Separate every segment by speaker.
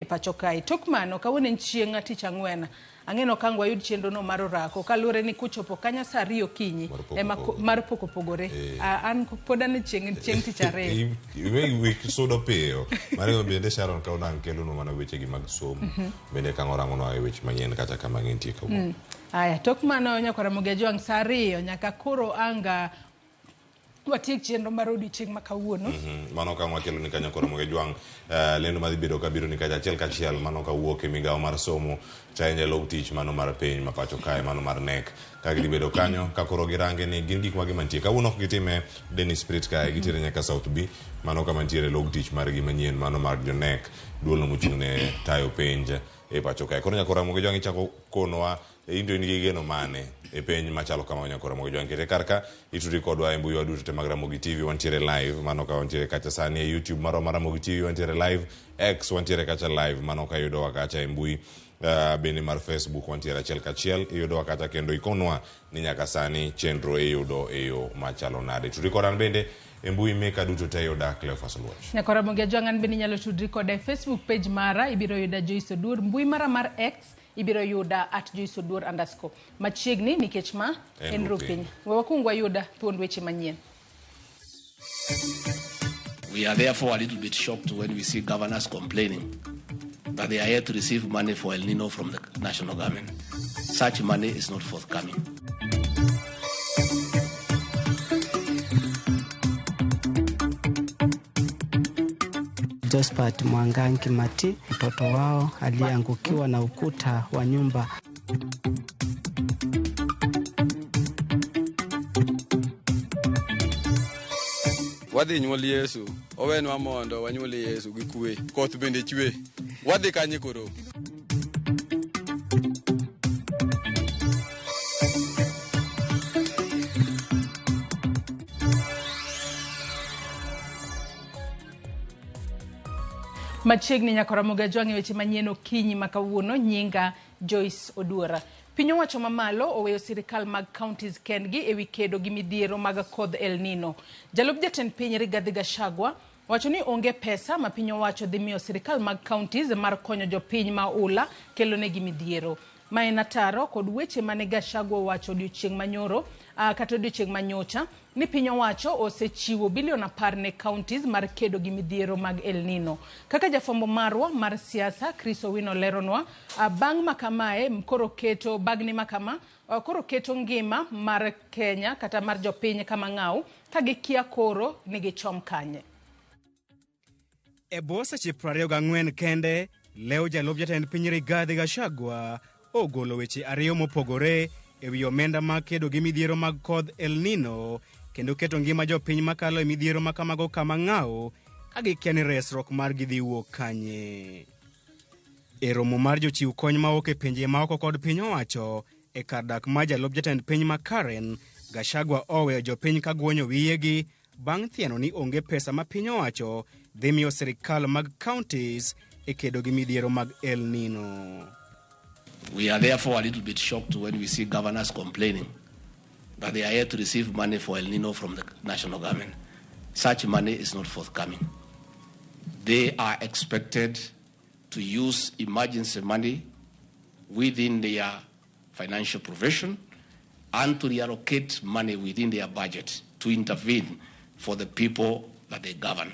Speaker 1: Pachokai tokmano kawone nchienga tich ang'wen ang'eno kangwa yud chenro no mar orako kalure ni kuchopo kanya saa 2 okinyi mar poko pogore an poda ne chieng tich are
Speaker 2: we sodo peo mare bende Sharon ka unang kelo no mana weche gi mag somo bende ka ngorango no weche manyien kata kama ngentie ka mo
Speaker 1: aya tokmano nyakora Mogejwang saa 2 nyaka koro anga watiek chenro mar odiochieng' ma kawuono
Speaker 2: mano ka wakelo ni kanyo koro Mogejwang lendo madhi bedo kabiro ni kacha achiel mano ka wuok e migawo mar somo chaenje log tich mano mar piny ma pacho kae mano mar nek ka gibedo kanyo ka koro girange ni gin gik mage mantie kawuono ok gitime Dennis Spirit kae gitere nyaka South B mano ka mantiere log tich mar gi manyien mano mar jo nek duolno mochung' ne tayo penj e pacho kae koro nyakora Mogejwang ichako konwa indo ni gigeno mane e peny machalo kama nyakora Mogejwang kete karka ituri kodwa e mbui waduto te mag Ramogi TV wantiere live mano ka wantiere kacha sani e YouTube mar Ramogi TV wantiere live X wantiere kacha live mano ka yudo wakacha e mbui bende mar Facebook wantiere achiel yudo wakacha kendo ikonwa ni nyaka sani chenro e yudo e yo machalo nade turi kodan bende e mbui meka duto te yuda Cleophas Luoch
Speaker 1: nyakora Mogejwang an bende nyalo tudri kod e Facebook page mara ibiro yuda Joyce Odur mbui mara mar X ibiro yuda @joyceodur_ machiegni nikech ma en rupiny we wakungwa yuda thuond weche manyien.
Speaker 3: We are therefore a little bit shocked when we see governors complaining that they are yet to receive money for El Nino from the national government. Such money is not forthcoming.
Speaker 4: Josephat Mwangangi Mati, mtoto wao aliangukiwa na ukuta wa nyumba.
Speaker 5: Wadhi nyuoli Yesu, owenwa mondo wanyuoli Yesu gi kwe, koth bende chwe. Wadhi kanye koro.
Speaker 1: Machiegni nyakora Mogejwang weche manyien okinyi makawuono nyinga Joyce Odura. Piny owacho mamalo oweyo sirikal mag counties kendgi ewi kedo gi midhiero mag kodh El Nino. Jalup jatend piny Rigathi Gachagua wacho ni onge pesa ma piny owacho dhi miyo sirikal mag counties mar konyo jopiny ma ula kelo negi midhiero. Maen ataro kod weche mane Gachagua wacho odiochieng' manyoro kata odiochieng' manyocha ni piny owacho osechiwo bilion 10 ne counties mar kedo gi midhiero mag El Nino. Kaka jafwambo marwa mar siasa Chris Owino leronwa bang' makamae koro keto bagni makama koro keto ngima mar Kenya kata mar jopiny kama ng'aw ka gikia koro ni gichom kanye.
Speaker 6: E bwo seche 24 kende leo jalup jatend piny Rigathi Gachagua ogolo weche ariyo mopogore ewi omenda mag kedo gi midhiero mag kodh El Nino kendo keto ngima jopiny makalo e midhiero makamago kama ng'aw ka gikia ni resruok mar gidhi wuok kanye. E romo mar jochiw kony maok e pinje maoko kod piny owacho e kar dak ma jalup jatend piny ma Karen, Gachagua oweyo jopiny ka guonyo wiyegi bang' thieno ni onge pesa ma piny owacho dhi miyo sirikal mag counties e kedo gi midhiero mag El Nino.
Speaker 3: We are therefore a little bit shocked when we see governors complaining that they are yet to receive money for El Nino from the national government. Such money is not forthcoming. They are expected to use emergency money within their financial provision and to reallocate money within their budget to intervene for the people that they govern.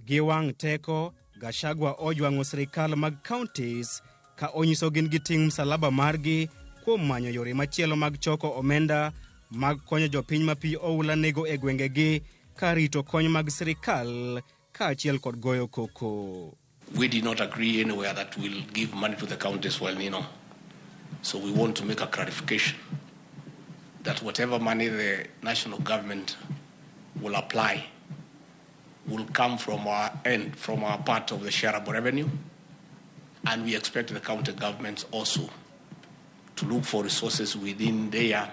Speaker 6: Giwang teko, Gachagua ojwang'o sirikal mag counties ka onyiso gin gi ting' msalaba margi kuom manyo yore machielo mag choko omenda mag konyo jopiny ma pi oula nego e gwengegi ka rito kony mag sirikal ka achiel kod goyo koko.
Speaker 3: We did not agree anywhere that we'll give money to the counties for El Nino. So we want to make a clarification that whatever money the national government will apply will come from our end, from our part of the shareable revenue. And we expect the county governments also to look for resources within their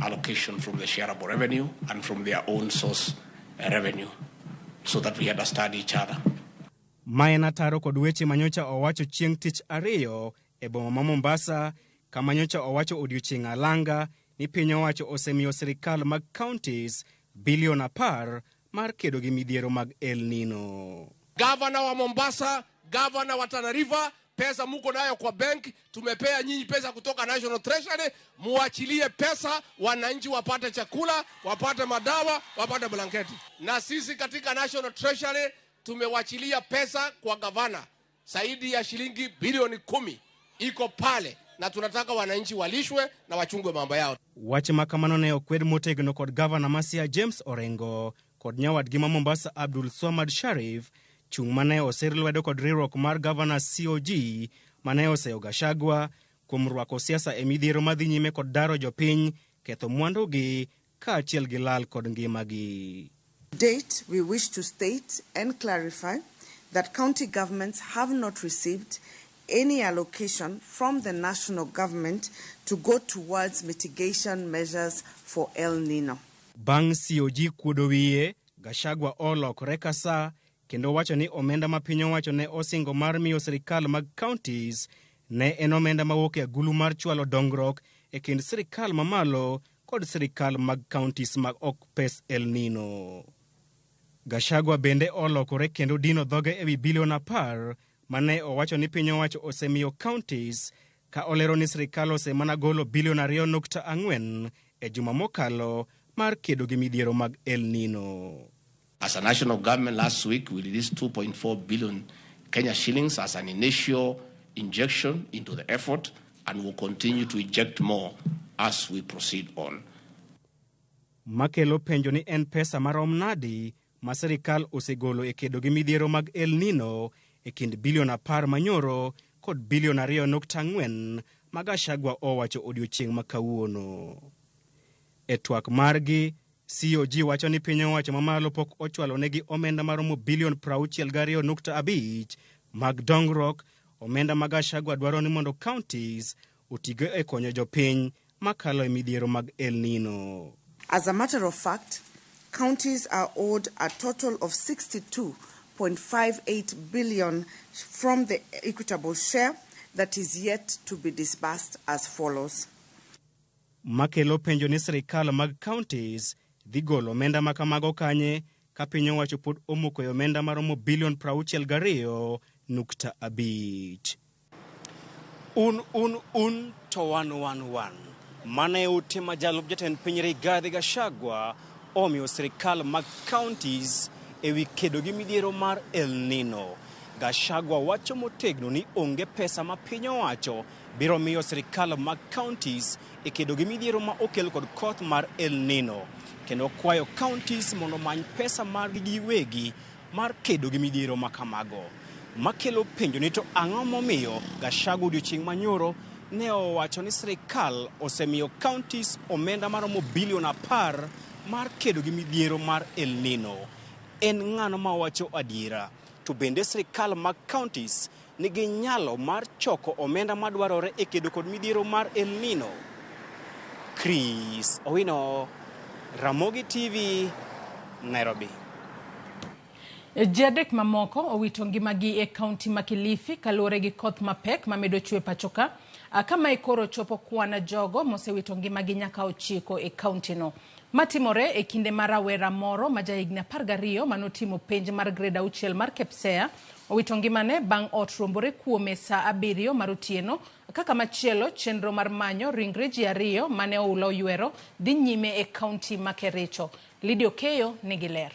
Speaker 3: allocation from the shareable revenue and from their own source revenue so that we understand each other.
Speaker 6: Maen ataro kod weche manyocha owacho chieng' tich ariyo e boma ma Mombasa ka manyocha owacho odiochieng' alanga ni piny owacho osemiyo sirikal mag counties bilion 10 mar kedo gi midhiero mag El Nino.
Speaker 7: Governor wa Mombasa
Speaker 3: Governor wa Tana River, pesa muko nayo kwa bank, tumepea nyinyi pesa kutoka National Treasury, muachilie pesa, wananchi wapate chakula, wapate madawa, wapate blanketi. Na sisi katika National Treasury tumewachilia pesa kwa governor, zaidi ya shilingi bilioni 10 iko pale, na tunataka wananchi walishwe na wachungwe mambo yao.
Speaker 6: Wache makamano ne okwed motegno kod Governor Masia James Orengo kod nyawadgi ma Mombasa Abdul Swamad Sharif chung mane oser lwedo kod riwruok mar Governor COG mane oseyo Gachagua kuom rwako siasa e midhiero madhi nyime kod daro jopiny, ketho mwandugi kaachiel gi lal kod ngimagi.
Speaker 7: Date, we wish to state and clarify that county governments have not received any allocation from the national government to go towards mitigation measures for El Nino.
Speaker 6: Bang COG kuodo wiye, Gachagua olokore kasa kendo wacho ni omenda ma piny owacho ne osingo mar miyo sirikal mag counties ne en omenda mawuok e agulu mar chwalo dongruok e kind sirikal mamalo kod sirikal mag counties mag ok pes El Nino. Gachagua bende olokore kendo dino dhoge ewi bilion 10 mane owacho ni piny owacho osemiyo counties, ka olero ni sirikal osemana golo bilion 2.4 e juma mokalo mar kedo gi midhiero mag El Nino.
Speaker 3: As a national government last week, we released 2.4 billion Kenya shillings as an initial injection into the effort, and will continue to inject more as we proceed on.
Speaker 6: Makelo penjo ni en pesa marom nadi ma sirikal osegolo e kedo gi midhiero mag El Nino e kind bilion 10 manyoro kod bilion 2.4 ma Gachagua owacho odiochieng' ma kawuono. E twak margi, COG wacho ni piny owacho mamalo pok ochwalo negi omenda maromo bilion 62.5 mag dongruok, omenda ma Gachagua dwaro ni mondo counties otigo e konyo jopiny makalo e midhiero mag El Nino.
Speaker 7: As a matter of fact, counties are owed a total of 62.58 billion from the equitable share that is yet to be disbursed as follows.
Speaker 6: Makelo penjo ni sirikal mag counties dhi golo omenda makamago kanye ka piny owacho pod omoko e omenda maromo bilion 62.5. Un to 111. Mane utima jalup jatend piny Rigathi Gachagua omiyo sirikal mag counties ewi kedo gi midhiero mar El Nino. Gachagua wacho motegno ni onge pesa ma piny owacho biro miyo sirikal mag counties e kedo gi midhiero ma okel kod koth mar El Nino, kendo kwayo counties mondo many pesa mar giwegi mar kedo gi midhiero ma kamago. Makelo penjo ni to ang'o momiyo Gachagua odiochieng' manyoro ne owacho ni sirikal osemiyo counties omenda maromo bilion 10 mar kedo gi midhiero mar El Nino. En ng'ano ma wacho adiera, to bende sirikal mag counties nigi nyalo mar choko omenda madwarore e kedo kod midhiero mar El Nino. Chris Owino, Ramogi TV, Nairobi.
Speaker 1: Jadek mamoko owito ngimagi e kaunti ma Kilifi kaluwore gi koth mapek mamedo chwe pachoka, kama ikoro chopo kwana jogo mosewito ngimagi nyaka 9 e kaunti no. Matimore e kinde mar rawera moro ma jahigni 12 manotimo penj mar grade 6 mar KCPE owito ngimane bang' ot rombore kuome saa 7 mar otieno, kaka machielo chenro mar manyo ringre ji 2 mane oulo ywero dhi nyime e kaunti ma Kericho. Lidio Keyo nigi ler.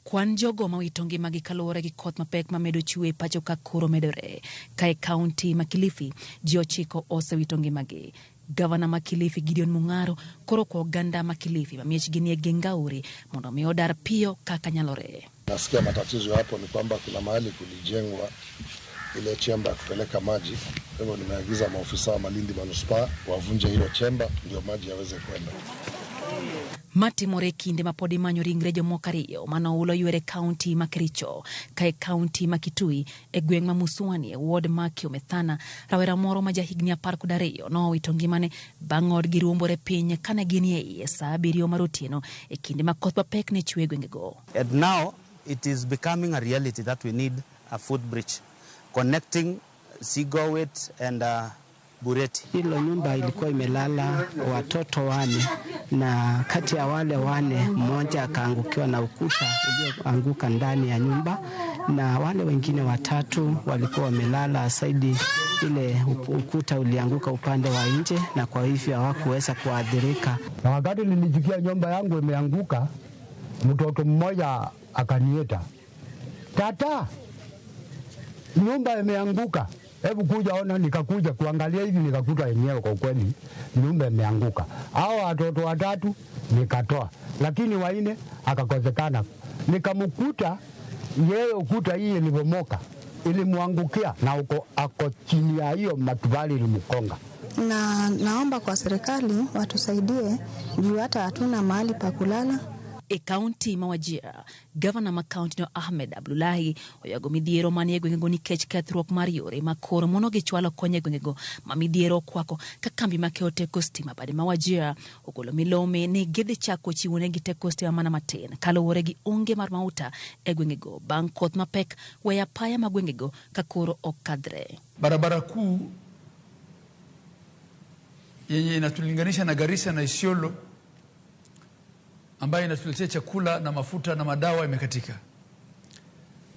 Speaker 8: Kwan jogo ma wito ngimagi kaluwore gi koth mapek mamedo chwe pacho ka koro medore. Ka e kaunti ma Kilifi, ji 9 osewito ngimagi. Gavana ma Kilifi Gideon Mung'aro koro kwa oganda ma Kilifi mamiechgi ni e Gengauri mondo mi odar piyo kaka nyalore.
Speaker 9: Nasikia matatizo hapo ni kwamba kuna mahali kulijengwa ile chemba kupeleka maji. Kwa hivyo nimeagiza maofisa wa Malindi Manispaa wavunje hilo chemba ndio maji yaweze kwenda.
Speaker 8: Matimore kinde ma podi manyo ringre jomoko 2 manoulo ywere kaunti ma Kericho. Kae kaunti ma Kitui e gweng' ma Muswani e ward ma Kiomethana, rawera moro ma jahigni 12 nowito ngimane bang' odgi ruombore piny kane gin e iye saa 7 mar otieno e kinde ma koth mapek ne chwe gwengego.
Speaker 10: And now it is becoming a reality that we need a foot bridge connecting Sigowet and Bureti.
Speaker 4: Hilo nyumba ilikuwa imelala watoto 4 na kati ya wale 4 mmoja akaangukiwa na ukuta ulioanguka ndani ya nyumba na wale wengine watatu walikuwa wamelala saidi, ile ukuta ulianguka upande wa nje na kwa hivyo hawakuweza kuadhirika.
Speaker 11: Na wakati nilisikia nyumba yangu imeanguka, mtoto mmoja akaniita, "Tata, nyumba imeanguka. Hebu kuja ona." Nikakuja kuangalia hivi, nikakuta yenyewe kwa kweli nyumba imeanguka. Hao watoto watatu nikatoa, lakini waine akakosekana. Nikamkuta yeye, ukuta hii ilibomoka, ilimwangukia na ako chini ya hiyo matubali ilimkonga.
Speaker 12: Na naomba kwa serikali watusaidie juu hata hatuna mahali pa kulala.
Speaker 8: County Mawajir, Governor ma County no Ahmed Abdullahi, oyago midhiero manie gwengego nikech kethruok mar yore makoro mono gichwalo konye gwengego ma midhiero kwako ka kambi ma keyo teko stima bade Mawajir ogolo milome ni gidhi chako chiwo negi teko stima mana matin kaluwore gi onge mar mauta e gwengego bang' koth mapek weyo apaya ma gwengego ka koro okadhre.
Speaker 13: Barabara kuu yenye inatulinganisha na Garissa na Isiolo ambayo inatuletea chakula na mafuta na madawa imekatika.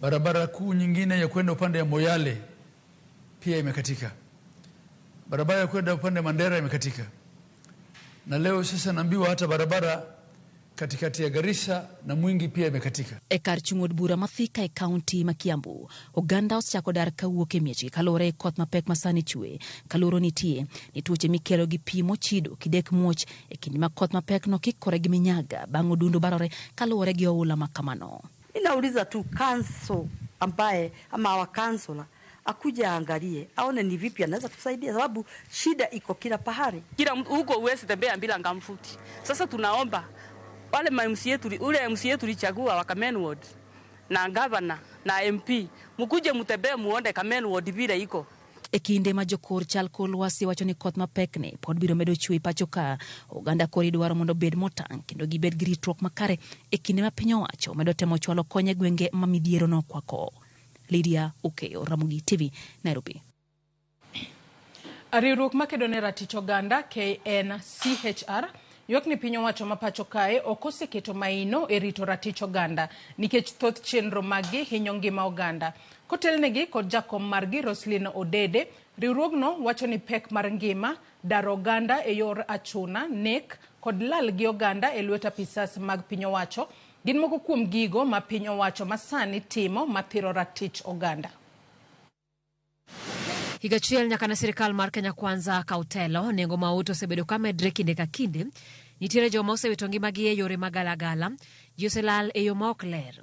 Speaker 13: Barabara kuu nyingine ya kwenda upande ya Moyale pia imekatika. Barabara ya kwenda upande Mandera imekatika. Na leo sasa naambiwa hata barabara katikati ya Garissa na Mwingi pia imekatika.
Speaker 8: Kar chung'od bura mathika e kaunti ma Kiambu, oganda osechako dar kawuok e miechgi kalore koth mapek masani chwe. Kaloro nitie ni tuoche mikelo gi pi mochido kidek muoch e kinde ma koth mapek no kikore gi minyaga bang' odundu barore kalore gi oula makamano.
Speaker 14: Ninauliza tu council ambaye ama wa council akuja angalie aone ni vipi anaweza kusaidia, sababu shida iko kila pahali. Kila huko uwezi tembea bila ngamfuti. Sasa tunaomba wale ule MCA tulichagua wa Kamen Ward na governor na MP mkuje mtembee muone Kamen Ward vile iko.
Speaker 8: E kinde ma jokor chal kor lwasi wacho ni koth mapek ne pod biro medo chwe pacho ka, oganda kori dwaro mondo bed motang' kendo gibed gi ritruok makare e kinde ma piny owacho medo temo chwalo konye gwenge ma midhiero no kwako. Lydia Okeyo, Ramogi TV, Nairobi.
Speaker 1: Riwruok makedo ne ratich oganda KCPE ywak ni piny owacho ma pacho kae ok oseketo maino e rito ratich oganda nikech thoth chenro maggi hinyo ngima oganda. Kotelnegi kod jakom margi Roslyn Odede, riwruogno wacho ni pek mar ngima, dar oganda e yor achuna, nek kod lal gi oganda e lwet apisas mag piny owacho gin moko kuom gigo ma piny owacho masani timo mathiro ratich oganda.
Speaker 15: Higa chiel nyaka na sirikal mar Kenya Kwanza kautelo nengo mauto osebedo ka medre kinde ka kinde. Nitiere joma osewito ngimagi e yore magalagala, ji oselal e yo ma ok ler.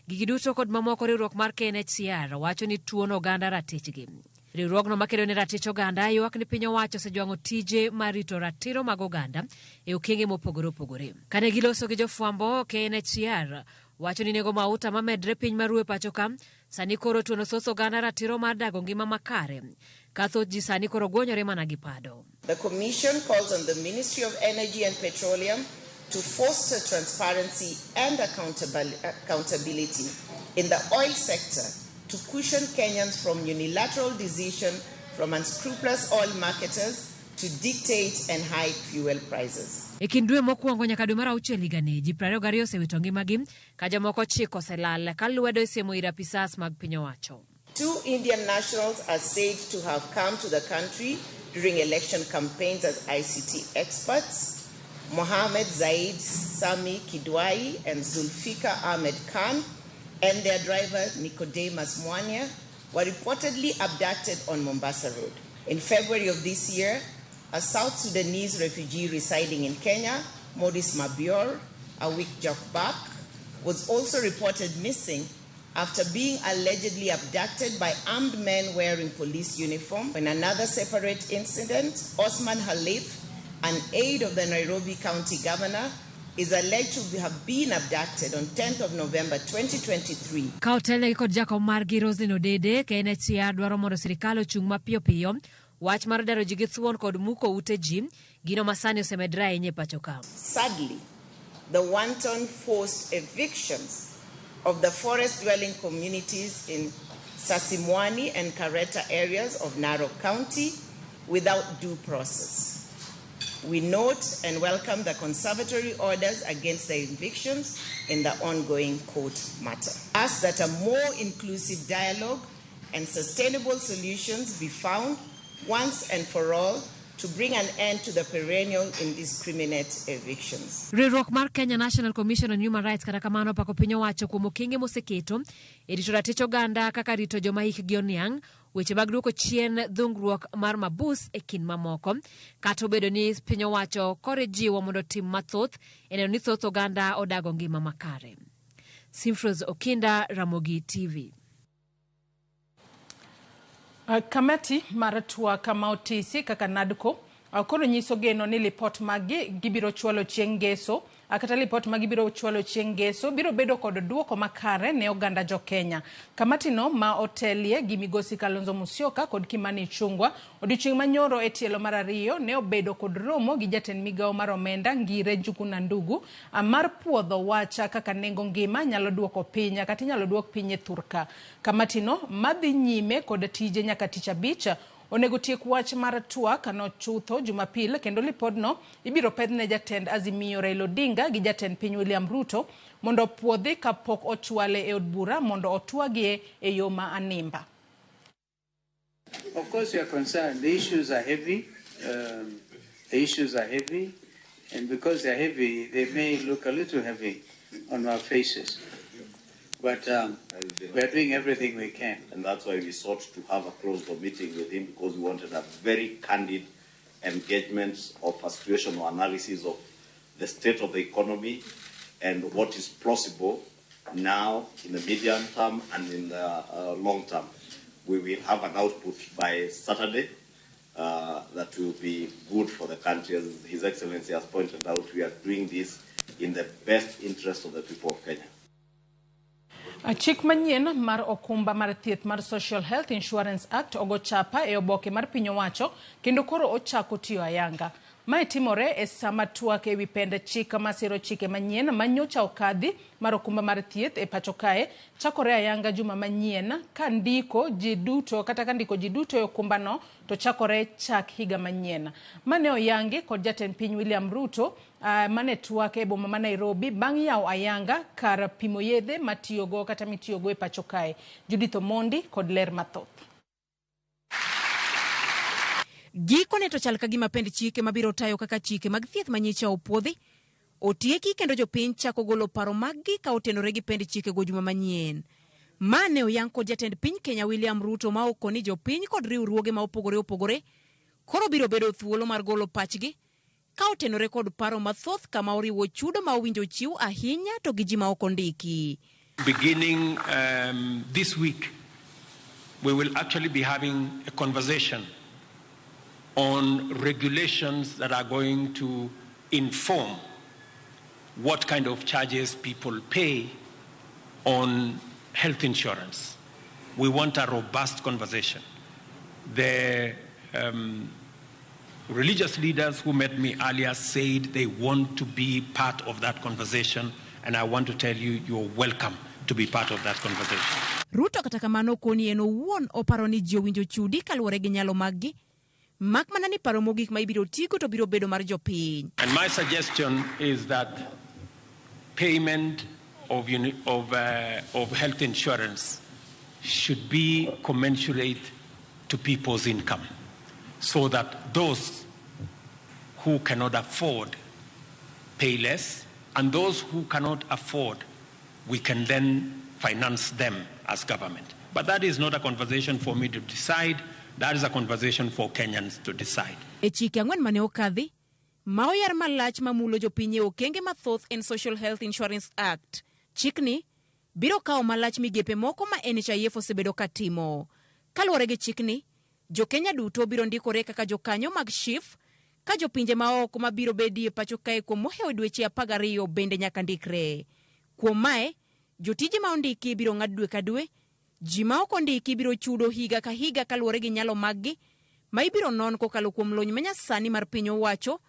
Speaker 15: Gigi duto kod mamoko riwruok mar KNHCR wacho ni tuono oganda ratichgi. Riwruogno makedo ne ratich oganda ywak ni piny owacho osejwang'o tije mar rito ratiro mag oganda e okenge mopogore opogore. Kane giloso gi jofwambo, KNHCR wacho ni nego mauta ma medre piny maruwe pacho ka sani koro tuono thoth oganda ratiro mar dago ngima makare. Katho ji sani koro gwonyore mana gi pado.
Speaker 16: The Commission calls on the Ministry of Energy and Petroleum to foster transparency and accountability in the oil sector to cushion Kenyans from unilateral decision from unscrupulous oil marketers to dictate and hike fuel prices.
Speaker 15: E kind dwe mokwongo nyaka dwe mar auchiel higani, ji 22 osewito ngimagi ka jomoko 9 oselal ka lwedo isiemo ir apisas mag piny owacho.
Speaker 16: 2 Indian nationals are said to have come to the country during election campaigns as ICT experts. Mohammed Zaid Sami Kidwai and Zulfikar Ahmed Khan and their driver Nicodemus Mwania were reportedly abducted on Mombasa Road. In February of this year, a South Sudanese refugee residing in Kenya, Maurice Mabior Awik Jakbak, was also reported missing after being allegedly abducted by armed men wearing police uniform. In another separate incident, Osman Halif, an aide of the Nairobi County Governor, is alleged to have been abducted on 10th of November 2023.
Speaker 15: Kautele kod jakom margi Roslyn Odede, KNHCR dwaro mondo sirikal ochung' mapiyo piyo wach mar daro ji gi thuon kod muko ute ji gino masani osemedra ahinya pacho ka.
Speaker 16: Sadly, the wanton forced evictions of the forest-dwelling communities in Sasimwani and Kareta areas of Narok County without due process We note and welcome the conservatory orders against the evictions in the ongoing court matter. Ask that a more inclusive dialogue and sustainable solutions be found once and for all to bring an end to the perennial indiscriminate evictions.
Speaker 15: Riwruok mar Kenya National Commission on Human Rights kata kamano pako piny owacho kuom okenge moseketo e rito ratich oganda kaka rito joma hikgi oniang', weche mag duoko chien dhungruok mar mabus e kind mamoko, kata obedo ni piny owacho kore jiwo mondo tim mathoth e neno ni thoth oganda odago ngima makare. Simfros Okinda, Ramogi TV.
Speaker 1: Kamati mar twak kama otisi kaka NADCO koro nyiso geno ni lipot magi gibiro chwalo chieng' ngeso kata lipot magi biro chwalo chieng' ngeso biro bedo kod duoko makare ne oganda jo Kenya. Kamati no ma otelie gi migosi Kalonzo Musyoka kod Kimani Ichung'wah odiochieng' manyoro e tielo mar ariyo ne obedo kod romo gi jatend migawo mar omenda Ngire Njuguna Ndugu mar puodho wacha kaka nengo ngima nyalo duoko piny kata nyalo duok piny e thurka. Kamati no madhi nyime kod tije nyaka tich abich onego tiek wach mar twak no chutho Jumapil kendo lipodno ibiro pedne jatend Azimio Raila Odinga gi jatend piny William Ruto mondo puodhi kapok ochwale e od bura mondo otwagie e yo ma animba.
Speaker 17: Of course, we are concerned. The issues are heavy. And because they're heavy, they may look a little heavy on our faces. But we are doing everything we can.
Speaker 18: And that's why we sought to have a closed-door meeting with him, because we wanted a very candid engagement of a situational analysis of the state of the economy and what is plausible now in the medium term and in the long term. We will have an output by Saturday that will be good for the country. As His Excellency has pointed out, we are doing this in the best interest of the people of Kenya.
Speaker 1: Chik manyien mar okumba mar thieth mar Social Health Insurance Act ogo chapa e oboke mar piny owacho kendo koro ochako tiyo ayanga. Mae timore e sama twak e wi pend chik masiro chike manyien manyocha okadhi mar okumba mar thieth e pacho kae chakore ayanga juma manyien ka ndiko ji duto kata ka ndiko ji duto e okumba no to chakore chak higa manyien. Mane oyangi kod jatend piny William Ruto mane twak e boma ma Nairobi bang' yawo ayanga kar pimo yedhe matiyogo kata mitiyogo e pacho kae. Judith Omondi kod ler mathoth.
Speaker 8: Giko ne to chal ka gima pend chike mabiro tayo kaka chike mag thieth manyicha opuodhi otieki kendo jopiny chako golo paro maggi ka otenore gi pend chike go juma manyien. Mane oyang kod jatend piny Kenya William Ruto ma okoni jopiny kod riwruoge ma opogore koro biro bedo thuolo mar golo pachgi ka otenore kod paro mathoth kama oriwo chudo ma owinjo chiw ahinya to gi ji ma ok ondiki.
Speaker 19: Beginning this week, we will actually be having a conversation on regulations that are going to inform what kind of charges people pay on health insurance. We want a robust conversation. The religious leaders who met me earlier said they want to be part of that conversation, and I want to tell you, you're welcome to be part of that conversation.
Speaker 8: Ruto kata kamano koni eno wuon oparo ni ji owinjo chudi kaluwore gi nyalo maggi mak mana ni paro mogik ma ibiro tigo to biro bedo mar jopiny.
Speaker 19: And my suggestion is that payment of health insurance should be commensurate to people's income, so that those who cannot afford pay less, and those who cannot afford, we can then finance them as government. But that is not a conversation for me to decide. That is a conversation for Kenyans to decide.
Speaker 8: E chike ang'wen mane okadhi, ma oyar malach mamulo jopiny e okenge mathoth en Social Health Insurance Act. Chikni biro kawo malach migepe moko ma NHIF osebedo katimo. Kaluwore gi chikni, jo Kenya duto biro ndikore kaka jokanyo mag SHIF, ka jopinje maoko mabiro bedie pacho kae kuom mohewo dweche 12 bende nyaka ndikre. Kuom mae, jotije ma ondiki biro ng'ad dwe ka dwe, ji ma ok ondiki biro chudo higa ka higa kaluwore gi nyalo maggi, ma ibiro non kokalo kuom lony manyasani mar piny owacho,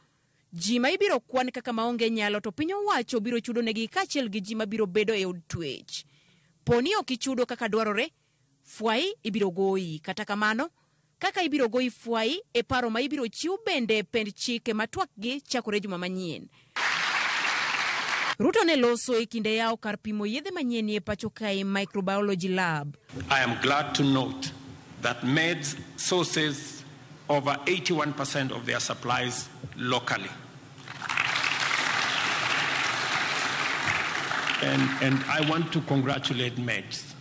Speaker 8: ji ma ibiro kwan kaka maonge nyalo to piny owacho biro chudo negi kaachiel gi ji ma biro bedo e od twech. Poni ok ichudo kaka dwarore, fwai ibiro goyi. Kata kamano, kaka ibiro go ifwai e paro ma ibiro chiw bende pend chike matwakgi chakore juma manyien. Ruto ne loso e kinde yao kar pimo yedhe manyien e pacho kae microbiology lab.
Speaker 19: I am glad to note that meds sources over 81% of their supplies locally. And I want to congratulate meds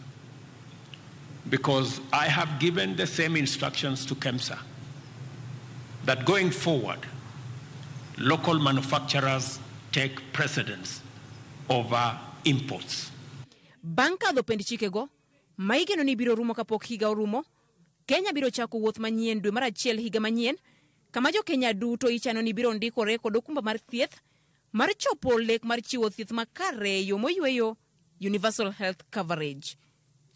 Speaker 19: because I have given the same instructions to KEMSA that going forward, local manufacturers take precedence over imports.
Speaker 8: Banka do pend chikego, maigeno ni biro rumo kapok higa orumo, Kenya biro chako wuoth manyien dwe mar achiel higa manyien, kama jo Kenya duto ichano ni biro ndikore kod okumba mar thieth, mar chopo lek mar chiwo thieth makare yo moyweyo, universal health coverage.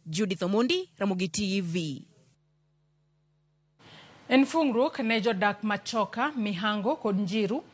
Speaker 8: Judith Omondi, Ramogi TV.
Speaker 1: En fungruok ne jodak Machoka, Mihango kod Njiru,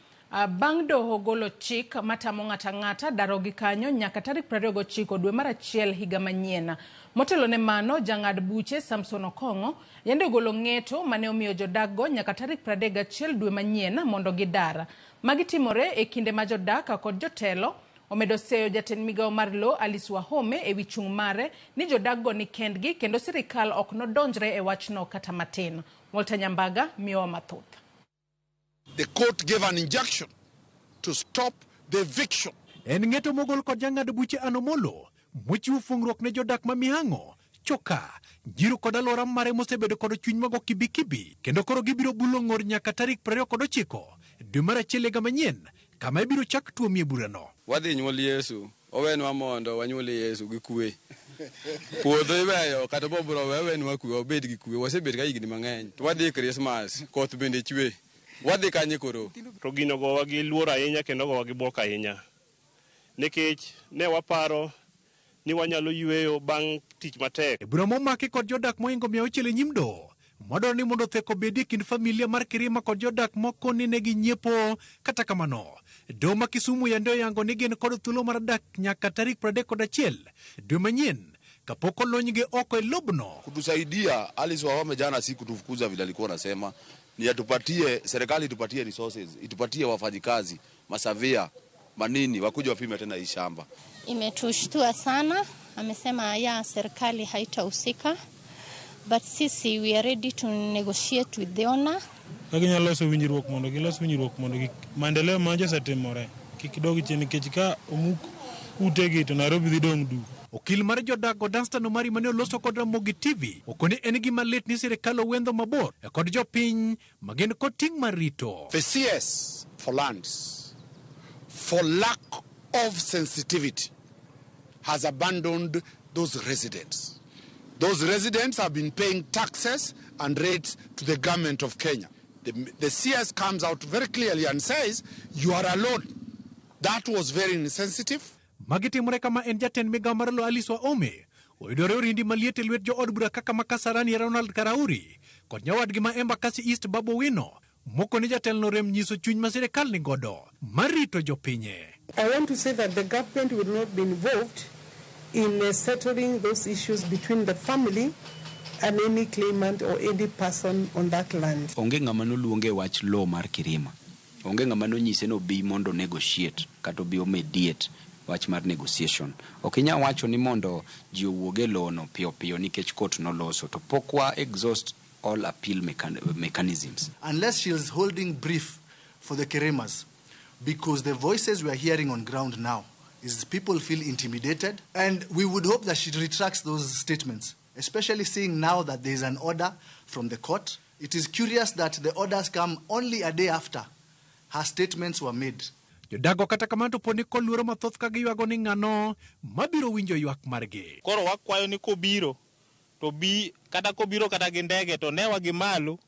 Speaker 1: bang' doho golo chik matamo ng'ata ng'ata daro gi kanyo nyaka tarik 29 dwe mar achiel higa manyien. Motelo ne mano, jang'ad buche Samson Okongo yande golo ng'eto mane omiyo jodakgo nyaka tarik 31 dwe manyien mondo gidara. Magitimore e kinde ma jodak kod jotelo omedo seyo jatend migao mar lo Alice Wahome e wichung' mare ni jodakgo ni kendgi kendo sirikal ok nodonjre e wachno kata matin. Walter Nyambaga miyo mathoth.
Speaker 20: The court gave an injunction to stop the eviction.
Speaker 21: En ng'eto mogol kod jang'ad buche Anomolo mochiwo fungruok ne jodak ma Mihango, Choka, Njiru kod alwora mare mosebedo kod chuny mago kibikibi kendo koro gibiro bulo ng'or nyaka tarik 29 dwe mar achiel higa manyien kama ibiro chak tuomie burano.
Speaker 5: Wadhi nyuol Yesu, owenwa mondo wanyuol Yesu gi kwe. Puodho iweyo kata bobro wewenwa kwe, obed gi kwe. Wasebet ka higni mang'eny. To wadhi Christmas, koth bende chwe. Wadhi kanye koro.
Speaker 22: To gino gowa gi luor ahinya kendo gowa gi bwok ahinya. Nikech ne waparo ni wanyalo yweyo bang' tich matek.
Speaker 21: E bura momaki kod jodak moingo 600 e nyim doho, modoro ni mondo theko bedie kind familia mar Kirima kod jodak moko ni negi nyiepo. Kata kamano, doho ma Kisumu yande oyango ni gin kod thuolo mar dak nyaka tarik 31 dwe manyien kapok olonygi oko e lobno.
Speaker 23: Kutusaidia Alice Wahome jana si kutufukuza vile alikuwa anasema, ni atupatie, serikali itupatie resources, itupatie wafanyikazi, masavia, manini, wakuja wapime tena hii shamba.
Speaker 24: Imetushtua sana, amesema ya serikali haitahusika, but sisi we are ready to negotiate with the owner.
Speaker 25: Kaginya loso winjruok mondo maendeleo manje setimore. Kikidogi chini kechika omuk utegi to Nairobi dhi dong du.
Speaker 21: Okil mar jodak Danstan Omari mane oloso kod Ramogi TV okoni en gima lit ni sirikal owendo mabor kod jopiny magin kod ting' mar rito.
Speaker 20: The CS for lands, for lack of sensitivity, has abandoned those residents. Those residents have been paying taxes and rates to the government of Kenya. The CS comes out very clearly and says, you are alone. That was very insensitive.
Speaker 21: Magitimore kama en jatend migao mar lo Alice Wahome oyudore orindi maliet e lwet jo od bura kaka Makasarani Ronald Karauri kod nyawadgi ma Embakasi East Babu Wino moko ni jatelno rem nyiso chuny ma sirikal ni godo marito jopinye.
Speaker 26: I want to say that the government will not be involved in settling those issues between the family and any claimant or any person on that land.
Speaker 27: Onge ng'ama noluonge wach law mar Kirima. Onge ng'ama nonyise no bi mondo negotiate kata bi mediate wach mar negotiation. Okinya wacho ni mondo ji owuoge lono piyo nikech court noloso to pokwa exhaust all appeal mechanisms.
Speaker 28: Unless she is holding brief for the Kirimas, because the voices we are hearing on ground now is people feel intimidated, and we would hope that she retracts those statements, especially seeing now that there is an order from the court. It is curious that the orders come only a day after her statements were made.
Speaker 21: Jodago kata kamano poni koluoro mathoth ka giywago ni ng'ano mabiro winjo ywak margi.
Speaker 29: Koro wakwayo ni kobiro to bi kata kobiro kata gi ndege to newa gi malo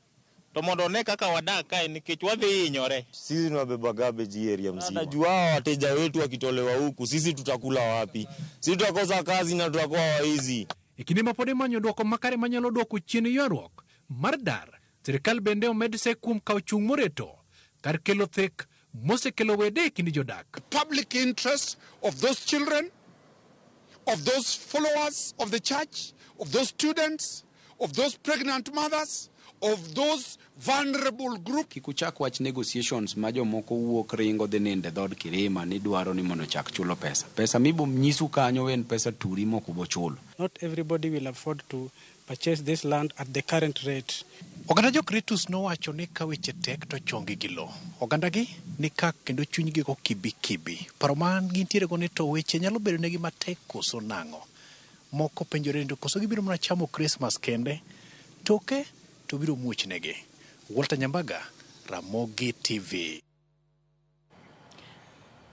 Speaker 29: to mondo ne kaka wadak kae nikech wadhi hinyore.
Speaker 30: Sisi tunabeba garbage area mzima. Najua wateja wetu wakitolewa huku sisi tutakula wapi? Sisi tutakosa kazi na tutakuwa waizi.
Speaker 21: Ikini mapode manyo dwoko makare manyalo dwoko chien ywaruok mar dar. Sirikal bende omed se kuom kawo chung' moreto kar kelo thek mosekelo wede kindi jodak.
Speaker 20: The public interest of those children, of those followers of the church, of those students, of those pregnant mothers, of those vulnerable groups.
Speaker 27: Kikuchak wach negotiations ma jomoko wuok ringo dhi ninde dhod Kirima ni dwaro ni mondo chak chulo pesa. Pesa mibo nyisu kanyo en pesa turi moko bo chulo.
Speaker 2: Not everybody will afford to purchase this land at the current rate.
Speaker 21: Oganda Jokritus nowacho ni ka weche tek to chongi gi lo. Oganda gi ni ka kendo chunygi go kibi. Paro man gintiere go ni to weche nyalo bedo negi matek koso nang'o. Moko penjore ndo koso gibiro mana chamo Christmas kende. Toke to biro muoch negi. Walter Nyambaga, Ramogi TV.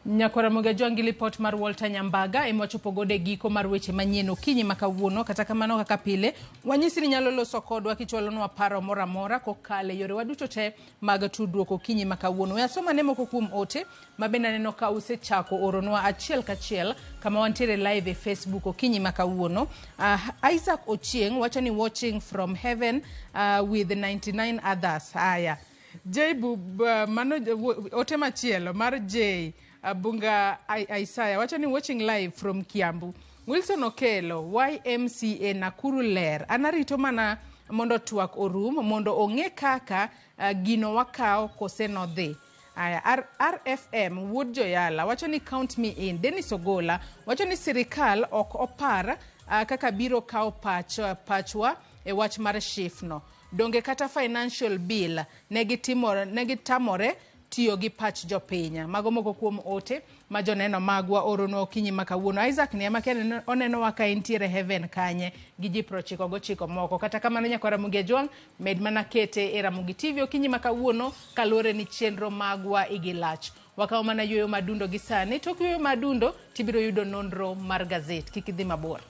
Speaker 1: Nyakora Ramogi report mar Walter Nyambaga emochopo gode giko mar weche manyien okinyi makawuono kata kamano kaka pile wanyisi ni nyalo loso kodwa kichwalonwa paro mora mora kokale yore waduto te mag tudruok okinyi makawuono. Yasoma ne moko kuom ote mabenda neno ka usechako oronwa achiel kachiel kama wantiere live e Facebook okinyi makawuono. Isaac Ochieng wacho ni watching from heaven with 99 others. Aya Jaibu mano ote machielo mar J Bunga Isaiah wacho ni watching live from Kiambu. Wilson Okelo YMCA Nakuru ler anarito mana mondo twak orum mondo ong'e kaka gino wakao kose no dhi. RFM Wood Joyala wacho ni count me in. Dennis Ogola wacho ni sirikal ok opar kaka biro kao pachwa e wach mar shifno. Donge kata financial bill negitamore tiyo gi pach jopenya. Mago moko kuom ote ma joneno magwa orono okinyi makawuono. Isaac ni amakene oneno waka intiere heaven kanye gi ji 99 moko. Kata kamano Nyakora Ramogi med mana kete e Ramogi TV okinyi makawuono kalore ni chenro magwa igilach. Wakao mana yuyo madundo gisani. Tok yuyo madundo tibiro yudo nonro mar gazet. Kikidhi mabor.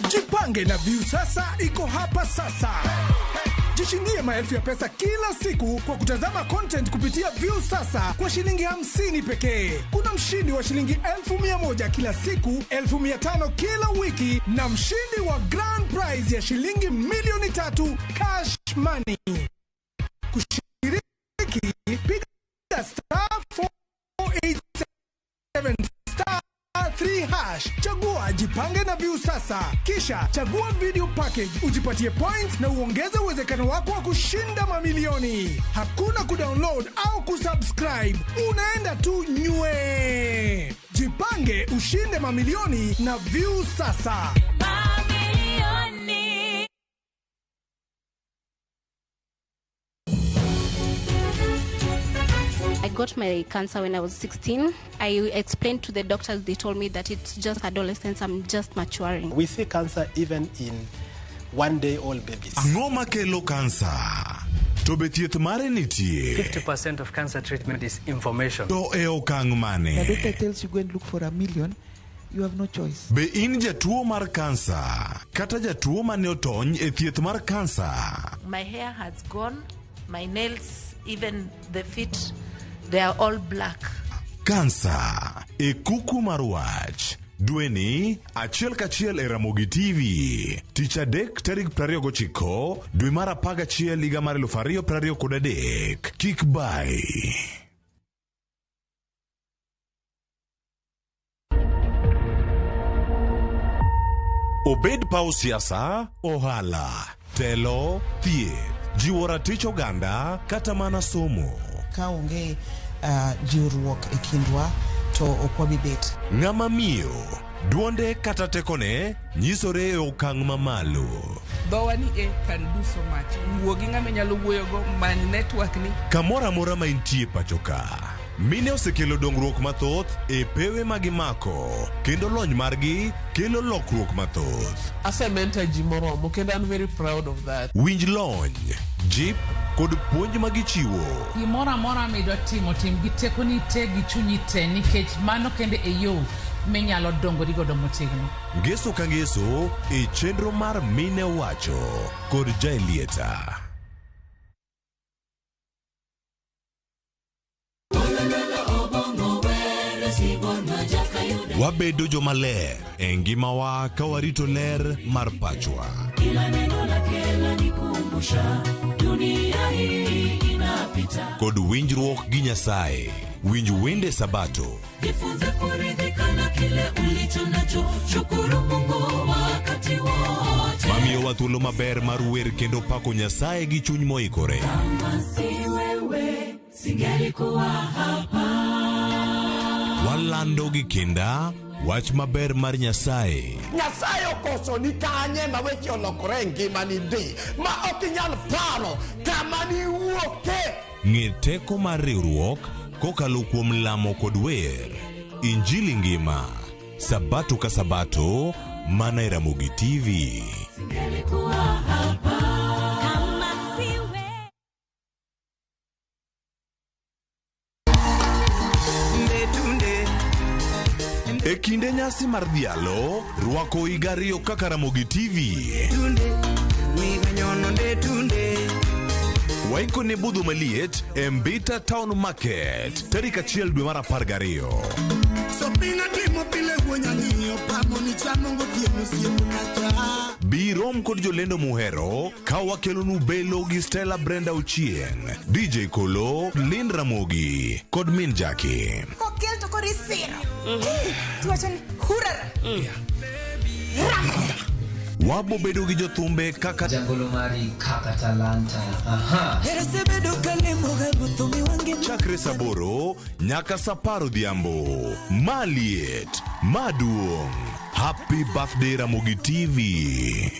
Speaker 3: Jipange na View sasa iko hapa sasa. Jishindie maelfu ya pesa kila siku kwa kutazama content kupitia View sasa kwa shilingi 50 pekee. Kuna mshindi wa shilingi 1,100 kila siku, 1,500 kila wiki na mshindi wa grand prize ya shilingi milioni 3 cash money. Kushiriki piga *487 *3#. Chagua Jipange na View sasa. Kisha chagua video package, ujipatie points na uongeze uwezekano wako wa kushinda mamilioni. Hakuna kudownload au kusubscribe. Unaenda tu nywe. Jipange ushinde mamilioni na View sasa.
Speaker 24: I got my cancer when I was 16. I explained to the doctors, they told me that it's just adolescence, I'm just maturing.
Speaker 2: We see cancer even in 1-day-old babies.
Speaker 4: Angoma kelo cancer. To be thieth mare nitie.
Speaker 6: 50% of cancer treatment is information.
Speaker 4: To e okang' mane.
Speaker 6: The doctor tells you go and look for $1 million. You have no choice.
Speaker 4: Be in jatuo mar cancer. Kata jatuo mane otony e thieth mar cancer.
Speaker 7: My hair has gone. My nails, even the feet, they are all black.
Speaker 4: Cancer. E kuku mar wach. Dweni, achiel kachiel e Ramogi TV. Tich adek tarik 29, dwe mar 11 higa mar 2023. Kik bai. Obed pau siasa, ohala, telo, thieth, jiwo ratich oganda, kata mana somo.
Speaker 9: Kaonge jiwruok e kindwa to okwabi bet.
Speaker 4: Ng'ama miyo, duonde kata tekone, nyisore e okang' mamalo.
Speaker 10: Dhowa ni can do so much. Wuogi ng'ama nyalo wuoyo go man network ni.
Speaker 4: Kamora mora ma intie pachoka. Mine osekelo dongruok mathoth e pewe magimako, kendo lony margi kelo lokruok mathoth.
Speaker 10: Asementa ji moromo kendo I'm very proud of that.
Speaker 4: Winj lony, jip kod puonj magichiwo.
Speaker 10: Gimora mora midwa timo tim gi tekoni te gi chunyi te nikech mano kende e yo minyalo dongori godo motegno.
Speaker 4: Ngeso ka ngeso e chenro mar Mine Wacho kod Jailieta. Wabedo jomaler e ngimawa ka warito ler mar pachwa.
Speaker 11: Kila neno lake lanikumbusha dunia hii ina
Speaker 4: kod winjruok gi Nyasaye. Winj wende Sabato.
Speaker 8: Jifunze kuridhika na kile ulicho nacho, shukuru Mungu wakati wote.
Speaker 4: Mamiyo wa thuolo maber mar wer kendo pako Nyasaye gi chuny moikore.
Speaker 8: Kama si wewe singelikuwa hapa.
Speaker 4: Walando gi kinda wach maber mar Nyasaye.
Speaker 11: Nyasaye okoso ni kanye ma weche olokore ngima ni di ma ok inyal paro kama ni wuoke.
Speaker 4: Ng'e teko mar riwruok kokalo kuom lamo kod wer. Injili ngima Sabato ka Sabato mana e Ramogi TV.
Speaker 8: Singelikuwa hapa kama siwe.
Speaker 4: E kinde nyasi mar dhialo, rwako igariyo kaka Ramogi TV. Waiko ne budho maliet e Mbita Town Market, tarik 1 dwe mar 12. Birom kod jolendo muhero, ka wakelonu Belo gi Stella Brenda Ochieng, DJ Kolo, Lin Ramogi, kod Min Jackie.
Speaker 12: Kokel to korisira. Tuwachoni hurara.
Speaker 4: Wabo bedo gi jothumbe kaka
Speaker 13: Jangolo mari kaka talanta.
Speaker 4: Chakre saboro nyaka saparo dhiambo. Maliet, maduong. Happy birthday Ramogi TV.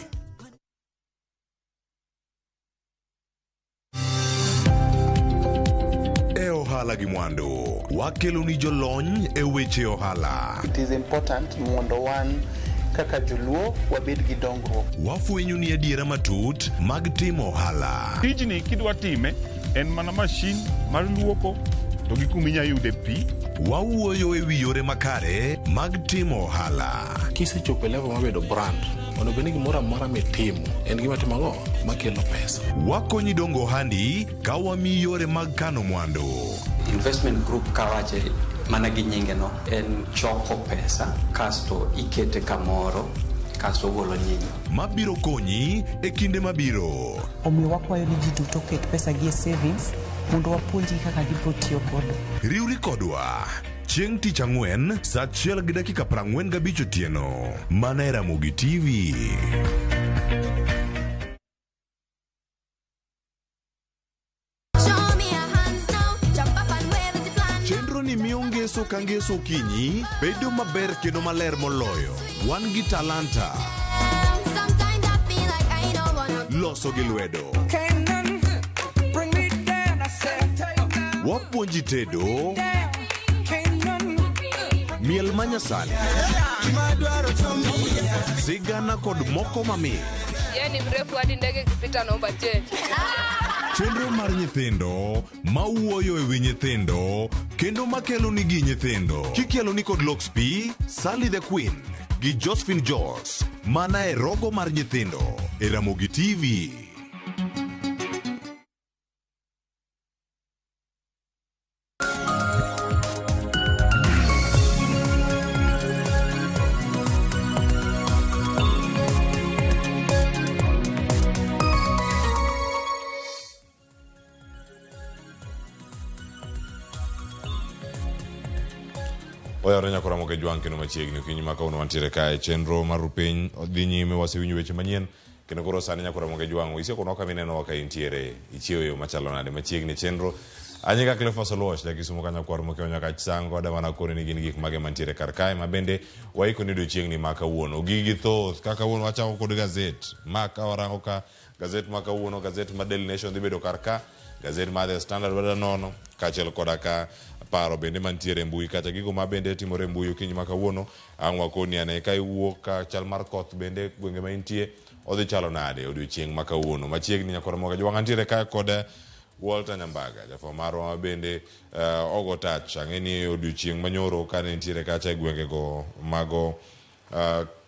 Speaker 4: Ohala gi mwando, wakelo ni jolony e weche ohala.
Speaker 14: It is important mondo wan kaka joluo wabed gi dongruok.
Speaker 4: Wafwenyo ni adiera matut mag timo ohala.
Speaker 15: Tijni kidwa time en mana mashin mar luoko to gi kuminya yude pi.
Speaker 4: Wawuoyo e wi yore makare mag timo ohala.
Speaker 16: Kisechopo level mabedo brand, ono bende gimoro amora mitimo en gima timo makelo pesa.
Speaker 4: Wakonyi dongo ohandi ka wami yore mag kano mwandu.
Speaker 27: Investment group kawache mana gi nyinge no en choko pesa kasto ikete kamoro kasto golo nyinyo
Speaker 4: mabiro konyi e kinde mabiro.
Speaker 9: Omiyo wakwayo ni ji duto ket pesa gi e savings mondo wapuonji kaka gibiro tiyo kodo.
Speaker 4: Riwri kodwa chieng' tich ang'wen saa 1:45 otieno mana e Ramogi TV. Ni miyo ngeso ka ngeso kinyi bedo maber kendo maler moloyo. Wan gi talanta loso gi lwedo. Wapuonji tedo miel manyasani, sigana kod moko mamit.
Speaker 17: Yani mrefu hadi ndege kipita naomba cheti.
Speaker 4: Chenro mar nyithindo mawuoyo e wi nyithindo kendo makelo ni gi nyithindo. Kikelo ni kod Loxp, Sally the Queen gi Josephine George mana e rogo mar nyithindo e Ramogi TV. Oyaro nyako Ramogi Jwang kendo machiegni kinyi maka uno wantiere kae chenro mar piny odhi nyime wasewinjo weche manyien kendo koro sani nyako Ramogi Jwang isi kono kamineno waka intiere ichiewo yo machalo nade machiegni chenro anyika Cleophas Oloch da kisumo kanya kwar mokeo nyaka sango da mana kore ni gin gik mage mantiere kar kae mabende waiko ni odiochiengni maka wuono gigi thoth kaka wuono wachako kod gazet maka warango ka gazet maka wuono gazet ma Daily Nation dhi bedo kar ka gazet ma The Standard bada nono kachel koda ka paro bende mantiere mbui kata gigo ma bende timore mbui kinyi maka wuono angwa koni ane kai wuok ka chal mar koth bende gwenge ma intie odhi chalo nade odiochieng maka wuono machiegni nyako Ramogi Jwang antiere kae kod Walter Nyambaga jafo marwa ma bende ogo touch angeni odiochieng manyoro kane intiere kacha gwenge go mago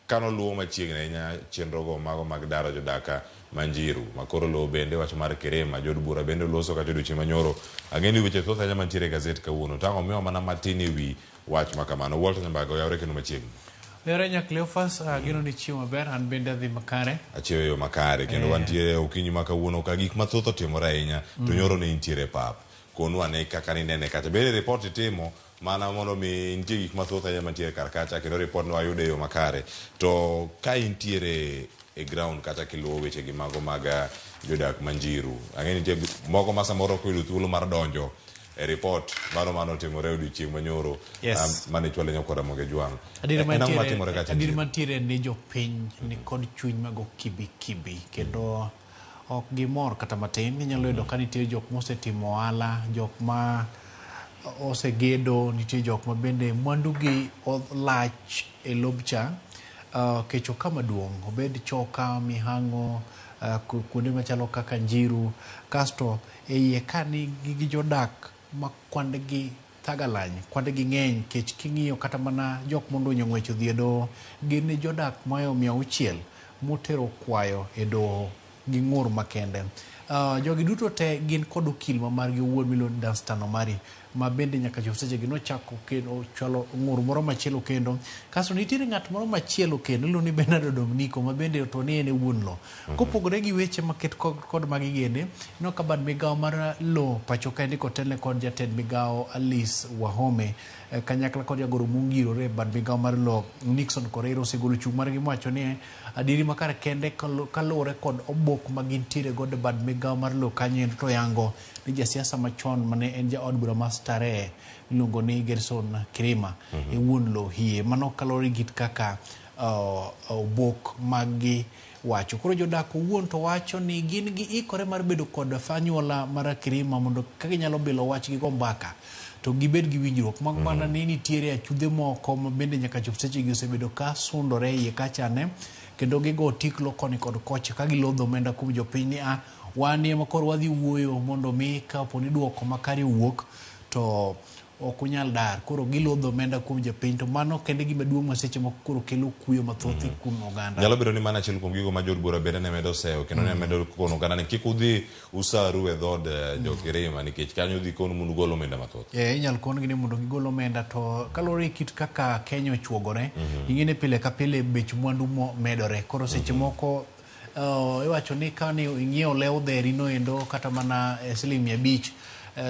Speaker 4: kano luo machiegni nya chenro go mago mag daro jodaka Manjiru makoro lo bende wach mar Kerema jod bura bende loso kata odiochieng manyoro angeni weche thoth anya mantiere gazet kawuono tango miyo mana matin ewi wach makamano. Walter Nyambaga oyawre kendo machiegni.
Speaker 21: Renya Cleophas gino ni chiwo maber an bende adhi makare.
Speaker 4: Achiewo yo makare kendo wantiere okinyi ma kawuono ka gik mathoth otimore ahinya to nyoro ne intiere pap. Konu ane kaka ninene kacha. Bende report itimo mana mondo mi nitie gik mathoth ahinya mantiere kar kacha kendo report no ayude yo makare. To ka intiere e ground kata kiluwo weche gi mago mag jodak manjiru. Ang'e nitie moko ma samoro kuyudo thuolo mar donjo e report mano timore odiochieng' manyoro mane chwale nyakora Ramogi Jwang.
Speaker 21: Adir mantiere ni jopiny ni kod chuny mago kibi kendo ok gimor kata matin. Inyalo yudo ka nitie jok mosetimo ohala, jok ma osegedo, nitie jok ma bende mwandugi olach e lobcha. Kecho kama duong' obed choka mihango kuonde machalo kaka Njiru kasto iye kani gi jodak ma kwandegi tagalany, kwandegi ng'eny kech king'iyo kata mana jok mondonyo ng'wecho dhi e doho gin jodak mayo 600 motero kwayo e doho gi ng'ur makende. Jogi duto te gin kod okil ma margi owuon miluongo ni Danstan Omari ma bende nyaka chop seche gi nochako kendo chwalo ng'ur moro machielo kendo. Kasto nitiere ng'at moro machielo kendo iluongo ni Bernardo Dominico ma bende to ni en e wuon lo. Kopogore gi weche maket kod magi gende, no ka bad migawo mar lo pacho ka ndiko telne kod jatend migawo Alice Wahome kanyakla kod jagoro mungirore bad migawo mar lo Nixon Koreiro osegolo chung' margi mowacho ni adiri makare kende kaluwore kod obok ma gintiere god bad migawo mar lo kanyo to yango ni jasiasa machon mane en jaod bura ma Starehe miluongo ni Gerson Kirima e wuon lo hie mano kalore git kaka obok magi wacho. Koro jodak owuon to wacho ni gin gi ikore mar bedo kod fanyuola mar Kirima mondo kaka ginyalo bilo wach gi go mbaka to gibed gi winjruok mag mana ni nitiere achudhe moko ma bende nyaka chop seche gi osebedo ka sundore iye kachane kendo gigo tiklo koni kod koche ka gilodho omenda kuom jopiny ni wan ema koro wadhi wuoyo mondo mi kapo ni duoko makare wuok to ok unyal dar. Koro gilodho omenda kuom jopiny to mano kende gima duong' ma seche moko koro kelo kuyo mathoth kuom oganda.
Speaker 4: Nyalo bedo ni mana achiel kuom gigo ma jod bura bende ne medo seyo kendo ne medo kono oganda ni kik udhi usaru e dhod jo Kirima nikech kanyo udhi kono mondo gol omenda mathoth.
Speaker 21: Inyal kon gi ni mondo gigol omenda to kalore kit kaka Kenya ochuogore ing'ine pile ka pile bech mwandu medore. Koro seche moko iwacho ni ka ni ing'iewo lew dheri no endo kata mana siling 500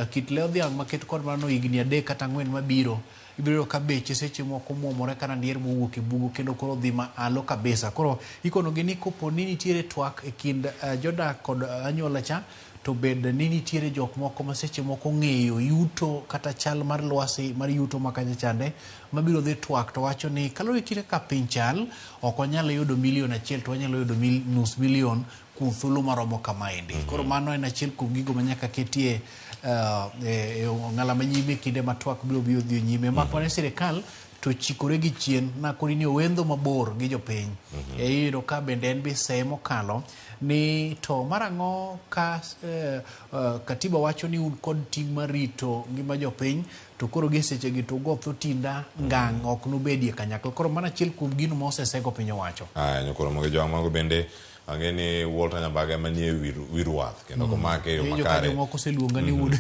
Speaker 21: kit lew dhiang' maket kod mano higni 3 kata 4 mabiro ibiro ka beche seche moko muomore kana ndier mowuok e bugo kendo koro dhi malo kabisa. Koro ikono gi ni kopo ni nitiere twak e kind jodak kod anyuola cha to bed ni nitiere jok moko ma seche moko ng'eyo yuto kata chal mar lwasi mar yuto makanya chande mabiro dhi twak to wacho ni kalore kit kaka piny chal ok wanyalo yudo $1 million to wanyalo yudo nus milion kuom thuolo maromo kamaendi. Koro mano en achiel kuom gigo manyaka ketie ng'ala manyime kinde ma twak biro dhi nyime mak mana sirikal to chikore gi chien na koni ni owendo mabor gi jopiny. Iyudo ka bende en bise mokalo ni to marang'o ka katiba wacho ni un kod ting' marito ngima jopiny to koro gi seche gi to gotho tinda ngang' ok nobedie kanyakla. Koro mana achiel kuom gino ma osesego piny owacho.
Speaker 4: Nyakoro Ramogi Jwang mago bende ang'e ni Walter Nyambaga manie wirwath kendo komake yo makare.
Speaker 21: Jogo moko seluonga ni Wood.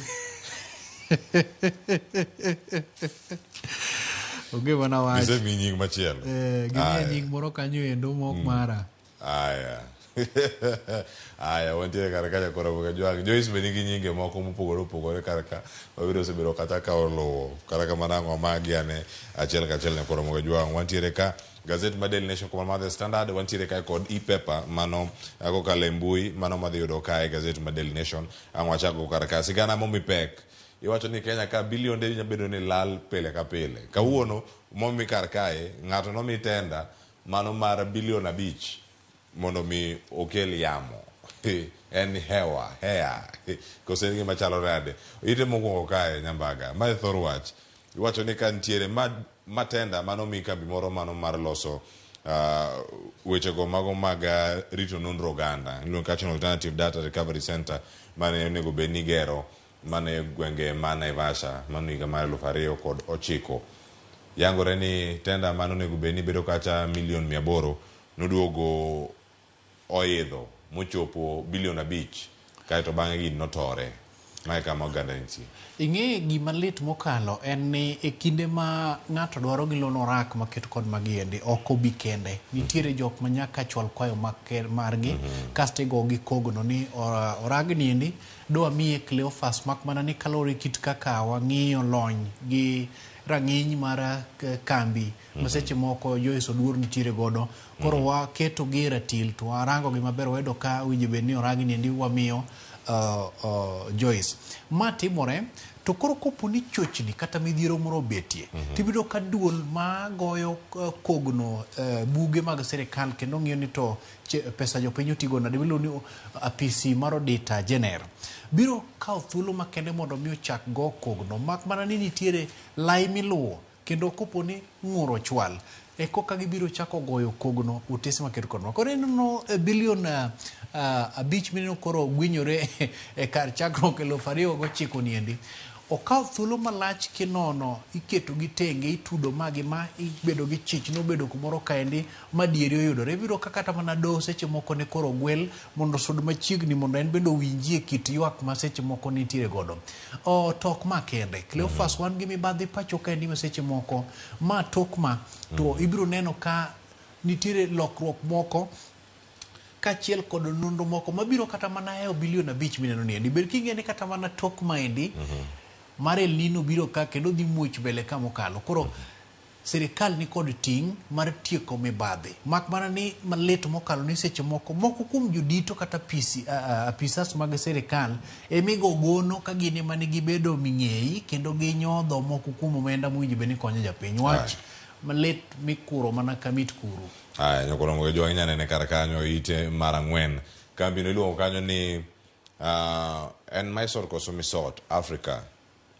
Speaker 21: Oge wana wach.
Speaker 4: Gise mi nying machielo.
Speaker 21: Gimiya nying moro kanyo endo mok mara.
Speaker 4: Wantiere kar ka nyakoro Ramogi Jwang. Joyce be nigi nyinge moko mopogore kar ka wabiro osebedo kata ka oluwo kata kamano ang'o magi ane achiel kachiel nyakoro Ramogi Jwang. Wantiere ka Gazette ma Daily Nation kuma madhe Standard wantiere ka kod e-paper mano ako kale mbui mano madhi yudo ka e Gazette ma Daily Nation ang' wachako kar ka sigana momi pek iwacho ni Kenya ka bilionde nyabedo ni lal pile ka pile kawuono momi kar kae ng'ato nomi tenda mano mar $5 billion mondo mi okel yamo en hewa kose gima chalo rade ite mokwongo kae Nyambaga ma thor wach iwacho ni ka ntiere matenda mano mi kambi moro mano mar loso weche go mago mag rito nonro oganda iluongo National Alternative Data Recovery Center mane onego bed ni gero mane gwenge ma Naivasha mano higa mar 2009 yangore ni tenda mano onego bed ni bedo kacha $800 million noduogo oidho mochopo $5 billion kaeto bang'e gini notore
Speaker 5: mae kama oganda nitie.
Speaker 21: Ing'e gima lit mokalo en ni e kinde ma ng'ato dwaro gi loan orak maketo kod magiendi ok obi kende. Nitiere jok ma nyaka chwal kwayo margi kasto igo gi kogno ni oragni endi dwa miye Cleophas mak mana ni kalore kit kaka wang'iyo lony gi rang'iny mar kambi maseche moko Joyce Oduor nitiere godo koro waketo gi ratil to warango gi maber wedo ka winjo bed ni oragni endi wamiyo Joyce. Ma timore to koro kopo ni chochni kata midhiero moro betie tibido ka duol ma goyo kogno buge mag sirikal kendo ng'iyo ni to pesa jopiny otigo nade bilo ni apisi mar Auditor General biro kawo thuolo makende mondo mi ochak go kogno mak mana ni nitiere lai miluwo kendo kopo ni ng'uro chwal e koka gibiro chako goyo kogno utese maketo kodno koro no bilion 5 mineno koro gwinyore e kar chakruok 2009 niendi okaw thuolo malach kinono iketo gi tenge itudo magi ma ibedo gi chich no bedo kumoro kaendi madieri oyudore biro kata mana do seche moko ne koro gwel mondo sud machiegni mondo en bendo winjie kit ywak ma seche moko nitiere godo tok ma kende Cleophas wan gi mibadhi pacho kaendi ma seche moko ma tok ma to ibiro neno ka nitiere lokruok moko kachiel kod nonro moko mabiro kata mana bilion 5 mineno niendi ber king'eni kata mana tok maendi mar El Nino biro ka kendo dhi muoch mbele ka mokalo koro sirikal ni kod ting' mar tieko mibadhi mak mana ni malit mokalo ni seche moko kuom judito kata apisas mag sirikal emigo gono ka gini mane gibedo ming'ei kendo ginyodho moko kuom omenda mwinjo beni konyo japiny wach malit mikuro mana kamit kuro.
Speaker 5: Nyokoro mo jo nyane ne kar kanyo ite mar 4 kambi no iluongo kanyo ni en Mysore Kosomisot Africa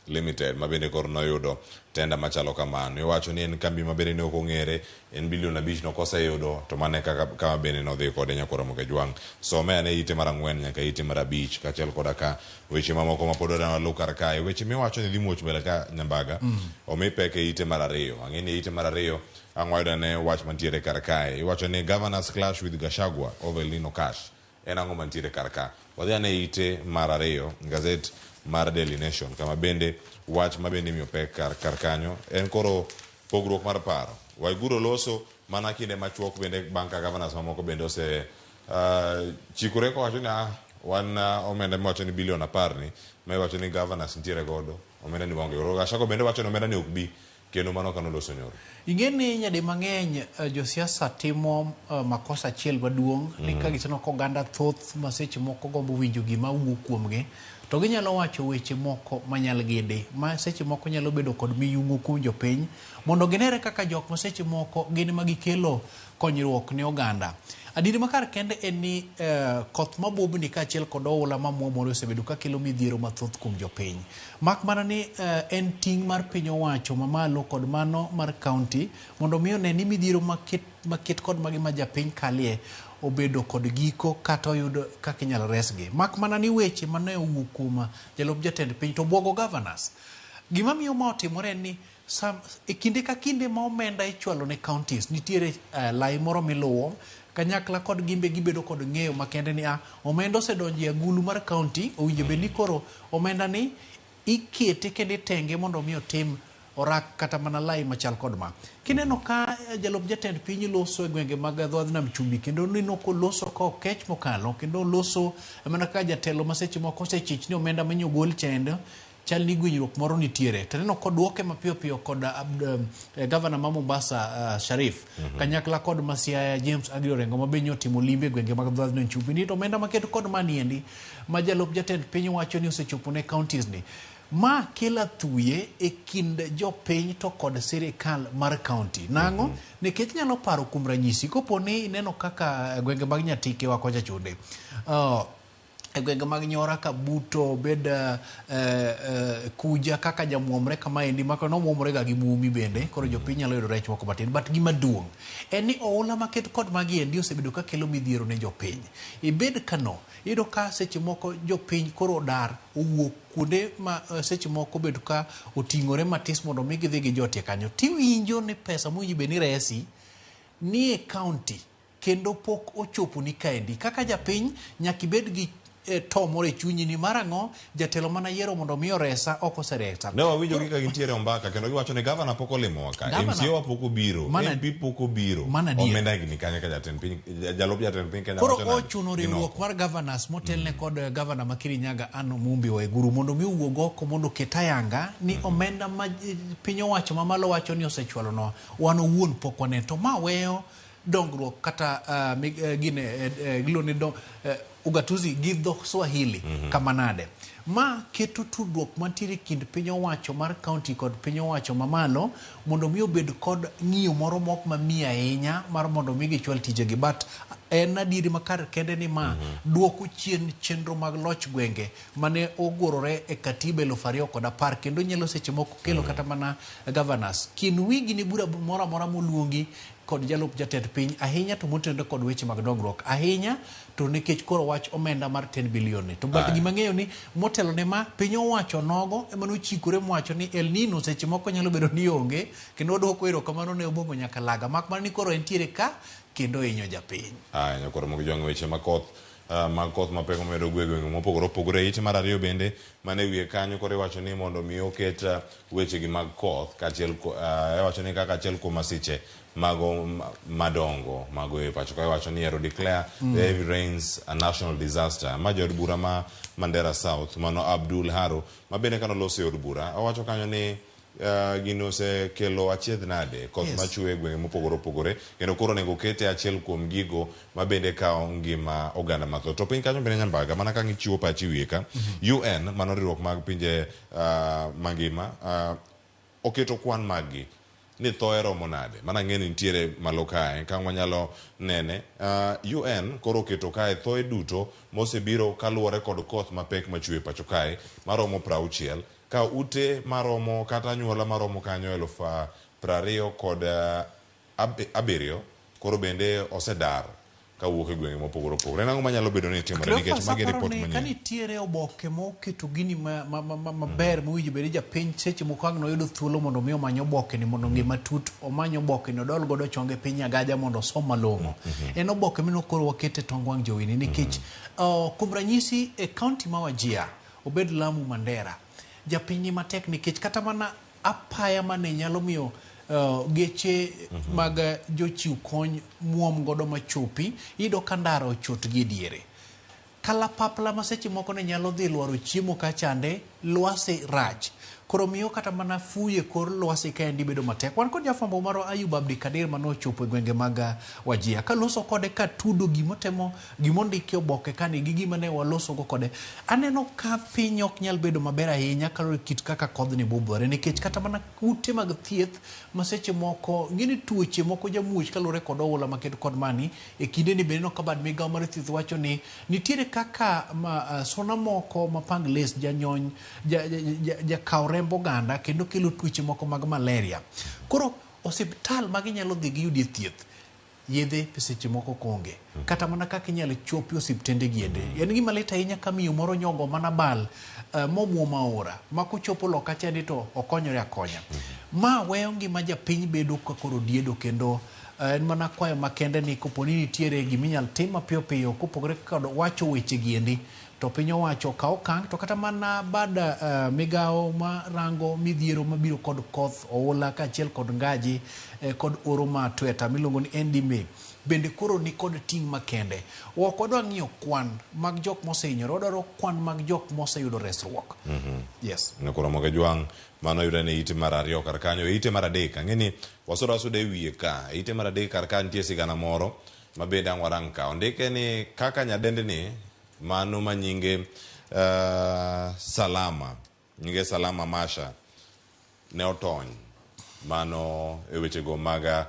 Speaker 5: Limited mabende koro noyudo tenda machalo kamano iwacho ni en kambi mabende ne ok ong'ere en bilion 5 no koseyudo to mane kama bende nodhi kode nyakoro mo jwang some ane ite mar 4 nyaka ite mar 5 kachiel koda ka weche mamoko mapod odana lu kar kae weche miwacho ni dhi muoch mbele ka nyambaga omi peke ite mar 2 ang'eni ite mar 2 ang'wayudo ne wach mantiere kar kae iwacho ni governors clash with Gachagua over El Nino cash en ang'o mantiere kar ka wadhi ane ite mar 2 gazet mar Daily Nation kama bende wach mabende miyo pek kar kanyo en koro pogruok mar paro Waiguro loso mana kinde machuok bende banka governors mamoko bende ose chikore ko wacho ni wan omenda miwacho ni bilion 10 ni ma iwacho ni governors nitiere godo omenda ni bonge Gachagua bende wacho ni omenda ni ok bi kendo mano kano loso nyoro
Speaker 21: ing'eni nyade mang'eny josiasa timo makosa achiel maduong' ni ka giseno koganda thoth ma seche moko gombo winjo gima wuok kuomgi to ginyalo wacho weche moko manyal gede ma seche moko nyalo bedo kod miyungo kuom jopiny mondo ginere kaka jok ma seche moko gin magikelo konyruok ne oganda. Adiri makar kende en ni koth mabubni kachiel kod oula mamuomore osebedo ka kelo midhiero mathoth kuom jopiny mak mana ni en ting' mar piny owacho mamalo kod mano mar county mondo miyo ne ni midhiero maket kod magi ma japiny kalie obedo kod giko kata oyudo kaka inyalo resgi mak mana ni weche mane owuok kuom jalup jatend piny to bwogo governors gima miyo ma otimore ni e kinde ka kinde ma omenda ichwalo ne counties nitiere lai moro miluwo kanyakla kod gimbe gibedo kod ng'eyo makende ni omenda osedonjo e agulu mar county owinjo bed ni koro omenda ni ikete kendo tenge mondo mi otim orak kata mana lai machal kod ma kineno ka jalup jatend piny loso e gwenge mag dhowath nam chumbi kendo nino ko loso ko kech mokalo kendo loso mana ka jatelo maseche moko osechich ni omenda manyogol chendo chal ni gwinyruok moro nitiere to neno kod duoke mapiyo piyo kod governor ma Mombasa Sharif kanyakla kod Masiaya James Agiorengo mabenyo timo limbe gwenge mag dhowath nam chumbi ni to omenda maketo kod maniendi ma jalup jatend piny wacho ni osechopo ne counties ni ma kela thuye e kind jopiny to kod sirikal mar county nango nikech nyalo paro kuom ranyisi kopo ni neno kaka gwenge mag Nyatike wakocha chunde e gwenge mag Nyora Kabuto bed kuja kaka jamuomre kama endi mako no muomre ga gi mumi bende koro jopiny nyalo yudo rech moko matin but gima duong' en ni oula maket kod magi endi osebedo ka kelo midhiero ne jopiny ibed kano iyudo ka seche moko jopiny koro dar owuok kuonde ma seche moko bedo ka oting'ore matis mondo mi gidhi gi jotie kanyo tiwinjo ni pesa mwinji be ni resi ni e county kendo pok ochopo ni kaendi kaka japiny nyaka ibed gi to more chunyi ni marango jatelo mana yiero mondo mi oresa oko sereta.
Speaker 5: Ne wawinjo gi ka gintiere ombaka kendo giwacho ni governor pok olimo waka. MCA wa pok obiro, MP pok obiro. Omenda gini kanya ka jatend piny jalup jatend piny Kenya.
Speaker 21: Koro ochuno riwruok mar governors motelne kod governor ma Kirinyaga Anno Mumbi Waiguru mondo mi wuog oko mondo ketayanga ni omenda ma piny owacho mamalo wacho ni osechwalo no wan owuon pok wane to ma weyo dongruok kata gine giloni ugatuzi gi dho Swahili kamanade ma keto tudruok mantiere kind piny owacho mar county kod piny owacho mamalo mondo mi obed kod ng'iyo moro mok mamia ahinya mar mondo mi gichwal tijegi but en adieri makar kende ni ma duoko chien chenro mag loch gwenge mane ogorore e katiba 2010 kendo nyalo seche moko kelo kata mana governors kin wigi ni bura moro amora moluongi kod jalup jatend piny ahinya to motende kod weche mag dongruok ahinya to nikech koro wach omenda mar 10 bilion to but gima ng'eyo ni motelo ne ma piny owacho nogo ema nochikore mwacho ni El Nino seche moko nyalo bedo ni onge kendo odoko erokamano ne obomo nyaka laga mak mana ni koro entiere ka kendo inyo japiny.
Speaker 5: Nyakoro mogi jwang' weche makoth mapek omedo gwenge mopogore opogore. Ite mar ariyo bende mane wiye kanyo koro iwacho ni mondo mi oket weche gi mag koth kaachiel iwacho ni kaka achiel kuom masiche mago madongo mago e pacho ka iwacho ni ero declare the heavy rains a national disaster. Ma jod bura ma Mandera South mano Abdul Haro ma bende kano loso od bura owacho kanyo ni gino se kelo achiedh nade koth machwe gwenge mopogore opogore kendo koro nego kete achiel kuom gigo ma bende kao ngima oganda matho to piny kanyo bende nyambaga mana ka ngichiwo pachi wiye ka UN mano riwruok mag pinje mangima oketo kwan maggi ni thoe romo nade mana ng'eni nitiere malo kae ka wanyalo nene UN koro oketo kae thoe duto mosebiro kaluwore kod koth mapek machwe pacho kae maromo 60 ka ute maromo kata nyuola maromo kanyo 20,000 kod 7 koro bende osedar ka wuok e gwenge mopogore opogore. Nango manyalo bedo ni timore nikech magi report manyien.
Speaker 21: Ka nitiere oboke moketo gini maber mowinjo bede japiny seche mokang' noyudo thuolo mondo mi omany oboke ni mondo ng'e matut omany oboke ni odol godo chonge piny agaja mondo osom malong'o. En oboke mino koro wakete tong wang' jowini nikech kuom ranyisi e county ma Wajir obed Lamu Mandera japiny matek nikech kata mana apaya mane nyalo miyo geche mag jochiw kony muom godo machopi ido kandara ochot gi diere kalapapla maseche moko ne nyalo dhi lwaro chiemo ka chande lwase rach koro miyo kata mana fuye kor lwasi ka endi bedo matek. Wan kod jafwambo maro Ayub Abdikadir mano chopo e gwenge mag Wajir ka loso kode ka tudo gimondiki oboke kani gi gima ne waloso go kode aneno ka piny ok nyal bedo maber ahinya kalore kit kaka kodhni bobore nikech kata mana ute mag thieth maseche moko gini tuoche moko jamuoch kalore kod oula maket kod mani e kinde ni bende no kabad migawo mar thieth wacho ni nitiere kaka sona moko mapang les janyony kaw rembo ganda kendo kelo tuoche moko mag malaria. Koro osiptal magi nyalo dhi gi yudie thieth yedhe seche moko konge kata mana kaka inyalo chopi osiptende giende. En gima lit ahinya ka miyo moro nyongo mana bal momuom aora ma kochopo loka chandi to okonyore akonya. Ma weyo ngima japiny bedo ka koro diedo kendo en mana kwayo makende ni koponi nitiere giminyal tim mapiyo piyo kopogore kod wacho weche giendi to piny owacho ka okang' to kata mana bada migawo marango midhiero mabiro kod koth oula kaachiel kod ngaji kod oro ma tweta miluongo ni NDMA bende koro ni kod ting' makende. Ok wadwa ng'iyo kwan mag jok mosehinyore, wadwaro kwan mag jok moseyudo resruok. Yes.
Speaker 5: Koro moge jwang' mano yudre ne ite mar ariyo kar kanyo ite mar adek ang'eni wasodo asude wiye ka ite mar adek kar kanyo nitie sigana moro ma bende ang' warang' ka ondike ni kaka nyadende ni mano manyinge Salama Masha ne otony mano e weche go maga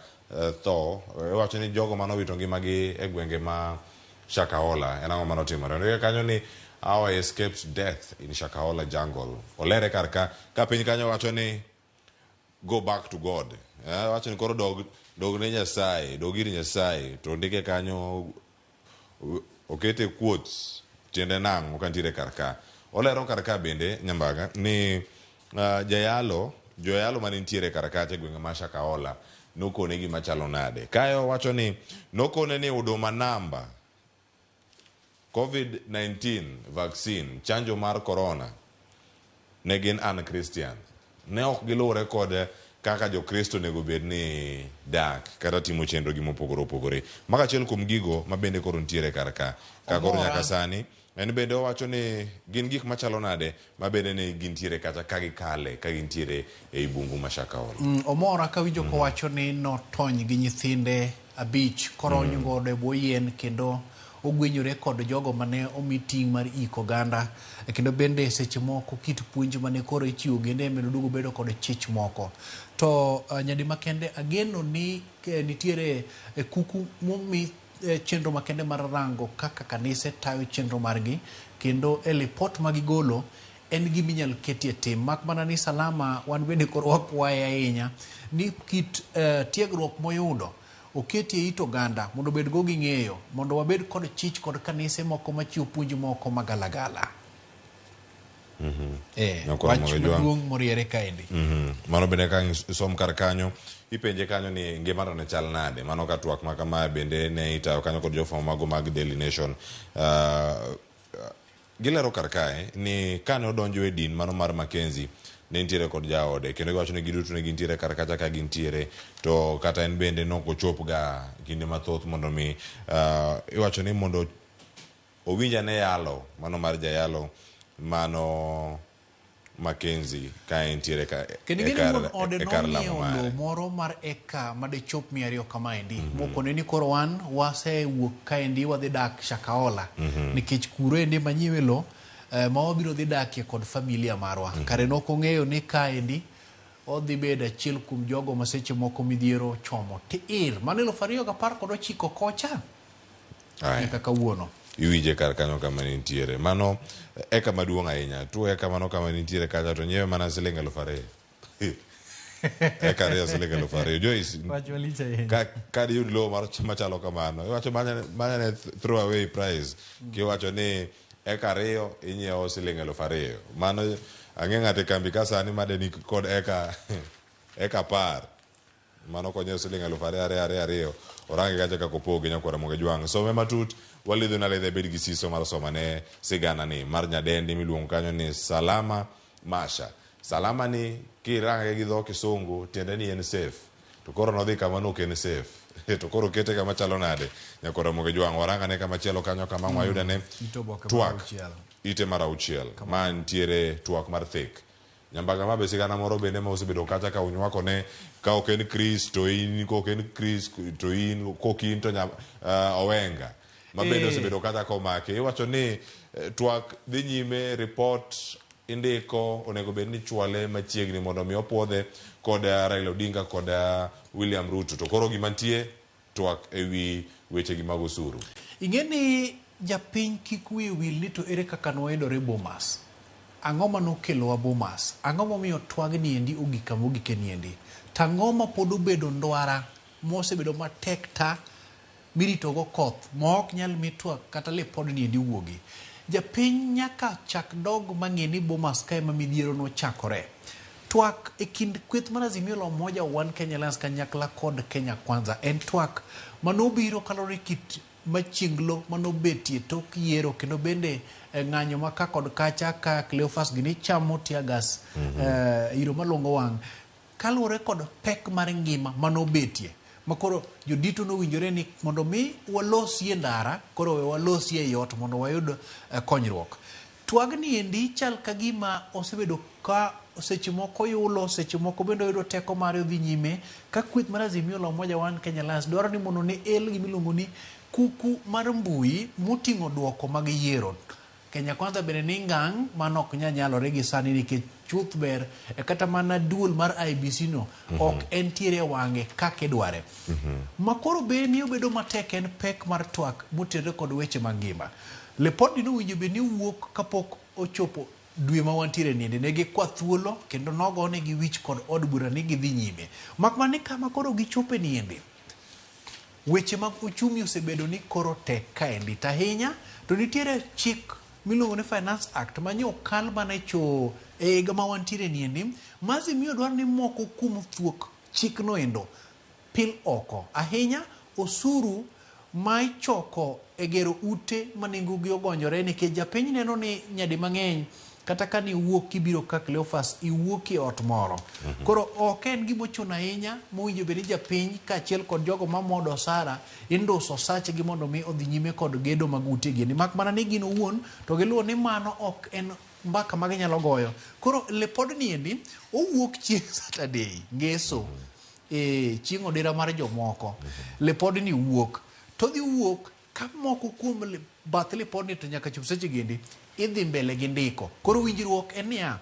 Speaker 5: tho wacho ni jogo mano wito ngimagi e gwenge ma Shakahola en ang'o mano timore ndike kanyo ni how I escaped death in Shakahola jungle olere kar ka piny kanyo wacho ni go back to God wacho ni koro dog ne Nyasaye dog ir Nyasaye to ndike kanyo okete quotes tiende nang'o kantiere karka olero karka bende nyambaga ni joyalo mane nitiere karka e gwenge ma Shakahola nokone gima chalo nade kayo wacho ni nokone ni huduma namba COVID-19 vaccine, chanjo mar corona, ne gin Christian. Ne ok gilure kod kaka jokristo nego bed ni dak kata timo chenro gi mopogore opogore. Maka achiel kuom gigo ma bende koro ntiere kar ka koro nyaka sani en bende owacho ni gin gik machalo nade ma bende ni gintiere kata ka gikale ka gintiere ei bungu ma Shakahola.
Speaker 21: Omora ka winjo kowacho ni notony gi nyithinde 5 korony godo e bwo yien kendo ogwenyore kod jogo mane omi ting' mar iko oganda kendo bende seche moko kit puonj mane koro ichiwo gende medo duogo bedo kod chich moko. To nyadi makende ageno ni nitiere kuku momi chenro makende mar rango kaka kanise tayo chenro margi kendo e lipot magigolo en giminyal ketie tim mak mana ni salama wan bende koro wakwaye ahinya ni kit tiegruok moyudo oketie it oganda mondo bed go ging'eyo mondo wabed kod chich kod kanise moko machiwo puonj moko magalagala. Wach maduong' moriere kaendi.
Speaker 5: Mano bende ka isom kar kanyo ipenje kanyo ni ngimano ne chal nade. Mano ka twak ma kama bende ne itayo kanyo kod jofwambo mago mag Daily Nation. Gilero kar kae ni kane odonjo e din mano mar Mackenzie ne ntiere kod jaode kendo giwacho ni giduto ne gintiere kar kacha ka gintiere to kata en bende nokochop ga kinde mathoth mondo mi iwacho ni mondo owinja ne yalo mano mar jayalo mano Mackenzie ka entiere ka
Speaker 21: kendo gini ode nomiyo moro mar eka made chop 200 kama endi moko ne ni koro wan wase wuok ka endi wadhi dak Shakahola nikech kuro endi manyiwe lo ma wabiro dhi dakie kod familia marwa kare nokong'eyo ni ka endi odhi bedo achiel kuom jogo ma seche moko midhiero chomo tir mano 2019 kocha nyaka kawuono
Speaker 5: iwije kar kanyo kama nitiere mano eka maduong' ahinya tu eka mano kama nitiere kacha to nyewe mana siling 2,000 eka ria siling 2,000 Joyce ka diyud lowo mar machalo kamano iwacho manya ne throw away price kiwacho ni eka 2 inyiewo siling 2,000 mano ang'e ng'ate kambi ka sani made ni kod eka par mano konyo siling 2,200 orange gacha kako poge nyakwara moge jwang some matut walidho na ledhe bed gi siso mar somane sigana ni mar nyadendi miluongo kanyo ni Salama Masha. Salama ni kirange gi dho kisungu tiende ni en safe to koro nodhi kama no ken safe to koro kete kama chalo nade nyakwara moge jwang waranga ne kama chielo kanyo kama wayuda ne twak ite mar 6 ma ntiere twak mar thick nyambaga mabe sigana moro bende ma osebedo kacha ka unywako ne ka ok en Chris to in ko ok en Chris to in kokin to Owenga mabedo osebedo kacha komake iwacho ni twak dhi nyime report indiko onego bed ni chwale machiegni mondo mi opuodhe kod Raila Odinga kod William Ruto to koro gimantie twak ewi weche gi mag osuru.
Speaker 21: Ingeni japiny kik wiye wil ni to ere kaka noyudore Bomas. Ang'o manokelo Bomas? Ang'o momiyo twagni endi ogika mogike ni endi? Tang'o ma pod obedo ndwara mosebedo matek ta mirito go koth ma ok nyal mitwak kata lipod ni endi wuogi. Japiny nyaka chak dog mang'e ni Bomas kae ma midhiero no chakore. Twak e kind kweth mar Azimio la Umoja One Kenya Alliance kanyakla kod Kenya Kwanza en twak manobiro kalore kit machienglo manobetie tok yiero kendo bende ng'anyo maka kod kacha ka Cleophas gini chamo tiagas iro malongo wang' kaluwore kod pek mar ngima manobetie makoro jodito nowinjore ni mondo mi walosie ndara koro we walosie yot mondo wayud konyruok. Twagni endi chal kagima osebedo ka seche moko yulo seche moko bendo yudo teko mare dhi nyime ka kweth mar Azimio la Umoja One Kenya Alliance dwaro ni mondo ne el gimiluongo ni kuku mar mbui moting'o duoko mag yiero. Kenya Kwanza bende ni ngang' manok nyalore gi sani nikech chuth ber kata mana duol mar IBC no ok entiere wang'e kaka idware. Makoro be miyo bedo matek en pek mar twak motenore kod weche mag ngima. Lepodi no winjo be ni wuok kapok ochopo dwe ma wantiere niende ne gikwa thuolo kendo nogone gi wich kod od bura ni gidhi nyime. Makmani kama koro gichope niende. Weche mag uchumi osebedo ni koro tek kaendi tahinya to nitiere chik miluongo ni Finance Act manyo okal mana cho higa ma wantiere niende mazi miyo dwaro ni moko kuom thuok chik no endo pil oko ahinya osuru ma ichoko e gero ute ma nengogi ogonyore nikech japiny neno ni nyadi mang'eny kata ka ni wuok kibiro ka Cleophas iwuok e ot moro. Koro ok en gima ochuno ahinya mowinjo bed ni japiny kaachiel kod jogo mamodo osara induso sachgi mondo mi odhi nyime kod gedo mag utegi. Mak mana ni gin owuon to giluwo ni mano ok en mbaka ma ginyalo goyo. Koro lipodni endi owuok chieng' Saturday ngeso chieng' odira mar jomoko. Lipodni wuok to dhi wuok ka moko kuom bath lipodni to nyaka chop seche gendi idhi mbele gi ndiko. Koro winjruok en niya,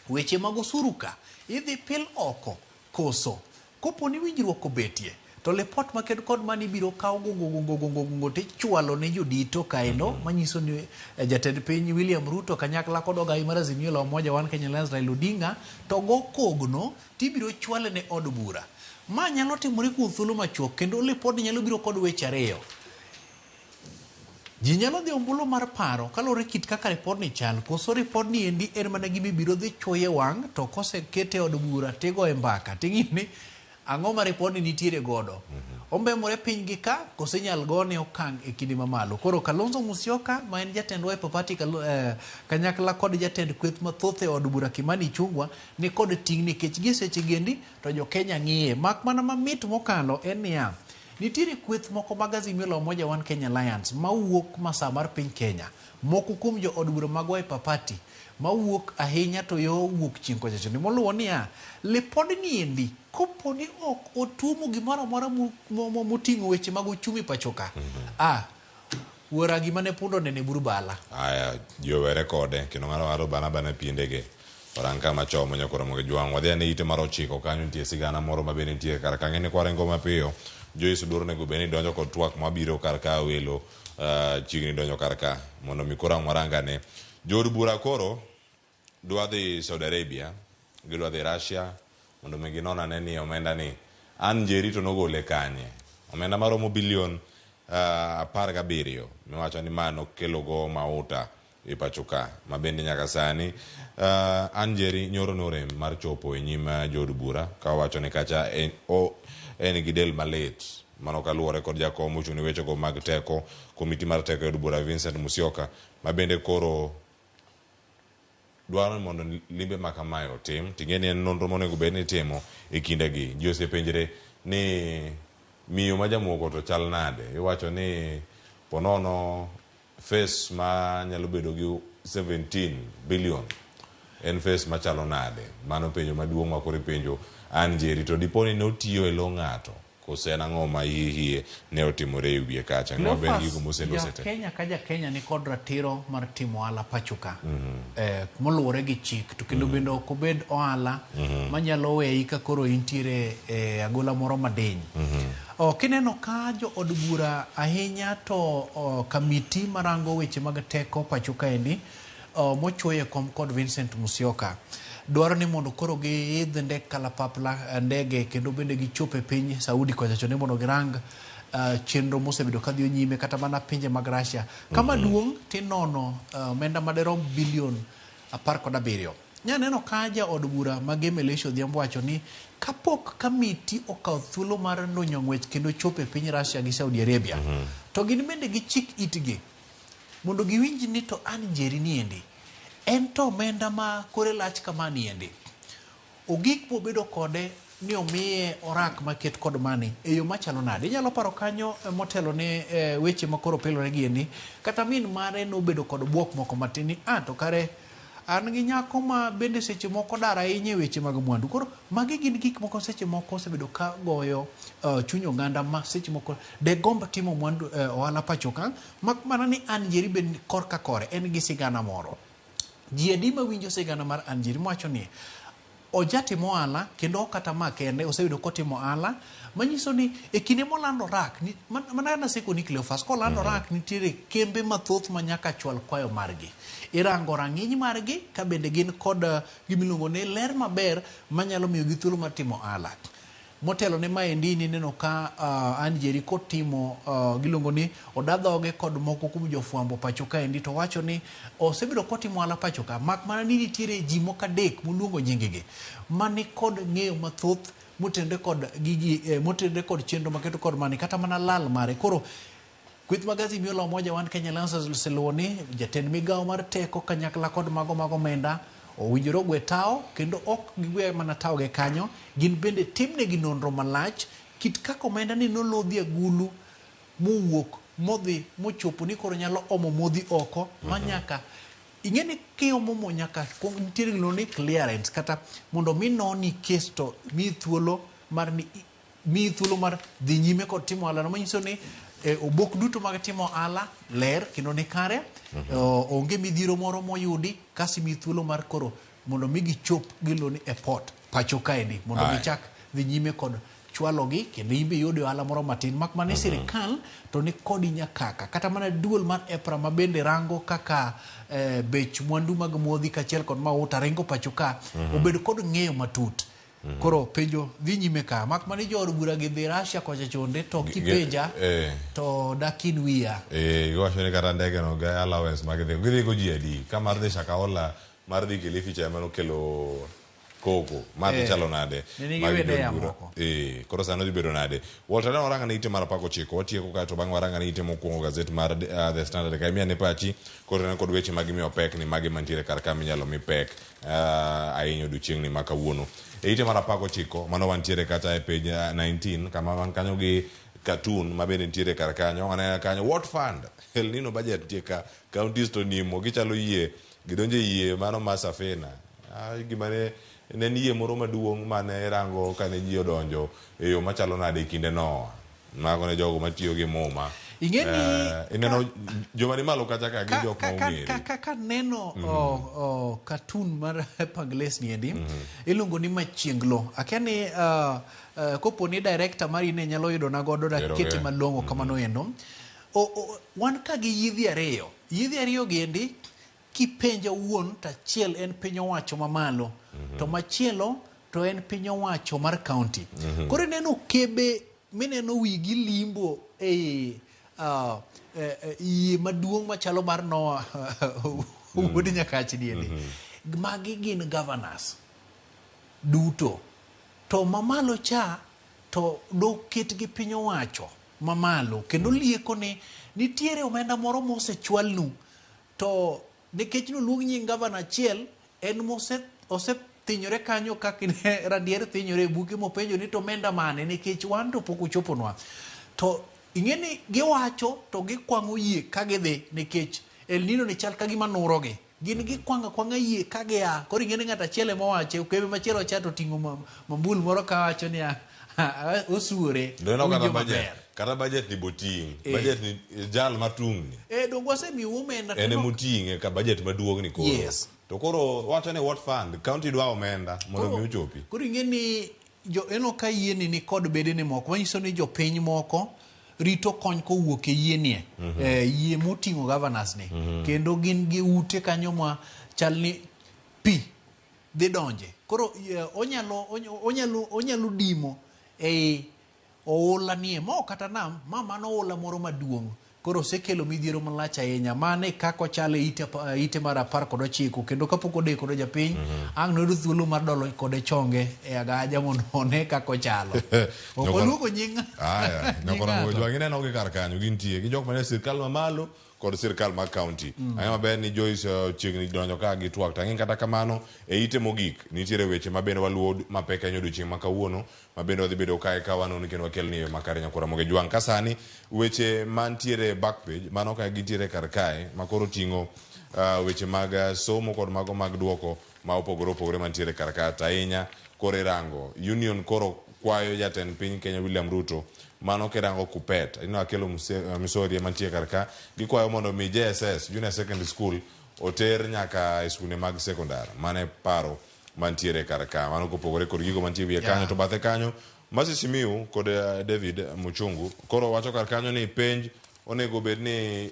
Speaker 21: weche mag osuru ka idhi pil oko koso kopo ni winjruok obetie to lipot maked kod mani biro kawo gongo tichwalo ne jodito kaendo manyiso ni jatend piny William Ruto kanyakla kod ogai mar Azimio la Umoja One Kenya Alliance Raila Odinga to go kogno tibiro chwale ne od bura. Ma nyalo timore kuom thuolo machuok kendo lipot nyalo biro kod weche ariyo. Ji nyalo dhi ombulu mar paro kalore kit kaka ripodni chal koso ripodni endi en mana gima biro dhi chuoye wang' to kose kete od bura tigo e mbaka ting'ini ang'o ma ripodni nitiere godo. Ombemore piny gi ka kose nyal gone okang' e kinde mamalo. Koro Kalonzo Musyoka ma en jatend Wiper Party kanyakla kod jatend kweth mathoth e od bura Kimani Ichung'wa ni kod ting' nikech gi seche gendi to jo Kenya ng'iye. Mak mana mamit mokalo en niya, nitiere kweth moko mag Azimio la Umoja One Kenya Alliance mawuok masa mar piny Kenya. Moko kuom jo od bura mag Wiper Party mawuok ahinya to yo wuok chieng' kochacho. Ni moluwo niya, lipodni endi kopo ni ok otuomo gimoro amora moting'o weche mag uchumi pachoka. Wuora gima ne pundo nene buru bala.
Speaker 5: Aya, jowere kode kendo ng'aro bana piendege. Orang kama chomo nyakoro moge juang wadhi ane ite mar 9 kanyo nitie sigana moro ma bende nitie kar ka ng'eni kwarengo mapiyo. Joyce Odwor nego beni donjo kod twak mabiro kar ka welo chiegni donjo kar ka mondo mi koro warangane. Jod bura koro dwa dhi Saudi Arabia, gidwa dhi Russia mondo mi ginona ne ni omenda ni an jerito nogole kanye. Omenda maromo bilion 17 miwacho ni mano kelo go mauta e pachoka mabende nyaka sani Anjeri nyoro norem mar chopo e nyima jod bura ka wacho ni kacha en gidel malet mano kaluwore kod jakom ochung' ne weche go mag teko komiti mar teko jod bura Vincent Musyoka mabende koro dwaro mondo limbe makamae otim ting'eni en nonro monego bed ni timo e kindegi. Ji osepenjre ni miyo ma jamoko to chal nade, iwacho ni ponono face ma nyalo bedo gi 17 billion en face machalo nade. Mano penjo maduong' ma koro penjo Anjeri to diponi ne otiyo e lo ng'ato kose en ang'o ma hie ne otimore e wiye kacha ng'o ben gigo mosendo sete.
Speaker 21: Kenya ka ja Kenya ni kod ratiro mar timo ohala pachoka moluwore gi chik to kendo bende ok obed ohala manyalo weyi ka koro intiere e agola moro madiny. Kineno ka jo od bura ahinya to kamiti marango weche mag teko pachoka endi mochuoye kom kod Vincent Musyoka dwaro ni mondo koro giidh ndek kalapapla ndege kendo bende gichope piny Saudi kochacho ni mondo girang chenro mosebedo kadhi nyime kata mana pinje mag Russia kama duong' tinono omenda maderom bilion 17. Nyaneno ka ja od bura magemelesho Odhiambo wacho ni kapok kamiti okaw thuolo mar ndonyo ng'wech kendo chope piny Russia gi Saudi Arabia to gin bende gichik itgi mondo giwinj ni to Anjeri ni endi en to omenda ma kore lach kama ni endi ogik mobedo kode ni omiye orak maket kod mani e yo machalo nade. Inyalo paro kanyo motelo ne weche makoro pelore gi endi kata min mare nobedo kod buok moko matini to kare an gi nyako ma bende seche moko dara ahinya e weche mag mwandu. Koro magi gin gik moko seche moko osebedo ka goyo chuny oganda ma seche moko de gomba timo mwandu ohala pachoka mak mana ni Anjeri ben korka kore en gi sigana moro. Ji adi ma winjo sigana mar Anjeri mwacho ni ojatimo ohala kendo kata ma kende osebedo kotimo ohala manyiso ni e kinde molando rak mana na seko ni Cleophas kolando rak nitiere kembe mathoth manyaka chwal kwayo margi irango rang'iny margi ka bende gin kod gimiluongo ne ler maber manyalo miyo gi thuolo mar timo ohala. Motelo ne maendi ni neno ka Anjeri kotimo giluongo ni odadhoge kod moko kuom jofwambo pachoka endi to wacho ni osebedo kotimo ohala pachoka mak mana ni nitiere ji moko adek moluongo nyingegi mani kod ng'eyo mathoth motende kod gigi motende kod chenro maketo kod mani kata mana lal mare. Koro kwith magazi miolo moja wan Kenya Alliance oseluoni jatend migawo mar teko kanyakla kod mago omenda owinjore ogwe tao kendo ok gigwe mana tao ge kanyo, gin bende timne gi nonro malach kit kaka omenda ni nolodhi agulu mowuok modhi mochopo ni koro nyalo omo modhi oko manyaka ing'eni kiomo mo nyaka nitiere gino ni clearance kata mondo mi noni case to mi thuolo mar dhi nyime kod timo ala no manyiso ni obok duto mag timo ala ler kendo ni kare onge midhiro moro moyudi kasi mi thuolo mar koro mondo mi gichop gilo ni e port pacho kaendi mondo gichak dhi nyime kod chwalo gi kendo imbe yode ohala moro matin mak mane sirikal to ni kodi nyakaka kata mana duol mar EPRA ma bende rango kaka bech mwandu mag modhi kachiel kod mauta rengo pacho ka obedo kod ng'eyo matut. Koro penjo dhi nyime ka mak mane jood bura gi dhi Russia kocha chonde to kipenja to dakin wiya
Speaker 5: iwacho ni kata ndege no ga allowance mag gidhi go ji adi ka mar dhi Shakahola mar dhi Kilifi cha mano kelo koko mar chalo nade koro sano dhi bedo nade. Walter ne oranga ni ite mar apako chiko watieko ka to bang' waranga ni ite mokwongo gazet mar The Standard ka miya ne pachi koro ne kod weche mag miyo pek ni magi mantiere kar ka minyalo mi pek ahinyo odiochieng' ni ma kawuono ite mar apako chiko mano wantiere kata e page 19 kama wan kanyo gi cartoon ma bende nitiere kar kanyo wane kanyo what fund El Nino budget tie ka counties to nimo gichalo yie gidonje yie mano ma Safina gimane ne yie moro maduong' mane rango kane ji odonjo e yo machalo nade kinde no mago ne jogo matiyo gi muma ineno joma ni malo kacha ka gi jok mong'ere
Speaker 21: ka neno cartoon mar Pangles ni endi iluongo ni Machienglo akiani kopo ni director mari ne nyalo yudo na godo da keti malongo kamano endo wan ka gi yidhi ariyo gendi kipenja wuon tachiel en piny owacho mamalo to machielo to en piny owacho mar county koro neno kebe mineno wigi limbo iye maduong' machalo mar Noah wuod Nyakach diende magi gin governors duto to mamalo cha to doket gi piny owacho mamalo kendo lieko ni nitiere omenda moro mosechwalnu to nikech noluong nying gavana achiel en ose thinyore kanyo kaka radier thinyore e buge mopenjo ni to omenda mane nikech wan to pok ochoponwa to ing'eni giwacho to gikwang'o yie ka gidhi nikech El Nino ni chal ka gima nurogi gin gikwang'a yie ka gia koro ing'eni ng'at achiel emowache kebe machielo cha to ting'o mambul moro kawacho ni osuore
Speaker 5: kata budget ni boting budget ni jal matungni
Speaker 21: dongo wasemiyo omenda
Speaker 5: ene muting'e ka budget maduong' ni koro to koro wacho ni what fund county dwa omenda mondo mi ochopi
Speaker 21: koro ing'eni eno ka yieni ni kod bedene moko manyiso ni jopiny moko rito kony kowuok e yienie yie moting'o governors ni kendo gin gi ute kanyo ma chal ni pi dhi donje koro onyalo dimo ei oula nie mo kata nam mano oula moro maduong' koro osekelo midhiero malach ahinya mane kako chale ite mar 19 kendo kapok odeko kod japiny ang' noyudo thuolo mar dolo kode chonge e agaja mondo one kako chalo okoluoko nying
Speaker 5: nyakora jwang' ineno gi kar kanyo gintie gi jok mane sirkal mamalo kod sirkal mag county ang'e maber ni Joyce chiegni donjo ka gi twak tang'e kata kamano e ite mogik nitiere weche mabende waluwo mapek ahinya odiochieng' ma kawuono mabende wadhi bedo kae ka wanoni kendo wakel ni makare nyakora moge jwang' ka sani weche mantiere back page mano ka gintiere kar kae makoro ting'o weche mag somo kod mago mag duoko ma opogore mantiere kar kae ahinya koro irango union koro kwayo jatend piny Kenya William Ruto mano kirango kupet ino akelo misori mantie kar ka gikwayo mondo mi JSS Junior Secondary School oter nyaka e skunde mag sekondar mane paro mantiere kar ka mano kopogore kod gigo mantie wiye kanyo to bathe kanyo Masi Simiu kod David Muchungu koro wacho kar kanyo ni penj onego bed ni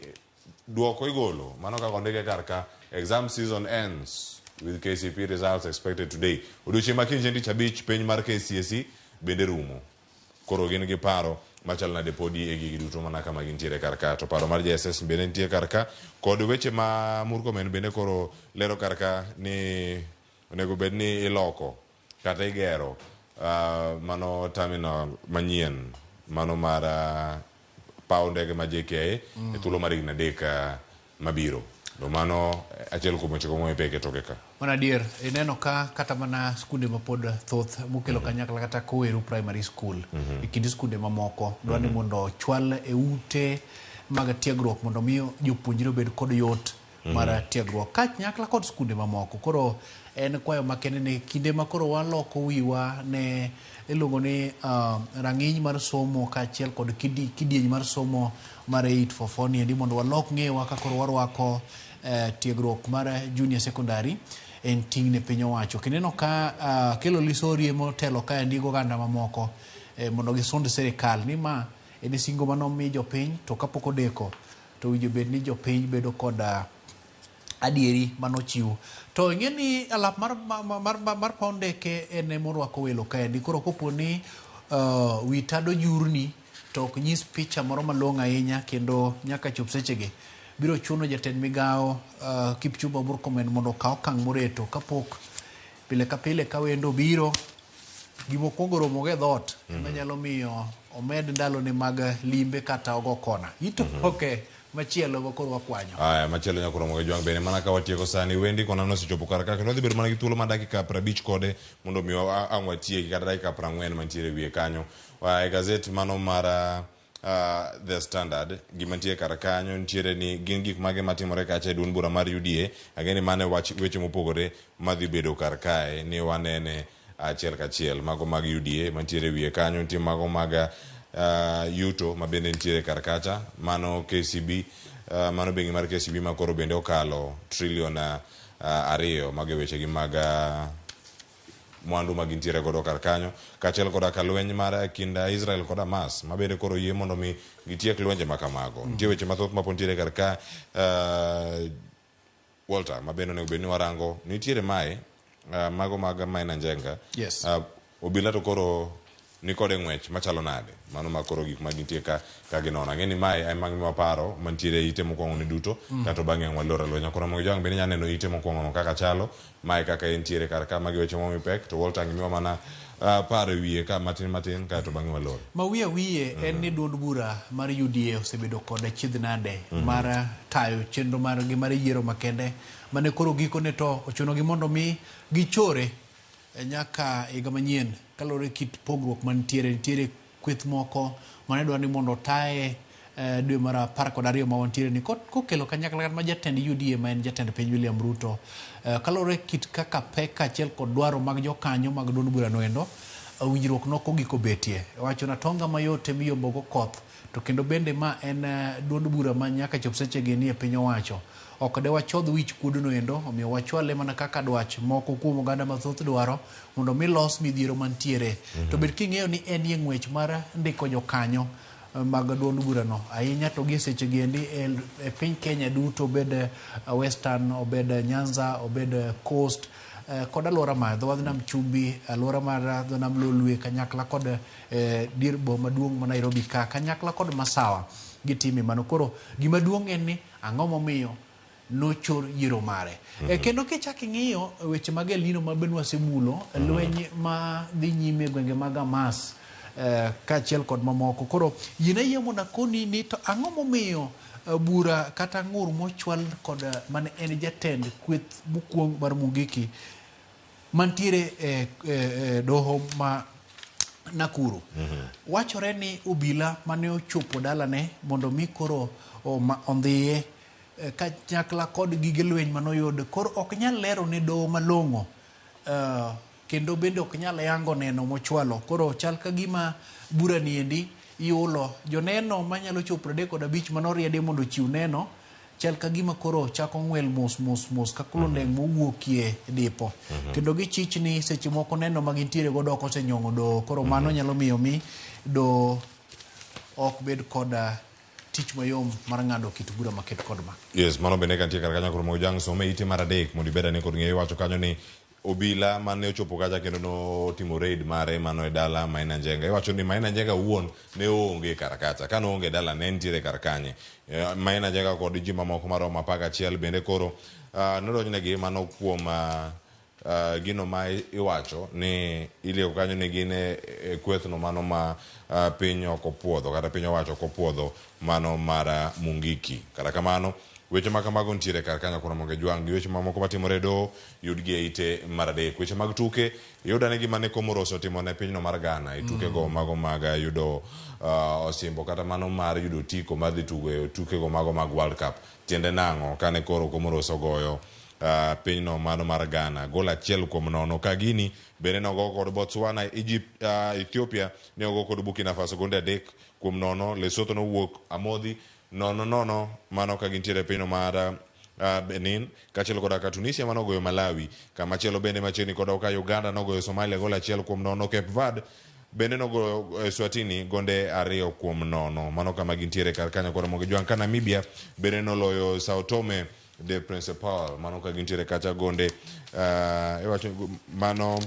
Speaker 5: duoko igolo mano ka ondike kar ka exam season ends with KCPE results expected today odiochieng' makinje ndich abich penj mar KCSE bende rumo koro gin gi paro machal nade podi e gigi duto mana kama gintiere kar ka to paro mar JSS bende nitie kar ka kod weche ma Murkomen bende koro lero kar ka ni onego bed ni iloko kata igero mano terminal manyien mano mar paw ndege ma JKA e thuolo mar higni 3 mabiro. Do mano achiel kuom weche mo epeke toke ka.
Speaker 21: Mana dier ineno ka kata mana skunde ma pod thoth mukelo kanyakla kata Koweru Primary School e kindi skunde mamoko dwani mondo chwal e ute mag tiegruok mondo miyo jopuonjre obed kod yot mar tiegruok kanyakla kod skunde mamoko. Koro en kwayo makende ne kinde ma koro waloko wiwa ne iluongo ni rang'iny mar somo kaachiel kod kidieny mar somo mar 844 ni mondo walok ng'ewa ka koro warwako tiegruok mar junior secondary en ting' ne piny owacho. Kineno ka kelo lisorie motelo ka ndigo ganda mamoko mondo gisund serikal ni ma en singo manomi jopiny to kapok odeko to winjo bed ni jopiny bedo kod adieri manochiw. To ing'e ni alap mar paw ndeke en morwako welo kaendi. Koro kopo ni wi tado jurni to ok nyis picha moro malong'o ahinya kendo nyaka chop sechegi biro chuno jatend migawo Kipchumba Murkomen mondo okaw okang' moreto kapok pile ka pile ka wendo biro gimokwongo romo ge dhot manyalo miyo omed ndalo ne mag limbe kata ogo kona. Ito machielo koro wakwanyo.
Speaker 5: Machielo nyako romo ge jwang' bene mana ka watieko sani wendi kona nosechopo kar ka kendo dhi bedo mana gi thuolo mar dakika 50 kode mondo mi ang' watieki kata dakika 40 mantiere wiye kanyo. E gazet mano mar The Standard gimantie kar kanyo nitiere ni gin gik mage matimore kacha e duond bura mar UDA. Ageni mane weche mopogore madhi bedo kar kae ni wanene achiel kachiel mago mag UDA mantiere wiye kanyo. Nitie mago mag yuto ma bende nitiere kar kacha, mano KCB, mano bengi mar KCB ma koro bende okalo trillion 2 mag weche gi mag mwandu mag nitiere godo kar kanyo, kaachiel koda ka lweny mar kind Israel kod Hamas ma bende koro yie mondo mi gitiek lwenje ma kamago. Nitie weche mathoth ma pontiere kar ka Walter ma bende onego bed ni warango nitiere mae mago mag Maina Njenga.
Speaker 21: Yes.
Speaker 5: Obila to koro ni kode ng'wech machalo nade mano ma koro gik magintie ka ginona ng'eni mae ay mag maparo mantiere ite mokwongo ni duto kato bang'e walora lwenya koro mo jang bende nyaneno ite mokwongo no kaka chalo mae kaka entiere kar ka magi weche momi pek to Walter ng'imiwa mana paro wiye ka matin kato bang'e walora
Speaker 21: ma wiye en ni duond bura mar UDA osebedo kod chidh nade mar tayo chenro mar gi mar yiero makende mane koro giko ne to ochuno gi mondo mi gichore nyaka higa manyien kalore kit pogruok nitiere kweth moko mane dwani mondo tae dwe mar 12 ma wantiere ni kokelo kanyakla ma jatend UDA ma en jatend piny William Ruto kalore kit kaka pek achiel kod dwaro mag jokanyo mag duond bura noendo winjruok noko giko betie wacho na tonga mayote miyombogo koth to kendo bende ma en duond bura ma nyaka chop sechegi ni e piny owacho ok de wachodh wich kuodno endo omiyo wachwale mana kaka dwach moko kuom oganda mathoth dwaro mondo mi los midhiero mantiere to bed king'eyo ni en ye ng'wech mar ndiko jokanyo mag duond burano ahinya to gi sechegi endi e piny Kenya duto obed Western obed Nyanza obed Coast kod alwora mar dho wadh nam Chumbi alwora mar dho nam Lolwe kanyakla kod dier boma maduong' ma Nairobi ka kanyakla kod Masawa gitime mano koro gima duong' en ni ang'o momiyo nochor yiero mare kendo kichak ing'iyo weche mag El Nino ma bende wasemulo lweny ma dhi nyime gwenge mag Hamas kaachiel kod mamoko koro yie mondo akoni ni to ang'o momiyo bura kata ng'ur mochwal kod mane en jatend kweth mokwong mar Mungiki mantiere doho ma Nakuru wachore ni obila mane ochopo dalane mondo mi koro ondhiye kanyakla kod gige lweny manoyud koro ok nyal lero ne doho malong'o kendo bende ok nyal yango neno mochwalo koro chal ka gima bura ni endi yulo joneno manyalo chopo 35 manoriede mondo chiw neno chal ka gima koro chako ng'wel mos ka kulondeng mowuokie dipo kendo gichich ni seche moko neno magintiere godo ok osenyong'o doho koro mano nyalo miyo mi doho ok bed kod tich mayom mar ng'ado kit bura maket kod ma.
Speaker 5: Yes, mano bende kantie kar kanyo koro mojang some ite mar 3 mondo ibeda ni kod ng'eyo wacho kanyo ni obila mane ochopo kacha kendo no timo raid mare mano e dala Maina Njenga. Iwacho ni Maina Njenga wuon ne onge kar kacha. Ka no onge dala ne ntiere kar kanye. Maina Njenga kod ji mamoko maromo 11 bende koro nodonjnegi mano kuom gino ma iwacho ni ile kanyo ni gine kwethno mano ma piny okopuodho kata piny owacho okopuodho mano mara Mungiki. Kata kamano weche makamago ntiere kar kanyo kuna Ramogi Jwang' gi weche mamoko matimore do yudgi e ite maradek. Weche mag tuke yudane gima ne Comoros otimo ne pinyno mar Ghana e tuke go mago mag yudo osimbo kata mano mar yudo tiko mar dhi tugo e tuke go mago mag World Cup. Tiende nang'o kane koro Comoros ogoyo pinyno mano mar Ghana gol 1-0 ka gini bende nogo kod Botswana, Egypt, Ethiopia ne ogo kod Burkina Faso gonde 3-0. Lesotho nowuok amodhi 0-0 mano ka gintiere pinyno mar Benin kachiel kod ka Tunisia mano goyo Malawi, kama chielo bende machiegni kod ka Uganda nogoyo Somalia gol 1-0. Cape Verde bende nogoyo Eswatini gonde 2-0 mano kama gintiere kar kanyo kod Ramogi Jwang'. Ka Namibia bende noloyo Sao Tome de Principal mano ka gintiere kacha gonde mano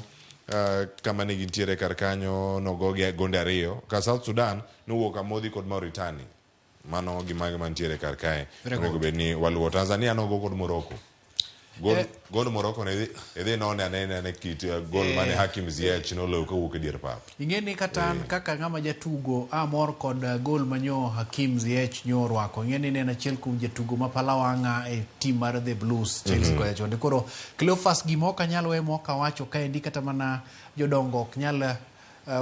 Speaker 5: kama ne gintiere kar kanyo nogogi gonde 2. Ka South Sudan nowuok amodhi kod Mauritania mano gima mantiere kar kae. Onego bed ni waluwo. Tanzania nogo kod Morocco. Gol Morocco ne idhi none anene ne kit gol mane Hakim Ziyech noloyo kowuok e dier pap.
Speaker 21: Ingeni katan kaka ng'ama jatugo amor kod gol manyo Hakim Ziyech nyo rwako. Ingeni ne achiel kuom jatugo ma palawanga e team mar The Blues Chelsea koya chonde. Koro Cleophas gimoka nyalo we moka wacho kae ndi kata mana jodongo ok nyal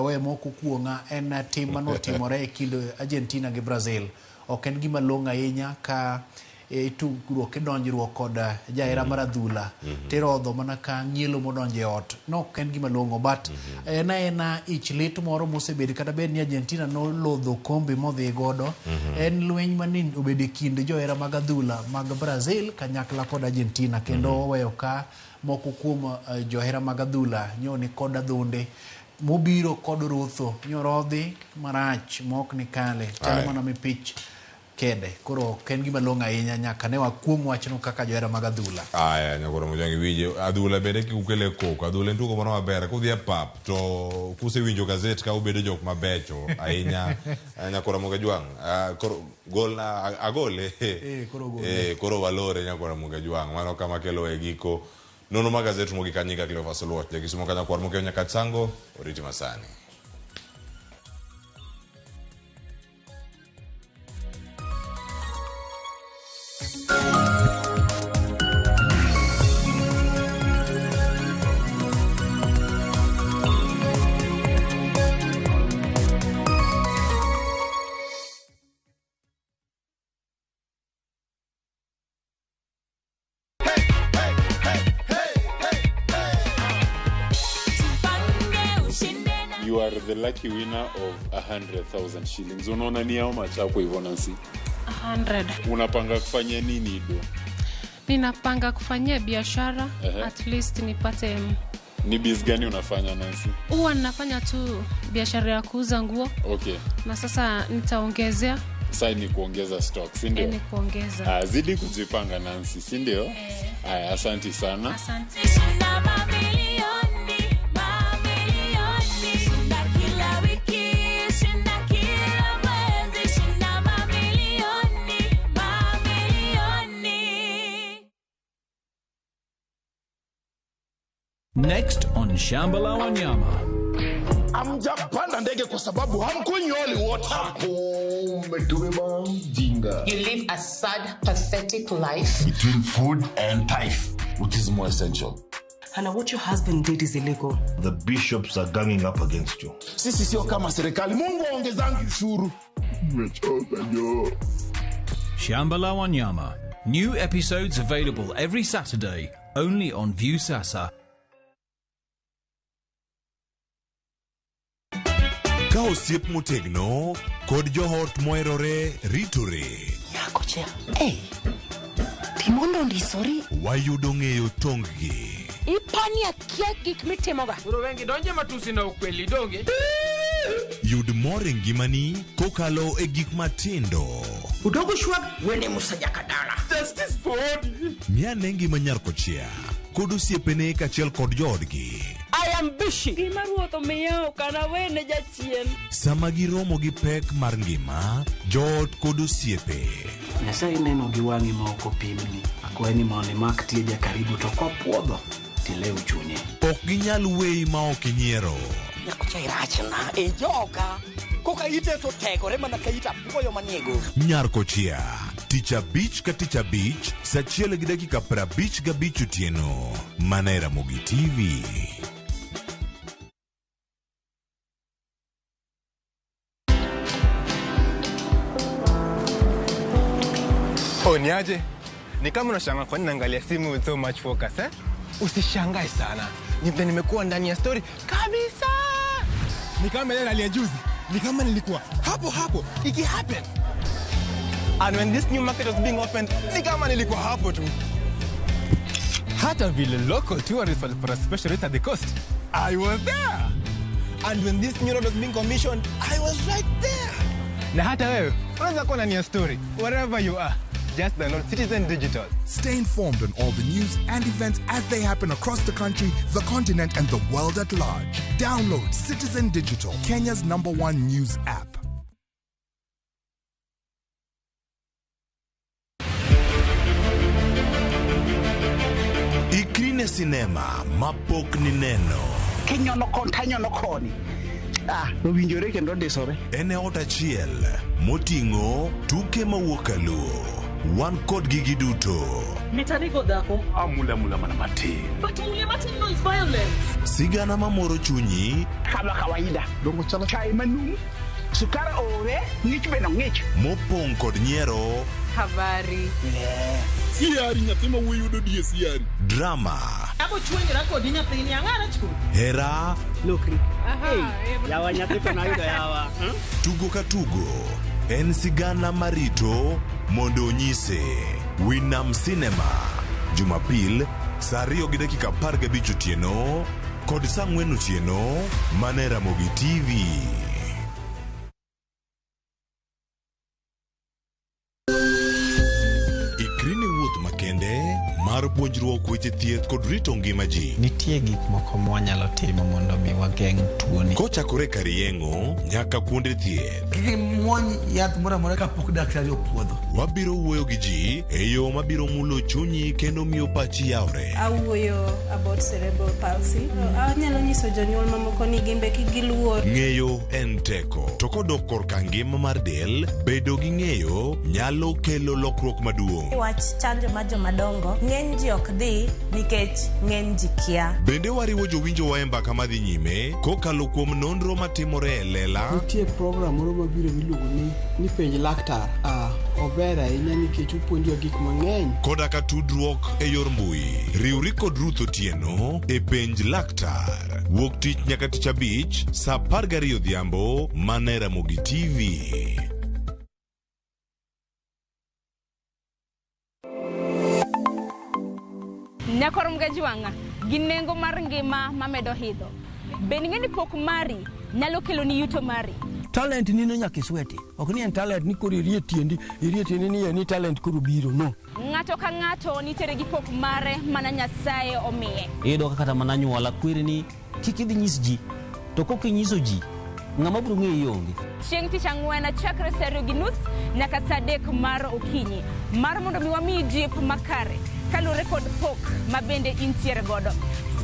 Speaker 21: we moko kuonga en team manotimore e kind Argentina gi Brazil. Ok en gima long' ahinya ka tugruok idonjruok kod jaera mar adhula tirodho mana ka nyielo modonje ot. No ok en gima long'o but ena ich lit moro mosebed kata bed ni Argentina no lodho kombe modhi godo. En lweny manin obede kind joera mag adhula mag Brazil kanyakla kod Argentina kendo weyo ka moko kuom joera mag adhula nyoni kod adhonde mobiro kod rutho nyorodhi marach mok ni kale chalo mana mipich kede. Koro ken gima long' ahinya nyaka ne wakuom wachno kaka joera mag adhula.
Speaker 5: Nyakoro Ramogi wije adhula bede kukele koko adhula en tugo moro maber kudhi e pap to kusewinjo gazet ka ubedo jok mabecho ahinya. Nyakoro Ramogi Jwang' koro gol agole koro valore nyakoro Ramogi Jwang' mano kama kelo e giko nono ma gazet mogi kanyika Cleophas Luot jakisimo kanya kwar mokeo nyaka sango oriti masani.
Speaker 18: You are the lucky winner of 100,000 shillings. Unaona ni how much hapo hivyo Nancy?
Speaker 19: 100.
Speaker 18: Unapanga kufanya nini do?
Speaker 19: Ninapanga kufanyia biashara at least nipate.
Speaker 18: Ni biz gani unafanya Nancy?
Speaker 19: Huwa ninafanya tu biashara ya kuuza nguo.
Speaker 18: Okay.
Speaker 19: Na sasa nitaongezea.
Speaker 18: Sasa ni kuongeza stock, si ndio?
Speaker 19: Ni kuongeza.
Speaker 18: Zidi kujipanga Nancy, si ndio? Asante sana.
Speaker 19: Asante.
Speaker 20: Next on Shamba la Wanyama.
Speaker 11: Hamjapanda ndege kwa sababu hamkunyoli wote. Umetume mjinga.
Speaker 22: You live a sad, pathetic life.
Speaker 11: Between food and life, which is more essential.
Speaker 23: Hana, what your husband did is illegal.
Speaker 11: The bishops are ganging up against you. Sisi sio kama serikali. Mungu aongezangi ushuru. Umechoka jo.
Speaker 20: Shamba la Wanyama. New episodes available every Saturday, only on View Sasa.
Speaker 4: Ka osiep motegno kod johot moherore ritore.
Speaker 23: Yakocha. Hey. Timondo ndisori.
Speaker 4: Wayudo ng'eyo tonggi.
Speaker 23: Ipania kia gik mitimoga.
Speaker 25: Uro wengi donje matusi na ukweli donge.
Speaker 4: Yud more ngimani kokalo e gik matindo.
Speaker 23: Udogo shwag wene musajaka dala.
Speaker 25: Justice for all.
Speaker 4: Miane ngima nyar kochia. Kod osiepene kachiel kod joodgi.
Speaker 23: I am busy. Gima ruoto miyo kana wene jachien.
Speaker 4: Sama giromo gi pek mar ngima, joot kod osiepe.
Speaker 23: Nyasaye neno gi wang'i ma ok opimni. Akwaye ni mondo imak tieja karibu to kopuodho
Speaker 1: tileu chunye.
Speaker 4: Ok ginyal weyi ma ok inyiero.
Speaker 11: Nyakuchai rachna e joka. Koka ite to tegore mana ka ita puoyo maniego.
Speaker 4: Nyarko chia. Tich abich ka tich abich, saa 1:55 otieno. Mana Ramogi TV.
Speaker 2: Niaje? Ni kama unashangaa kwa nini naangalia simu with so much focus, eh? Usishangae sana. Nimekuwa ndani ya story kabisa. Ni kama ile alia juzi. Ni kama nilikuwa hapo iki happen. And when this new market was being opened, ni kama nilikuwa hapo tu. Hata vile local tourists for a special rate at the coast, I was there. And when this new road was being commissioned, I was right there. Na hata wewe, unaweza kuwa ndani ya story wherever you are. Just download Citizen Digital.
Speaker 3: Stay informed on all the news and events as they happen across the country, the continent, and the world at large. Download Citizen Digital, Kenya's #1 news app.
Speaker 4: Ikrine sinema mapok ni neno.
Speaker 11: Kinyono kontanyono koni. Nowinjore kendo disore.
Speaker 4: Ene ot achiel moting'o tuke mawuok Luo. Wan kod gigi duto.
Speaker 23: Mitanigo dhako.
Speaker 3: Mula mana matin.
Speaker 23: But mula matin no is violence.
Speaker 4: Sigana mamoro chunyi.
Speaker 11: Kama kawaida. Dongo chala chai manum. Sukara ore, ngich beno ngich.
Speaker 4: Mopong kod nyiero.
Speaker 23: Habari.
Speaker 3: Siari nyathima wuyudo die siari.
Speaker 4: Drama.
Speaker 23: Abo chwenjra kod nyathini ang'ara chu.
Speaker 4: Hera.
Speaker 23: Lokri. Yawa nyathiko na yudo yawa.
Speaker 4: Tugo ka tugo. En sigana marito mondo onyise. Winam Cinema. Jumapil, saa 2:15 otieno, kod saa 4 otieno, mana Ramogi TV. Ikrine wuoth makende mar puonjruok weche thieth kod rito ngima ji.
Speaker 6: Nitie gik moko mwanyalo timo mondo mi wageng' tuoni.
Speaker 4: Kochakore kar yeng'o nyaka kuonde thieth.
Speaker 7: Kiki mwony yath mora kapok daktari opuodho.
Speaker 4: Wabiro wuoyo gi ji e yo mabiro mulo chunyi kendo miyo pachi yawre.
Speaker 24: Awuoyo about cerebral palsy. Anyalo nyiso jonyuol mamoko ni gimbe kigiluor.
Speaker 4: Ng'eyo en teko. To kodok korka ngima mar del, bedo gi ng'eyo nyalo kelo lokruok maduong'.
Speaker 24: Wach chanjo ma jomadongo ng'eny ji ok dhi nikech ng'eny ji kia.
Speaker 4: Bende wariwo jowinjo wa e mbaka madhi nyime kokalo kuom nonro matimore e lela.
Speaker 26: Nitie program moro mabiro miluongo ni penj laktar. Ober ahinya nikech opuonjo gik mang'eny.
Speaker 4: Koda ka tudruok e yor mbui. Riwri kod Ruth Otieno e penj laktar. Wuok tich nyaka tich abich, saa 12 odhiambo, mana Ramogi TV.
Speaker 28: Nyakorom gajuanga, ginengo mar ngima mamedo hidho. Beningeni pok mari, nyalo kelo ni yuto mari.
Speaker 26: Talent nino nyaka isweti. Ok ni en talent ni koro irie tiendi ni talent koro biro, no.
Speaker 28: Ng'ato ka ng'ato nitere gi pok mare mana Nyasaye omiye.
Speaker 29: Iyudo kata mana nyuola kwiri ni kik idhi nyis ji, to kok inyiso ji, ng'ama biro ng'eyi onge.
Speaker 28: Chieng' tich ang'wen chakre saa 2:30 nyaka saa 3 mar okinyi. Mar mondo mi wamiyi jip makare kalure kod pok ma bende intiere godo.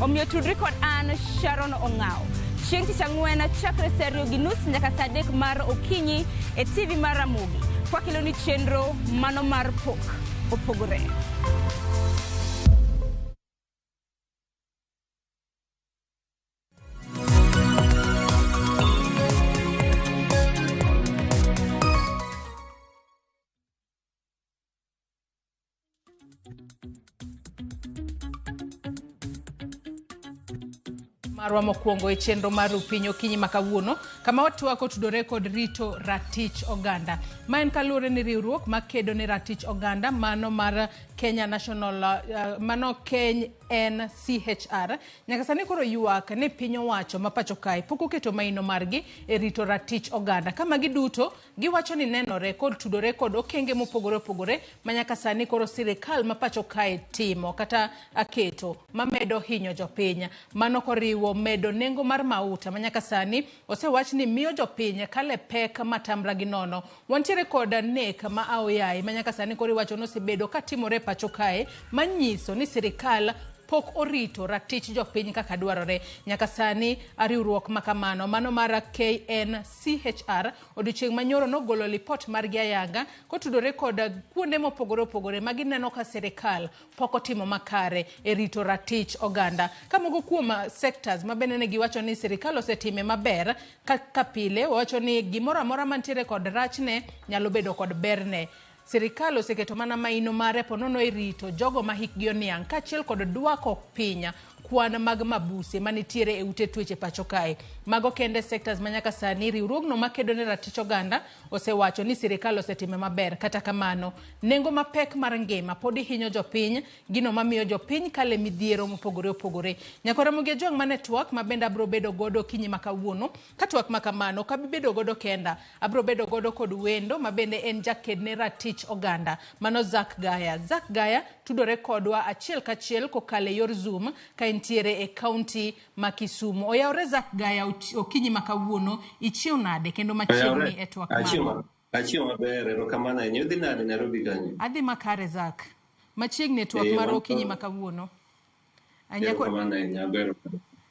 Speaker 28: Omiyo tudri kod an Sharon Ong'ao. Chieng' tich ang'wen chakre saa 2:30 nyaka saa 3 mar okinyi e TV mar Ramogi. Kwa kilo ni chenro mano mar pok opogore.
Speaker 10: Marwa mokwongo e chenro mar piny okinyi makawuono kama watwako tudore kod rito ratich oganda. Ma en kaluwore ni riwruok makedo ni ratich oganda mano mar Kenya National mano NCHR nyaka sani koro ywak ni piny owacho ma pacho kae pok oketo maino margi e rito ratich oganda. Kama giduto giwacho ni nenore kod tudore kod okenge mopogore opogore ma nyaka sani koro sirikal ma pacho kae timo kata aketo mamedo hinyo jopiny. Mano koriwo medo nengo mar mauta manyaka sani osewach ni miyo jopiny kale pek matamra gi nono. Wantiere kod nek ma aoyaye manyaka sani koro iwacho no sebedo katimore pacho kae manyiso ni sirikal pok orito ratich jopiny kaka dwarore. Nyaka sani riwruok makamano mano mar KCPE odiochieng' manyoro nogolo lipot margi ayanga kotudore kod kuonde mopogore opogore ma gineno ka sirikal pok otimo makare e rito ratich oganda. Kamogo kuom sectors ma bende ne giwacho ni sirikal osetime maber kaka pile, wacho ni gimoro amora mantiere kod rachne nyalo bedo kod berne. Sirikal oseketo mana maino mare ponono e rito jogo ma hikgi oniang' kaachiel kod duoko piny kwan mag mabuse manitiere e ute tuoche pacho kae. Mago kende sectors manyaka sani riwruogno makedo ne ratich oganda osewacho ni sirikal osetime maber. Kata kamano, nengo mapek mar ngima podi hinyo jopiny, gino mamiyo jopiny kale midhiero mopogore opogore. Nyako Ramogi jong ma network ma bende abro bedo godo kinyi makawuono. Katwak makamano kabibedo godo kenda, abro bedo godo kod wendo ma bende en jaked ne ratich oganda. Mano Zak Gaya tudore kodwa achiel kachiel kokale yor Zoom ka entiere e county ma Kisumu. Oyawre Zak Gaya okinyi makawuono, ichiew nade kendo machiegni e twak maro.
Speaker 1: Achiew maber, erokamano ahinya. Udhi nade Nairobi kanyo?
Speaker 10: Adhi makare Zak. Machiegni e twak maro okinyi makawuono.
Speaker 1: Erokamano ahinya, ber.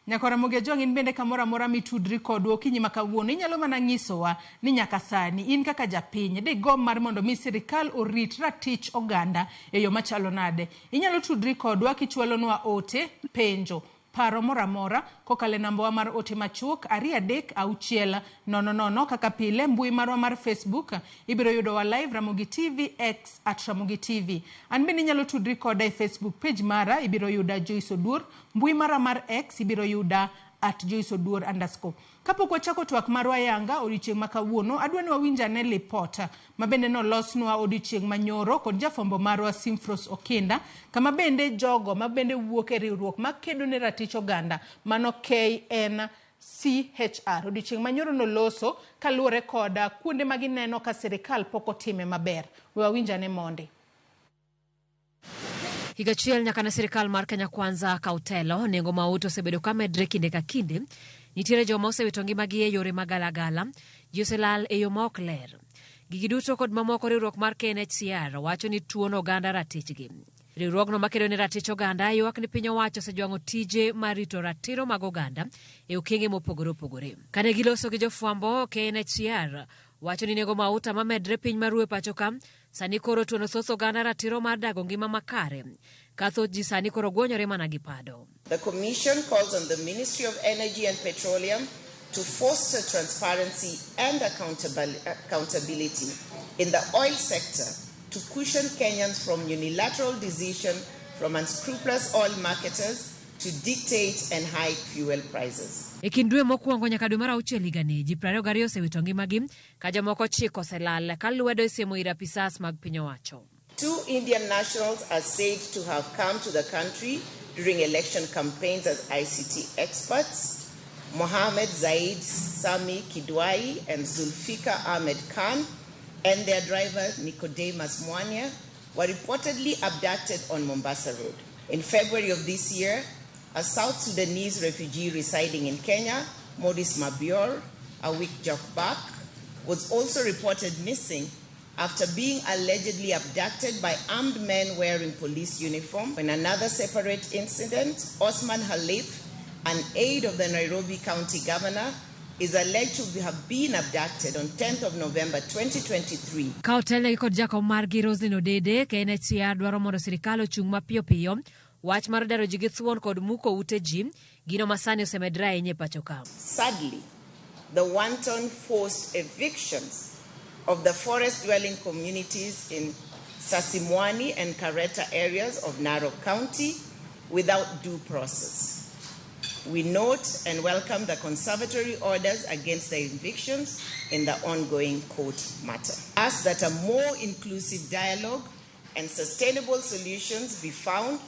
Speaker 10: Nyako Ramogi jong in bende kamoro amora mitudri kodwa okinyi makawuono, inyalo mana nyisowa ni nyaka sani in kaka japiny de gom mar mondo mi sirikal orit ratich oganda e yo machalo nade. Inyalo tudri kodwa kichwalonwa ote penjo paro moramora kokale namba mar ote machuok 236000 kaka pile mbui marwa mar Facebook ibiro yudo wa live Ramogi TV X @Ramogi TV. An bende nyalo tudri koda e Facebook page mara ibiro yuda Joyce Odur, mbui mara mar X ibiro yuda @JoyceOdur_. Kapok wachako twak marwa yanga odiochieng' makawuono, adwani wawinja ne lipota ma bende nolosnwa odiochieng' manyoro kod jafombo marwa Simfros Okinda, kama bende jogo ma bende wuok e riwruok makedo ne ratich oganda mano KCPE odiochieng' manyoro noloso kaluwore koda kuonde ma gineno ka sirikal pok otime maber. Wawinja ne mondi.
Speaker 8: Higachiel nyaka na sirikal mar Kenya Kwanza kautelo, nengo mauto osebedo ka medre kinde ka kinde. Nitiere joma osewito ngimagi e yore magalagala, ji oselal e yo ma ok ler. Gigi duto kod mamoko riwruok mar KNHCR wacho ni tuono oganda ratichgi. Riwruogno makedo ne ratich oganda ywak ni piny owacho osejwang'o tije mar rito ratiro mag oganda e okenge mopogore opogore. Kane giloso gi jofwambo, KNHCR wacho ni nengo mauta ma medre piny maruwe pacho ka sani koro tuono thoth oganda ratiro mar dago ngima makare. Kathoth ji sani koro gwonyore mana gi pado.
Speaker 9: The Commission calls on the Ministry of Energy and Petroleum to foster transparency and accountability in the oil sector to cushion Kenyans from unilateral decision from unscrupulous oil marketers to dictate and hike fuel prices.
Speaker 8: E kind dwe mokwongo nyaka dwe mar auchiel higani, ji 22 osewito ngimagi ka jomoko 9 oselal ka lwedo isiemo ir apisas mag piny owacho.
Speaker 9: 2 Indian nationals are said to have come to the country during election campaigns as ICT experts. Mohammed Zaid Sami Kidwai and Zulfikar Ahmed Khan and their driver Nicodemus Mwania were reportedly abducted on Mombasa Road. In February of this year, a South Sudanese refugee residing in Kenya, Modis Mabior Awik Jokbak, was also reported missing after being allegedly abducted by armed men wearing police uniform. In another separate incident, Osman Halif, an aide of the Nairobi County Governor, is alleged to have been abducted on 10th of November 2023.
Speaker 8: Kautele kod jakom margi Roslyn Odede, KNHCR dwaro mondo sirikal ochung' mapiyo piyo wach mar daro ji gi thuon kod muko ute ji, gino masani osemedre ahinya e pacho ka.
Speaker 9: Sadly, the wanton forced evictions of the forest-dwelling communities in Sasimwani and Kareta areas of Narok County without due process. We note and welcome the conservatory orders against the evictions in the ongoing court matter. Ask that a more inclusive dialogue and sustainable solutions be found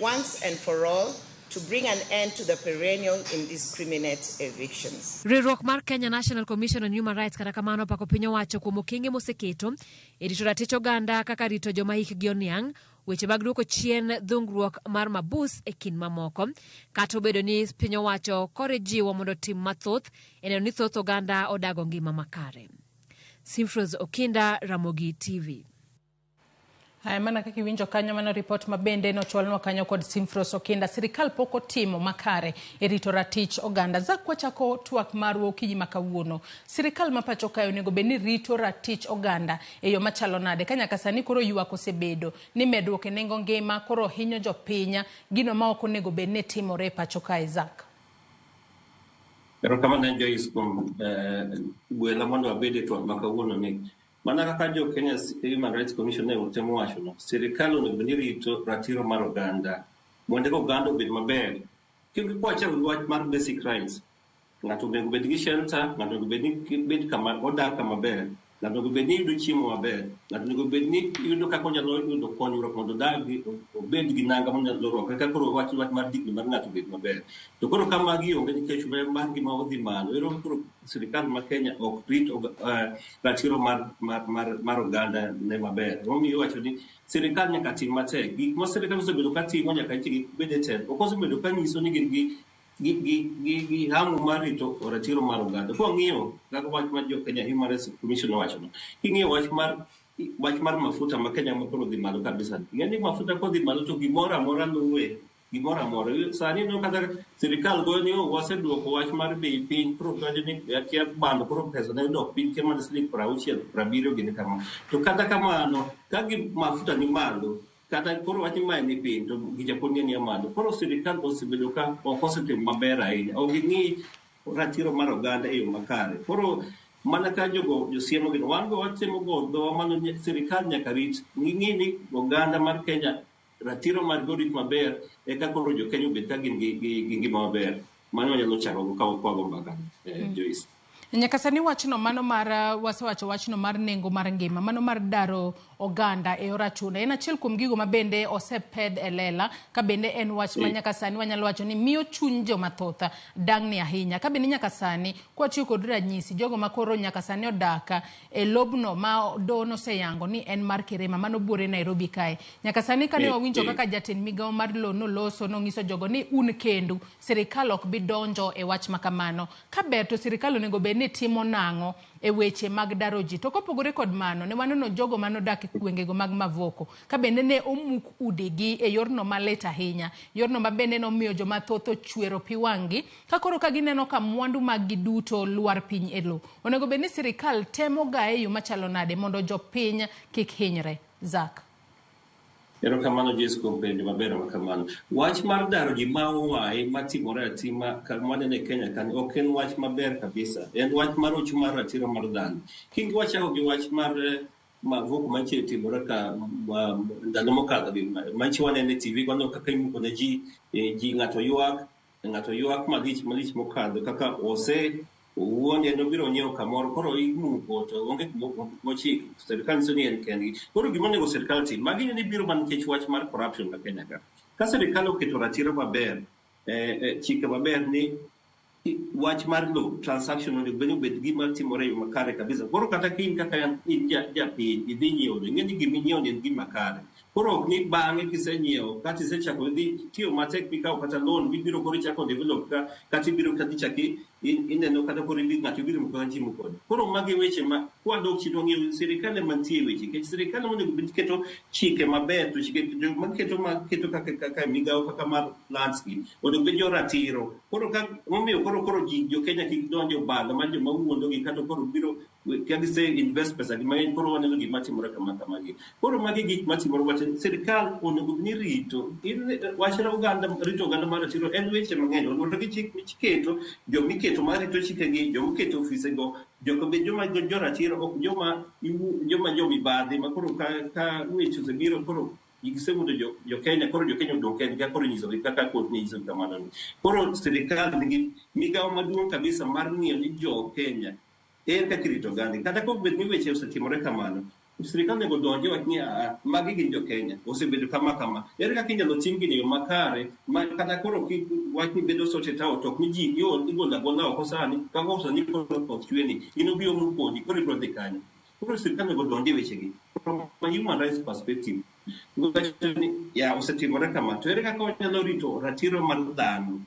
Speaker 9: once and for all to bring an end to the perennial indiscriminate evictions.
Speaker 8: Riwruok mar Kenya National Commission on Human Rights kata kamano pako piny owacho kuom okenge moseketo e rito ratich oganda kaka rito joma hikgi oniang', weche mag duoko chien dhungruok mar mabus e kind mamoko, kata obedo ni piny owacho kore jiwo mondo tim mathoth e neno ni thoth oganda odago ngima makare. Simfros Okinda, Ramogi TV.
Speaker 10: Haya mana kaka winjo kanyo mano report mabende no chwalno kanyo kod Simfros Okinda sirikal poko timo makare e rito ratich oganda zakwa chako twak marwo kiji makawuono sirikal mapacho kayo nego beni rito ratich oganda e yo machalo nade kanya kasani koro yuak osebedo ni medruok nengo ngima koro hinyo jopinya gino ma ok onego beni timore pacho kae Zak.
Speaker 1: Pero kama na Joyce kum gwela mondo abede twak makawuono ni mana kaka jo Kenya Human Rights Commission ne utemo wacho no sirikal onego ni rito ratiro mar oganda mondo oganda obed maber kendo kwacha wach mar basic rights ngato onego bed gi shelter ngato onego bed kama odak kama ber ngato onego bed ni yudo chiemo maber ngato onego bed ni yudo kaka onyalo yudo konyruok mondo dagi obed gi nanga monyalo rwako kaka koro wach mar digni mar ngato bed maber to koro kama gi onge nikech mar gima odhi malo ero koro sirikal ma Kenya ok rito ratiro mar oganda ne maber omiyo wacho ni sirikal nyaka tim matek gik ma sirikal osebedo ka timo nyaka itigi bede tek ok osebedo ka nyiso ni gin gi hamu mar rito ratiro mar oganda ko ng'iyo kaka wach mar jo Kenya Human Rights Commission wacho no ing'iyo wach mar mafuta ma Kenya maporo dhi malo kabisa ng'eni mafuta ko dhi malo to gimora amora luwe gimora amora sani no kata sirikal go ni waseduoko wach mar bei piny pro kanje ni akia bando pro pesa ne dok piny kema ne slik 60-70 gini kama to kata kamano ka mafuta ni malo kata koro wach mai ni piny to gijaponi ni amado koro sirikal osebedo ka okosetim maber ahinya oging'i ratiro mar oganda e yo makare koro mana ka josiemo gino wan go watemo go do mano sirikal nyaka rit ng'i ni oganda mar Kenya ratiro mar gorit maber e ka koro jo Kenya obed ka gin gi ngima maber mano nyalo chako go kawo kwago mbaka Joyce
Speaker 10: nyaka sani wachno mano mar wasewacho wachno mar nengo mar ngima mano mar daro oganda e ora chuna en achiel kuom gigo mabende oseped elela ka bende en wach ma nyaka sani wanyalo wacho ni miyo chuny joma thotha dang'ni ahinya ka bende nyaka sani kwatiyo kod ranyisi jogo makoro nyaka sani odaka e lobno ma dono seyango ni en mar Kirema mano buore Nairobi kae nyaka sani kane wawinjo kaka jatend migawo mar lono loso no ngiso jogo ni un kendu sirikal ok bi donjo e wach makamano ka ber to sirikal onego bende timo nang'o e weche mag daroji to kopogore kod mano ne wanono jogo manodak e gwengego mag Mavoko ka bende ne omuk udegi e yorno malet ahinya yorno mabende no miyo joma thotho chwero piwangi ka koro ka gineno ka mwandu mag giduto luar piny elo onego bende sirikal temo ga e yo machalo nade mondo jopiny kik hinyre Zak.
Speaker 1: Ero kamano Jesu kompenjo maber makamano. Wach mar daro ji ma owae matimore atima kamane ne Kenya kan ok en wach maber kabisa. En wach mar ochu mar ratiro mar dhano. Kingi wacha gi wach mar Mavoko manche timore ka ndalo mokadho gi manche wanene TV kwano kaka imuko ne ji ngato yuak malich mokadho kaka ose uonde no biro nyiewo kamoro koro imuko to onge mochik sirikal soni en kendi koro gima nego sirikal tim magi ni biro man kech wach mar corruption na Kenya ka sirikal oketo ratiro maber chike maber ni wach mar lo transaction onego bed gima timore yo makare kabisa koro kata kin kaka in japiny idhi nyiewo ngeni gima nyiewo en gima kare koro ok ni bang'e kisenyiewo kata isechako dhi tiyo matek mikawo kata loan bibiro koro chako develop kata ibiro kata chaki ineno kata koro ng'ato biro moko chimo kod koro magi weche ma kwadok chito ng'eyo sirikal mantie weche kech sirikal onego bed keto chike maber to chike keto kaka migawo kaka mar landscape onego bed jo ratiro koro ka momiyo koro jo Kenya kik donjo bando ma joma wuondo gi kata koro biro ka gise invest pesa gi mang'eny koro waneno gima timore kamagi koro magi gik matimore wach sirikal onego ni rito wach oganda rito oganda mar ratiro en weche mang'eny onego gi chik keto jomiketo mar rito chikegi jomiketo ofise go joko be joma jo ratiro ok joma mibadhi ma koro ka weche osebiro koro gisemudo jo Kenya koro jo Kenya odong Kenya koro nyiso kaka kot nyiso kamano koro sirikal nigi migawo maduong' kabisa mar ng'iyo ni jo Kenya kaka rito oganda kata ko bed ni weche osetimore kamano sirikal nego donje wach ni magi gin jo Kenya osebedo kama ere kaka inyalo tim gini yo makare ma kata koro wach ni bedo sorted out ok ni ji igola oko sani kaka osani koro chweni inobio mu kodi koro ibro dhi kanyo koro sirikal nego donje weche gi from a human rights perspective ya osetimore kama to ere kaka wanyalo rito ratiro mar dhano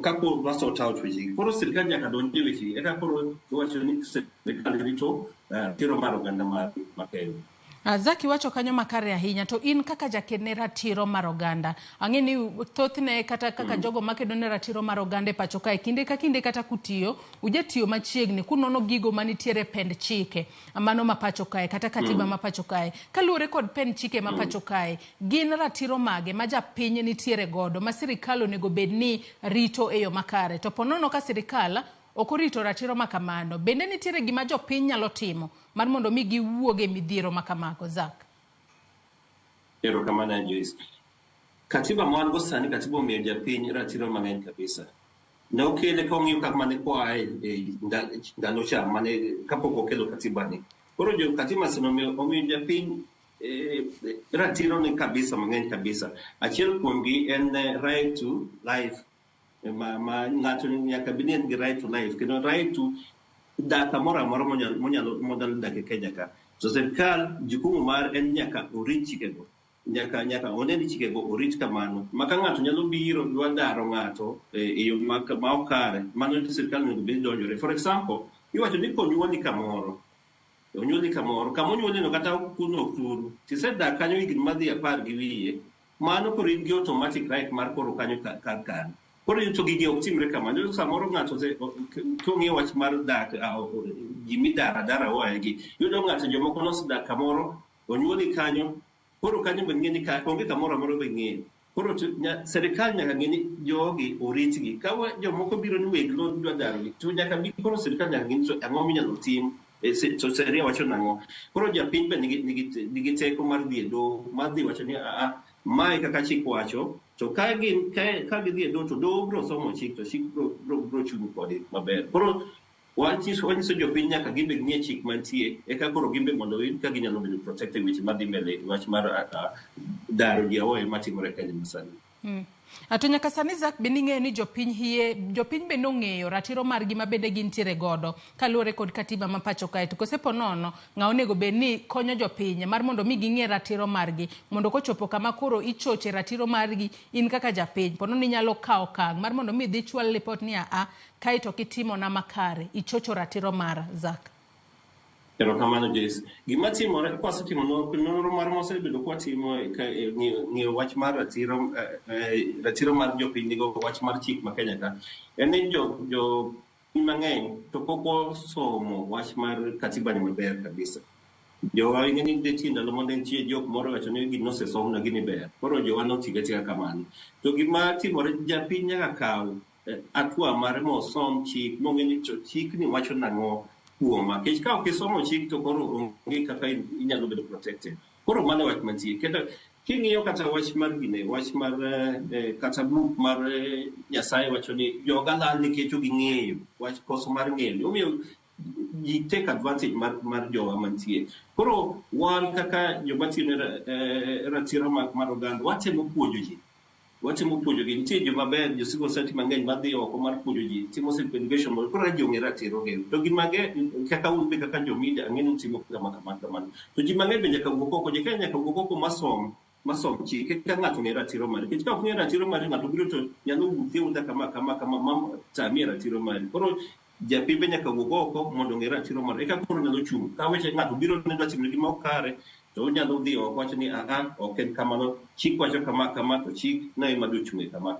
Speaker 1: kako wasort out weche koro sirikal nyaka donje weche eka koro wacho ni sirikal rito ratiro mar oganda mar Kenya
Speaker 10: Zaki wacho kanyo makare ahinya to in kaka jakene ratiro mar oganda ang'eni thothne kata kaka jogo makedo ne ratiro mar oganda pacho kae kinde ka kinde kata kutiyo ujetiyo machiegni kunono gigo manitiere pend chike mano mapacho kae kata katiba mapacho kae kaluore kod pend chike mapacho kae gin ratiro mage ma japiny nitiere godo ma sirikal onego bedni rito eyo makare to ponono ka sirikal okorito ratiro makamano bende nitiere gima jopiny nyalo timo mar mondo mi giwuoge midhiero makamago Zak.
Speaker 1: Erokamano Joyce. Katiba mwan go sani katiba omiyo japiny ratiro mang'eny kabisa. Ne okele ka ong'iyo kaka mane kwae ndalo cha mane kapok okelo katiba ni. Koro jo katiba sano omiyo japiny ratiro ni kabisa mang'eny kabisa. Achiel kuomgi en right to life. Ma ng'ato nyaka bini gi right to life kendo right to dak amora monyalo dak e Kenya ka. So sirkal jukumu mar en nyaka orit chikego. Nyaka oneni chikego orit kamano. Maka ng'ato nyalo biro dwa daro ng'ato e yo ma okare. Mano sirkal onego bed donjore. For example, iwacho ni konyuoli kamoro. Onyuoli kamoro. Kamonyuoli no kata kuno okturu. Tisedak kanyo higni madhi 10 gi wiye. Mano koro in gi automatic right mar koro kanyo kar. Koro to gigi ok timre kamano. Samoro ng'ato kong'iyo wach mar dak gimi dara waegi. Yudo ng'ato jomoko nosedak kamoro onyuoli kanyo. Koro kanyo be ng'eni ka onge kamoro amoro be ng'eni. Koro serikal nyaka ng'eni jogi oritgi. Ka jomoko biro ni weg lo dwa darogi to nyaka bi koro serikal nyaka ng'eni ang'o minyalo tim. So seria wacho nang'o. Koro japiny be nigi teko mar dhi e doho mar dhi wacho ni mae kaka chik wacho to ka gidhi e doho to doho bro somo chik to chik bro chung' kodi maber. Koro wanyiso jopiny nyaka gimbe ng'e chik mantie eka koro gimbe mondo oyud ka ginyalo bedo protected weche madhi mbele wach mar daro ji aoye matimore Kenya masani.
Speaker 10: Ato nyaka sani Zak be ning'eyo ni jopiny be nong'eyo ratiro margi ma bende gintiere godo kaluwore kod katiba ma pacho kae to kosepo nono ng'a onego bed ni konyo jopiny mar mondo mi ging'e ratiro margi mondo kochopo kama koro ichoche ratiro margi in kaka japiny pono ni nyalo kawo okang' mar mondo mi dhi chwal report ni kae to kitimo na makare ichocho ratiro mar Zak.
Speaker 1: Erokamano Joyce. Gima timore kwasetimo nonro mar mosebedo kwatimo ng'iyo wach mar ratiro mar jopiny nigo wach mar chik ma Kenya ka en ni jo mang'eny to pok osomo wach mar katiba ni maber kabisa. Jowa ing'eni nitie ndalo mondo nitie jok moro wacho ni gino osesom na gini ber. Koro jowa notiga kamano. To gima timore japiny nyaka kaw atua mar mosom chik mong'eni chik ni wacho nang'o kuoma. Kech ka ok isomo chik to koro onge kaka inyalo bedo protected. Koro mano wach mantie. Kendo king'iyo kata wach mar kata buk mar Nyasaye wacho ni joga lal nikech ging'eyo wach koso mar ng'eyo. Omiyo ji take advantage mar jowa mantie. Koro wan kaka joma tiyo ratiro mar oganda watemo puonjo ji. Nitie joma ber josigo sati mang'eny madhi oko mar puonjo ji timo segregation mondo koro ji ong'e ratiro gi. To gima kaka un be kaka jomedia ang'eni timo kamano. To ji mang'eny be nyaka wuok oko nyaka wuok oko masom chik ka ng'ato ng'e ratiro mare. Kech ka ok ng'e ratiro mare ng'ato biro to nyalo wuothe unda kama tamie ratiro mare. Koro japiny be nyaka wuok oko mondo ong'e ratiro mare. Eka koro nyalo chung'. Ka weche ng'ato biro ne dwa timo gima ok kare to onyalo dhi oko wacho ni ok en kamano chik wacho kama to chik na ema dwa chung'e kama.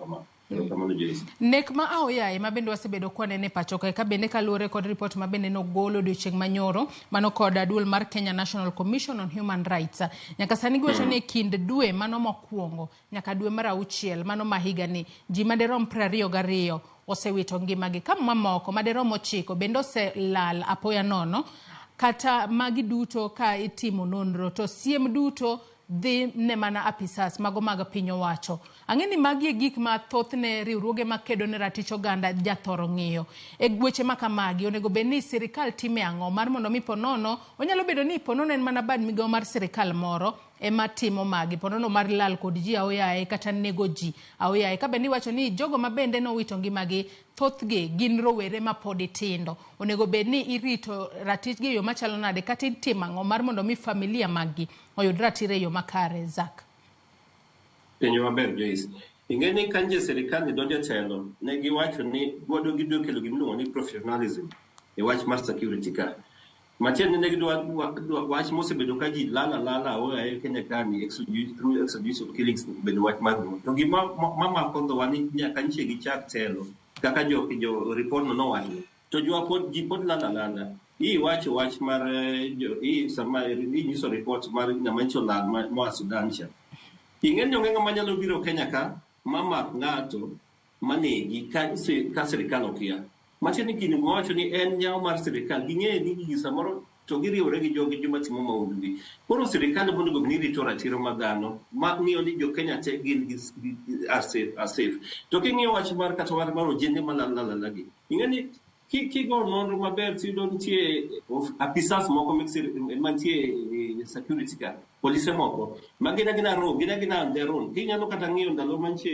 Speaker 1: Kamano Joyce.
Speaker 10: Nek ma aoyaye ma bende wasebedo kwanene pacho kae ka bende kaluwore kod report ma bende nogolo odiochieng' manyoro mano kod duol mar Kenya National Commission on Human Rights. Nyaka sani giwacho ni kind dwe mano mokwongo nyaka dwe mar 6 mano ma higa ni ji maderom 22 osewito ngimagi ka mamoko maderom 9 bende oselal apoya nono. Kata magi duto ka itimo nonro to siem duto dhi ne mana apisas mago mag piny owacho. Ang'eni magi gik ma thothne riwruoge makedo ne ratich oganda jathoro ng'iyo. E weche makamagi onego bed ni sirikal time ang'o mar mondo mi ponono onyalo bedo ni ponono en mana bad migawo mar sirikal moro ema timo magi ponono mar lal kod ji aoyaye kata nego ji aoyaye ka bende iwacho ni jogo ma bende nowito ngimagi thothgi gin rowere ma pod tindo. Onego bed ni irito ratichgi yo machalo nade kata itimo ang'o mar mondo mi familia maggi oyud ratiro yo makare Zak.
Speaker 1: Penyo maber Joyce. Ing'eni kanje serikal ni donjo telo ne giwacho ni godo gidwa kelo gimiluongo ni professionalism e wach mar security ka. Machine ne gidwa wach mosebedo ka ji lala o e Kenya kani extrajudicial killings bedo wach mar to gima mama kondo wani nyaka nche gi chak telo kaka jo report no wacho to jo pod lala i wach mar i sama i nyiso report mar ngamancho lal ma Sudan cha ing'enyo manyalo biro Kenya ka mama ngato manegi ka sirikal okia machini kini mwacho ni en nyao mar sirikal ging'e ni gi samoro to giriwore gi jogi joma timo maundu koro sirikal mondo go ni rito ratiro mag dhano ma ng'iyo ni jo Kenya te gin are safe to king'iyo wach mar kata war mar ojende malala gi ing'e ni kigo nonro maber tido nitie apisas moko mantie security ka police moko magina ro gina deron kinyalo kata ng'iyo ndalo manche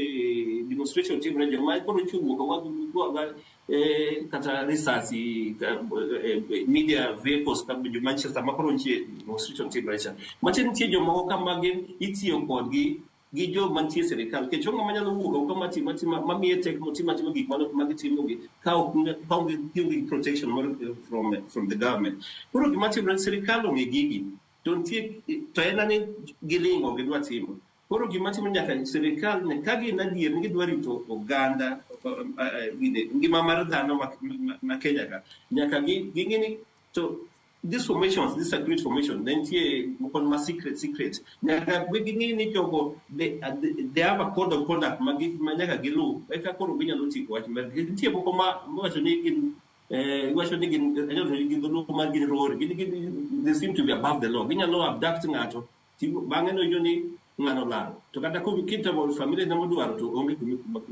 Speaker 1: demonstration team na joma koro chugo ko kata research media vehicles ka jo Manchester makoro ntie demonstration team recha matin tie jo moko kamage itiyo kodgi gi jo mantie serikal ke chonga manyalo wuok ko mamiye tek motima gik magitimo gi ka giving protection from the government koro gimatimo serikal onge gigi don't to enani gilingo gidwa timo koro gimatimo nyaka serikal ne kagi na dier ngi dwa rito oganda ngima mar dhano ma Kenya ka nyaka gingini to this secret formation then mukon ma secret nyaka gingini jogo they have a code of conduct nyaka gilu eka koro ginyalo tiko wach mer nitie moko wacho ni gin they seem to be above the law ginyalo abduct ngato bang'e no yoni ng'ano laro to kata ko kita bo family na modwaro to onge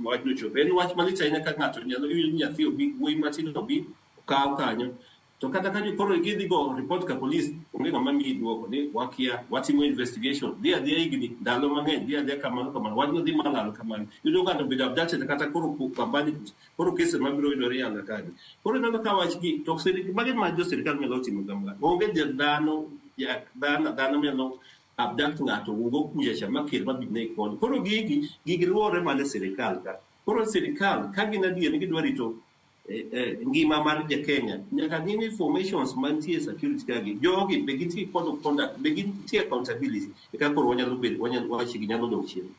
Speaker 1: wach no chopo en wach malita ina ka ng'ato nyalo nyathi obi wuoyi matin obi kaw kanyo to kata ka koro gidhi go report ka police onge ng'ama miyi duoko ni wakia watimo investigation dia igni ndalo mang'eny dia kamano wach no dhi malalo kamano yudo ka bedo abducted kata koro kambani koro kese mabiro yudore yanga kani koro neno ka wach gi to bagin ma jo sirikal nyalo timo gamla onge dhano nyalo abduct ngato wugo kuja cha makir mabine kon koro gigi ruore mane sirikal ka koro sirikal ka gina die nigi dwarito ngima mar Kenya nyaka gini informations mantie security kagi jogi beginti code of conduct beginti accountability ka koro wachi nyalo dok chien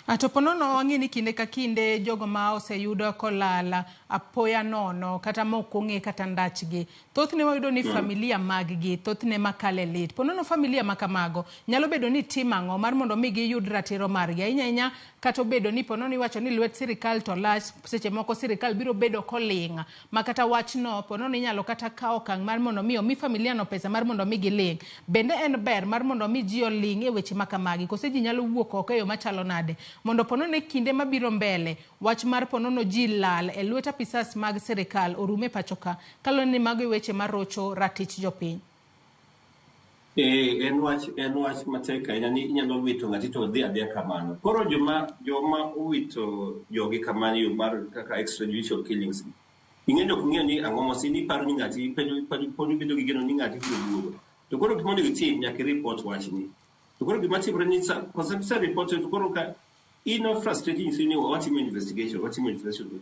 Speaker 10: atoponono wang'ini kinde ka kinde jogo ma oseyudo kolala apoya nono kata mokong'e kata ndachgi thothne wayudo ni familia maggi thothne makale lit ponono familia makamago nyalo bedo ni timang'o mar mondo mi giyud ratiro margi ahinya kata bedo ni ponono iwacho ni lwet sirikal to lach seche moko sirikal biro bedo koling makata wachno ponono inyalo kata kawo kang' mar mondo mi familia no pesa mar mondo mi giling bende en ber mar mondo mi ji oling e weche makamagi kose ji nyalo wuok oko e yo machalo nade mondo ponono e kinde mabiro mbele wach mar ponono ji lal e lwet apisas mag sirikal orume pachoka kalo ni mago weche marocho ratich jopiny
Speaker 1: en wach mateka inyalo wito ng'ati to dhi adhiya kamano koro joma owito jogi kamano yo mar kaka extrajudicial killings ing'eyo kung'eyo ni ang'o mosini paro ni ng'ati pod bedo gi geno ni ng'ati biro duogo to koro gimondo gitim nyaka report wachni to koro gimatimore ni kose report to koro ka ino frustrating sini watimo investigation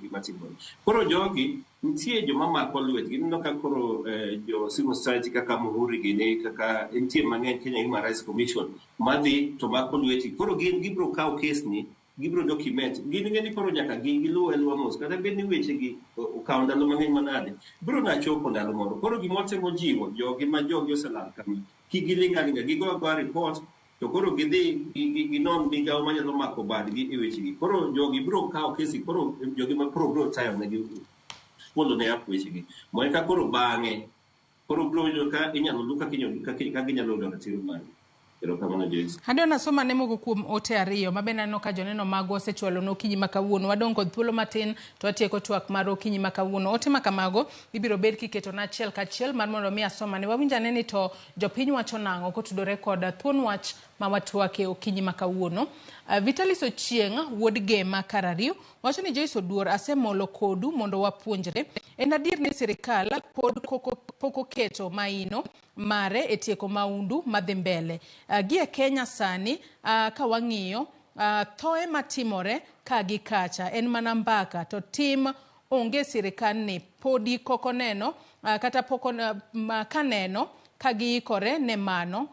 Speaker 1: gimatimore koro jogi nitie joma mako lwetgi no ka koro jo civil society kaka Muhuri gini kaka nitie mang'eny Kenya Human Rights Commission madhi to mako lwetgi koro gibiro kawo case ni gibiro document gini koro nyaka giluw mos kata bed ni weche gi okawo ndalo mang'eny manade biro na chopo ndalo moro koro gimotemo jiwo jogi oselal kama kigilinga gigo report to koro ginon migawo manyalo mako badgi e wechegi koro jogi biro kawo kesi koro jogi ma koro biro tayo negi follow ne up wechegi moe ka koro bang'e koro biro yudo ka inyalo luka ka ginyalo yudo ratiro magi
Speaker 10: Adona soma ne mogo kuom ote ariyo mabena no ka joneno mago osechwalo no kinyi makawuono wadong kod thuolo matin to atieko twak maro kinyi makawuono ote makamago ibiro bed kiketo na achiel ka achiel mar mondo mi asoma ne wawinjane ni to jopiny wacho nang'o kotudore kod thuon wach ma watwake okinyi makawuono Vitalis Ochieng wuod Gema Karariu wacho ni Joyce Oduor asemolo kodu mondo wapuonjre en adier ni sirikal pod poko keto maino mare etieko maundu madhi mbele gie Kenya sani ka wang'iyo thoe matimore ka gi kacha en mana mbaka to tim onge sirikal ni podi koko neno kata poko kaneno kagiikore ne mano.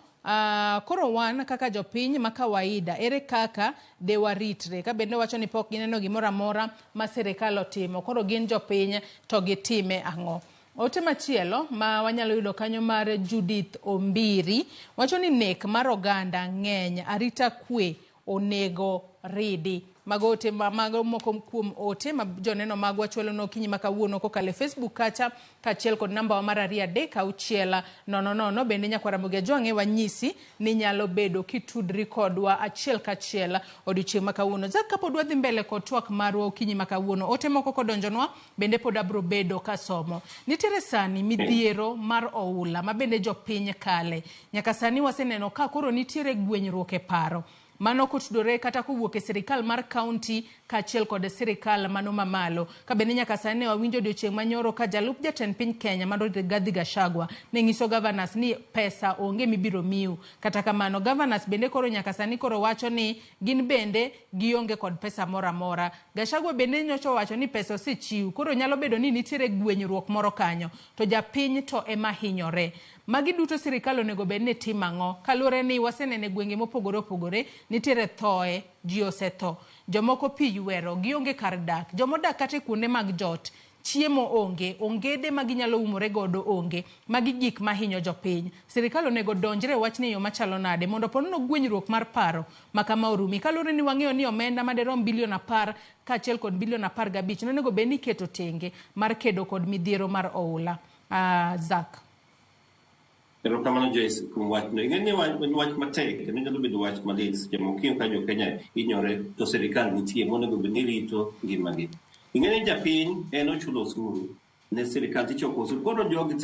Speaker 10: Koro wan kaka jopiny ma kawaida ere kaka de waritre ka bende wacho ni pok gineno gimoro amora ma sirikal otimo, koro gin jopiny to gitime ang'o. Ote machielo ma wanyalo yudo kanyo mar Judith Ombiri wacho ni nek mar oganda ng'eny, arita kwe onego ridi. Mago ote mago moko kuom ote ma joneno magwa chwelo no kinyi makawuono kokale Facebook kacha kachiel kod namba wa mar 23600 bende nyakwara Ramogi Ajwang' wanyisi ni nyalo bedo kitudri kodwa achiel kachiel odiochieng' makawuono. Zaka pod wadhi mbele kod twak marwa kinyi makawuono. Ote moko kodonjonwa bende pod abro bedo kasomo. Nitiere sani midhiero mar oula ma bende jopiny kale. Nyaka sani waseneno ka koro nitiere gwenyruok e paro. Mano kotudore kata kowuok e sirikal mar county kachiel kod sirikal mano mamalo. Ka bende nyaka sani wawinjo odiochieng' manyoro ka jalup jatend piny Kenya mano Rigathi Gachagua ne nyiso governors ni pesa onge mibiro miu. Kata kamano governors bende koro nyaka sani koro wacho ni gin bende gionge kod pesa mora mora. Gachagua bende nyocha wacho ni pesa osechiw, koro nyalo bedo ni nitiere gwenyruok moro kanyo to japiny to ema hinyore. Magi duto sirikal onego bed ni timo ang'o? Kaluwore ni wasenene gwenge mopogore opogore nitiere thoe, ji osetho, jomoko pi ywero, gionge kar dak, jomodak kata kuonde mag jot, chiemo onge, ongede magi nyalo umore godo onge, magi gik mahinyo jopiny. Sirikal onego donjre wachni yo machalo nade mondo ponono gwenyruok mar paro makama orumi. Kaluwore ni wang'eyo ni omenda maderom bilion 10 kachiel kod bilion 15 nonego bed ni keto tenge mar kedo kod midhiero mar oula. Zak.
Speaker 1: Pero kamano Joyce kuom wachno. Ing'eni wach matek, kendo nyalo bedo wach malit. Mokinyo ka jo-Kenya hinyore to sirikal nitie monego bed ni rito ngimagi. Ing'eni japiny en ochulo osuru ne sirikal tichoko osuru. Koro jogi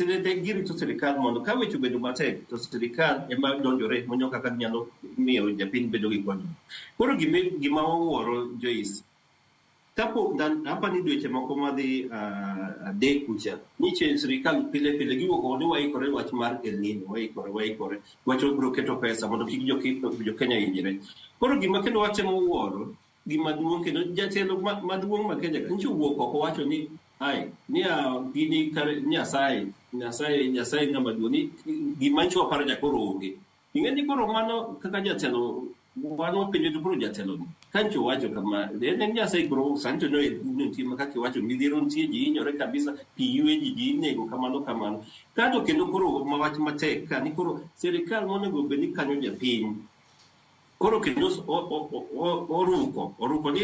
Speaker 1: girito sirikal mondo ka weche obedo matek to sirikal ema donjore monyo kaka nyalo miyo japiny bedo gi konyruok. Koro gima owuoro Joyce, kapo hapa ni dweche moko madhi adek kucha, niche sirikal pile giwuok ni waikore wach mar El Nino, waikore wacho biro keto pesa mondo kik jo-Kenya hinyre. Koro gima kendo watemo wuoro, gima duong' kendo jatelo maduong' ma Kenya kanyo wuok oko wacho ni gini Nyasaye ng'ama duong' ni gima ncho paro jakoro onge. Ing'eni koro mano kaka jatelo wano penjo koro jatelo ni kancho wacho kama en Nyasaye koro santo no nitie kaka wacho midhiero nitie ji hinyore kabisa, pi ywe ji nego kamano kato kendo koro wach matek ka ni koro sirikal monego bed ni kanyo japiny koro kendo oruko ni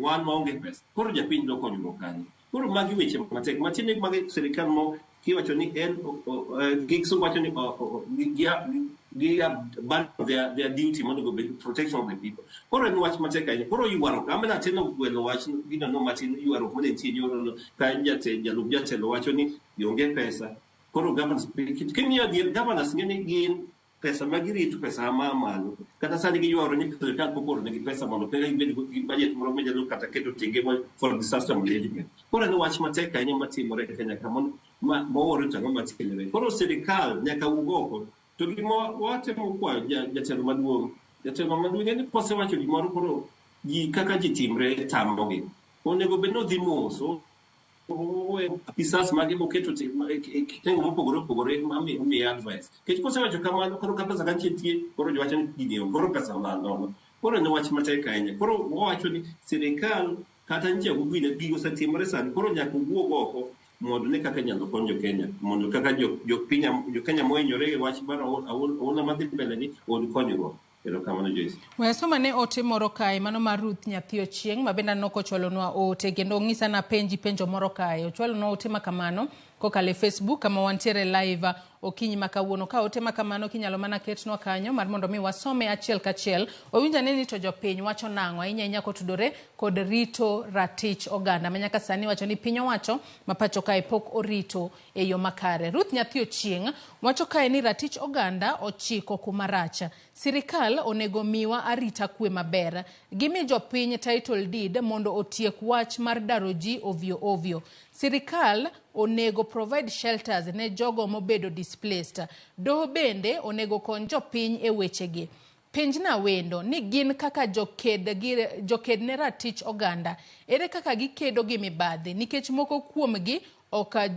Speaker 1: wan maonge pesa koro japiny do konyruok kanyo. Koro magi weche matek matinde magi sirikal mo kiwacho ni en gikso wacho ni their duty mondo be protection of the people. Koro en wach matek ahinya. Koro yuaro amena teno gwelo wach gino no matin yuaro mo nitie nyoro ka jalup jatelo wacho ni onge pesa. Koro governors kimiyo governors ng'eni gin pesa magirito pesa mamalo kata sani giyuaro ni sirikal poporo negi pesa mondo pesa ibed gi budget moro manyalo kata keto tenge for disaster management. Koro en wach matek ahinya matimore e Kenya kamano mowuoro tang'o matimore. Koro sirikal nyaka ugoko to gimo watemo kwa jatelo maduong' en kosewacho gimoro koro kaka ji timre tamogi onego bed nodhi mos pisas magi moketo tengo mopogore mamiye advice kech kosewacho kamano koro ka pesa kantie tie koro jowacho ni gini koro pesa nono. Koro ne wach matek ahinya. Koro wawacho ni sirikal kata nitie gigo osetimore sani koro nyaka wuog oko mondo ne kaka nyalo konyo Kenya mondo kaka jo-Kenya mohinyore wach mar oula madhi mbele ni od konyruok. Erokamano Joyce.
Speaker 10: Wesoma ne ote moro kae mano mar Ruth Nyathi Ochieng' mabenda nokochwalonwa ote kendo ng'isa na penjo moro kae. Ochwalonwa ote makamano kokale Facebook kama wantiere live okinyi makawuono. Ka ote makamano kinyalo mana ketnwa kanyo mar mondo mi wasome achiel kachiel. Owinja ni to jopiny wacho nang'o ahinya kotudore kod rito ratich oganda. Manyaka sani wacho ni piny owacho mapacho kae pok orito e yo makare. Ruth Nyathi Ochieng' wacho kae ni ratich oganda ochiko kumaracha. Sirikal onego miwa arita kwe maber. Gimi jopiny title deed mondo otiek wach mar daro ji ovyo. Sirikal onego provide shelters ne jogo mobedo displaced. Doho bende onego kony jopiny e wechegi. Penjna wendo ni gin kaka joked ne ratich oganda. Ere kaka gikedo gi mibadhi nikech moko kuomgi ok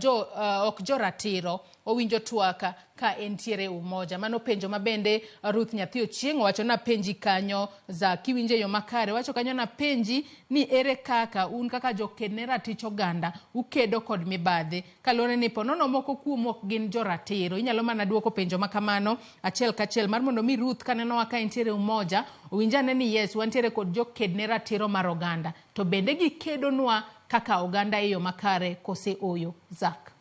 Speaker 10: jo ratiro owinjo twaka ka entiere umoja. Mano penjo mabende Ruth Nyathi Ochieng wacho na penji kanyo za kiwinje yo makare. Wacho kanyo na penji ni ere kaka un kaka jokene ratich oganda ukedo kod mibadhi. Kalore ni ponono moko kuom ok gin jo ratiro. Inyalo mana duoko penjo makamano achiel kachiel mar mondo mi Ruth kaneno waka entiere umoja uwinjane ni yes wantiere kod jokene ratiro mar oganda. To bende gikedo nwa kaka oganda iyo makare kose oyo Zak.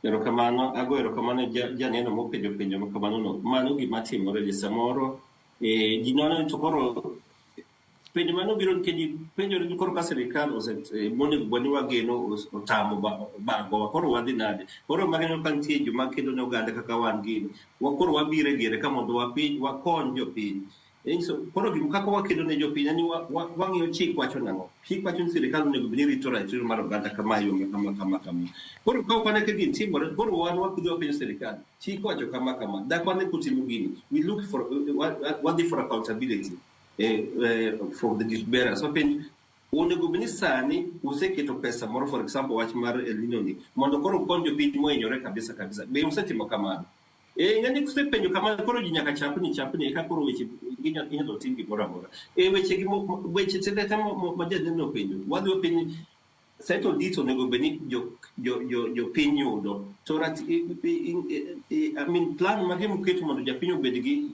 Speaker 1: Erokamano, ago erokamano janeno mopenjo penjo makamano no. Mano gima timore gi samoro ji nono to koro penjo mano biro keji penjo ni koro ka sirikal mondo gwani wageno otamo bago koro wadhi nade. Koro mageno kantie joma kedo ne oganda kaka wan gini. Koro wabire gere ka mondo wakony jopiny. So koro gima kaka wakedo ne jopiny ani wang'iyo chik wacho nang'o. Chik wacho ni sirikal onego bed ni rito ratiro mar oganda kama yo kama. Koro ka okane ka gin timore koro wan wakudho penjo sirikal. Chik wacho kama. Dak wane kutimo gini. We look for wadhi for accountability for the disbearers. So penjo onego bed ni sani useketo pesa moro for example wach mar El Nino ni mondo koro konyo jopiny mohinyore kabisa. Be usetimo kamano. Ngani kusepenjo kamano koro ji nyaka chapni eka koro weche inyalo tim gimoro amora. Weche tete majadeno penjo. Wadhi penjo settle deeds onego bed ni jopiny yudo. So I mean plan mage muketo mondo japiny obed gi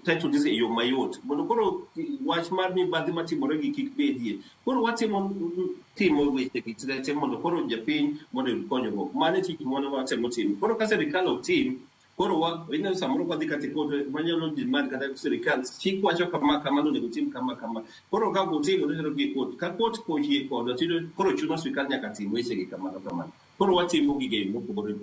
Speaker 1: title deeds e yo mayot. Mondo koro wach mar mibadhi matimore gi kik bedie. Koro watimo weche gi tete mondo koro japiny mondo konyruok. Mane tich mondo watemo timo. Koro ka sirikal ok tim koro ina samoro kwa dhika tikoto manyalo demand kata sirikal chik wacho kama nego tim kama. Koro ka kotimo nero gi kot ka kot kochie kodo tido koro chuno sirikal nyaka tim weche gi kama. Koro watimo gige mopogore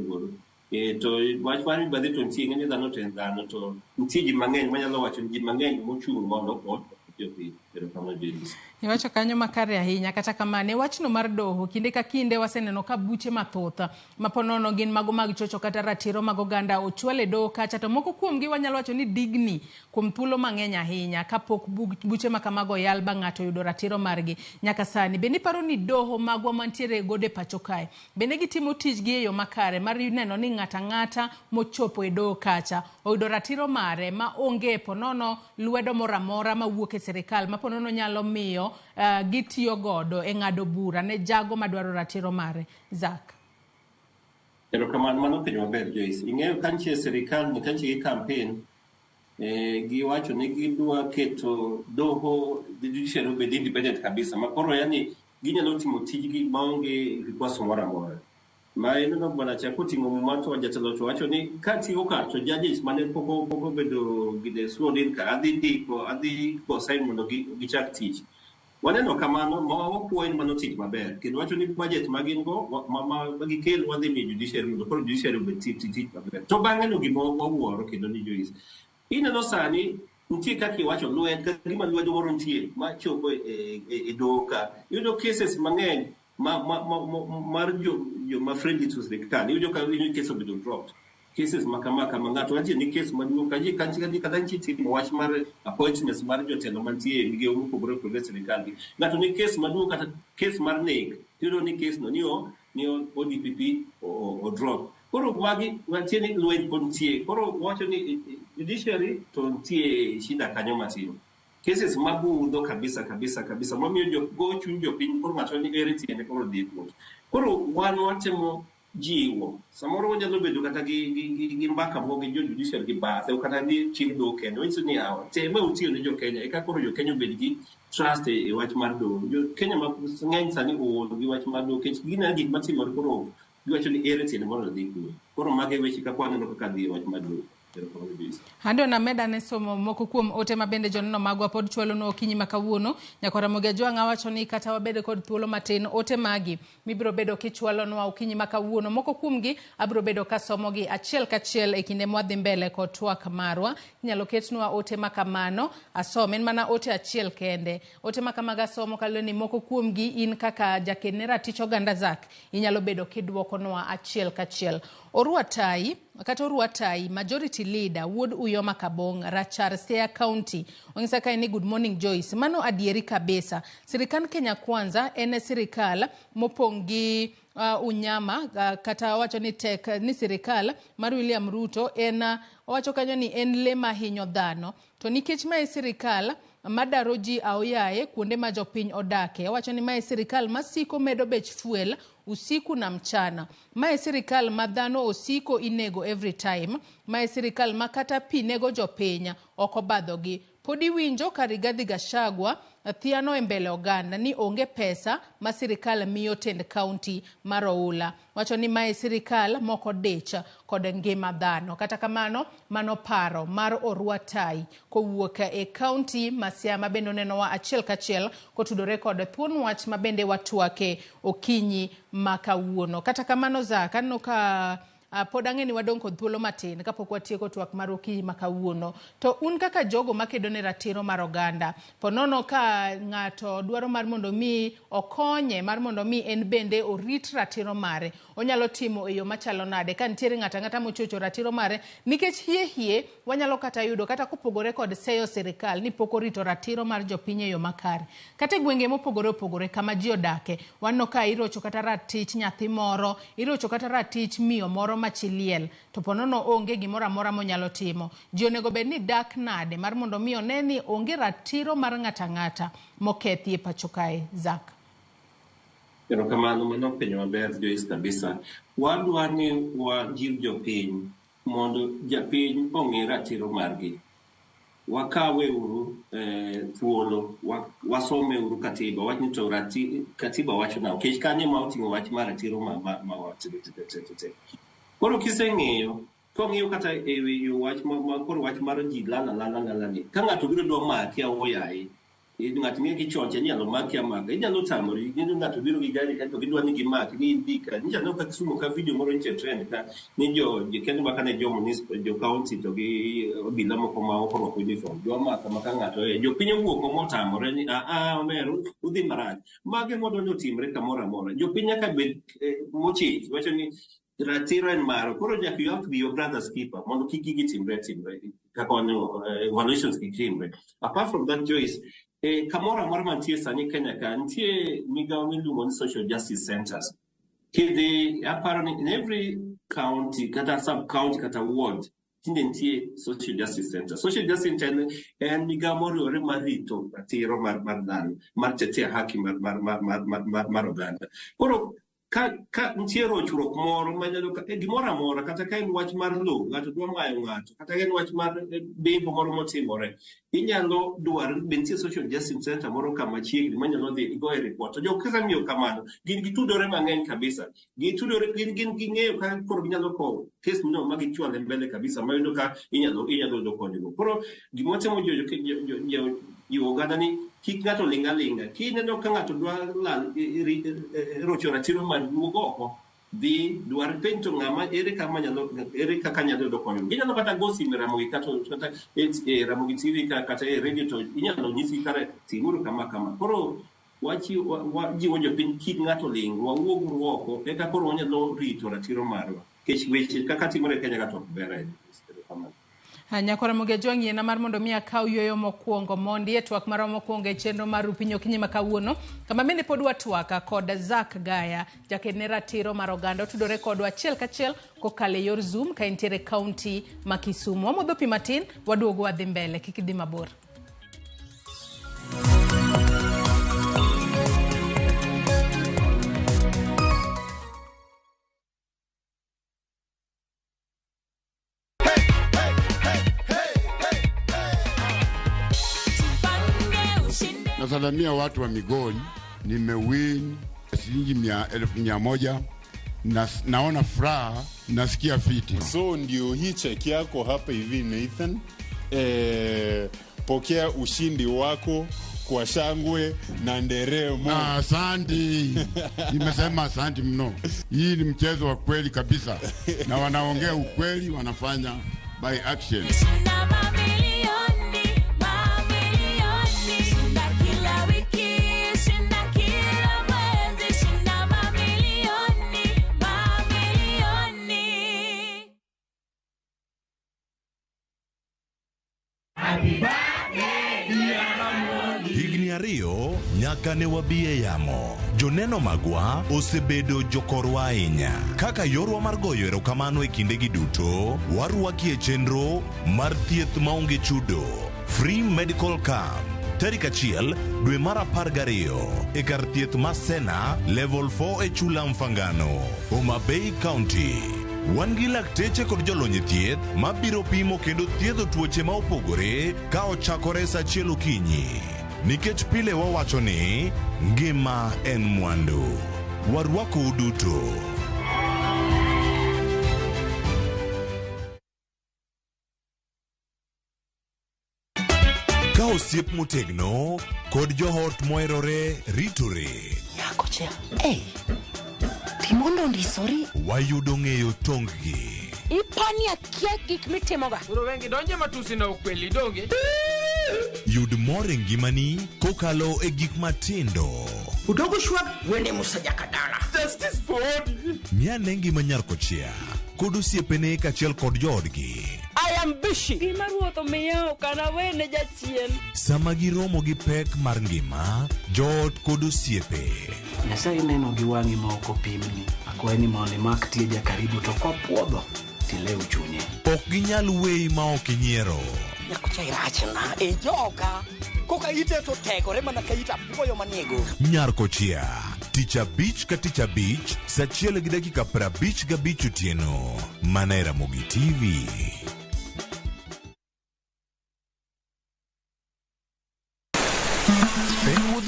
Speaker 1: to wach mari badhe to ntie ngene dhano to dhano to ntie ji mang'eny manyalo wacho ji mang'eny mochung' mondo jopiny kama jenis.
Speaker 10: Iwacho kanyo makare ahinya kata kamane wachno mar doho kinde ka kinde waseneno ka buche mathoth maponono gin mago mag chocho kata ratiro mag oganda ochwale doho kacha to moko kuomgi wanyalo wacho ni digni kuom thuolo mang'eny ahinya kapok buche makamago yal ba ng'ato yudo ratiro margi nyaka sani. Bende paro ni doho magwa mantiere gode pacho kae bende gitimo tijgi e yo makare mar neno ni ng'ata mochopo e doho kacha oyudo ratiro mare ma onge ponono lwedo moramora mawuok e sirikal maponono nyalo miyo gitiyo godo e ng'ado bura ne jago madwaro ratiro mare. Zak.
Speaker 1: Erokamano mano penjo maber Joyce. Ing'eyo kanche sirikal ni kanche gi campaign giwacho ni gidwa keto doho judiciary obed independent kabisa makoro yani ginyalo timo tijgi maonge rikwaso moro amora. Ma eno bwana chako timo mumato jatelo to wacho ni katiyo ka to judges mane poko bedo gide sworn in ka adhi ko sign mondo gichak tich. Waneno kamano ma wapuoyo mano tich maber kendo wacho ni budget magin go magikel wadhi mi judiciary mondo koro judiciary obed tich maber. To bang'e no gima wawuoro kendo ni Joyce. Ineno sani ntie kaki wacho lwed ka gima lwedo moro ntie ma chopo e doka. Yudo cases mang'eny mar ma friendly to sirikal. Yudo ka case obedo dropped. Cases makama ng'ato wacho ni case maduong' kanji kata nchi timo wach mar appointments mar jotelo mantie migeo mopogore opogore sirikal gi. Ng'ato ni case maduong' kata case mar nek. Yudo ni case no ni ODPP o drop. Koro magi wantie ni lweny pontie. Koro wacho ni judiciary to ntie shida kanyo matimo. Cases mabudho kabisa mamiyo go chuny jopiny koro ng'ato ni ere tiende koro dhi kuot. Koro wan watemo jiwo samoro wanyalo bedo kata gi mbaka mo gi judiciary gi bathe kata ni ching do kendo winso ni teme utiyo ne jo Kenya eka koro jo Kenya obed gi trust e wach mar do. Jo Kenya ma ng'eny sani gi wach mar do kech gina gik matimore koro giwacho ni ere tiende mondo dhi kuot. Koro mage weche ka kwaneno kaka dhi wach mar do.
Speaker 10: Hando na meda ne somo moko kuom ote mabende jonno magwa pod chwalo no okinyi makawuono nyakora Ramogi Ajwang' wacho ni kata wabede kod thuolo matin ote magi mibiro bedo kichwalo no okinyi makawuono moko kuomgi abiro bedo kasomo gi achiel kachiel e kinde mwadhi mbele kod twak marwa. Nyalo ketnwa ote makamano asom en mana ote achiel kende. Ote makamaga somo kalo ni moko kuomgi in kaka jakenera tich oganda Zak inyalo bedo kidwoko nwa achiel kachiel. Oruatai majority leader Wood Uyoma Kabong Rachar Sea County ongisa kai ni good morning Joyce. Mano adieri kabisa. Sirikal Kenya Kwanza ene sirikal mopongi unyama kata wacho ni tek ni sirikal mar William Ruto en wacho kanyo ni en le mahinyo dhano to nikech mae sirikal madaro ji aoyaye kuonde ma jopiny odake. Wacho ni mae sirikal masiko medo bech fuel usiku na mchana. Mae sirikal madhano osiko inego every time. Mae sirikal makata pi nego jopiny oko badhogi. Podi winjo ka Rigathi Gachagua thiano mbele oganda ni onge pesa ma sirikal miyo tend county mar Oula. Wacho ni mae sirikal moko decha kod ngima dhano. Kata kamano mano paro mar Orwatai kowuok e county Masiama bende neno wa achiel kachiel kotudore kod thuon wach mabende watwake okinyi makawuono. Kata kamano Zaka no ka pod ang'eni wadong' kod thuolo matin kapok watieko twak mar okinyi makawuono. To un kaka jogo makedo ne ratiro mar oganda, ponono ka ng'ato dwaro mar mondo mi okonye mar mondo mi en bende orit ratiro mare, onyalo timo e yo machalo nade ka nitiere ng'ata mochocho ratiro mare nikech hie wanyalo kata yudo kata kopogore kod seyo sirikal ni pok orito ratiro mar jopiny e yo makare. Kata gwenge mopogore kama ji odake, wanno ka irocho kata ratich nyathi moro, irocho kata ratich miyo moro machiliel, to ponono onge gimoro amora monyalo timo. Ji onego bed ni dak nade mar mondo mi oneni onge ratiro mar ng'ata mokethi e pacho kae. Zak.
Speaker 1: Pero kamano mano penyo maber Joyce kabisa. Wadwa ni wajiw jopiny mondo japiny ong'e ratiro margi. Wakawe uru thuolo, wasome uru katiba, wach ni to katiba wacho na, kech kanye ma oting'o wach mar ratiro ma wacho. Koro kiseng'eyo, kong'iyo kata e wach koro wach mar ji lala ni. Ka ng'ato biro dwa maki aoyaye, ng'ato ng'e kichonche inyalo maki amaka, inyalo tamori, ng'ato biro gi gari to gidwa ni gimaki, ni indika. Nichalo ka Kisumu ka video moro nitie trend ka ni kendo maka ne jo municipal, jo county to gi obila moko ma orwako uniform. Jo maka ng'ato jo piny owuok motamore ni omeru udhi marach. Mage modwa otimre kamoro amora. Jo piny nyaka bed mochich, wacho ni ratiro en maro. Koro you have to be your brother's keeper. Mondo kiki gitimre kaka evaluations gitimre. Apart from that, Joyce, kamora amora mantie sani Kenya ka nitie migawo miluongo ni social justice centers. Kidhi aparo ni in every county kata sub county kata ward tinde nitie social justice center. Social justice center en migawo moriwore mar rito ratiro mar dhano, mar tetea haki mar oganda. Koro ka nitie rochruok moro manyalo gimoro amora, kata ka en wach mar lo, ng'ato dwa mayo ng'ato, kata en wach mar bembo moro motimore, inyalo dwaro nitie social justice center moro kama chiegni manyalo dhi igoye report. To jok kasemiyo kamano gin gitudore mang'eny kabisa, gitudore gin ging'eyo ka koro ginyalo kowo kes no ma gichwale mbele kabisa mayudo ka inyalo yudo konyruok. Koro gimotimo jo oganda ni kik ng'ato linga. Kineno ka ng'ato dwa rocho ratiro mar duogo oko, dhi dwar penjo to ng'ama ere kaka nyalo yudo konyruok. Ginyalo kata go sime Ramogi kata Ramogi TV kata e radio to inyalo nyisi kare timuru kama. Koro wajiwo jopiny kik ng'ato ling, wawuog oko eka koro wanyalo rito ratiro marwa. Kech weche kaka timore Kenya kata ok ber ahinya.
Speaker 10: Nyakora Ramogi Ajwang' yena mar mondo mi akaw yueyo mokwongo mondi e twak mara mokwongo e chenro mar Upiny Okinyi makawuono. Kama bende pod watwaka kod Zak Gaya, jakedne ratiro mar oganda, otudore kodwa achiel kachiel kokale yor Zoom ka entiere county ma Kisumu. Wamodho pi matin, waduogo wadhi mbele, kik idhi mabor.
Speaker 5: Nasalamia watu wa Migori, nimewin shilingi 1,100. Naona furaha, nasikia fiti.
Speaker 18: So ndio hii cheki yako hapa hivi Nathan. Pokea ushindi wako kwa shangwe na nderemo.
Speaker 5: Asante. Nimesema asante mno. Hii ni mchezo wa kweli kabisa. Na wanaongea ukweli, wanafanya by action.
Speaker 4: Higni 2 nyaka ne wabie yamo. Joneno magwa osebedo jokorwa ahinya. Kaka yorwa mar goyo erokamano e kindegi duto, warwaki e chenro mar thieth maonge chudo. Free Medical Camp. Tarik 1 dwe mar 12 e kar thieth ma Sena Level 4 e Chula Mfangano, Homa Bay County. Wan gi lakteche kod jolony thieth ma biro pimo kendo thiedho tuoche ma opogore ka ochakore sa 1 okinyi. Nikech pile wawacho ni ngima en mwandu. Warwako uduto. Ka osiep motegno kod johort moherore ritore.
Speaker 12: Nyako chia. Timondo ndisori.
Speaker 4: Wayudo ng'eyo tonggi.
Speaker 12: Ipani akia gik mitimoga.
Speaker 25: Uro wengi donje matusi na ukweli donge.
Speaker 4: Yud more ngimani kokalo e gik matindo.
Speaker 12: Udogo shwab wende musajakadala.
Speaker 25: Justice for all.
Speaker 4: Mia nengi manyarko chia. Kod osiepene kachiel kod joodgi.
Speaker 23: I am busy. Gima ruotho miyo kana wene jachien.
Speaker 4: Sama giromo gi pek mar ngima, joot kod osiepe.
Speaker 13: Nyasaye neno gi wang'i ma ok opimni. Akwaye ni mondo imak tieja karibu to kopuodho tilew chunye.
Speaker 4: Ok ginyal weyi ma ok inyiero.
Speaker 12: Nyakucha irachna e joga. Koka ite to tegore mana ka ita puoyo maniego.
Speaker 4: Nyarko chia. Tich abich ka tich abich, sa 1:55 otieno. Mana e Ramogi TV.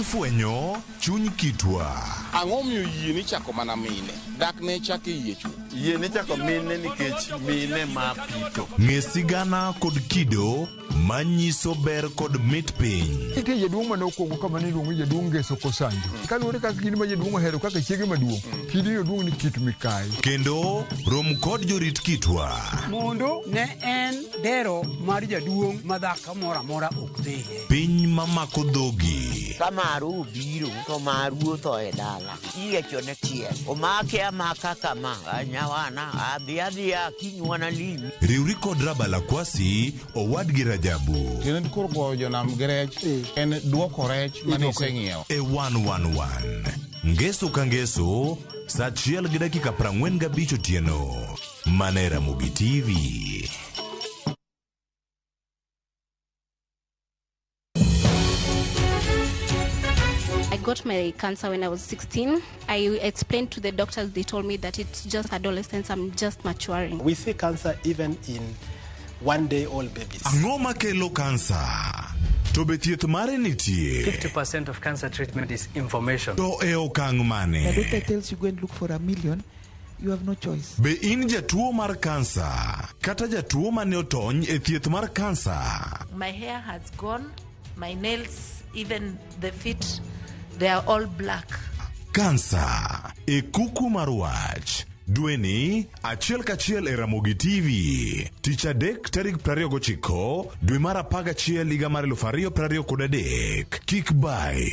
Speaker 4: Fwenyo chuny kitwa.
Speaker 14: Ang'o miyo yie ni chako mana mine? Dak ne chake yie chu.
Speaker 15: Yie ni chako mine nikech mine ma pito.
Speaker 4: Ng'e sigana kod kido manyiso ber kod mit piny.
Speaker 16: Ike jaduong' mane okwongo kama ni luongo jaduong' Ngeso Kosanjo. Kaluwore kaka kidi ma jaduong' ohero kaka chiege maduong'. Kidi jaduong' ni Kit Mikayi.
Speaker 4: Kendo rom kod jorit kitwa.
Speaker 17: Mondo ne en dero mar jaduong' madhako mora mora ok dhiye.
Speaker 4: Piny mamako dhogi.
Speaker 12: Kamaru biro to maru to e dala. Iecho ne tie. Omake amaka kama anyawana adhiadhia kinywana limi.
Speaker 4: Riuri kod Rabala Kwasi owadgi Rajabu.
Speaker 14: Tiene kor go jonam grech en duoko rech mane iseng'iewo.
Speaker 4: E 111. Ngeso ka ngeso sa 1:45 otieno. Mana e Ramogi TV.
Speaker 24: I got my cancer when I was 16. I explained to the doctors, they told me that it's just adolescence, I'm just maturing.
Speaker 19: We see cancer even in 1-day-old babies.
Speaker 4: Ang'o makelo kansa? To be thieth mare nitie.
Speaker 19: 50% of cancer treatment is information.
Speaker 4: To e okang' mane?
Speaker 21: The doctor tells you go and look for $1 million. You have no choice.
Speaker 4: Be in jatuo mar kansa kata jatuo mane otony e thieth mar kansa?
Speaker 27: My hair has gone, my nails, even the feet, they are all black.
Speaker 4: Kansa e kuku mar wach. Dweni 1 e Ramogi TV. Tich adek tarik 29 dwe mar 11 higa mar 2023. Kik bai.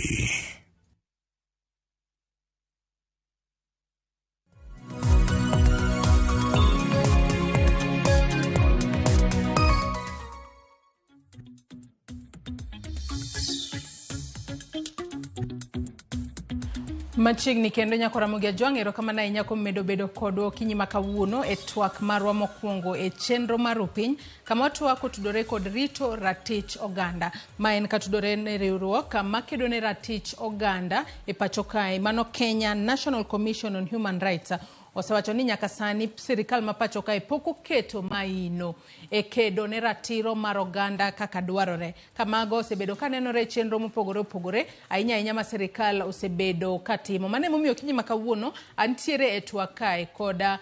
Speaker 10: Machiegni kendo nyako Ramogi Ajwang' erokamano ahinya kuom medo bedo kodwa okinyi ma kawuono e twak marwa mokwongo e chenro mar Upiny kama twak otudore kod rito ratich oganda. Ma en katudore ne riwruok makedo ne ratich oganda e pacho kae, mano Kenya National Commission on Human Rights. Osewacho ni nyaka sani sirikal ma pacho kae pok oketo maino e kedo ne ratiro mar oganda kaka dwarore. Kamago osebedo ka nenore chenro mopogore opogore ahinya ahinya ma sirikal osebedo katimo. Mane momiyo okinyi ma kawuono antiere e twak kae koda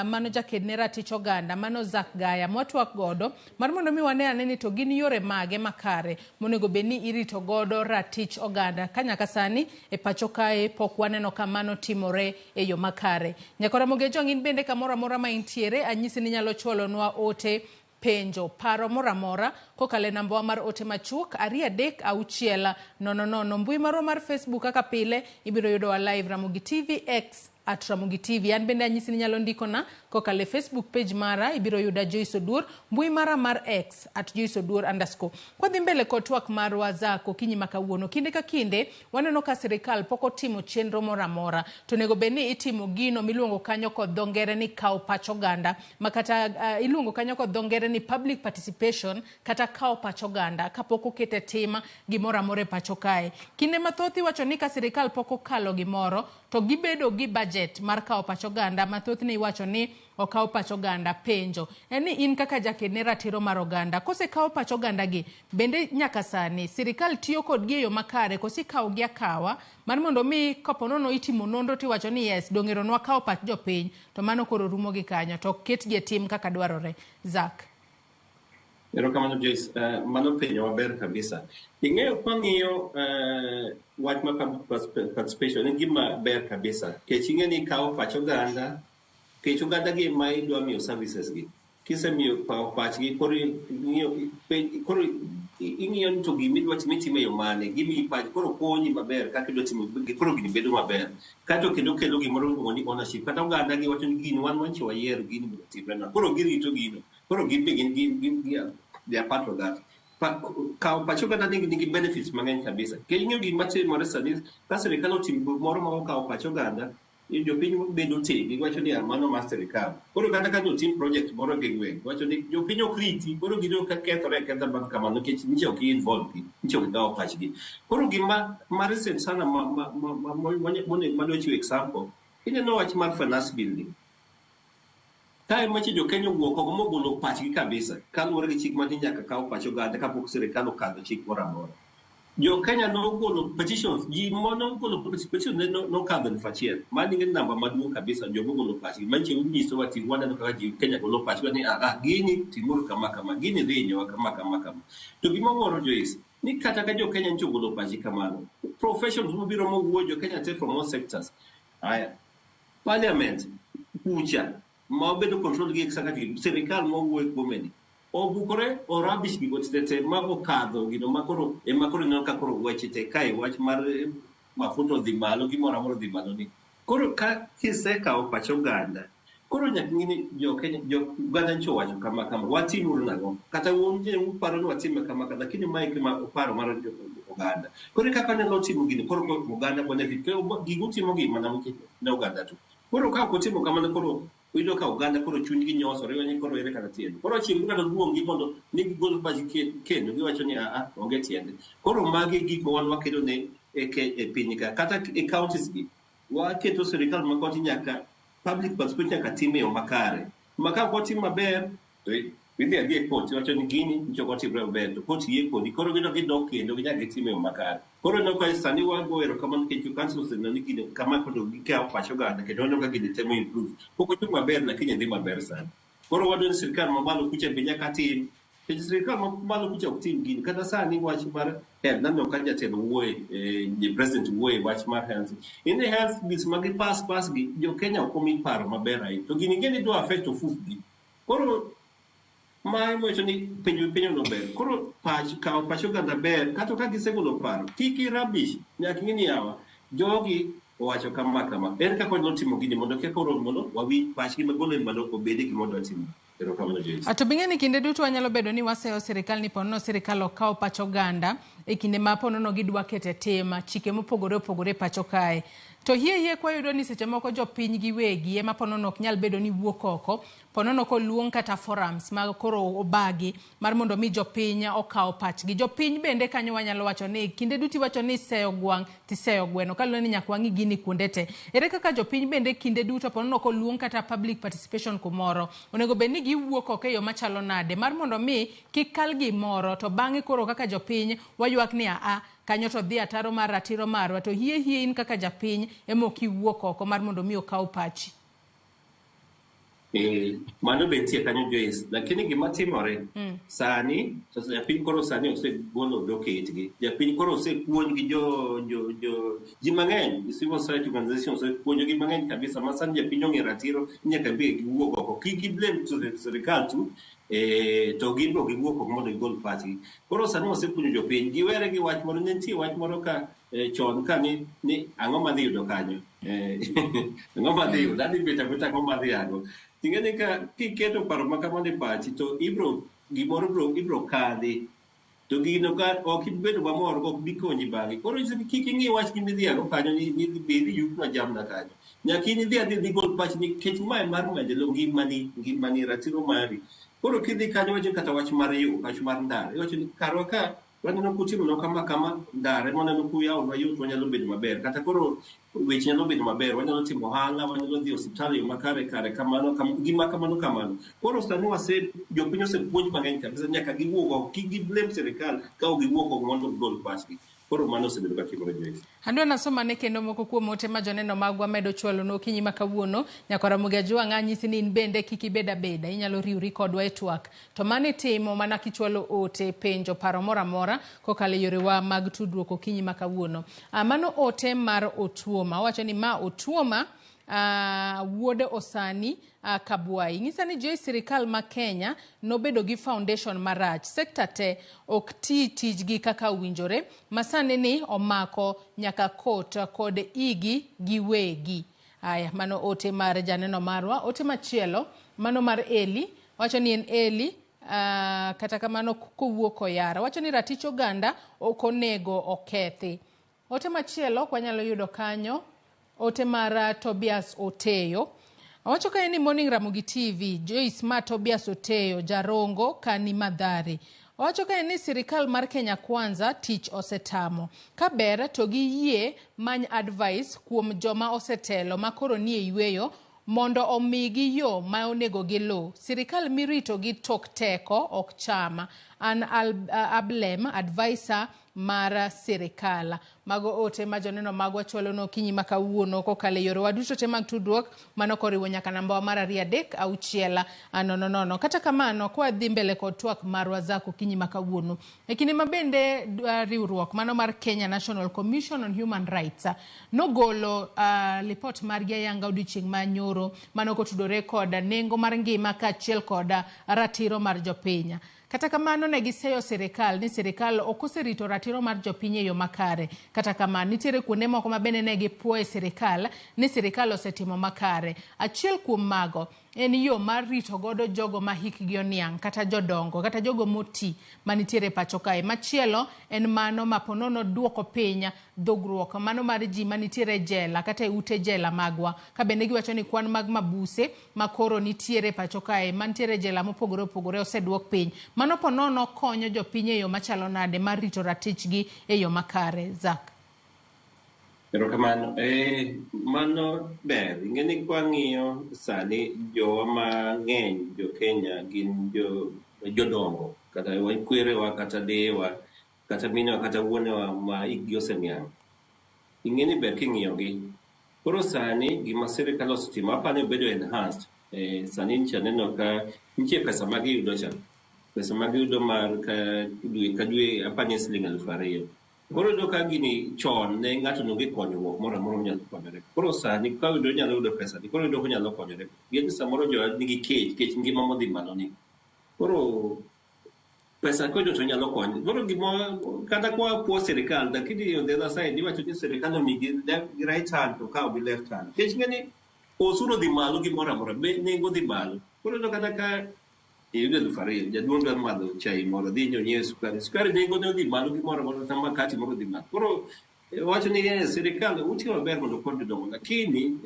Speaker 10: mano jaked ne ratich oganda, mano Zak Gaya mwatwak godo mar mondo mi wane ane ni to gin yore mage makare monego beni irito godo ratich oganda. Kanyaka sani e pacho kae pok waneno kamano timore e yo makare. Ramogi Ajwang' in bende kamora mora ma intiere anyisi ni nyalo chwalonwa ote penjo paro mora mora kokale namba mar ote machuok 236000. Mbui marwa mar Facebook kaka pile ibiro yudo wa live Ramogi TV X @Ramogi TV. An bende anyisi ni nyalo ndikona kokale Facebook page mara ibiro yuda Joyce Oduor, mbui mara mar X @JoyceOduor_. Kwa dhi mbele kod twak marwa zako kinyi makawuono, kinde ka kinde waneno ka sirikal poko timo chenro mora mora, to nego beni itimo gino miluongo kanyo kod dho ngere ni kao pach oganda, makata iluongo kanyo kod dho ngere ni public participation kata kao pach oganda kapok okete tim gimora more pacho kae. Kinde mathoth iwacho ni ka sirikal poko kalo gimoro to gibedo gi budget mar kao pach oganda, mathoth ni iwacho ni okao pach oganda penjo. Eni in kaka jakene ratiro mar oganda, kose kao pach oganda gi, bende nyaka sani sirikal tiyo kod gi yo makare kosi kao gi akawa, mar mondo mi kaponono itimo nonro tiwacho ni yes, dongero nwa kao pach jopiny, to mano koro rumo gi kanyo, to ket gi tim kaka dwarore. Zak.
Speaker 1: Erokamano Joyce, mano penjo maber kabisa. Ing'eyo kwang'iyo wach ma participation en gima ber kabisa. Kech ing'e ni kao pach oganda, kech oganda gi ma idwa miyo services gi. Kisemiyo pachgi koro ing'iyo ni to gimidwa timo e yo mane, gimiyi pach koro konyi maber kaka idwa timo koro gini bedo maber. Kato kendo kelo gimoro luongo ni ownership. Kata oganda gi wacho ni gini wan wanche wayiero gini mondo timre. Koro girito gino. Koro they are part of that. Kao pach oganda nigi benefits mang'eny kabisa. Kendo ing'eyo gima timore sani ka sirikal otimo moro ma okao pach oganda, jopiny bedo tegi wacho ni mano mar sirikal. Koro kata ka jotim project moro gi gweng wacho ni jopiny ok riti, koro gido ka kethore bang' kamano nikech niche ok involve gi, niche ok gao pachgi. Koro gima recent sana madwa chiwo example, ineno wach mar finance building. Kae machi jo Kenya wuok oko mogolo pachgi kabisa, kaluwore gi chik mani nyaka kao pach oganda kapok sirikal okadho chik moro amora. Jo Kenya nogolo petitions, ji monogolo petitions nokadho 1,000. Mani ng'en namba maduong' kabisa jo mogolo pachgi. Manche unyiso wati waneno kaka ji Kenya golo pachgi ni gini timuru kama, gini dhinyo kama. To gima wuoro Joyce, ni kata ka jo Kenya nicho golo pachgi kamano, professions mobiro mowuo jo Kenya te from all sectors. Aya, parliament, kucha, ma obedo control gi executive, sirikal mowuo kuomeni. Obukore orabish gi gotete ma okadho gino makoro neno ka koro weche te kae wach mar mafuto dhi malo gimoro amoro dhi malo ni. Koro ka kisekao pach oganda, koro nyaka ng'ini jo Kenya jo oganda ncho wacho kama watimuru nang'o, kata unje uparo ni watime kama, lakini mae kama oparo mar oganda. Koro kaka ne timo gini koro oganda benefit gigo timo gi mana ne oganda tu. Koro ka kotimo kamano koro uyudo ka oganda koro chunygi nyosore wani koro ere kata tiende. Koro chieng' kata duong'gi mondo ni gigol pachgi kendo giwacho ni onge tiende. Koro magi gik ma wan waketo ne e piny ka kata e counties gi waketo sirikal ma kaunti nyaka public participation nyaka tim e yo makare. Ma ka otim maber to idhi adhi e court wacho ni gini nichoko timre maber to court yie kodi. Koro gidok kendo ginyaka tim e yo makare. Koro no ka sani wago erokamano nikech council oseneno ni kama kendo gikao pach oganda kendo waneno ka gitemo improve. Pok ochung' maber lakini dhi maber sana. Koro wadwa ni sirikal mamalo kucha be nyaka tim. Nikech sirikal mamalo kucha ok tim gini. Kata sani wach mar health, naneno ka jatelo wuoye, president wuoye wach mar health. In health bills magi pass gi jo Kenya ok omi paro maber ahinya. To gini gini do affect ofukgi. Koro mae mocho ni penjo no ber. Koro kao pach oganda ber, kato ka gisegolo paro. Kiki rubbish, nyaka ng'ini yawa. Jogi owacho kama. En kako notimo gini mondo kekoro mondo wawi pachgi magolo mondo obede gimondo timo. Erokamano Joyce.
Speaker 10: Ato bing'eni kinde duto wanyalo bedo ni waseyo sirikal ni ponono sirikal okao pach oganda e kinde ma ponono gidwa kete tema chike mopogore pacho kae. To hie kwa yudo ni seche moko jopiny giwegi ema ponono ok nyal bedo ni wuok oko, ponono ko luong kata forums ma koro obagi mar mondo mi jopiny okao pachgi. Jopiny bende kanyo wanyalo wacho ni kinde duti wacho ni seyo gwang' tiseyo gweno, kalone ni nyaka wangi gini kuonde te. Ere kaka jopiny bende kinde duto ponono ko luong kata public participation kumoro, onego bed ni giwuok oko e yo machalo nade mar mondo mi kikal gimoro to bang'e koro kaka jopiny waywak ni kanyo to dhi ataro mar ratiro marwa, to hie in kaka japiny emo kiwuok oko mar mondo mi okao pachi.
Speaker 1: Mano bentie kanyo Joyce, lakini gima timore sani, sasa japiny koro sani osegolo doketgi. Japiny koro osepuonj gi ji mang'eny, civil society organizations osepuonjo gi mang'eny kabisa, ma sani japiny ong'e ratiro nyaka be giwuok oko. Kik blame sirikal tu, to gibro giwuok mondo gigol pachgi. Koro sani wasepuonjo jopiny giwere gi wach moro, ne nitie wach moro ka chon ka ni ang'o madhi yudo kanyo, ang'o madhi yudo, adhi bet abeta ang'o madhi yago. Ting'eni ka kiketo paro ma kamano e pachi to gimoro ibro kadhi, to gino ka ok ibedo mamor, ok bi konyi bang'e. Koro kik ing'i wach gi midhi yago kanyo ni bidhi yukna jamna kanyo. Nyaka in idhi adhi gol pachi nikech mae mar maendeleo ngimani ratiro mari. Koro kidhi kanyo wacho kata wach mar yo, wach mar ndara, iwacho ni karwa ka waneno kutimo kama ndare moneno kuyawonwa yot wanyalo bedo maber, kata koro weche nyalo bedo maber, wanyalo timo ohala, wanyalo dhi osiptal yo makare kamano gima kamano. Koro sani jopiny osepuonj mang'eny kabisa, nyaka giwuog oko, kik giblame sirikal ka ok giwuok oko mondo gol pachgi. Koro mano osebedo ka timore Joyce.
Speaker 10: Adwa nasoma ne kendo moko kuom ote ma joneno magwa medo chwalo no okinyi ma kawuono. Nyaka Ramogi Ajwang'a nyisi ni in bende kik ibed abeda, inyalo riwri kodwa e twak. To mane timo mana kichwalo ote penjo paro moro amora kokalo yorewa mag tudruok okinyi ma kawuono. Mano ote mar Otuoma, wacho ni ma Otuoma wuode osani Kabwai. Ng'isa ni Joyce sirikal ma Kenya nobedo gi foundation marach. Sekta te ok tijgi kaka winjore. Masane ni omako nyaka kota kod igi giwegi. Aya, mano ote mar janeno marwa. Ote machielo, mano mar Eli. Wacho ni en Eli. Kata kamano kowuok Oyara. Wacho ni ratich oganda ok onego okethi. Ote machielo kwanyalo yudo kanyo. Ote mar Tobias Oteyo. Wacho ka ni Morning Ramogi TV, Joyce ma Tobias Oteyo, Jarongo kani Madhari. Wacho ka ni sirikal mar Kenya Kwanza tich osetamo. Kaber to giyie many advice kuom joma osetelo makoro nie yweyo mondo omigi yo ma onego gilu. Sirikal mirito gi tok teko ok chama. An Ablem advisor mar sirikal. Mago ote ma joneno magwa chwalo no okinyi ma kawuono kokalo yore waduto te mag tudruok mano koriwo nyaka namba mar 3-6-000. Kata kamano kwa dhi mbele kod twak marwa zako okinyi ma kawuono. Kinde mabende riwruok mano mar Kenya National Commission on Human Rights nogolo report mar yanga odiochieng' manyoro mano kotudore kod nengo mar ngima kaachiel kod ratiro mar jopiny. Kata kamano ne giseyo sirikal ni sirikal ok oserito ratiro mar jopiny e yo makare. Kata kamano nitiere kuonde moko ma bende ne gipuoyo sirikal ni sirikal osetimo makare. Achiel kuom mago en yo mar rito godo jogo ma hikgi oniang' kata jodongo kata jogo moti manitiere pacho kae. Machielo en mano maponono duoko piny dhogruok mano mar ji manitiere jela kata ute jela magwa. Ka bende giwacho ni kwan mag mabuse makoro nitiere pacho kae manitiere jela mopogore opogore oseduok piny. Mano ponono konyo jopiny e yo machalo nade mar rito ratichgi e yo makare. Zak.
Speaker 1: Erokamano, mano ber. Ing'eni kwa ng'iyo sani jowa mang'eny jo Kenya gin jodongo, kata kwerewa kata dewa, kata minewa kata wuonewa ma hikgi oseniang'. Ing'eni ber king'iyogi. Koro sani gima sirikal osetimo apani obedo enhanced. Sani nicha neno ka nitie pesa ma giyudo cha. Pesa ma giyudo mar ka dwe apani siling 2,000. Koro do ka gini chon ne ng'ato nonge konyruok moro amora nyalo konyore. Koro sani ka yudo nyalo yudo pesa ni, koro yudo nyalo konyore. Gin samoro jo nigi kech ngima modhi malo ni. Koro pesa ko to nyalo konyo. Koro gimo kata kwa po sirikal lakini on the other side iwacho ni sirikal onigi right hand to ka obi left hand. Kech ngani osuro dhi malo gimoro amora nengo dhi malo. Koro do kata ka yudo 2,000 jaduong' dwaro madho chai moro dhi nyiewo sukari nengo ne odhi malo gimoro amora kata makati moro dhi malo. Koro wacho ni sirikal utimo maber mondo kod dongo lakini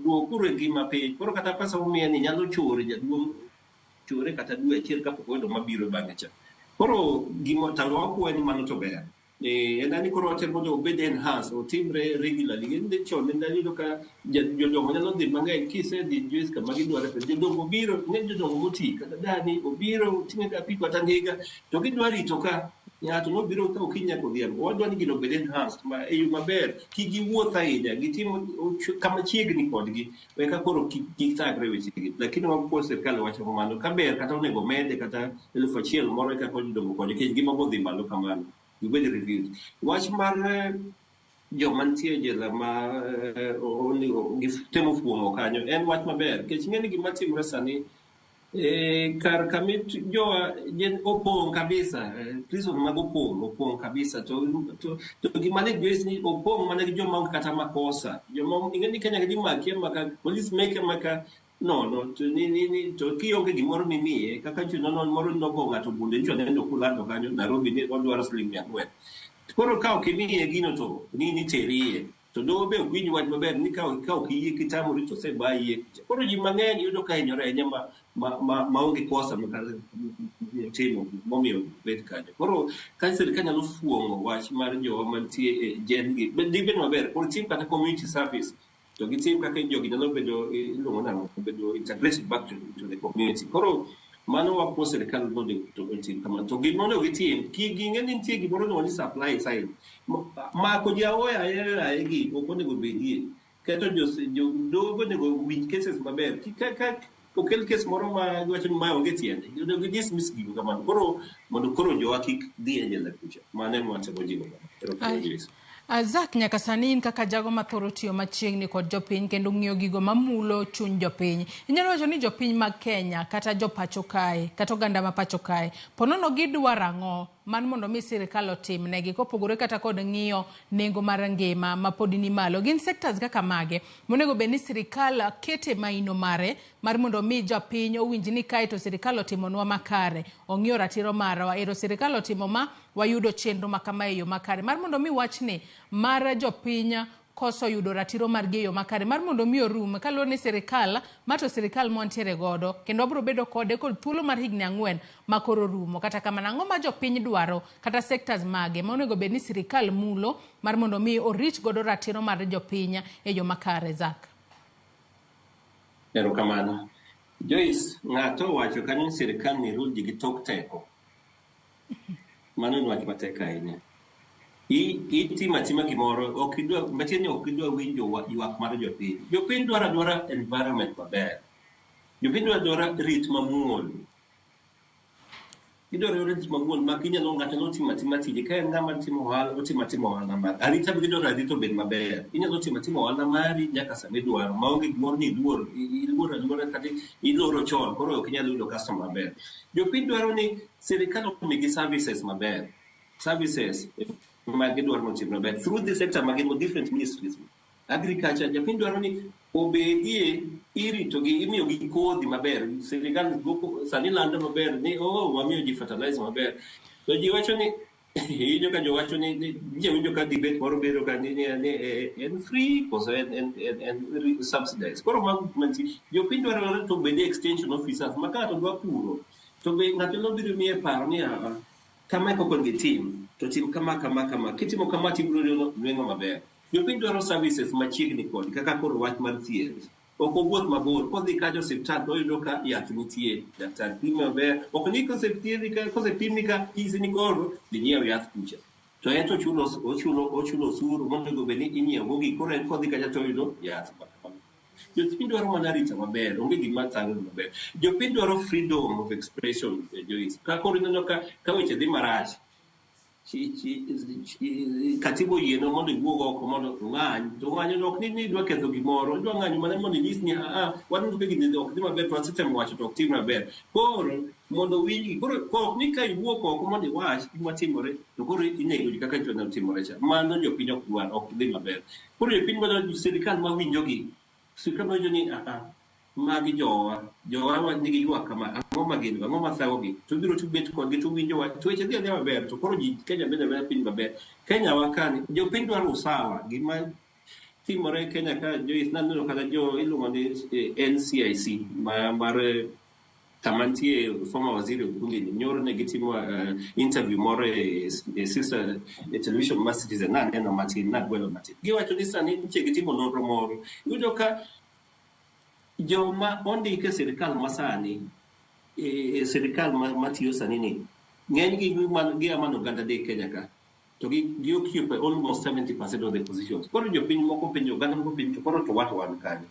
Speaker 1: duokuru e ngima piny. Koro kata pesa momiye ni nyalo chore jaduong' chore kata dwe achiel kapok oyudo mabiro bang'e cha. Koro gima talo wakwe ni mano to ber. En koro hotel mondo obed enhance otimre regularly. Ende chon ne ndalo ka jodongo nyalo dhi mang'eny kisedhi Joyce kama gidware pesa. Jodongo biro ne jodongo moti kata dani obiro ting'e ka pi kata ngiga to gidwa rito ka ng'ato nobiro ka okinya kodhiambo. Wadwa ni gino obed enhanced ma e yo maber kik giwuoth ahinya gitimo kama chiegni kodgi eka koro kik thagre wechegi. Lakini wapuo sirikal wacho kamano ka ber kata onego mede kata 1,000 moro eka konyo jodongo konyo kech gima bodhi malo kamano. With reviewed. Watch mar joma nitie jela ma gitemo fuomo kanyo en wach maber. Kech ng'eni gima timore sani Kar kamit jowa jen opong kabisa, prison mag opong kabisa, to gimane Joyce ni opong mana gi joma kata makosa, joma ingeni Kenya gi makia maka police make maka no to ni to kionge gimoro mimiye kaka chuno non moro noko ngato bunde ncho nendo kulando kanyo Nairobi ni odwaro siling 100. Koro ka okimiye gino to ni terie to do be winj wach maber ni ka okiyie kitamori to se baie. Koro ji mang'eny yudo ka hinyore nyama maonge kosa timo momiyo bet kanyo. Koro ka sirikal nyalo fuong'o wach mar jowa mantie jengi dibed maber koro tim kata community service to gitim kaka jogi nyalo bedo iluongo nang'o bedo integrated back to the community. Koro mano wapo sirikal mondo to tim kamano to gimondo gitim ging'e ni nitie gimoro no ni supply side mako jaoya gi ok onego bedie keto dogo nego win cases maber kaka okel kes moro ma wacho ni ma onge tiende yudo gi dismiss gigo kamano koro mondo koro jowa kik dhi e jela kucha mane mwatego jigo kamano.
Speaker 10: Zak nyaka sani in kaka jago mathoro tiyo machiegni kod jopiny kendo ng'iyo gigo mamulo chuny jopiny. Inyalo wacho ni jopiny mag Kenya kata jopacho kae kata oganda ma pacho kae ponono gidwaro ang'o man mondo mi sirikal otim negi kopogore kata kod ng'iyo nengo mar ngima ma pod ni malo. Gin sectors kaka mage monego bed ni sirikal kete maino mare mar mondo mi jopiny owinj ni kae to sirikal otimonwa makare, ong'iyo ratiro marwa, ero sirikal otimo ma wayudo chenro makama e yo makare mar mondo mi wachni mar jopiny koso yudo ratiro mar geyo makare mar mondo mi orum kaluwore ni sirikal mato sirikal montiere godo kendo wabiro bedo kode kod thuolo mar higni 4 makoro rumo. Kata kamano ang'o ma jopiny dwaro kata sectors mage ma onego bed ni sirikal mulo mar mondo mi orit godo ratiro mar jopiny e yo makare. Zak
Speaker 1: Erokamano. Joyce, ng'ato wacho kanyo ni sirikal ni rul gi tok teko. Mano ni wach matek ahinya. Itima gimoro ok idwa matieni ok idwa winjo ywak mar jopiny. Jopiny dwaro environment maber. Jopiny dwaro rit mamuol. Idwaro rit mamuol ma kinyalo ng'ato no tima tije ka en ng'ama timo ohala otimo ohala mar arita bi dwaro arito bed maber. Inyalo timo ohala mari nyaka sama idwaro maonge gimoro ni iluoro kata iloro chon koro ok inyalo yudo customer maber. Jopiny dwaro ni sirikal omigi services maber. Services magidwaro motim maber through the sector magin different ministries. Agriculture jopiny dwaro ni obedie irito gi imiyo gi kodhi maber. Sirikal sani lando maber ni wamiyo ji fertilizer maber. To ji wacho ni hiyo ka jo wacho ni winjo ka debate moro bedo ka ni en free koso en subsidized. Koro manti jopiny dwaro to bede extension officers makato dwa puro to be ng'ato no biro miye paro ni kama koko ngitim to tim kama kitimo kama tibiro nwengo maber. Jopiny dwaro services machiegni kod kaka koro wach mar thieth ok owuoth mabor kodhi ka jo osiptal to yudo ka yath nitie daktari pimo maber ok ni kosepimni ka kisi ni koro dhi nyiew yath kucha to en to ochulo osuru mondo bed ni inyiewo gi koro en kodhi kacha to yudo yath. Jopiny dwaro mana rita maber onge gima thango maber. Jopiny dwaro freedom of expression. Joyce ka koro ineno ka weche dhi marach katibo yieno mondo iwuog oko mondo ng'any to ng'anyo ok ni dwa ketho gimoro dwa ng'anyo mana mondo inyis ni wan ka gini ok dhi maber to wasitemo wacho to ok tim maber koro mondo winji koro ok ni ka iwuok oko mondo iwach gima timore to koro inego ji kaka chon timore cha mano jopiny ok dwar ok dhi maber. Koro jopiny dwaro sirikal mawinjogi sirikal mawinjo ni magi jowa nigi ywak kama ang'o magin ang'o mathagogi to biro to bet kodgi to winjo wach to weche dhi maber to koro ji Kenya bende piny maber. Kenya wakani jopiny dwaro usawa gima timore Kenya ka Joyce naneno kata jo iluongo ni NCIC mar tamantie former waziri Ogunde nyoro ne gitimo interview moro e sister television mar Citizen neno matin gwelo matin giwacho ni sani nitie gitimo nonro moro yudo ka joma ondike sirikal masani sirikal matiyo sani ni ng'eny gi amano ganda de Kenya ka to gi occupy almost 70% of the positions. Koro jopiny moko penjo ganda moko penjo koro to what wan kani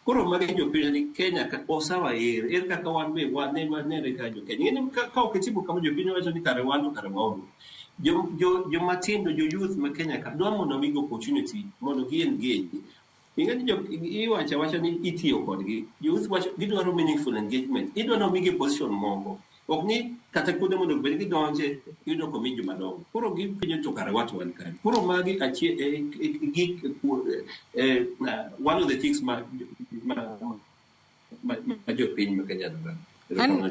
Speaker 1: koro magi jopiny ni Kenya ka osawa ere kaka wan be wane ka jo Kenya ng'eny ka ok timo kama jopiny wacho ni kare wan to kare waodo jo matindo jo youth ma Kenya ka dwa mondo wig opportunity mondo gi engage ingani iwacha ni itiyo kodgi youth wacho gidwaro meaningful engagement idwaro migi position moko ok ni kata kuonde mondo bed gidonje yudo komiji madongo koro gipinyo to kare watu wan kare koro magi achie one of the things ma jopiny ma Kenya dwaro.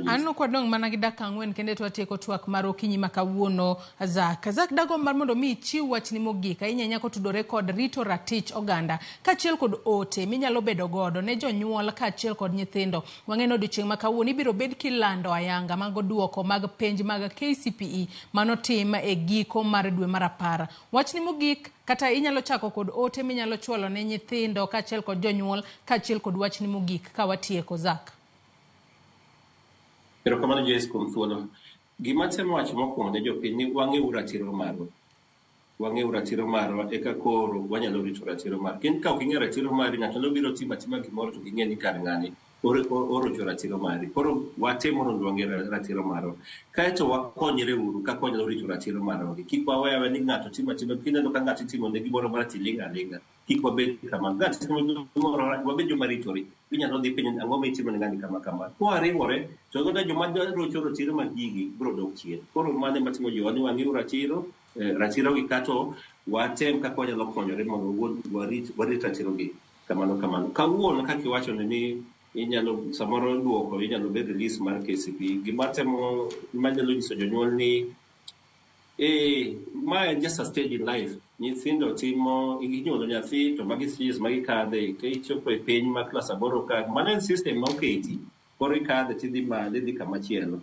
Speaker 10: Ano kwa dong mana gi dakika 4 kende twatieko twak mar okinyi makawuono Zak dago mar mondo mi chiw wachni mogik ahinya nyako tudore kod rito ratich oganda kaachiel kod ote minyalo bedo godo ne jonyuol kaachiel kod nyithindo wang'eno odiochieng' makawuono ibiro bed kilando ayanga mag duoko mag penj mag KCPE manotim e giko mar dwe mar 10 wachni mogik kata inyalo chako kod ote minyalo chwalo ne nyithindo kaachiel kod jonyuol kaachiel kod wachni mogik ka watieko Zak.
Speaker 1: Pero kamano Joyce kuom thuolo. Gima temo wacho mokwongo ne jopiny ni wang'euru ratiro marwa. Wang'euru ratiro marwa eka koro wanyalo rito ratiro marwa. Kendo ka ok ing'e ratiro mari ng'ato nobiro timo atima gimoro to ging'e ni kar ng'ani orocho ratiro mari. Koro watemo mondo wang'e ratiro marwa. Kaeto wakonyre uru kaka wanyalo rito ratiro marwa. Kik waweyawe ni ng'ato timo atima kineno ka ng'ato timo ne gimoro mar tilinga linga. Kik wabed kama ng'ato timo gimoro wabed joma ritori. Inyalo dhi piny ang'o mitimo ne ng'ani kama kama. Kwariwore to goda joma rocho ratiro mag gigi biro dok chien. Koro mane matimo jowa ni wang'euru ratiro gi kato watem kaka wanyalo konyore mondo warit ratiro gi kamano. Kawuono kaka iwacho ni inyalo samoro duoko inyalo bed release mar KCPE gimatemo imanyalo nyiso jonyuol ni ma just a stage in life. Nyithindo timo inyuolo nyathi to magi stages magi kadhe ichopo e piny ma klas 8 ka mano system ma oketi koro ikadhe tidhi male dhi kama chielo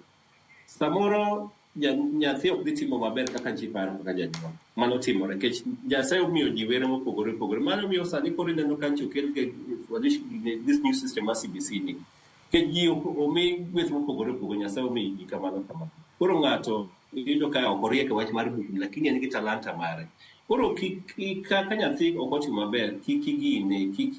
Speaker 1: samoro nyathi ok dhi timo maber kaka ji paro kaka janyuol mano timore nikech Nyasaye omiyo ji were mopogore mano miyo sani koro ineno ka okel this new system mar CBC ni ke ji omi gweth mopogore Nyasaye omiyo ji kamano koro ng'ato iyudo ka ok oriek wach mar buk lakini en gi talanta mare. Koro kaka nyathi ok otimo maber kik igine kik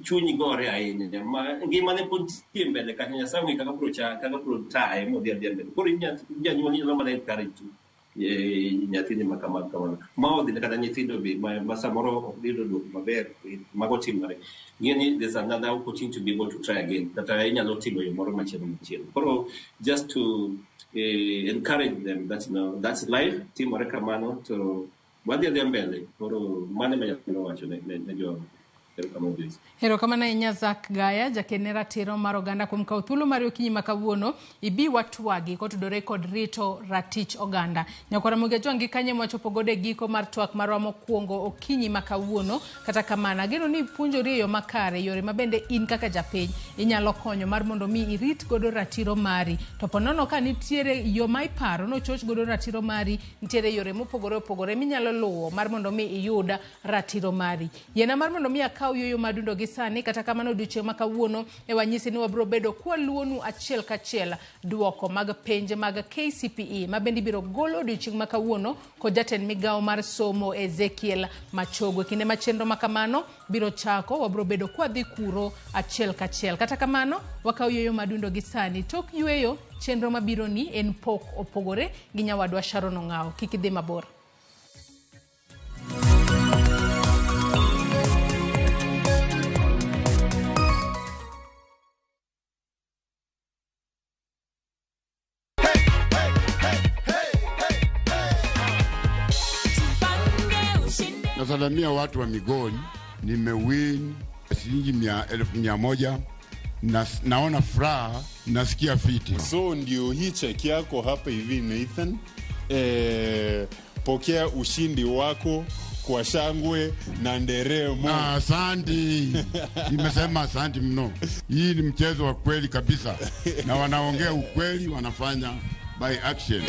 Speaker 1: chunyi gore ahinya ma ngimane pod tie mbele kaka Nyasaye ong'e kaka bro tae modhi mbele. Koro janyuol nyalo mana encourage nyathini ma kamano ma odhi kata nyithindo be ma samoro ok yudo duoko maber mago timore ng'eni there's another opportunity to be able to try again kata inyalo timo yo moro machielo. Koro just to encourage them that that's life timore kamano to wadhi mbele. Koro mane manyalo wacho ne jo
Speaker 10: Hero kama na inya Zak Gaya jakene ratiro mar oganda kuom kawo thuolo mar okinyi makawuono ibi watwagi kotudore kod rito ratich oganda nyakora Ramogi jwangi kanye mwachopo gode giko mar twak marwa mokwongo okinyi makawuono kata kamana geno ni puonjori yo makare yore mabende in kaka japiny inyalo konyo mar mondo mi irit godo ratiro mari to ponono ka nitiere yo mai paro no choch godo ratiro mari nitiere yore mopogore minyalo luwo mar mondo mi iyuda ratiro mari yena mar mondo mi akaw yoyo madundo gi sani kata kamano odiochieng' makawuono e wanyisi ni wabro bedo kwaluonu achiel kachiel duoko mag penje mag KCPE mabendi biro golo odiochieng' makawuono ko jatend migawo mar somo Ezekiel Machogo kinde machenro makamano biro chako wabro bedo kwadhi kuro achiel kachiel kata kamano wakaw yoyo madundo gi sani tok yueyo chenro mabiro ni en pok opogore gi nyawadwa Sharon Ong'aw kik idhi mabor.
Speaker 5: Nasalamia watu wa Migori, nimewin shilingi 1,100 naona furaha, nasikia fiti.
Speaker 18: So ndio hii cheki yako hapa hivi Nathan, pokea ushindi wako kwa shangwe na nderemo.
Speaker 5: Asante. Nimesema asante mno. Hii ni mchezo wa kweli kabisa. Na wanaongea ukweli, wanafanya by action.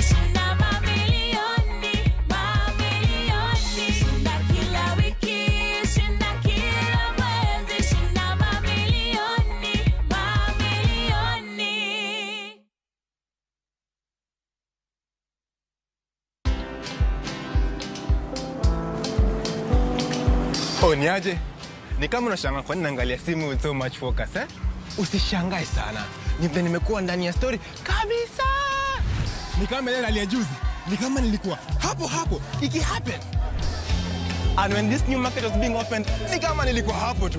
Speaker 2: Niaje? Ni kama unashangaa kwa nini naangalia simu with so much focus eh? Usishangae sana. Nimekuwa ndani ya story kabisa. Ni kama ile ya juzi. Ni kama nilikuwa hapo iki happen. And when this new market was being opened, ni kama nilikuwa hapo tu.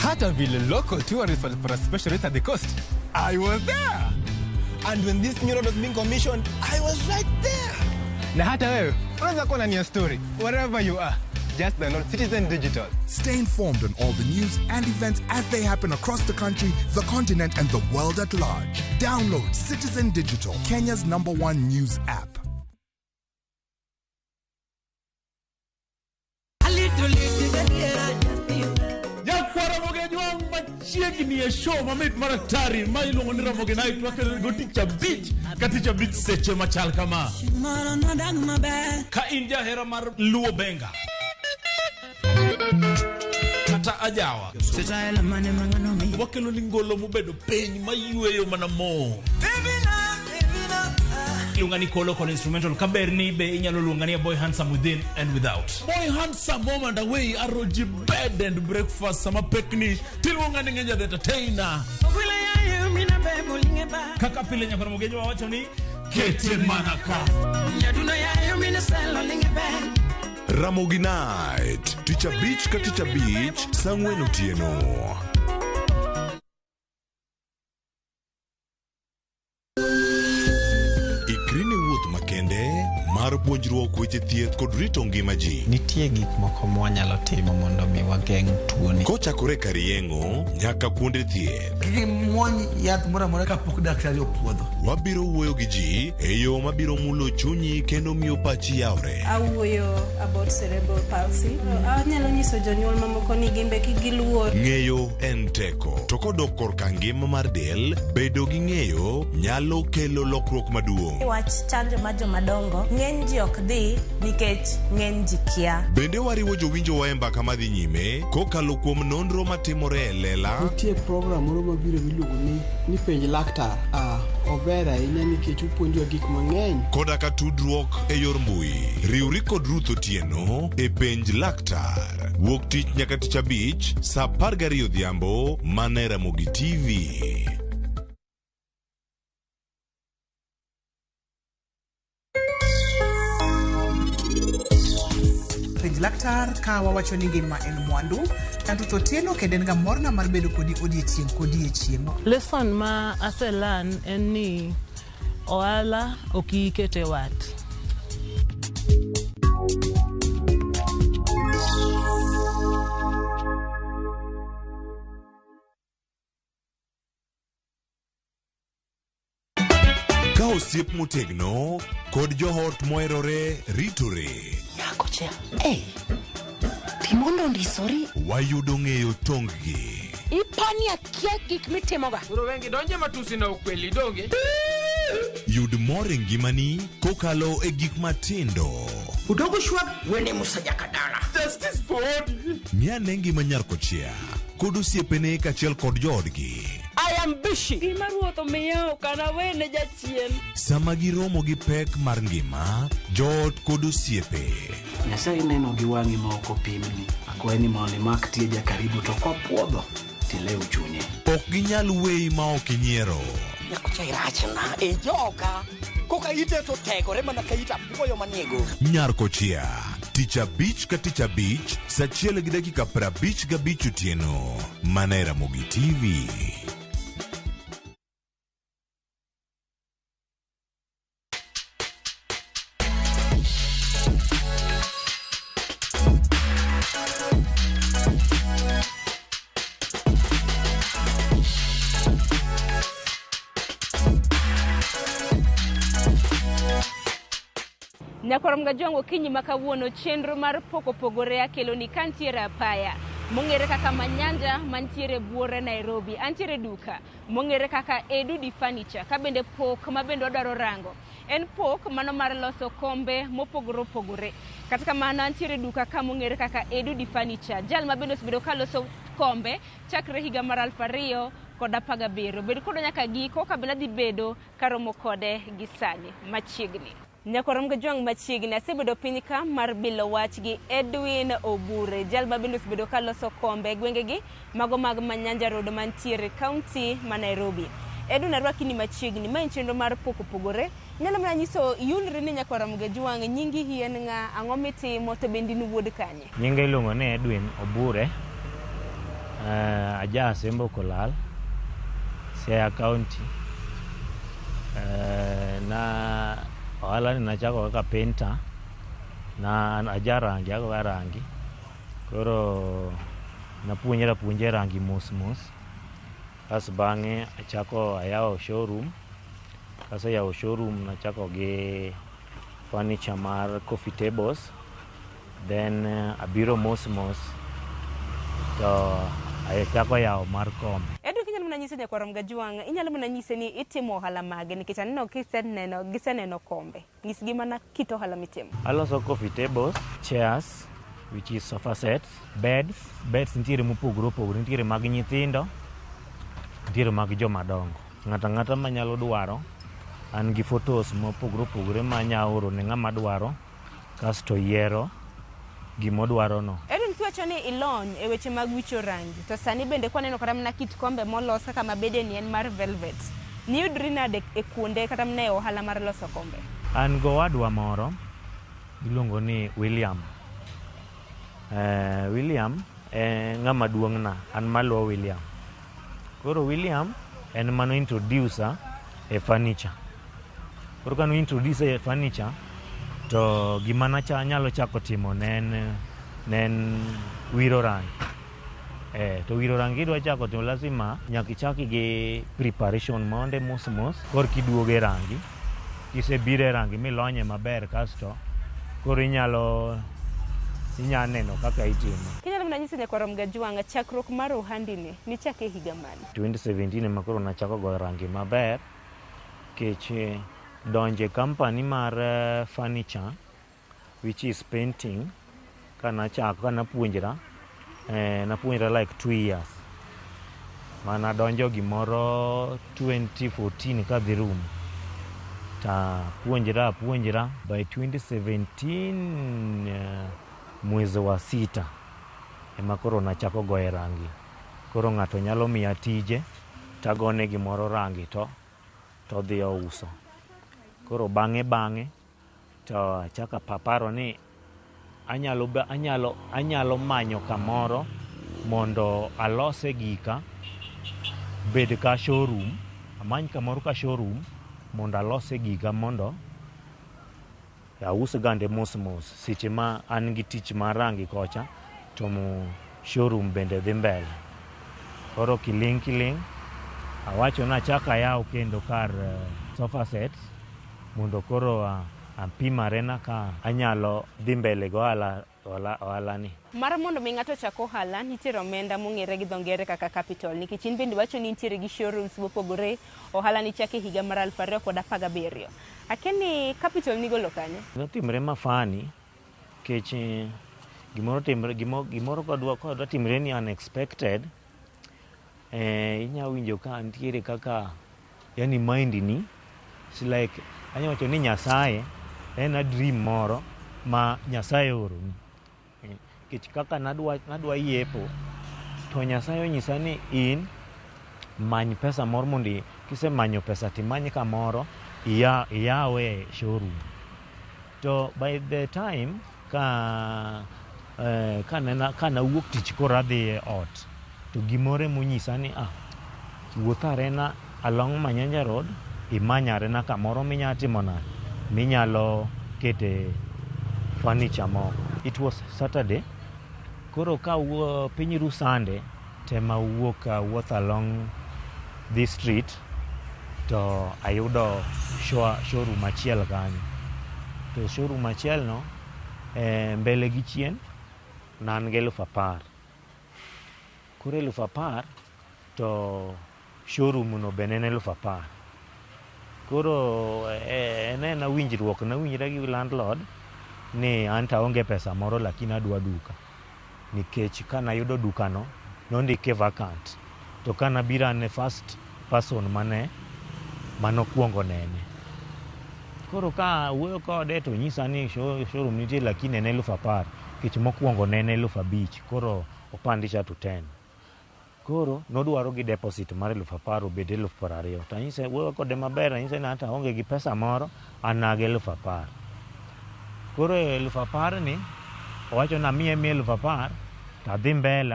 Speaker 2: Hata vile local tourists for a special rate at the coast, I was there. And when this new road was being commissioned, I was right there. Na hata wewe, unaweza kuwa na story, wherever you are. Just download Citizen Digital.
Speaker 3: Stay informed on all the news and events as they happen across the country, the continent, and the world at large. Download Citizen Digital, Kenya's #1 news app.
Speaker 6: Chiegni show mamit maraktari ma iluongo ni Ramogi night wakelo Teacher Beach ka Teacher Beach seche machal kama ka in jahera mar luo benga kata ajawa wakelo ni ngolo mobedo piny mayueyo mana mo lungani kolo instrumental kaberni be inyalo lungani Boy Handsome Within and Without. Boy Handsome moment away aroji bed and breakfast sama pekni tilungani ngenja the entertainer kaka pile nyakora mogenyo wacho ni kete manaka
Speaker 4: Ramogi night Teacher Beach ka Teacher Beach sangweno tieno. Ikrini wuoth makende mar puonjruok weche thieth kod rito ngima ji.
Speaker 7: Nitie gik moko mwanyalo timo mondo mi wageng' tuoni.
Speaker 4: Kochakore karieng'o nyaka kuonde thieth.
Speaker 11: Muony yath moro amora kapok daktari opuodho.
Speaker 4: Wabiro wuoyo gi ji e yo mabiro mulo chunyi kendo miyo pachi yawre.
Speaker 20: Awuoyo about cerebral palsy. Anyalo nyiso jonyuol mamoko ni gimbe giluor.
Speaker 4: Ng'eyo en teko. To kodok korka ngima mar del, bedo gi ng'eyo nyalo kelo lokruok maduong'.
Speaker 20: Wach chanjo ma jomadongo ng'eny ji ok dhi nikech ng'eny ji kia.
Speaker 4: Bende wariwo jowinjo wa e mbaka madhi nyime kokalo kuom nonro matimore e lela.
Speaker 19: Nitie program moro mabiro miluongo ni penj laktar. Ober ahinya nikech opuonjo gik mang'eny.
Speaker 4: Koda ka tudruok e yor mbui. Riwri kod Ruth Otieno e penj laktar. Wuok tich nyaka Teacher Beach saa 12 odhiambo mana e Ramogi TV.
Speaker 22: Penj laktar ka wawacho ni ngima en mwandu. Ruth Otieno kendo en ga morna mar bedo kodi odiechieng'.
Speaker 26: Lesson ma aselan en ni ohala okikete wat.
Speaker 4: Ka osiep motegno kod johort moherore ritore.
Speaker 28: Yako chia. Timondo ndisori.
Speaker 4: Wayudo ng'eyo tonggi.
Speaker 28: Ipani akia gik mitimoga.
Speaker 25: Uro wengi donje matusi na ukweli donge.
Speaker 4: Yud more ngimani kokalo e gik matindo.
Speaker 28: Udogo shwab wene musajakadala.
Speaker 25: Justice for all.
Speaker 4: Miane ngima nyarkochia kod osiepene kachiel kod joodgi.
Speaker 23: I am busy. Gima ruotho miyo kana wene jachien.
Speaker 4: Sama giromo gi pek mar ngima, joot kod osiepe.
Speaker 13: Nyasaye neno gi wang'i ma ok opimni. Akwaye ni mondo imak tieja karibu to kopuodho tilew chunye.
Speaker 4: Ok ginyal weyi ma ok inyiero.
Speaker 28: Nyakocha irachna e joka. Koka ite to tegore mana ka ita puoyo maniego.
Speaker 4: Nyarkochia. Teacher Beach ka Teacher Beach saa 1:55 otieno mana e Ramogi TV.
Speaker 20: Nyakoramga jongo kinyi makawuono chenro mar pogore akelo ni kantiere apaya mongere kaka Manyanja mantiere buore Nairobi, antiere duka mongere kaka Edu di Furniture ka bende pok ma bende odaro rango en pok mano mar loso kombe mopogore katika mano antiere duka ka mongere kaka Edu di Furniture jal ma bende osebedo ka loso kombe chakre higa mar 2017 bedo kodo nyaka giko ka bende dhi bedo karomo kode gi sani machiegni. Nyakoramga jwang machiegni asebedo piny ka mar bilo wach gi Edwin Obure jal ma bende osebedo ka loso kombe gwenge gi mago mag Manyanja Road mantiere county ma Nairobi. Edwin arwaki ni machiegni ma chenro mar pogore Nyalo mana nyiso yulri ni nyakwara Mgejwang nyingi hien nga ang'o mitimo to bendi ni wuod kanye?
Speaker 8: Nyinga iluongo ni Edwin Obure, aja Sembo Kolal, Siaya County. Na ohala ni nachako kaka painter, na aja rangi, ako rangi. Koro napuonjera rangi mos. Kas bang'e achako ayawo showroom. Kase yawo showroom nachako gi furniture mar coffee tables. Then abiro mos to achako yawo mar kombe.
Speaker 20: Edu kinyalo mana nyise nyakwara Mgejwang, inyalo mana nyise ni itimo ohala mage nikech aneno giseneno kombe. Nyisgi mana kit ohala mitimo.
Speaker 8: Aloso coffee tables, chairs, which is sofa sets, beds nitiere mopogore opogore, nitiere mag nyithindo, nitiere mag joma dongo. Ng'ata manyalo dwaro, an gi photos mopogore opogore manyalo oro ne ng'ama dwaro, kasto yiero gimodwaro no.
Speaker 20: Edu nkiwacho ni ilony e weche mag wicho rangi, to sani bende kwaneno kata mna kit kombe molos kaka mabede ni en mar velvet. Niyudri nade e kuonde kata mna e ohala mar loso kombe?
Speaker 8: An go wadwa moro, iluongo ni William. William ng'ama duong'na, an maluwo William. Koro William en mano introducer e furniture. Koro kano introducer e furniture, to gima nyalo chako timo nen wiro rangi. To wiro rangi idwa chako timo lazima nyaka ichaki gi preparation monde mos kor kiduoge rangi. Kisebire rangi milonye maber kasto koro inyalo neno kaka itimo.
Speaker 20: Kinyalo mana nyise nyakwara Mgejwang chakruok mar ohandi ni chake higa mane?
Speaker 8: 2017 ema koro nachako go rangi maber. Kech donje company mar furniture, which is painting, kana puonjra like 2 years. Mana donjo gimoro 2014 kadhi rum. Ta puonjra by 2017 mwezi wa 6 ema koro nachako goye rangi. Koro ng'ato nyalo miya tije, tagone gimoro rangi to dhi uso. Koro bang'e to achaka paparo ni anyalo manyo kamoro mondo alose gika bed ka showroom. Amany kamoro ka showroom mondo alose gika mondo aus gande mos seche ma an gi tich mar rangi kocha to showroom bende dhi mbele. Koro kiling awacho na chaka yawo kendo kar sofa sets mondo koro apimare na ka anyalo dhi mbele go ohala ni.
Speaker 20: Mar mondo mi ng'ato chako ohala nitiere omenda mong'ere gi dho ngere kaka capital, nikech in bende wacho ni nitiere gi showrooms mopogore, ohala ni chake higa mar 2017. Akeni capital ni golo kanye?
Speaker 8: Notimre mafani kech gimoro kodwa timre ni unexpected. Inyalo winjo ka nitiere kaka yani mind ni it's like anyalo wacho ni Nyasaye en a dream moro ma Nyasaye oro ni. Kech kaka nadwa yepo to Nyasaye onyisa ni in many pesa moro mondo kisemanyo pesa timany kamoro iyawe showroom. To by the time ka nawuok tich koro adhi e ot, to gimore monyisa ni wuotharena along Manyanja Road, imanyarena kamoro minyalo kete furniture moko. It was Saturday. Koro ka piny ru Sunday tema wuoth along this street to ayudo showroom achiel kanyo. To showroom achiel no mbele gi chien nan gi 10,000. Koro 10,000 to showroom no bende ne 10,000. Koro nawinjra gi landlord ni anta aonge pesa moro lakini adwa duka. Nikech kana yudo duka no nondike vacant. To kana bira ne first person manokuongo nene. Koro ka wuoyo kode to nyisa ni showroom nitie lakini ne 10,000. Kech mokuongo nene 5,000. Koro opandisha to 10. Koro nodwaro gi deposit mar 10,000 obed 20,000. To anyise wuoyo kode maber, anyise ni ata onge gi pesa moro, anage 10,000. Koro 10,000 ni owacho na miye 10,000 to adhi mbele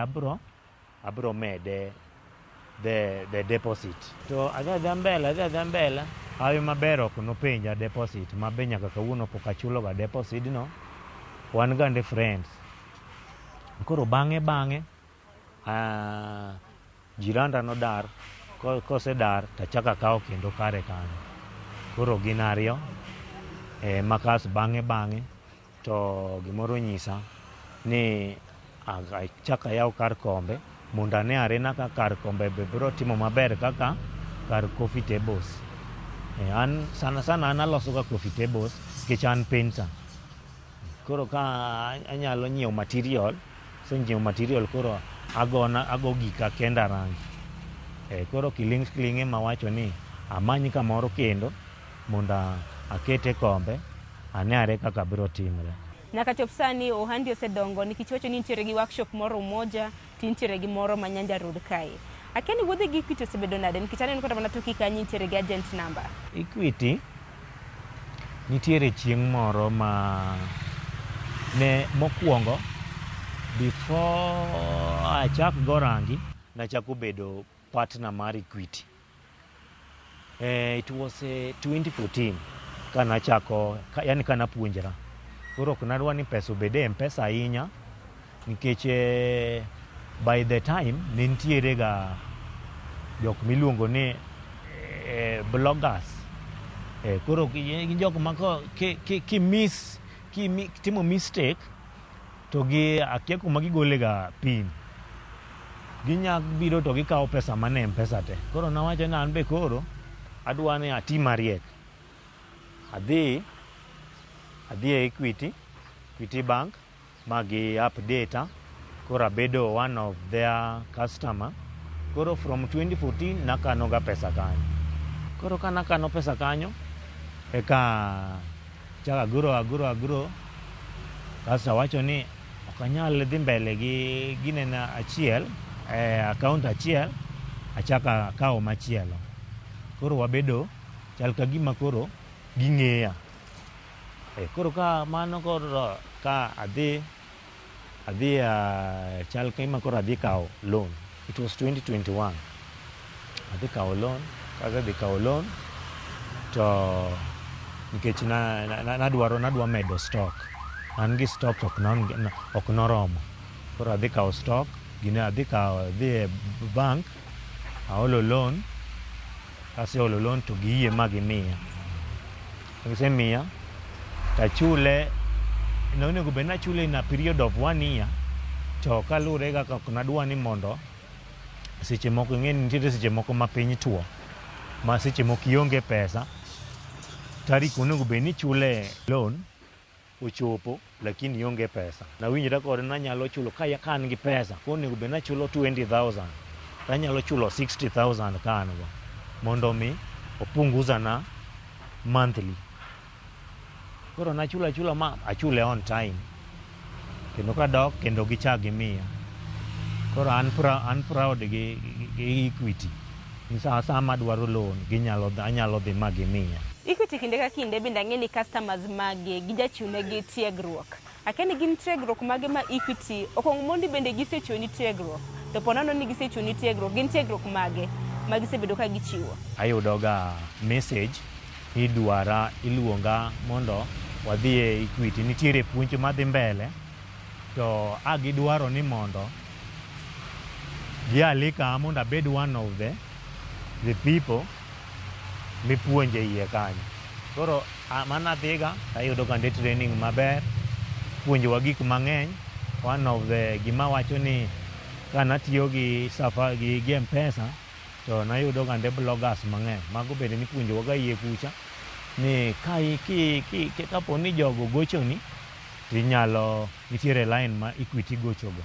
Speaker 8: abro mede the deposit. To adhi mbele hawi maber ok nopenja deposit mabe nyaka kawuono pok achulo ga deposit no. Wan gande friends. Koro bang'e jiranda nodar, kosedar tachaka akawo kendo kare kanyo. Koro gin ariyo makas bang'e to gimoro nyisa ni achaka yaw kar kombe mondo ane arena ka kar kombe be biro timo maber kaka kar coffee tables. An sana an aloso ga coffee tables nikech an painter. Koro ka anyalo nyiewo material, senyiewo material koro ago gika kenda rangi. Koro kiling' ema wacho ni amanyi kamoro kendo mondo akete kombe ane are kaka biro timre.
Speaker 20: Nyaka chop sani ohandi osedongo nikech wacho ni nitiere gi workshop moro moja, tintiere gi moro ma Nyanja Road kae. Akeni wuodhe gi Equity osebedo nade nikech aneno kata mana toki kanyi nitiere gi agent number.
Speaker 8: Equity nitiere chieng' moro ma ne mokwongo before achak go rangi nachako bedo partner mar Equity. It was 2014 kana chako yani kana puonjra. Koro ok nadwa ni pesa obede M-Pesa ahinya nikech by the time ne nitiere ga jok miluongo ni bloggers. Koro gin jok ma timo mistake to gi akia kuma gigole ga pin. Ginya biro to gikawo pesa mane M-Pesa te. Koro nawacho ni an be koro adwa ni ati mariek. Adhi e Equity Bank magi update. Koro abedo one of their customer. Koro from 2014 nakano ga pesa kanyo. Koro kana kano pesa kanyo eka chaka aguro kasa wacho ni okanyal dhi mbele gi ginena achiel account achiel achaka kawo machielo. Koro wabedo chal ka gima koro ging'eya. Koro ka mano koro ka adhi chal ka gima koro adhi kawo loan. It was 2021. Adhi kawo loan, kasedhi kawo loan to nikech nadwa medo stock. An gi stock ok noromo. Koro adhi kawo stock, adhi e bank, aolo loan, kaseolo loan to giyie ma gimiya. Gisemiya, tachule, nonego bed nachule in a period of 1 year, to kalure ga ok nadwa ni mondo seche moko ing'eni nitiere seche moko ma piny tuo, ma seche moko ionge pesa, tarik onego bed ni chule loan ochopo lakini ionge pesa. Nawinjra kode nanyalo chulo ka an gi pesa, onego bed nachulo 20,000, tanyalo chulo 60,000 ka an go, mondo mi opunguzana monthly. Koro nachula ma achule on time, kendo kadok kendo gichak gimiya. Koro an proud gi Equity. Sama dwaro loan anyalo dhi ma gimiya.
Speaker 20: Equity kinde ka kinde bende ang'e ni customers mage gijachiwne gi tiegruok. Akeni gin tiegruok mage ma Equity okong' mondi bende gisechiwni tiegruok. To ponono ni gisechiwni tiegruok, gin tiegruok mage ma gisebedo ka gichiwo. Ayudo ga message iluonga mondo wadhi e Equity. Nitiere puonj madhi mbele to gidwaro ni mondo gialika mondo abed one of the people mipuonje iye kanyo. Koro mana dhiga ayudo kande training maber, puonjowa gik mang'eny. One of the gima wacho ni kanatiyo gi M-Pesa to nayudo kande bloggers mang'eny. Mago bende nipuonjowa ga iye kucha ni kapo ni jogo gochoni tinyalo nitiere line ma Equity gochogo.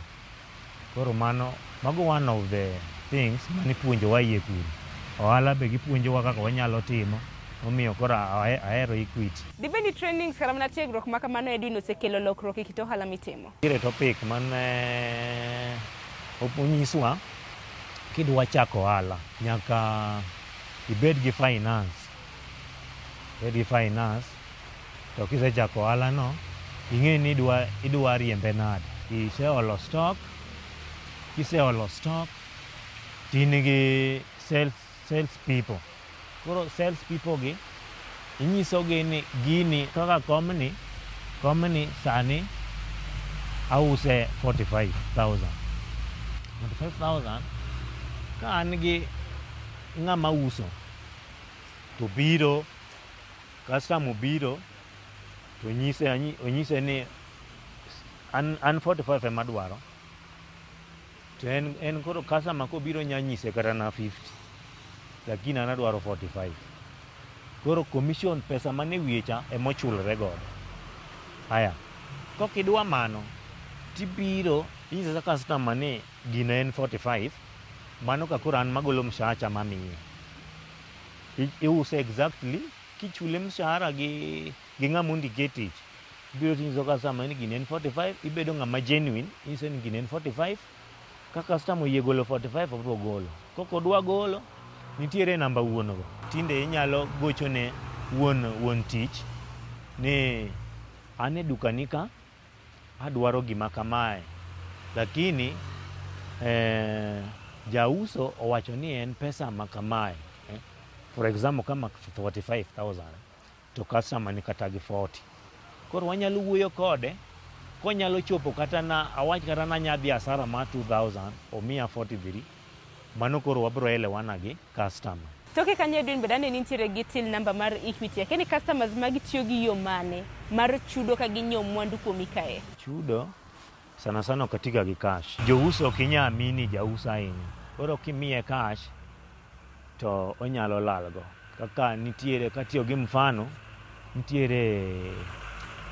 Speaker 20: Koro mago one of the things manipuonjowa iye kuro. Ohala be gipuonjowa kaka wanyalo timo, omiyo koro ahero Equity. Dibedi trainings kata mana tiegruok ma kamano Edwin osekelo lokruok e kit ohala mitimo? Nitiere topic mane onyiswa
Speaker 8: kidwa chako ohala nyaka ibed gi finance. Bed gi finance to kisechako ohala no ing'e ni idwa riembe nade. Kiseolo stock tin gi sales people. Koro sales people gi inyisogi ni gini kaka komni sani ause 45,000. 45,000 ka an gi ng'ama uso to biro customer biro to onyise ni an 45 ema dwaro, to en koro customer kobiro nyanyise kata na 50 lakini an adwaro 45. Koro commission pesa mane wiecha emochulre godo. Haya, kokidwa mano tibiro inyise customer ni gina en 45, mano ka koro an magolo mshahara mamiye. Iuse exactly kichule mshahara gi ng'ama ondike tich. Biro tinyiso customer ni gina en 45, ibedo ng'ama genuine, inyise ni gina en 45, ka customer oyie golo 45 obiro golo. Kokodwa golo nitiere namba wuon go. Tinde inyalo gochone wuon tich ni an e dukani ka adwaro gima kamae, lakini jauso owacho ni en pesa makamae. For example kama 45,000 to customer ni kata gi 40. Koro wanyalo wuoyo kode konyalo chopo kata na awach kata na nyadhi asara ma 2,000 o 143, mano koro wabro elewana gi customer.
Speaker 20: Toke kanyo Edwin bedane nitiere gi till number mar Equity. Keni customers magi tiyo gi yo mane mar chudo ka ginyiewo mwandu kuomi kae?
Speaker 8: Chudo sana sana katika gi cash. Jouso kinyamini jausa ahinya. Koro kimiye cash to onyalo lalgo. Kaka nitiere katiyo gi mfano, nitiere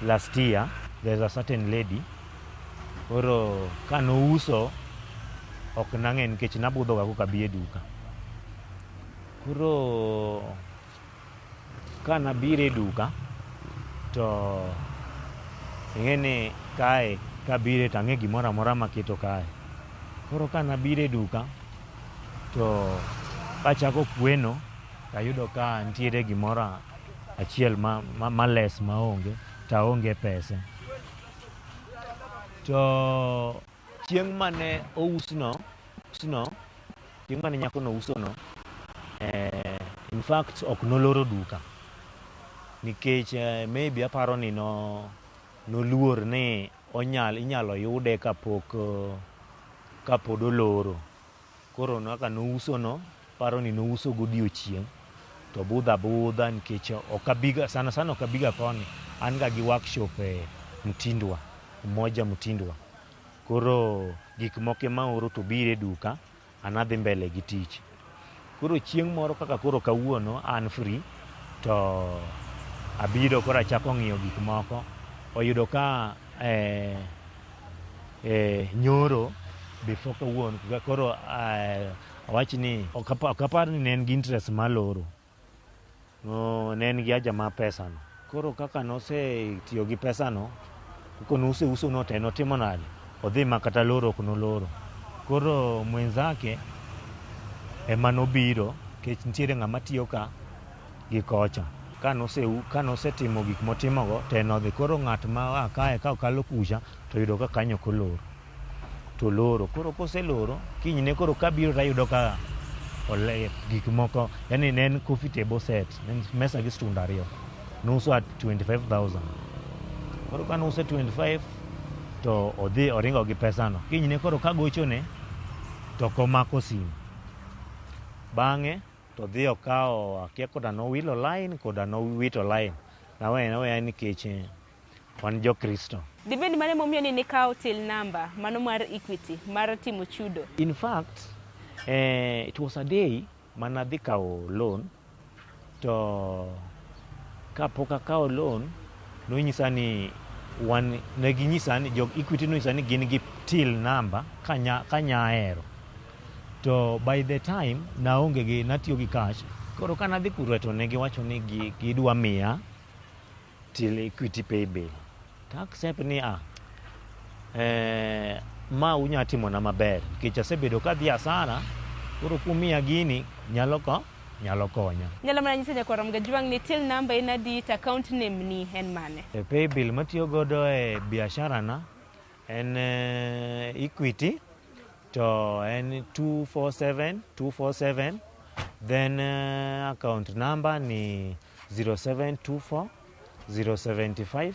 Speaker 8: last year there's a certain lady. Koro kano uso ok nang'en nikech nabudho ga kokabi e duka. Koro kana bire duka to ing'eni kae kabire tang'e gimoro amora maketo kae. Koro kana bire duka to kachako kweno tayudo ka nitiere gimoro achiel males maonge taonge pesa. To chieng' mane ousno chieng' mane nyako no usono, in fact ok noloro duka nikech maybe aparo ni noluor ni inyalo yude kapod oloro. Koro naka nousono paro ni nouso godiochieng' to budha nikech okabiga sana okabiga koni, an ga gi workshop Mtindwa. Koro gik moko maoro to bire duka anadhi mbele gi tich. Koro chieng' moro kaka koro kawuono an free to abiro koro achako ng'iyo gik moko. Oyudo ka nyoro before kawuono koro awach ni okapar ni ne en gi interest maloro. No, ne en gi haja ma pesa no. Koro kaka nosetiyo gi pesa no, kono uso no te notimo nade, odhi makata loro ok noloro. Koro mwenzake ema nobiro kech nitiere ng'ama tiyo ka gi kocha. Kanosetimo gik motimogo te nodhi. Koro ng'at ma kae ka okalo kucha to yudo ka kanyo koloro. To loro. Koro koseloro kinyne koro kabiro tayudo ka gik moko, yani ne en coffee table set, mesa gi stund ariyo. Nuso at 25,000. Koro ka nuse 25 to odhi oringo gi pesa no. Kinyne koro kagochone to komako simu. Bang'e to dhi okawo akia koda nowilo line koda nowito line. Naweya nikech wan jo Kristo.
Speaker 20: Dibendi mane momiyo ni nikawo till number mano mar Equity mar timo chudo?
Speaker 8: In fact, it was a day manadhi kawo loan to kapok akawo loan nonyisa ni neginyisa ni jog Equity nonyisa ni gin gi till number kanya hero. To by the time naonge gi natiyo gi cash, koro kanadhi kuro to negiwacho ni gidwa miya till Equity pay bill. To accept ni ma unya timo na maber nikech asebedo kadhi asara Koro kumiya gini nyalo konya.
Speaker 20: Nyalo mana nyisa nyakwar Ramgajwang ni till number in adi to account name ni en mane?
Speaker 8: Pay bill matiyo godo e biashara na en Equity to en 247 then account number ni 0724 075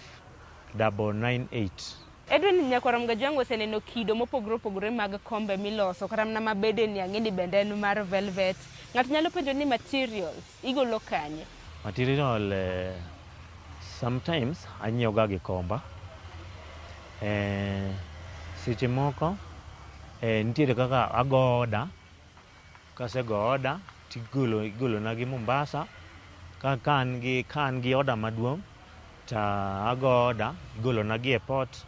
Speaker 8: 998.
Speaker 20: Edwin nyakwar Ramgajwang oseneno kido mopogore mag kombe miloso kata mana mabede ni ang'eni bende en mar velvet. Ng'ato nyalo penjo ni materials igolo kanye?
Speaker 8: Material sometimes anyiewoga gi komba. Seche moko nitiere kaka ago order. Kasego order tigolo na gi Mombasa. Ka an gi order maduong' ta ago order igolo na gi e port.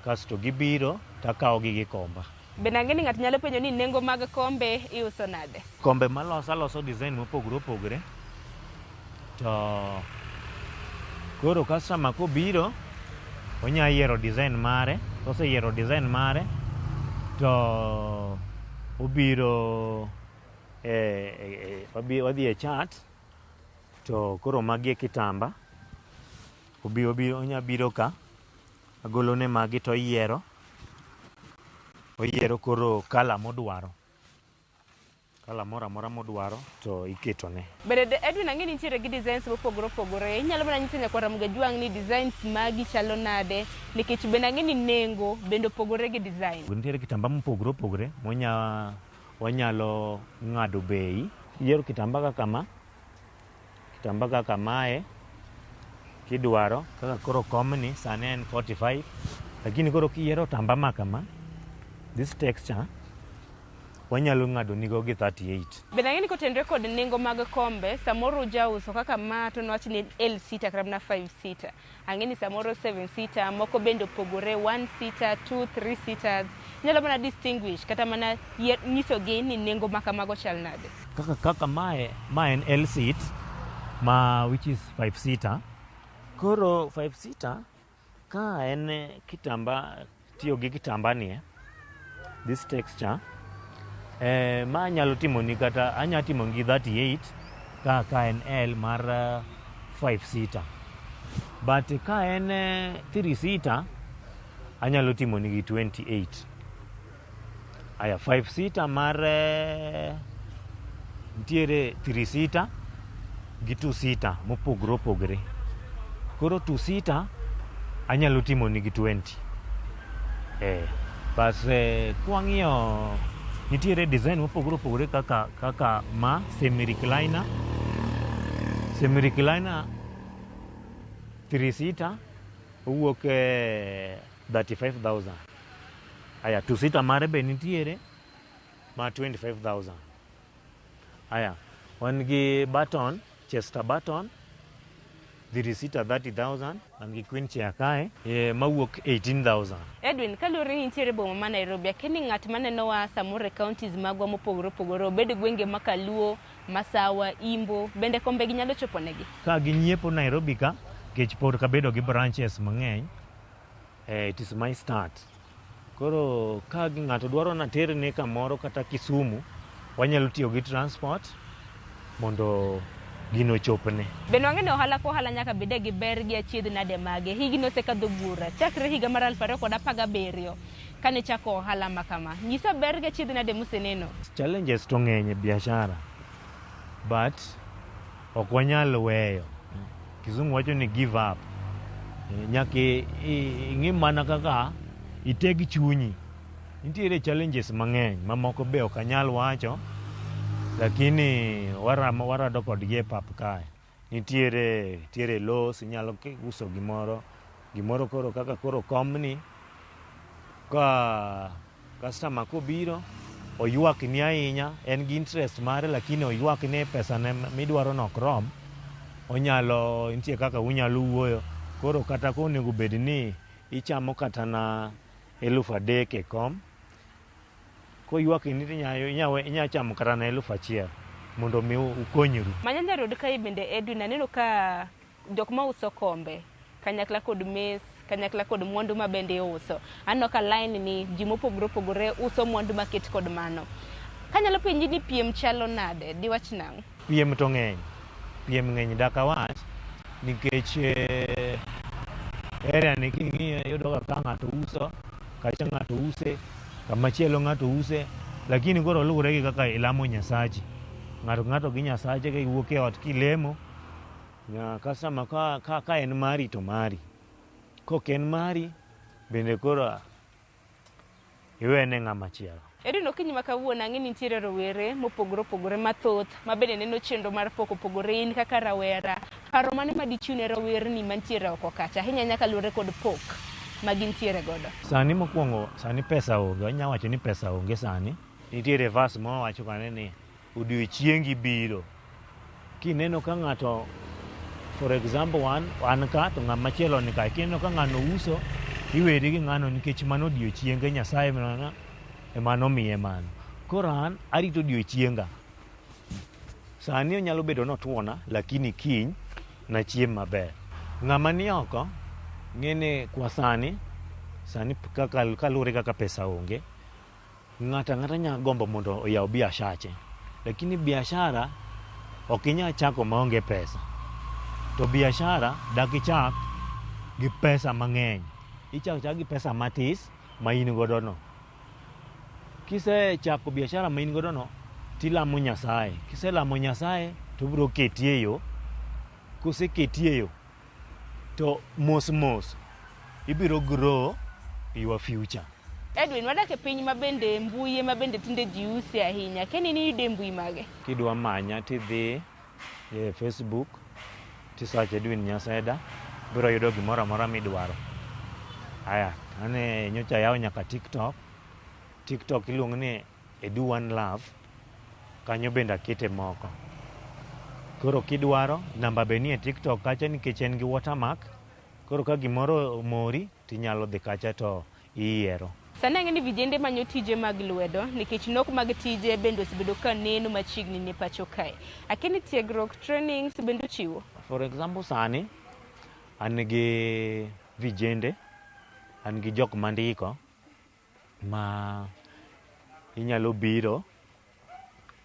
Speaker 8: Kasto gibiro takawogi gi komba.
Speaker 20: Bende ang'eni ng'ato nyalo penjo ni nengo mag kombe iuso nade?
Speaker 8: Kombe aloso design mopogore. To koro customer kobiro onya yiero design mare. Koseyiero design mare to obiro wadhi e chat to koro magi e kitamba. Onya biro ka agolone magi to oyiero koro kala modwaro. Kala moro amora modwaro to iketone.
Speaker 20: Bende Edwin ang'eni nitiere gi designs mopogore. Inyalo mana nyisa nyakwar Ramgajwang ni designs magi chalo nade nikech bende ang'eni nengo bende opogore gi design.
Speaker 8: Nitiere kitamba mopogore wanyalo ng'ado bei. Iyiero kitamba kaka mae kidwaro kaka koro komni sani en 45 lakini koro kiyiero tamba makama this texture wanyalo ng'ado nigo gi 38.
Speaker 20: Bende ang'eni kotenore kod nengo mag kombe samoro ujauso kaka ma to nwach ni L sita kata na 5 sita. Ang'eni samoro 7 sita moko bende opogore 1 sita 2 3 sitas. Nyalo mana distinguish kata mana nyisogi ni nengo makamago chal nade.
Speaker 8: Kaka ma en L seat which is 5 sita. Koro 5 sita ka en kitamba tiyo gi kitamba ni this texture ma nyalo timo ni kata anya timo gi 38 ka en L mar 5 sita. But ka en 3 sita anyalo timo ni gi 28. Aya 5 sita mar nitiere 3 sita gi 2 sita mopogore. Koro 2 sita anyalo timo ni gi 20. Bas kwang'iyo nitiere design mopogore kaka ma semi recliner 3 sita owuok 35,000. Aya 2 sita mare be nitiere ma 25,000. Aya wan gi button, chester button 3 sita 30,000 wan gi queen chair kae mawuok 18,000.
Speaker 20: Edwin kaluwore ni nitiere boma ma Nairobi akeni ng'at manenowa samore counties magwa mopogore obed gwenge ma Kaluo, Masawa, Imbo bende kombe gi nyalo chopo negi.
Speaker 8: Ka ginyiepo Nairobi ka kech pod kabedo gi branches mang'eny it is my start. Koro ka ng'ato dwaro na terne kamoro kata Kisumu wanyalo tiyo gi transport mondo gino chopne.
Speaker 20: Bende wang'eni ohala kohala nyaka bede gi ber gi achiedh nade mage. Higni osekadho bura chakre higa mar 2017 kane chako ohala makama. Nyisa ber gi achiedh nade museneno.
Speaker 8: Challenges to ng'eny e biashara but ok wanyal weyo. Kizungu wacho ni give up. Nyaka ing'i mana kaka itegi chunyi. Nitiere challenges mang'eny mamoko be ok anyal wacho. Lakini warado kodgi e pap kae. Nitiere loss inyalo uso gimoro koro kaka koro komni ka customer kobiro oywak ni ahinya en gi interest mare lakini oywak ni pesa ne midwaro nok rom nitie kaka unyalo wuoyo koro kata konego bed ni ichamo kata na 3,000 e kom koywak ni inya chamo kata na 1,000 mondo mi ukonyru.
Speaker 20: Manyanja Road kae bende Edwin aneno ka jok ma uso kombe kanyakla kod mes kanyakla kod mwandu mabende uso. Anno ka line ni ji mopogore uso mwandu maket kod mano. Kanyalo penji ni piem chalo nade diwach nang'?
Speaker 8: Piem to ng'eny. Piem ng'eny dak awach nikech area ni king'iyo yudo ka ng'ato uso, kacha ng'ato use, kamachielo ng'ato use, lakini koro luwore gi kaka ilamo Nyasachi. Ng'ato gi Nyasache ka iwuok e ot kilemo, customer ka en mari to mari. Kok en mari, bende koro iwene ng'ama chielo.
Speaker 20: Edwin okinyi ma kawuono ang'e ni nitiere rowere mopogore opogore mathoth ma bende neno chenro mar pok opogore in kaka rawera. Paro mane ma dichiwne rawerni mantiere oko kacha ahinya nyaka luwore kod pok ma gintiere godo?
Speaker 8: Sani mokwongo, sani pesa onge, wanya wacho ni pesa onge sani. Nitiere verse mo wacho kane ni odiochiengi biro. Kineno ka ng'ato, for example an ka to ng'ama chielo ni ka, kineno ka ng'ano uso, iweri gi ng'ano nikech mano odiochienge Nyasaye mana emano miye mano. Koro an arito odiochienga. Sani onyalo bedo notuona, lakini kiny nachiem maber. Ng'ama ni oko ng'ene kwa sani kaluwore kaka pesa onge, ng'ata nya gombo mondo oyaw biashache, lakini biashara ok inya chako maonge pesa. To biashara dak ichak gi pesa mang'eny. Ichak gi pesa matis ma in godo no. Kisechako biashara ma in godo no, tilamo Nyasaye. Kiselamo Nyasaye to biro ketie yo. Koseketie yo to mos ibiro grow your future.
Speaker 20: Edwin, wadak e piny mabende mbuye mabende tinde ji use ahinya. Keni ni ide mbui mage?
Speaker 8: Kidwa manya tidhi e Facebook, tisearch Edwin Nyaseda, biro yudo gimoro amora midwaro. Aya, ane nyocha yawo nyaka TikTok. TikTok iluongo ni Edu One Love, kanyo bende akete moko. Koro kidwaro, namba be nie TikTok kacha nikech en gi watermark. Koro ka gimoro mori, tinyalo dhi kacha to iyiero.
Speaker 20: Sani ang'e ni vijende manyo tije mag lwedo nikech nok mag tije bende osebedo ka neno machiegni ne pacho kae. Akini tiegruok trainings bende chiwo?
Speaker 8: For example sani, an gi vijende, an gi jok mandiko ma inyalo biro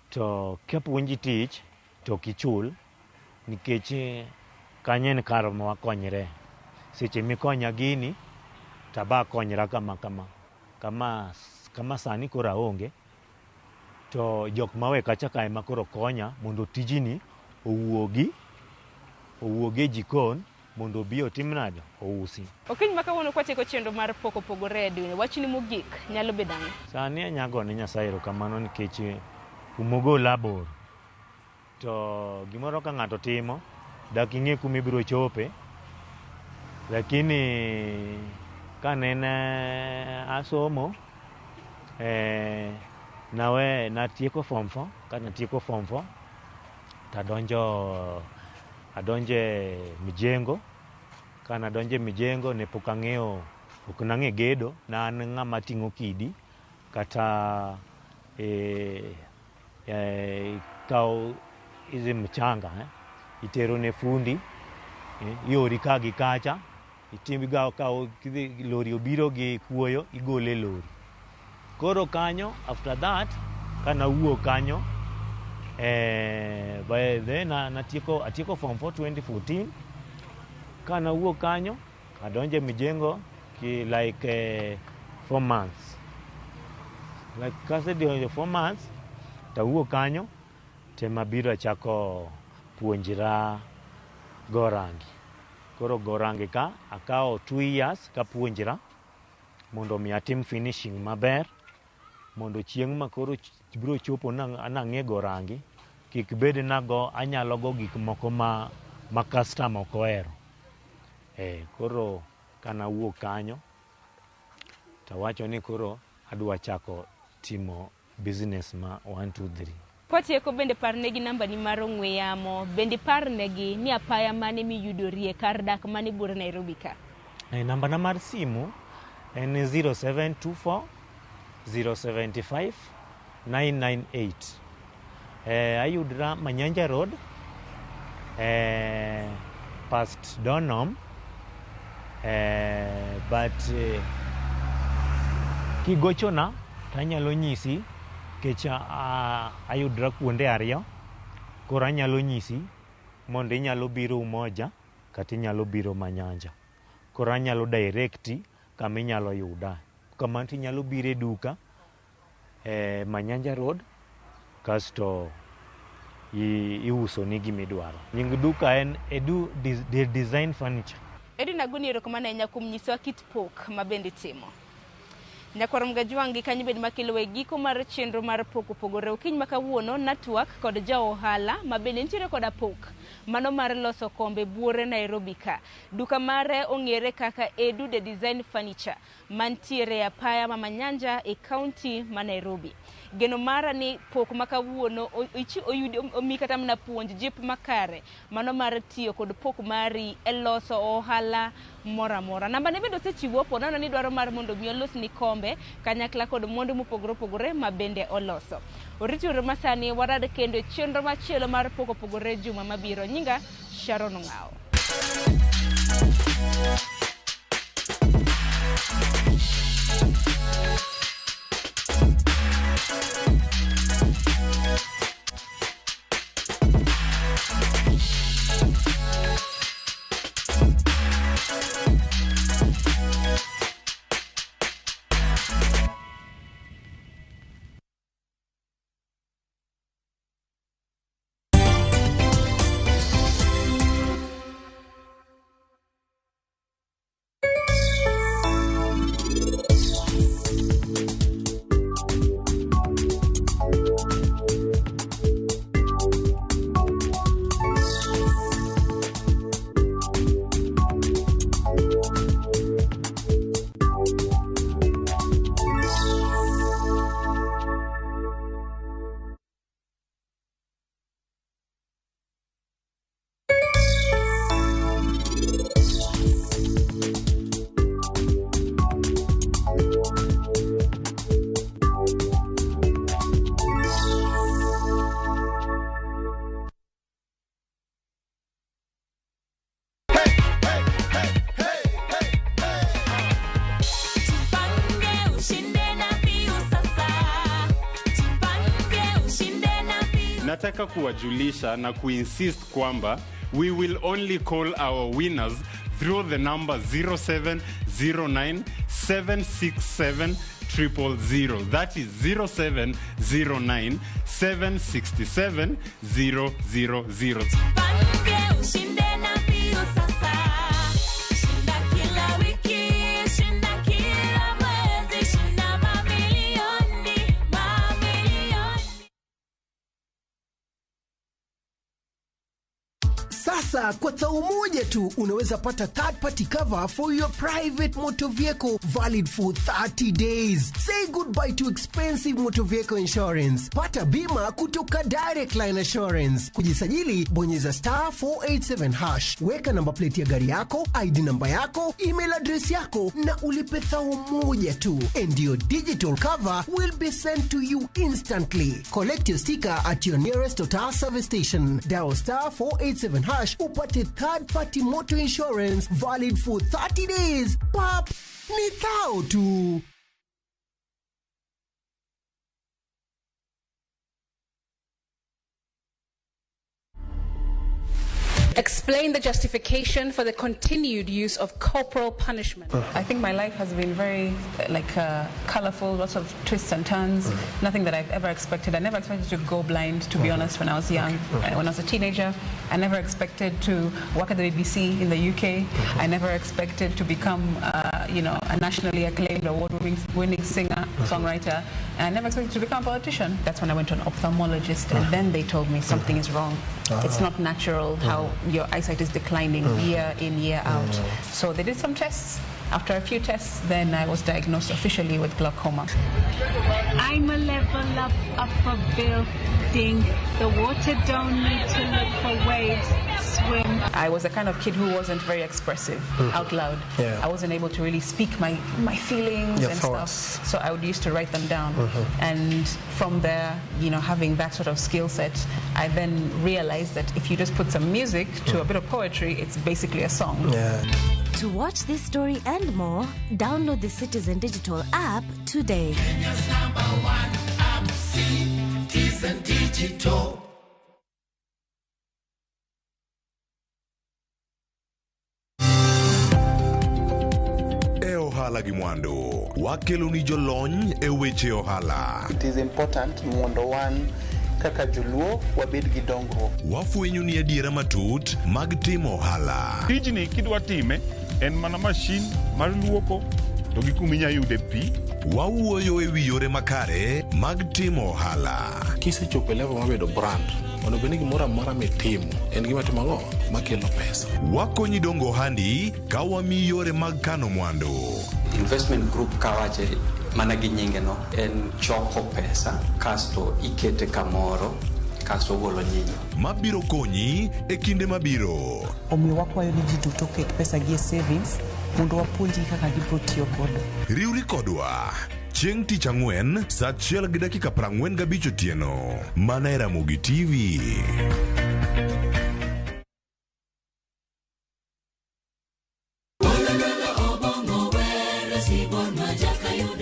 Speaker 8: to kapuonji tich to kichul nikech kanyo en kar ma wakonyre. Seche mikonya gini taba konyra kama sani koro aonge to jok mawe kacha kae ma koro konya mondo tijini owuogi e jikon mondo obi otim nade ousi.
Speaker 20: Okiny ma kawuono kwatieko chenro mar pok opogore Edwin, wachni mogik nyalo bedo ang'o?
Speaker 8: Sani anyago ne Nyasaye erokamano nikech kumogo labor. To gimoro ka ng'ato timo, dak ing'e kumibiro chope, lakini kanene asomo, natieko form 4, ka natieko form 4, adonje mijengo. Kana donje mijengo ne pok nang'e gedo, na an ng'ama ting'o kidi kata kaw izi mchanga itero ne fundi, iori ka gi kacha, lori obiro gi kuoyo, igole lori. Koro kanyo, after that, kana wuok kanyo, by then atieko form 4 2014. Kana wuok kanyo, adonje mijengo ki like 4 months. Like kase donjo 4 months, tawuok kanyo, tema biro achako puonjra go rangi. Koro go rangi ka, akawo 2 years ka puonjra, mondo mi atim finishing maber, mondo chieng' ma koro biro chopo nang'e go rangi, kik bed anyalo go gik moko ma customer ok ohero. Koro kana wuok kanyo, tawacho ni koro adwa chako timo business ma 1, 2, 3.
Speaker 20: Kwatieko bende parnegi namba ni mar ong'we yamo, bende parnegi ni apaya mane miyudorie kar dak mane buore Nairobi ka?
Speaker 8: Namba na mar simu en 0724 075 998. Ayudra Manyanja Road, past Donholm, but kigochona tanyalo nyisi kecha ayudra kuonde ariyo koro anyalo nyisi mondo inyalo biro Umoja kata inyalo biro Manyanja. Koro anyalo directi kama inyalo yuda. Kama inyalo biro e duka Manyanja Road kasto iuso ni gimidwaro. Nying duka en Edu Design Furniture.
Speaker 20: Edu naguni erokamano ahinya kuom nyisowa kit pok mabende timo. Nyakwar Mgajwangi kanyo bed makelo e giko mar chenro mar pok opogore. Okiny makawuono network kod ja ohala mabende nitiere koda pok mano mar loso kombe buore Nairobi ka. Duka mare ong'ere kaka Edu Design Furniture mantiere e apaya ma Manyanja e kaunti ma Nairobi. Geno mara ni pok makawuono omi kata mna puonj jip makare mano mar tiyo kod pok mari e loso ohala mora mora. Namba ne bedo sechiwo po nano ni dwaro mar mondo mi olos ni kombe kanyakla kod mwandu mopogore opogore mabende oloso. Oritore masani warad kendo chenro machielo mar pok opogore juma mabiro. Nyinga Sharon Ngao.
Speaker 9: Nataka kuwajulisha na kuinsist kwamba we will only call our winners through the number 0709-767-000. That is 0709-767-000.
Speaker 12: Sasa kwa tao moja tu unaweza pata third party cover for your private motor vehicle valid for 30 days. Say goodbye to expensive motor vehicle insurance. Pata bima kutoka Direct Line Assurance. Kujisajili bonyeza *487#. Weka namba plate ya gari yako, ID namba yako, email address yako na ulipe thao moja tu. And your digital cover will be sent to you instantly. Collect your sticker at your nearest Total service station. Dial *487# upate third party motor insurance valid for 30 days. Pap, ni thao tu.
Speaker 22: Explain the justification for the continued use of corporal punishment.
Speaker 14: I think my life has been very colorful, lots of twists and turns, nothing that I've ever expected. I never expected to go blind, to be honest, when I was young. When I was a teenager, I never expected to work at the BBC in the UK. I never expected to become, a nationally acclaimed award-winning singer, songwriter. And I never expected to become a politician. That's when I went to an ophthalmologist, and then they told me something is wrong. It's not natural how your eyesight is declining year in, year out. So they did some tests. After a few tests, then I was diagnosed officially with glaucoma.
Speaker 15: I'm a level up a building. The water don't need to look for waves. Swim.
Speaker 14: I was the kind of kid who wasn't very expressive out loud. I wasn't able to really speak my feelings and stuff. So I would used to write them down. And from there, having that sort of skill set, I then realized that if you just put some music to a bit of poetry, it's basically a song.
Speaker 16: To watch this story and more, download the Citizen Digital app today.
Speaker 17: Kenya's #1 app.
Speaker 1: Citizen Digital.
Speaker 4: Ohala gi mwandu wakelo ni jolony e weche ohala.
Speaker 5: It is important mondo wan kaka joluo wabed gi dongruok.
Speaker 4: Wafwenyo ni adiera matut mag timo ohala.
Speaker 10: Tijni kidwa time en mana mashin mar luoko to gi kuma inyalo yude pi.
Speaker 4: Wawuoyo e wi yore makare mag timo ohala.
Speaker 17: Kisechopo level mabedo brand, ono beni gimoro amora mitimo en gima timo ang'o makelo pesa.
Speaker 4: Wakonyi dongo ohandi ka wamiyi yore mag kano mwandu.
Speaker 13: Investment group kawache mana gi nyinge no en choko pesa kasto ikete kamoro kasto golo nyinyo.
Speaker 4: Mabiro konyi e kinde mabiro.
Speaker 18: Omiyo wakwayo ni ji duto ket pesa gi e savings mondo wapuonji kaka gibiro tiyo kodo.
Speaker 4: Riwri kodwa chieng' tich ang'wen saa 1:45 otieno mana e Ramogi TV.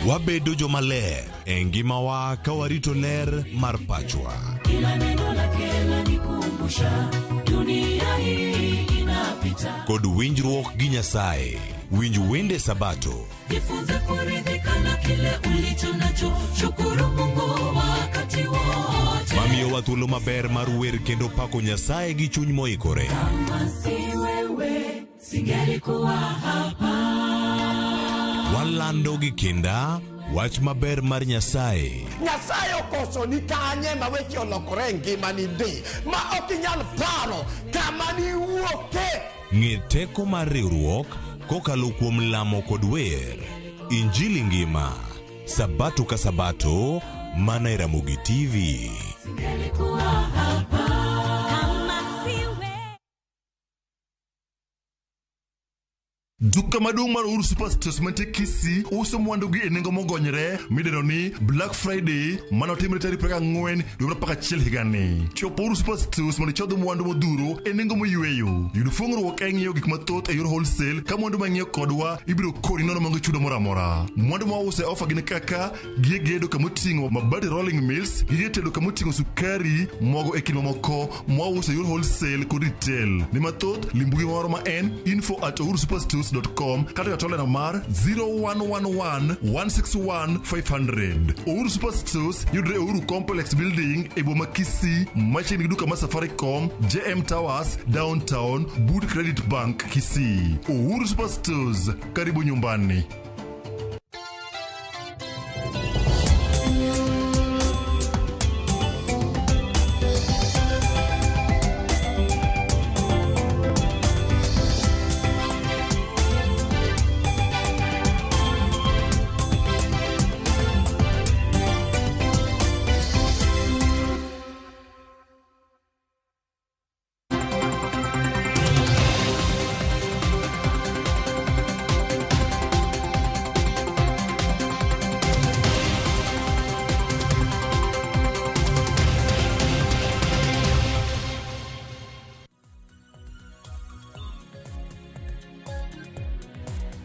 Speaker 4: Wabedo jomaler e ngimawa ka warito ler mar pachwa.
Speaker 1: Kila neno la kela nikumbusha dunia hii inapita.
Speaker 4: Kod winjruok gi Nyasaye. Winj wende Sabato.
Speaker 1: Jifunze kuridhika na kile ulicho nacho. Shukuru Mungu wakati wote.
Speaker 4: Mamiyo wa thuolo maber mar wer kendo pako Nyasaye gi chuny moikore.
Speaker 1: Kama si wewe singelikuwa hapa.
Speaker 4: Walando gi kinda wach maber mar Nyasaye.
Speaker 28: Nyasaye okoso ni kanye ma weche olokore ngima ni di ma ok inyal paro kama ni wuoke.
Speaker 4: Ng'e teko mar riwruok kokalo kuom lamo kod wer. Injili ngima Sabato ka Sabato mana e Ramogi TV.
Speaker 1: Singelikuwa hapa.
Speaker 21: Duka maduong' mar Uhuru Superstores mantie Kisii uso mwandu gi e nengo mogonyre midendo ni Black Friday mano timre tarik 24 dwe mar 11 higani. Chopo Uhuru Superstores mondo ichodh mwandu modhuro e nengo moyweyo. Yud fuong'ruok e ng'iewo gik mathoth e yor wholesale ka mwandu mang'iew kodwa ibiro koni nono maonge chudo moro amora. Mwandu ma wause offer gin kaka gige gedo kamoting'o mabati rolling mills, gige tedo kamoting'o sukari, mogo e kinde mamoko ma wause e yor wholesale kod retail. Ni mathoth limbugi moro ma en info@uhurusuperstores.com kata yatolena mar 0111 161 500. Uhuru Superstores yudre Uhuru Complex Building e boma Kisii machiegni gi duka mar Safaricom, JM Towers, Downtown, Bud Credit Bank, Kisii. Uhuru Superstores, karibu nyumbani.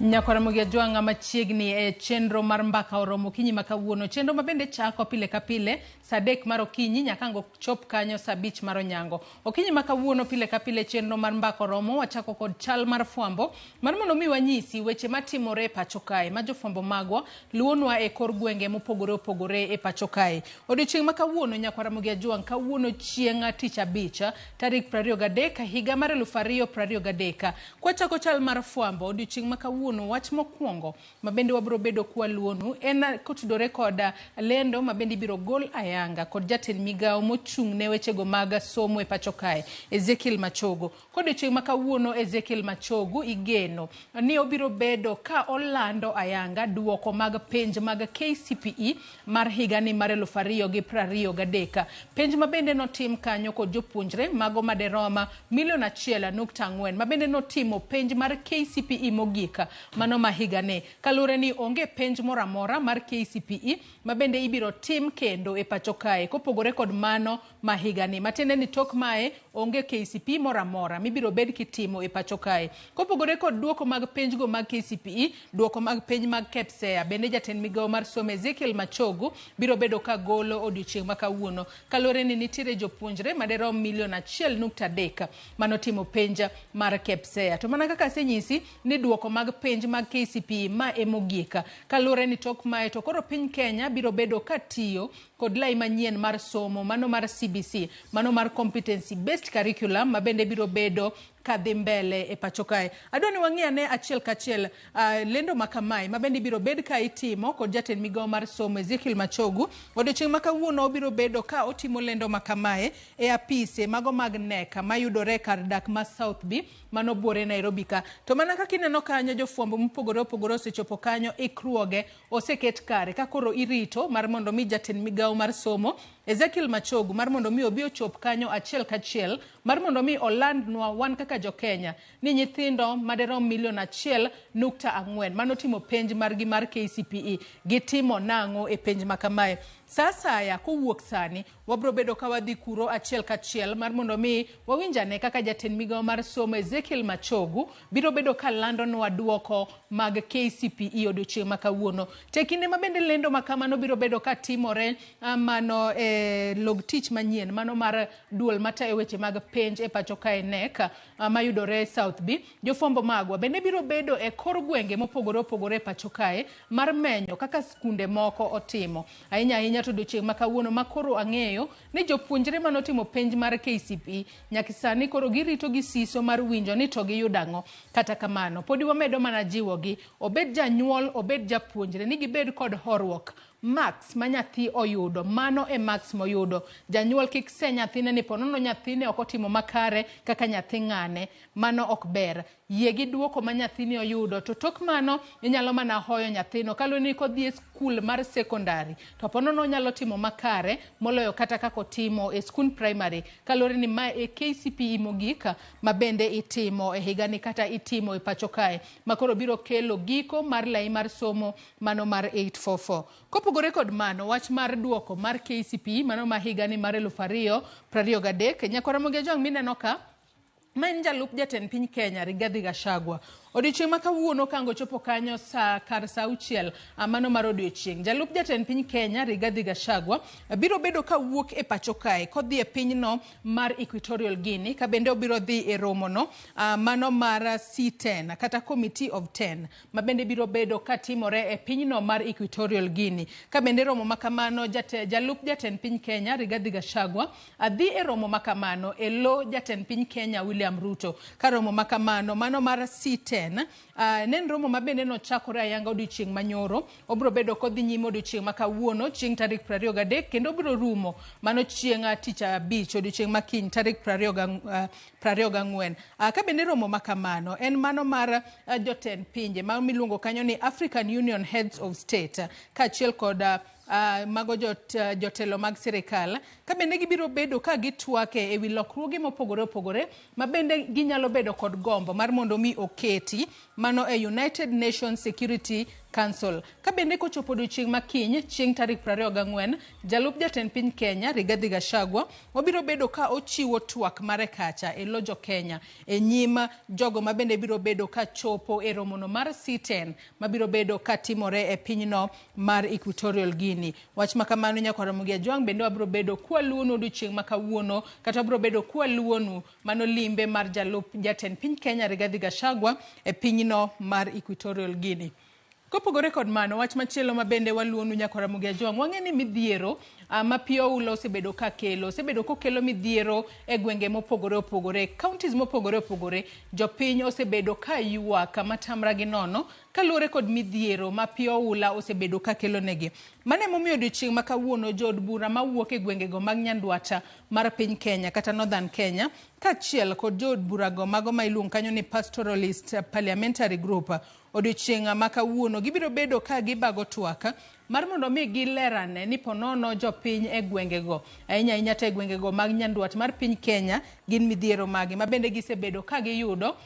Speaker 24: Nyakwara Mugia Jwanga machiegni e chenro mar mbaka oromo kinyi makawuono. Chenro mabende chako pile ka pile saa 3 mar okinyi nyakango chop kanyo saa 5 mar onyango. Okinyi makawuono pile ka pile chenro mar mbaka oromo wachako kod chal mar fwambo mar mondo mi wanyisi weche matimore e pacho kae ma jofwambo magwa luonwa e kor gwenge mopogore opogore e pacho kae. Odiochieng' makawuono Nyakwara Mugia Jwanga kawuono chieng' tich abich tarik 23 higa mar 2023. Kwa chako chal mar fwambo odiochieng' makawuono wach mokwongo mabende wabro bedo kwa luonu en kotudore kod lendo mabende biro gol ayanga kod jatend migao mochung' ne wechego mag somo e pacho kae Ezekiel Machogo. Kod chieng' makawuono Ezekiel Machogo igeno ni obiro bedo ka olando ayanga duoko mag penj mag KCPE mar higani mar 2023. Penj mabende notim kanyo kod jopuonjre mago maderoma 1.4 million mabende notimo penj mar KCPE mogika mano ma higani. Kalure ni onge penj moramora mar KCPE mabende ibiro tim kendo e pacho kae kopogore kod mano ma higani. Matiende ni tok mae onge KCPE moramora mibiro bed kitimo e pacho kae. Kopogore kod duoko mag penj go mag KCPE, duoko mag penj mag KCPE bende jatend migao mar somo Ezekiel Machogu biro bedo ka golo odiochieng' ma kawuono. Kalure ni nitiere jopuonjre maderom 1.3 mano timo penja mar KCPE. To mana kaka senyisi ni duoko mag penj mag KCPE ma emogika. Kalure ni tok mae to koro piny Kenya biro bedo katiyo kod lai manyien mar somo mano mar CBC, mano mar competency based curriculum mabende biro bedo kadhi mbele e pacho kae. Adwani wang'iane achiel kachiel lendo makamae mabende biro bed ka itimo kod jatend migao mar somo Ezekiel Machogu. Odiochieng' ma kawuono biro bedo ka otimo lendo makamae e apise mago mag neka mayudore kar dak ma South B mano buore Nairobi ka. To mana kaka ineno kanyo jofwambo mopogore opogore osechopo kanyo ikruoge oseket kare ka koro irito mar mondo mi jatend migao mar somo Ezekiel Machogu mar mondo mi obi ochop kanyo achiel kachiel mar mondo mi olandnwa wan kaka jo Kenya ni nyithindo maderom 1.4 mano timo penj margi mar KCPE gitimo nang'o e penj makamae. Sasaya kowuok sani wabro bedo ka wadhi kuro achiel kachiel mar mondo mi wawinjane kaka jatend migao mar somo Ezekiel Machogu biro bedo ka landonwa duoko mag KCPE odiochieng' ma kawuono. Tekinde mabende lendo makamano biro bedo ka timore mano log tich manyien mano mar duol mata e weche mag penj e pacho kae NEC mayudore South B. Jofwambo magwa bende biro bedo e kor gwenge mopogore opogore e pacho kae mar menyo kaka skunde moko otimo. Ahinya to odiochieng' ma kawuono makoro ang'eyo ni jopuonjre manotimo penj mar KCPE nyaka sani koro girito gi siso mar winjo ni to giyudo ang'o. Kata kamano podi wamedo mana jiwogi obed janyuol obed japuonjre ni gibed kod horuok. Max ma nyathi oyudo mano e max moyudo. Janyuol kik se nyathine ni ponono nyathine ok otimo makare kaka nyathi ng'ane, mano ok ber. Yegi duoko ma nyathini oyudo to tok mano inyalo mana hoyo nyathino kaluwore ni kodhi e skul mar secondary to ponono nyalo timo makare moloyo kata kako timo e skul primary kaluwore ni ma e KCPE mogika mabende itimo e higani kata itimo e pacho kae makoro biro kelo giko mar lai mar somo mano mar 844. Kopogore kod mano wach mar duoko mar KCPE mano ma higani mar 2023 nyakora Ramogi jong mineno ka maen jalup jatend piny Kenya Rigathi Gachagua. Odiochieng' ma kawuono kango chopo kanyo kar saa 6 mano mar odiochieng'. Jalup jatend piny Kenya Rigathi Gachagua biro bedo ka wuok e pacho kae kodhi e pinyno mar Equatorial Guinea ka bende obiro dhi e romono mano mar C10 kata Committee of 10 ma bende biro bedo ka timore e pinyno mar Equatorial Guinea. Ka bende romo makamano jalup jatend piny Kenya Rigathi Gachagua adhi e romo makamano e lo jatend piny Kenya William Ruto. Ka romo makamano mano mar C10 nen romo mabende no chakore ayanga odiochieng' manyoro obro bedo kodhi nyime odiochieng' ma kawuono chieng' tarik 23 kendo obro rumo mano chieng' tich abich odiochieng' makiny tarik 24. Ka bende romo makamano en mano mar jotend pinje ma miluongo kanyo ni African Union Heads of State kaachiel kod mago jotelo mag sirikal ka bende gibiro bedo ka gitwake e wi lokruoge mopogore opogore ma bende ginyalo bedo kod gombo mar mondo mi oketi mano e United Nations Security Council. Ka bende kochopo odiochieng' makiny chieng' tarik 24 jalup jatend piny Kenya Rigathi Gachagua obiro bedo ka ochiwo twak mare kacha e lojo Kenya e nyima jogo ma bende biro bedo ka chopo e romono mar C10 ma biro bedo ka timore e pinyno mar Equatorial Guinea. Wach makamano nyakwa Ramogi jwang bende wabiro bedo kwaluonu odiochieng' ma kawuono kata wabiro bedo kwaluonu mano limbe mar jalup jatend piny Kenya Rigathi Gachagua e pinyno mar Equatorial Guinea. Kopogore kod mano wach machielo ma bende waluonu nyakwa Ramogi jwang wang'eni midhiero ma pio ulo osebedo kokelo midhiero e gwenge mopogore opogore counties mopogore opogore jopiny osebedo ka ywak matamra gi nono kaluwore kod midhiero ma pio ula osebedo ka kelo negi. Mane momiyo odiochieng' ma kawuono jod bura mawuok e gwengego mag Nyanduata mar piny Kenya kata Northern Kenya kaachiel kod jod burago mago ma iluongo kanyo ni Pastoralist Parliamentary Group odiochieng' ma kawuono gibiro bedo ka gibago twak mar mondo mi gilerane ni ponono jopiny e gwengego ahinya te gwengego mag nyanduat mar piny Kenya gin midhiero magi mabende gisebedo ka giyudo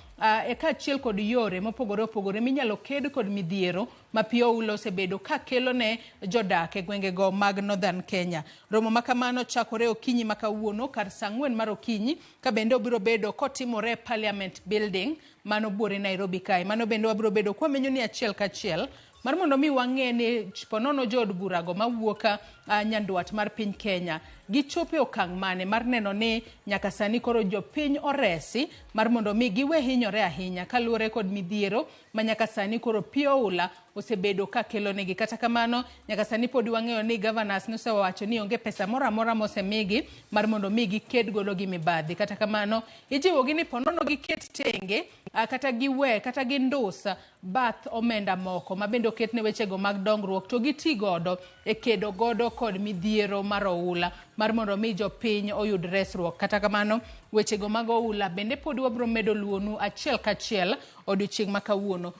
Speaker 24: kaachiel kod yore mopogore opogore minyalo ked kod midhiero ma pi oula osebedo ka kelo ne jodak e gwengego mag Northern Kenya. Romo makamano chakore okinyi makawuono kar saa 4 mar okinyi ka bende obiro bedo kotimore Parliament Building mano buore Nairobi kae. Mano bende wabiro bedo kwamenyo ni achiel kachiel mar mondo mi wang'e ni ponono jood burago mawuok nyanduat mar piny Kenya gichope okang' mane mar neno ni nyaka sani koro jopiny oresi mar mondo mi giwe hinyore ahinya kaluwore kod midhiero ma nyaka sani koro pi oula osebedo ka kelo negi. Kata kamano nyaka sani pod wang'eyo ni governors nosewacho ni onge pesa moro amora mosemigi mar mondo mi giked godo gi mibadhi. Kata kamano ijiwogi ni ponono giket tenge kata giwe kata gindusa bath omenda moko mabende oketne wechego mag dongruok to giti godo e kedo godo kod midhiero mar oula mar mondo mi jopiny oyud resruok. Kata kamano wechego mag oula bende pod wabiro medo luonu achiel kachiel odiochieng' makawuono.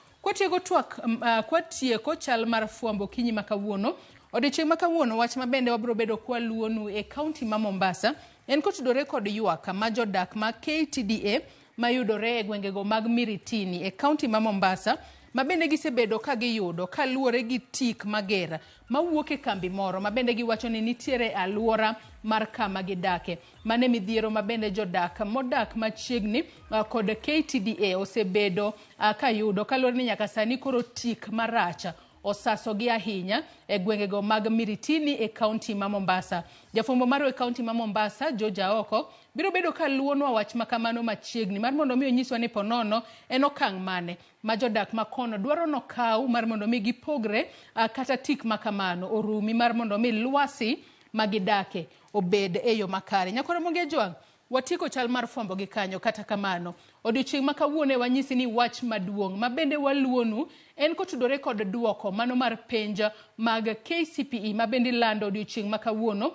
Speaker 24: Kwatieko chal mar fwambo kinyi makawuono odiochieng' makawuono wach mabende wabiro bedo kwa luonu e kaunti ma Mombasa en kotudore kod ywaka ma jodak ma KTDA mayudore e gwengego mag Miritini e kaunti ma Mombasa mabende gisebedo ka giyudo kaluwore gi tik mager mawuok e kambi moro mabende giwacho ni nitiere aluora mar kama gidake. Mane midhiero mabende jodak modak machiegni kod KTDA osebedo kayudo kaluwore ni nyaka sani koro tik maracha osaso gi ahinya e gwengego mag Miritini e kaunti ma Mombasa. Jafwambo maro e kaunti ma Mombasa DUOKO biro bedo ka luonwa wach makamano machiegni mar mondo mi onyiswa ni ponono en okang' mane ma jodak makono dwaro nokaw mar mondo mi gipogre kata tik makamano orumi mar mondo mi lwasi magidake obed e yo makare. Nyakoro Ramogi Jwang watieko chal mar fwambo gi kanyo. Kata kamano odiochieng' makawuono wanyisi ni wach maduong' mabende waluonu en kotudore kod DUOKO mano mar penja mag KCPE mabende lando odiochieng' makawuono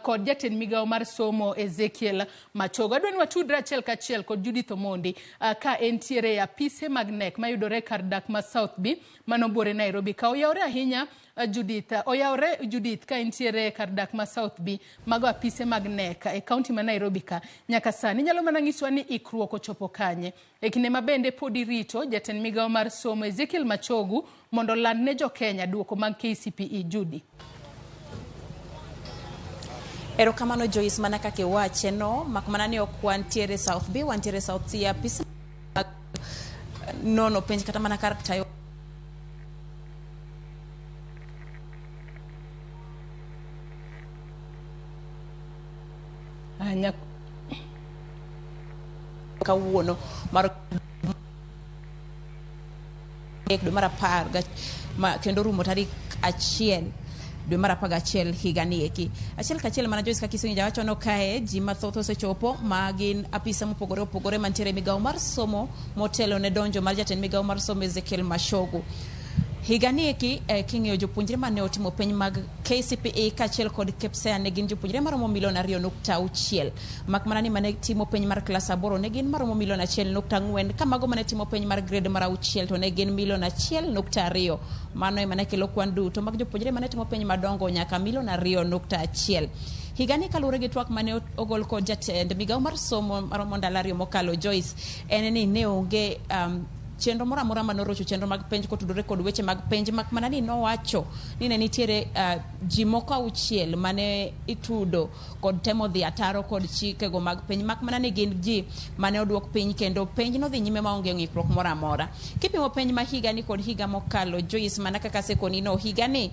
Speaker 24: kod jatend migawo mar somo Ezekiel Machogo. Adwani watudra achiel kachiel kod Judith Omondi ka entiere apise mag NEC mayudore kar dak ma South B mano buore Nairobi ka oyawre ahinya. Judith ka entiere kar dak ma South B mago apise mag NEC e kaunti ma Nairobi ka nyaka sani nyalo mana nyiswa ni ikruok ochopo kanye e kinde mabende podi rito jatend migawo mar somo Ezekiel Machogo mondo land ne jo Kenya duoko mag KCPE. Judy.
Speaker 2: Erokamano Joyce, mana kaka iwache no makmana ni ok wantiere South B wantiere South C apise nono penj kata mana kar tayo kawuono mar dwe mar 10 kendo rumo tarik 1 dwe mar 11 higani eki. Achiel kachiel mana Joyce kaka isenja wacho no kae ji mathoth osechopo magin apisa mopogore opogore mantiere migawo mar somo motelo ne donjo mar jatend migawo mar somo Ezekiel Machogo. Higani eki king'iyo jopuonjre mane otimo penj mag KCPE kachiel kod KCPE ne gin jopuonjre maromo 2.6 makmana ni mane timo penj mar klas 8 ne gin maromo 1.4 ka mago mane timo penj mar grade mar 6 to ne gin 1.2. Mano ema ne kelo kwan duto mag jopuonjre mane timo penj madongo nyaka 2.1. Higani kaluwore gi twak mane ogol kod jatend migawo mar somo maromo ndalo mokalo Joyce en ni ne onge chenro moro amora manorocho chenro mag penj kotudore kod weche mag penj makmana ni nowacho ni ne nitiere ji moko 6 mane itudo kod temo dhi ataro kod chikego mag penj makmana ni gin ji mane oduok piny kendo penj no dhi nyime maonge ng'ikruok moro amora. Kipimo penj ma higani kod higa mokalo Joyce mana kaka sekoni no higani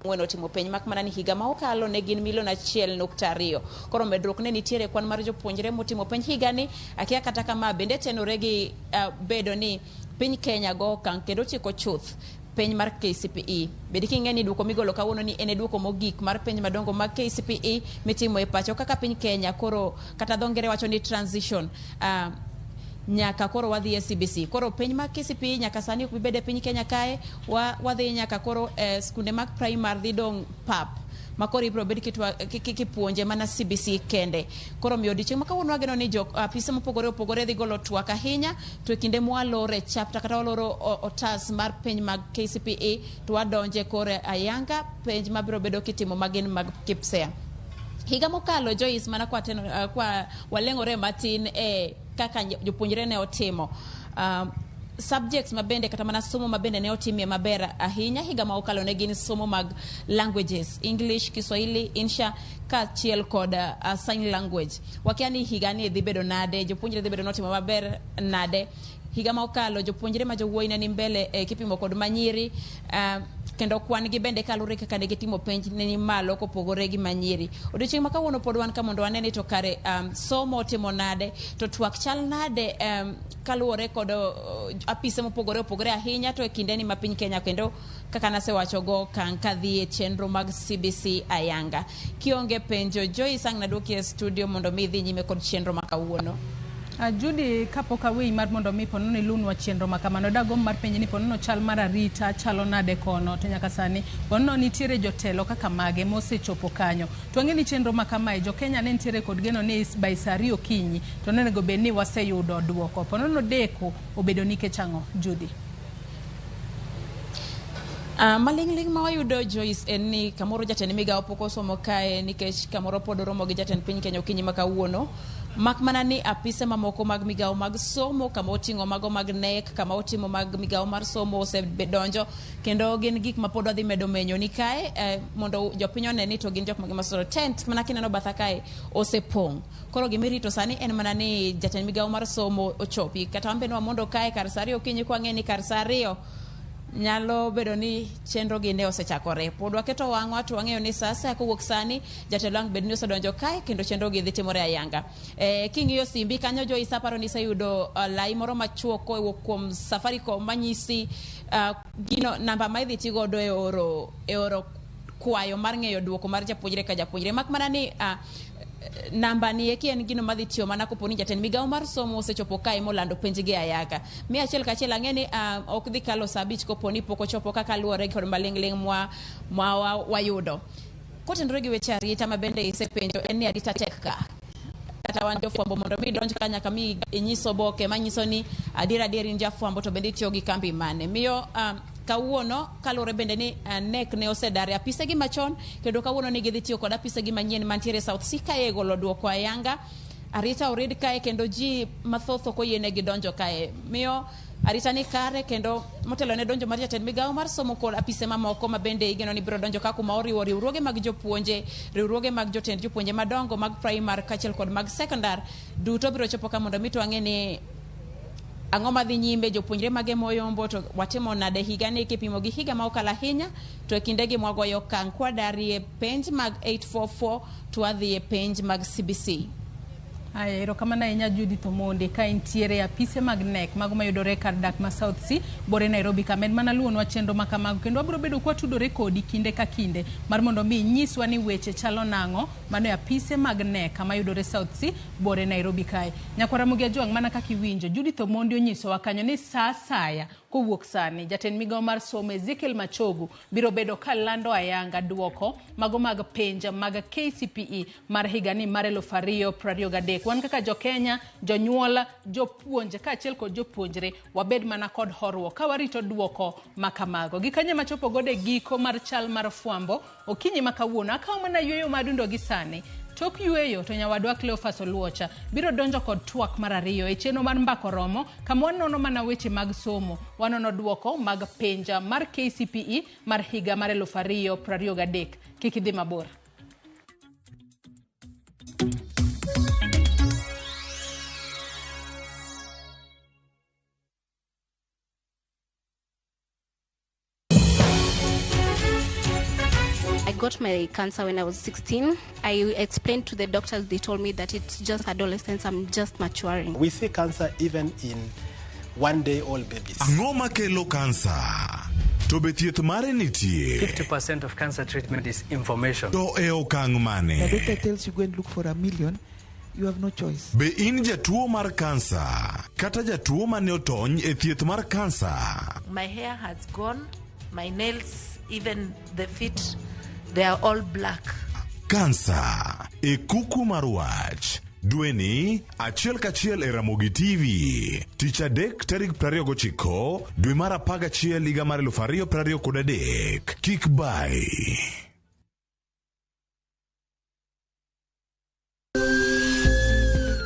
Speaker 2: bueno timo penj makmana ni higa ma okalo ne gin 1.2. Koro medruok ne nitiere kwan mar jopuonjre motimo penj higani akia kata kama bende tenore gi bedo ni piny Kenya go okang' kendo chiko chuth penj mar KCPE. Bedi king'eni duoko migolo kawuono ni ene duoko mogik mar penj madongo mag KCPE mitimo e pacho kaka piny Kenya koro kata dho ngere wacho ni transition nyaka koro wadhi e CBC. Koro penj mag KCPE nyaka sani ok bibede piny Kenya kae wadhi nyaka koro skunde mag primary dhi dong pap makoro ibro bed kipuonje mana CBC kende. Koro miyo odiochieng' makawuono wageno ni apise mopogore opogore dhi golo twak ahinya to kinde mwalore chapter kata waloro otas mar penj mag KCPE to wadonje kore ayanga penj mabiro bedo kitimo magin mag KCPE. Higa mokalo Joyce mana kwa walengore matin kaka jopuonjre ne otimo subjects mabende kata mana somo mabende ne otimie maber ahinya. Higa ma okalo ne gin somo mag languages, English, Kiswahili, Insha kachiel kod sign language. Wakiani higa ni dhi bedo nade, jopuonjre dhi bedo notimo maber nade. Higa ma okalo jopuonjre ma jowuoyi ne ni mbele kipimo kod manyiri kendo kwan gi bende kalure kaka ne gitimo penj ne ni malo kopogore gi manyiri. Odiochieng' ma kawuono pod wan ka mondo wanene to kare somo timo nade to twak chal nade kaluore kod apise mopogore opogore ahinya to kinde ni ma piny Kenya kendo kaka nasewacho go kan kadhi e chenro mag CBC ayanga. Kionge penjo Joyce ang naduoki e studio mondo mi dhi nyime kod chenro ma kawuono.
Speaker 24: Judy kapok awei mar mondo mi pono ni lunwa chenro makamano dagom mar penj ni pono chal mar arita chalo nade kono to nyaka sani pono nitiere jotelo kaka mage mosechopo kanyo to ng'eni chenro makamae jo Kenya ne nitiere kod geno ni by sari okinyi to nonego bed ni waseyudo duoko pono no deko obedo nikech ang'o Judy?
Speaker 2: Malingling ma wayudo Joyce en ni kamoro jatend migawo pok osomo kae nikech kamoro pod oromo gi jatend piny Kenya okinyi ma kawuono. Mak mana ni apise mamoko mag migawo mag somo kama oting'o mago mag NEC kama otimo mag migawo mar somo osebedonjo kendo gin gik ma pod wadhi medo menyo ni kae mondo jopiny one ni to gin jok masoro tent mana kineno batha kae osepong'. Koro gimirito sani en mana ni jatend migawo mar somo ochopi kata wambe nwa mondo kae kar saa 2 okinyi kwa ng'eni kar saa 2 nyalo bedo ni chenro gi ne osechakore. Pod waketo wang'wa to wang'eyo ni sasa kowuok sani jatelo ang' bed ni osedonjo kae kendo chenro gi dhi timore ayanga. King'iyo simbi kanyo Joyce aparo ni sayudo lai moro machuok kowuok kuom Safaricom manyisi gino namba ma idhi tigodo e oro kwayo mar ng'eyo duoko mar japuonjre ka japuonjre. Mak mana ni namba ni eki en gino madhi tiyo mana koponi jatend migawo mar somo osechopo kae molando penjgi ayaka. Mi achiel kachiel ang'eni ok dhi kalo saa 5 koponi pok ochopo kaka luwore kod malingling wayudo. Kotenore gi weche arita ma bende isepenjo en ni arita tek ka. Kata wan jofwambo mondo mi donj ka nyaka mi inyiso boke manyiso ni adier in jafwambo to bende tiyo gi kambi mane. Miyo kawuono kalure bende ni NEC ne osedare apise gi machon kendo kawuono ni gidhi tiyo kod apise gi manyien mantiere South Sea kae golo duoko ayanga. Arita orid kae kendo ji mathoth ok oyiene gi donjo kae. Miyo arita ni kare kendo motelo ne donjo mar jatend migawo mar somo kod apise mamoko ma bende igeno ni biro donjo kako ma oriwo riwruoge mag jopuonje, riwruoge mag jotend jopuonje madongo mag primary kachiel kod mag secondary duto biro chopo ka mondo mi to ang'eni ang'o madhi nyime jopuonjre mage moyombo to watimo nade higa ni kipimo gi higa ma okalo ahinya to e kinde gi mwagoyo okang' kwadari e penj mag 844 to wadhi e penj mag CBC.
Speaker 24: Aya erokamano ahinya Judith Omondi ka intiere apise mag NEC mago mayudore kar dak ma South Sea bore Nairobi ka med mana luonwa chenro makamago kendo wabiro bedo kwa tudore kodi kinde ka kinde mar mondo mi nyiswa ni weche chalo nang'o mano apise mag NEC kama yudore South Sea bore Nairobi kae. Nyakwara Ramogi Ajwang' mana kaka iwinjo Judith Omondi onyisowa kanyo ni saa saya kowuok sani jatend migawo mar somo Ezekiel Machogu biro bedo ka lando ayanga duoko mago mag penja mag KCPE mar higani mar 2023. Wan kaka jo Kenya, jonyuola, jopuonje kaachiel kod jopuonjre wabed mana kod horruok ka warito duoko makamago. Gikanye machopo gode giko mar chal mar fwambo okinyi makawuono akaw mana yweyo madundo gi sani. Tok yweyo to nyawadwa Cleophas Oluocha biro donjo kod twak mar ariyo e chenro mar mbako romo kama wanono mana weche mag somo wanono duoko mag penja mar KCPE mar higa mar 2023. Kik idhi mabor.
Speaker 3: I got my cancer when I was 16. I explained to the doctors, they told me that it's just adolescence, I'm just maturing.
Speaker 6: We see cancer even in 1-day-old babies.
Speaker 4: Ang'o makelo cancer? To be thieth mare nitie.
Speaker 7: 50% of cancer treatment is information.
Speaker 4: To e okang' mane?
Speaker 18: The doctor tells you go and look for $1 million. You have no choice.
Speaker 4: Be in jatuo mar cancer kata jatuo mane otony e thieth mar cancer?
Speaker 11: My hair has gone, my nails, even the feet
Speaker 8: They are all black.
Speaker 4: Kansa e kuku marwach. Dweni achiel kachiel e Ramogi TV. Tich adek tarik 29 dwe mar 11 higa mar 2023. Kik bai.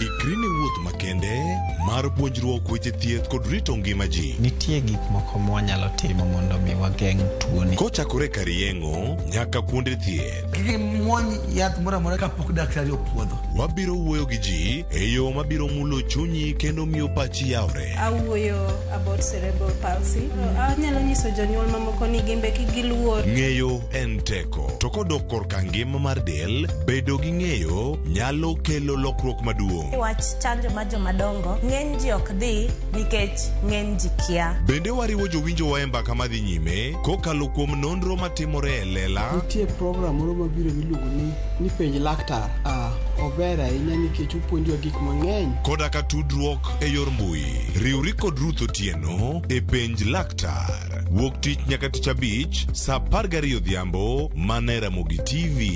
Speaker 4: Ikrini wuoth makende mar puonjruok weche thieth kod rito ngima ji.
Speaker 11: Nitie gik moko mwanyalo timo mondo mi wageng' tuoni.
Speaker 4: Kochakore karieng'o nyaka kuonde thieth.
Speaker 19: Muony yath moro amora kapok daktari opuodho.
Speaker 4: Wabiro wuoyo gi ji e yo mabiro mulo chunyi kendo miyo pachi yawre.
Speaker 20: Awuoyo about cerebral palsy. Anyalo nyiso jonyuol mamoko ni gimbe giluor.
Speaker 4: Ng'eyo en teko. To kodok korka ngima mar del, bedo gi ng'eyo nyalo kelo lokruok maduong'.
Speaker 20: Wach chanjo ma jomadongo ng'eny ji ok dhi nikech ng'eny ji kia.
Speaker 4: Bende wariwo jowinjo wa e mbaka madhi nyime kokalo kuom nonro matimore e lela.
Speaker 23: Nitie program moro mabiro miluongo ni penj laktar. Ober ahinya nikech opuonjowa gik mang'eny.
Speaker 4: Koda ka tudruok e yor mbui. Riwri kod Ruth Otieno e penj laktar. Wuok tich nyaka tich abich saa 12 odhiambo mana e Ramogi TV.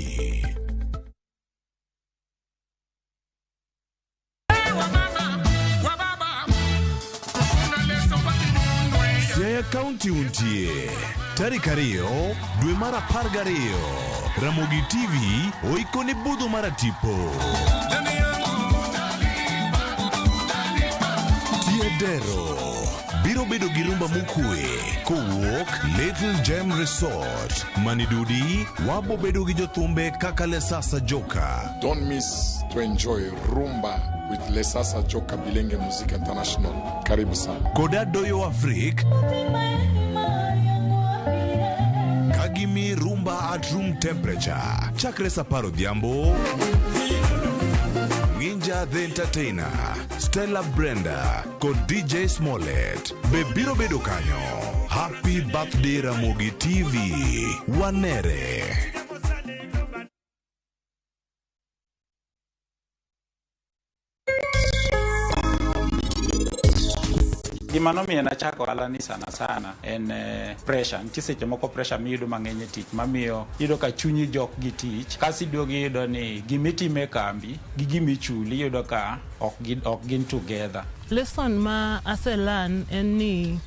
Speaker 4: Siaya County untie. Tarik 2 dwe mar 12. Ramogi TV oikone budho mar tipo. Tiedero biro bedo gi rumba mokwe kowuok Little Gem Resort. Manidudi wabo bedo gi jothumbe kaka Lesasa Joka.
Speaker 25: Don't miss to enjoy rumba with Lesasa Joka Bilenge Music International. Karibu sana.
Speaker 4: Koda Doyo Afrik Kagimi rumba at room temperature. Chakre saparo diambo. Ninja the Entertainer, Stella Brenda, kod DJ Smollett. Bebiro bedo kanyo. Happy birthday Ramogi TV. Wanere.
Speaker 26: Gima nomiyo nachako alani sana en pressure. Nitie seche moko pressure miyudo mang'eny e tich mamiyo yudo ka chunyi jok gi tich. Kasi duogi yudo ni gimitime kambi gi gimichuli yudo ka ok gin together.
Speaker 27: Lesson ma aselan en ni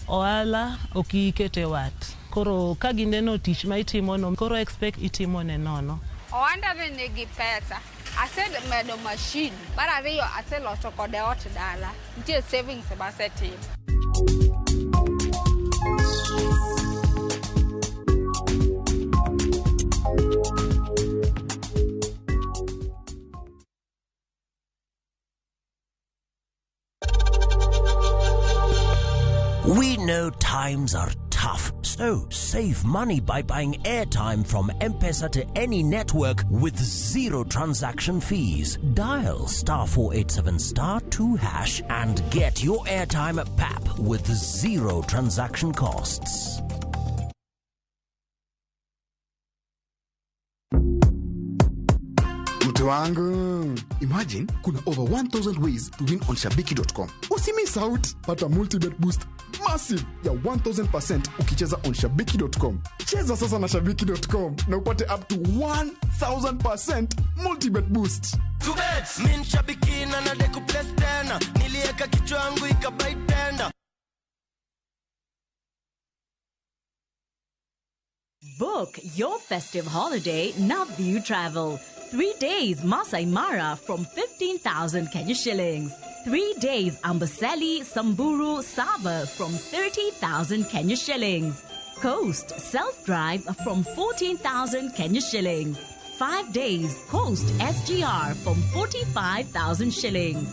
Speaker 27: ohala ok ikete wat. Koro ka gineno tich ma itimo no, koro expect itimo ne nono.
Speaker 29: Owanda ne nigi pesa. Asemedo machine. Mar ariyo aseloso kode ot dala. Nitie savings ma asetimo.
Speaker 30: We know times are tough, so save money by buying airtime from M-Pesa to any network with zero transaction fees. Dial *487*2# and get your airtime PAP with zero transaction costs.
Speaker 31: Mtu wangu, imagine kuna over 1000 ways to win on shabiki.com. Usimiss out, pata multi-bet boost massive ya 1000% ukicheza on shabiki.com. Cheza sasa na shabiki.com na upate up to 1000% multi-bet boost.
Speaker 32: Tubet, min shabiki na nade kuplace tena. Nilieka kichwa yangu ikabai tenda.
Speaker 16: Book your festive holiday Navview Travel. 3 days Masai Mara from 15,000 Kenya shillings. 3 days Amboseli, Samburu, Saba from 30,000 Kenya shillings. Coast Self-Drive from 14,000 Kenya shillings. 5 days Coast SGR from 45,000 shillings.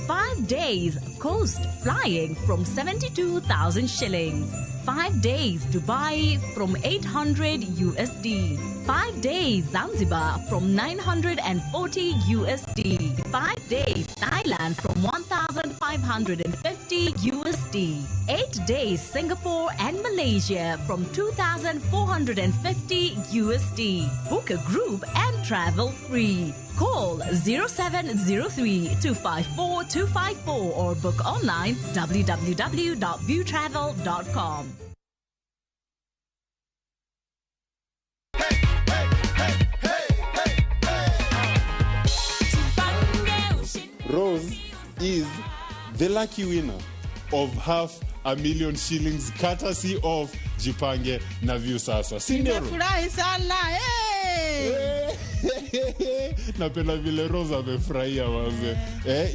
Speaker 16: 5 days Coast Flying from 72,000 shillings. 5 days Dubai from 800 USD. 5 days Zanzibar from 940 USD. 5 days Thailand from 1,550 USD. 8 days Singapore and Malaysia from 2,450 USD. Book a group and travel free. Call 0703-254-254 or book online www.viewtravel.com.
Speaker 1: is the lucky winner of $500,000 shillings courtesy of Jipange na View Sasa.
Speaker 5: Nimefurahi sana.
Speaker 1: Napenda vile Rose amefurahia waze.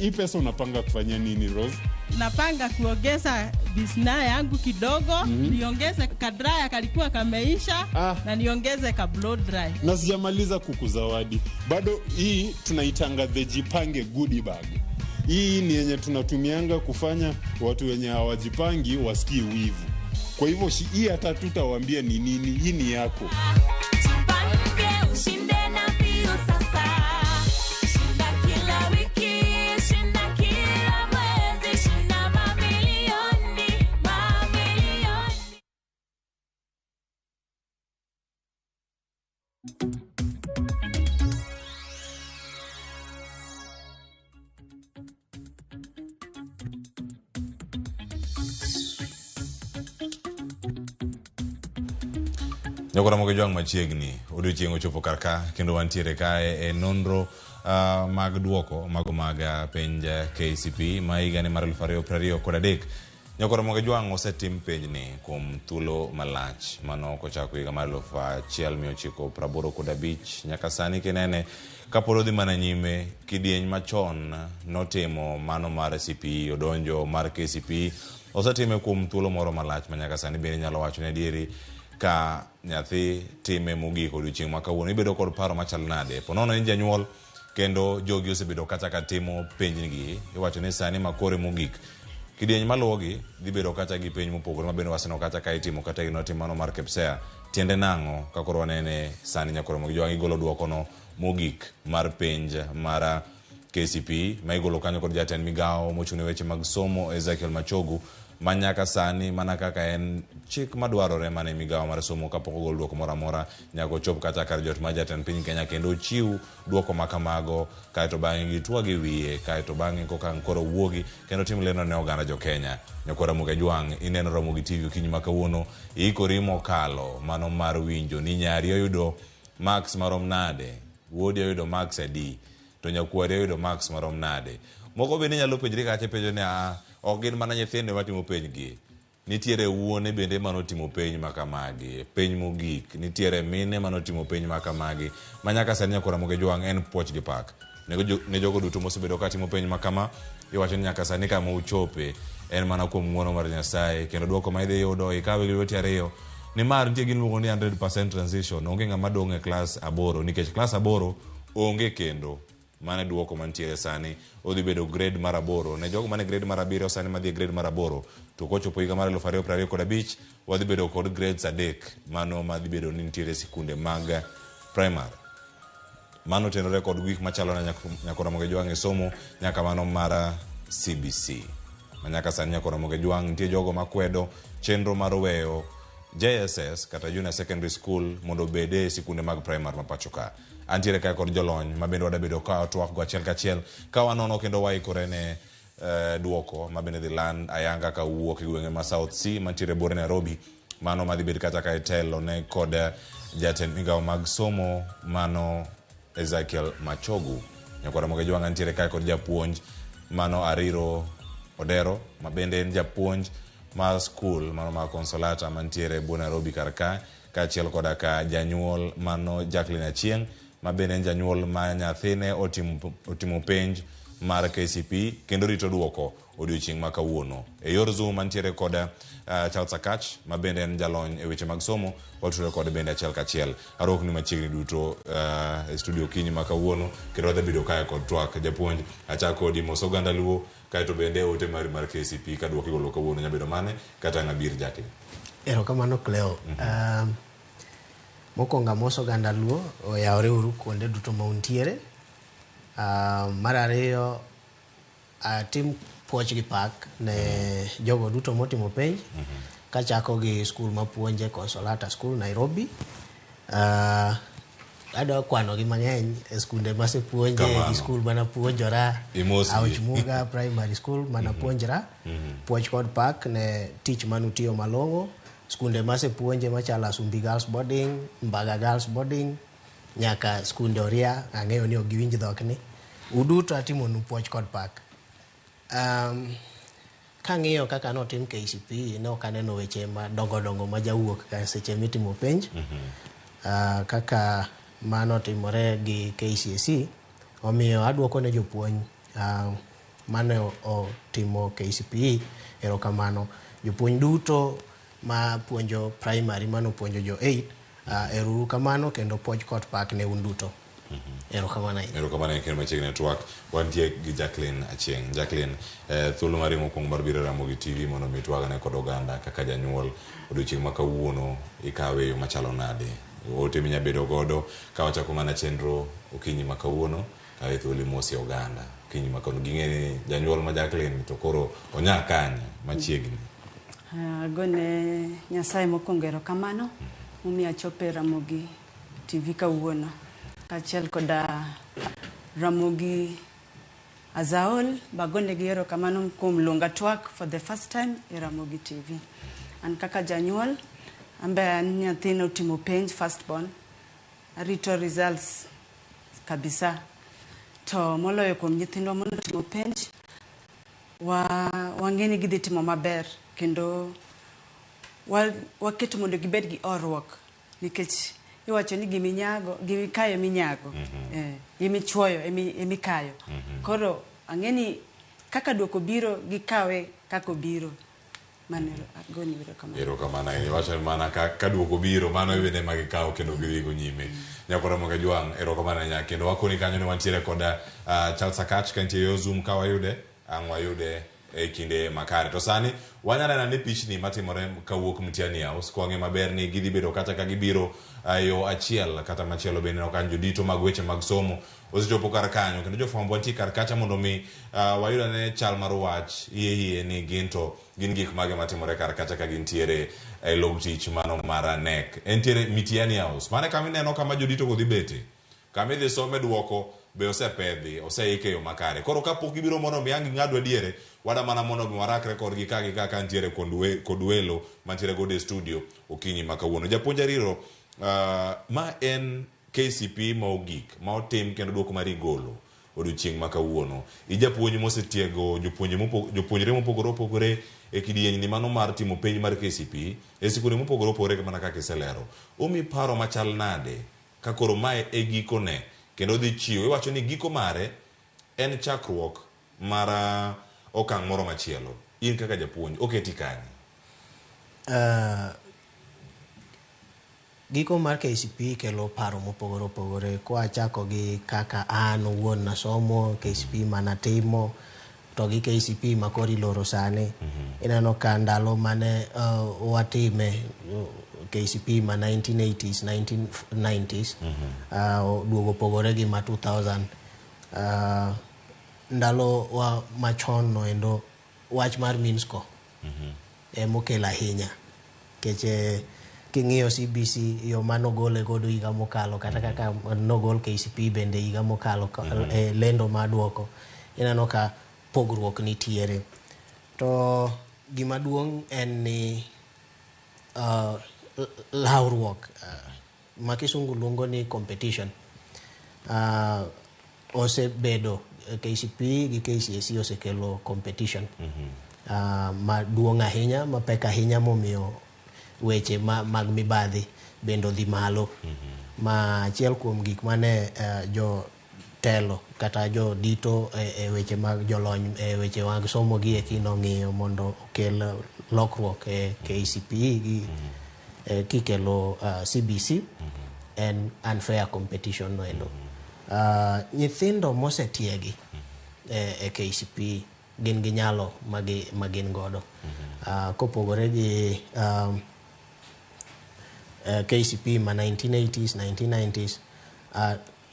Speaker 1: Hii pesa unapanga kufanya nini Rose?
Speaker 5: Napanga kuongeza bisna yangu kidogo, niongeze kadraya kalikuwa kameisha na niongeze ka blow dry.
Speaker 1: Na sijamaliza kukuzawadi. Bado hii tunaitanga the Jipange goodie bag. Hii ni yenye tunatumianga kufanya watu wenye hawajipangi wasikie wivu. Kwa hivyo hii hata tutawaambia ni nini, hii ni yako.
Speaker 8: Jipange ushinde na View Sasa. Shinda kila wiki, shinda kila mwezi, shinda mamilioni, mamilioni.
Speaker 4: Nyakora moge jwang machiegni odiochieng' ochopo karka kendo wantiere kae nonro mag duoko mago mag penj KCPE ma higani mar 2023. Nyakora moge jwang osetim penjni kuom thuolo malach mano kochako higa mar 1985 nyaka sani kinene kapolo dhi mana nyime kidieny machon notimo mano mar CPE odonjo mar KCPE osetime kuom thuolo moro malach ma nyaka sani bende nyalo wacho ne dieri ka nyathi time mogik odiochieng' ma kawuono ibedo kod paro machal nade ponono en janyuol kendo jogi osebedo kata ka timo penjgi iwacho ni sani makore mogik kidieny maluwogi dhi bedo kata gi penj mopogore mabende waseno kata ka itimo kata ginotimo mano mar KCPE tiende nang'o kakoro wanene sani nyakoro mogi jwang' igolo duokono mogik mar penj mar KCPE ma igolo kanyo kod jatend migawo mochung' ne weche mag somo Ezekiel Machogu manyaka sani mana kaka en chik madwarore mane migawo mar somo kapok ogol duoko moro amora nyaka ochop kata kar jot ma jatend piny Kenya kendo ochiw duoko makamago kaeto bang'e gitwagi wiye kaeto bang'e koka koro wuogi kendo tim lendo ne oganda jo Kenya. Nyakora moge jwang' ineno Ramogi TV okinyi ma kawuono ikori mokalo mano mar winjo ni nyari oyudo max marom nade, wuodi oyudo max adi, to nyakwari oyudo max marom nade. Moko bende nyalo penjri kache penjo ni ok gin mana nyithinde matimo penjgi, nitiere wuone bende manotimo penj makamagi, penj mogik, nitiere mine manotimo penj makamagi, manyaka sani nyakora moge jwang' en puoch gi pak ne jogo duto mosebedo katimo penj makama. Iwacho ni nyaka sani kama uchope en mana kuom ng'wono mar Nyasaye kendo duoko ma idhi yudo ikawe gi lweti ariyo nimar nitie gin luongo ni 100% transition. Onge ng'ama dong' e klas 8 nikech klas 8 onge kendo mane duoko mantiere sani odhi bedo grade mar 8 ne jogo mane grade mar 7 sani madhi grade mar 8 to kochopo higa mar 2025 wadhi bedo kod grades 3 mano madhi bedo ni nitiere sikunde mag primary. Mano tenore kod gik machalo na nyakora moge jwang' e somo nyaka mano mar CBC. Manyaka sani nyakora moge jwang' nitie jogo makwedo chenro mar weyo JSS kata Junior Secondary School mondo bede sikunde mag primary mapacho ka. Antiere kaya kod jolony mabende wadabedo ka twak go achiel kachiel ka wanono kendo waikore ne duoko mabende dhi land ayanga ka wuok e gwenge ma South Sea mantiere bore Nairobi mano madhi bedo kata ka itelo ne kod jatend migawo mag somo mano Ezekiel Machogu. Nyakora moge jwang' antiere kaya kod japuonj mano Ariro Odero mabende en japuonj mar school mano ma Consolata mantiere bore Nairobi karka kachiel koda ka janyuol mano Jacqueline Achieng' mabende en janyuol ma nyathine otimo penj mar KCPE kendo rito duoko odiochieng' ma kawuono. E yor Zoom mantiere kod Charles Sakach mabende en jalony e weche mag somo watudore kod bende achiel kachiel. Arokni machiegni duto e studio kinyi ma kawuono kendo wadhi bedo kaya kod twak japuonj achako di moso oganda luo kaeto bende ote mari mar KCPE ka duoko igolo kawuono nyabedo mane kata ng'abir Jacqueline.
Speaker 9: Erokamano Cleo. Mokwongo moso oganda luo oyawore uru kuonde duto ma untiere. Mar ariyo tim puoch gi pak ne jogo duto motimo penj kachako gi skul mapuonje Consolata School Nairobi. Adwa kwano gi mang'eny e skunde masepuonje gi skul mana puonjora Auchmuga Primary School mana puonjra. Puoch kod pak ne tich manutiyo malong'o skunde masepuonje machala Sumbi Girls Boarding, Mbaga Girls Boarding nyaka skunde Oria ang'eyo ni ok giwinj dhok ni uduto atimonu puoch kod pak. Kang'iyo kaka notim KCPE ne ok aneno weche madongo ma jawuok ka seche mitimo penj. Kaka manotimore gi KCSE omiyo aduoko ne jopuonj mane otimo KCPE erokamano. Jopuonj duto ma puonjo primary mano puonjo jo 8 eruru kamano kendo puonj kot pak ne un duto. Erokamano
Speaker 4: kendo machiegni network wantie gi Jacqueline Achieng. Jacqueline, thuolo mar mokwongo mar biro Ramogi TV mondo mi twagane kod oganda kaka janyuol odiochieng' ma kawuono ikawe yo machalo nade? Ote minya bedo godo ka wachako mana chenro okinyi ma kawuono kawe thuolo mosi oganda okinyi ma kawuono ging'e janyuol ma Jacqueline to koro onya kanye machiegni.
Speaker 2: Gone Nyasaye mokwongo erokamano momiyo achopo e Ramogi TV kawuono. Kachiel koda Ramogi Azaol bagone gi erokamano kuom luonga twak for the first time e Ramogi TV. An kaka janyuol ambe an nyathino timo penj first born. Arito results kabisa. To moloyo kuom nyithindwa mondo timo penj wang'eni gidhi timo maber kendo waketo mondo gibed gi orruok nikech iwacho ni giminyago gimikayo minyago imichuoyo emikayo. Koro ang'eni kaka duoko biro gikawe kako biro. Manero agoni erokamano.
Speaker 4: Erokamano iwacho mana ka duoko biro mano bende magikawo kendo gidhigo nyime. Nyakora Ramogi Jwang' erokamano nya kendo wakoni kanyo ne wantiere koda Charles Sakach kantie yo Zoom ka wayude ang' wayude e kinde makare. To sani wanyana ne pichni matimore kawuok Mtiani House kwa ng'e maber ni gidhi bedo kata ka gibiro yo achiel kata machielo bende no kan jodito mag weche mag somo osechopo kar kanyo kendo jofwambo wantie kar kacha mondo mi wayuda ne chal mar wach iye ni gin gik mage matimore kar kacha ka gintiere e log tich mano mar NEC entiere Mtiani House mane kama ineno kama jodito go dhi bete kama idhi some duoko be osepedhi oseike yo makare. Koro kapok gibiro mondo mi ang' ng'adwa diere wada mana mondo mi warakre kodgi kaka ntiere kod welo mantiere go e studio okinyi ma kawuono. Japuonj Ariro, ma en KCPE ma ogik ma otim kendo duoko mar igolo odiochieng' ma kawuono. Ijapuonj mosetiego jopuonjre mopogore opogore e kidieny mano mar timo penj mar KCPE e sikunde mopogore opogore mana kaka iselero. Omi paro machal nade ka koro mae e gikone kendo dhi chiwo iwacho ni giko mare en chakruok mar okang' moro machielo. In kaka japuonj oketi kanye?
Speaker 9: Giko mar KCPE kelo paro mopogore opogore kwa chako gi kaka an owuon nasomo KCPE manatimo to gi KCPE makori loro sane. Ineno ka ndalo mane watime KCPE ma 1980s 1990s duogo pogore gi ma 2000 ndalo wa machon no endo wach mar Minsko mokelo ahinya keche king'iyo CBC yo mano gole godo higa mokalo kata kaka nogol KCPE bende higa mokalo lendo ma duoko ineno ka pogruok nitiere. To gima duong' en ni lawruok ma kisungu luongo ni competition osebedo KCPE gi KCSE osekelo competition ma duong' ahinya ma pek ahinya momiyo weche mag mibadhi bendo dhi malo. Ma achiel kuom gik mane jo telo kata jo dito e weche mag jolony e weche mag somo gi ekino ng'iyo mondo okel lokruok e KCPE gi kikelo CBC en unfair competition no endo. Nyithindo mosetiegi e KCPE gin gi nyalo magin godo kopogore gi KCPE ma 1980s 1990s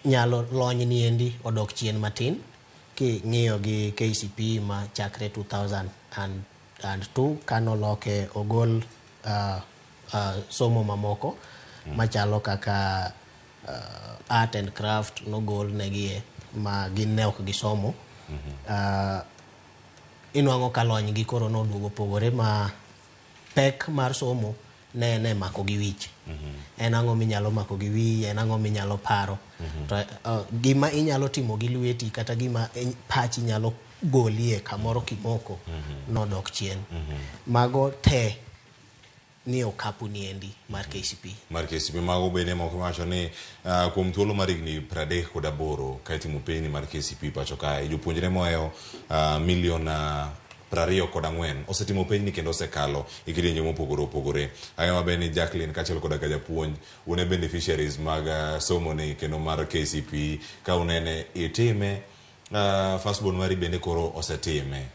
Speaker 9: nyalo lony ni endi odok chien matin ki ng'iyo gi KCPE ma chakre 2002 kano loke ogol somo mamoko machalo kaka art and craft nogol negie ma gin ne ok gisomo. Inwang'o ka lony gi koro noduogo pogore ma pek mar somo ne mako gi wich. En ang'o minyalo mako gi wi, en ang'o minyalo paro. To gima inyalo timo gi lweti kata gima pachi nyalo golie kamoro kimoko nodok chien. Mago te ni okapu niendi mar KCPE.
Speaker 4: Mar KCPE mago bende moko macho ni kuom thuolo mar higni 38 ka itimo penj mar KCPE pacho kae jopuonjre mohewo milion 24 osetimo penj ni kendo osekalo e kidienje mopogore opogore. Ayo mabe ni Jacqueline kachiel koda ka japuonj une beneficiaries mag somo ni kendo mar KCPE ka unene itime firstborn mari bende koro osetime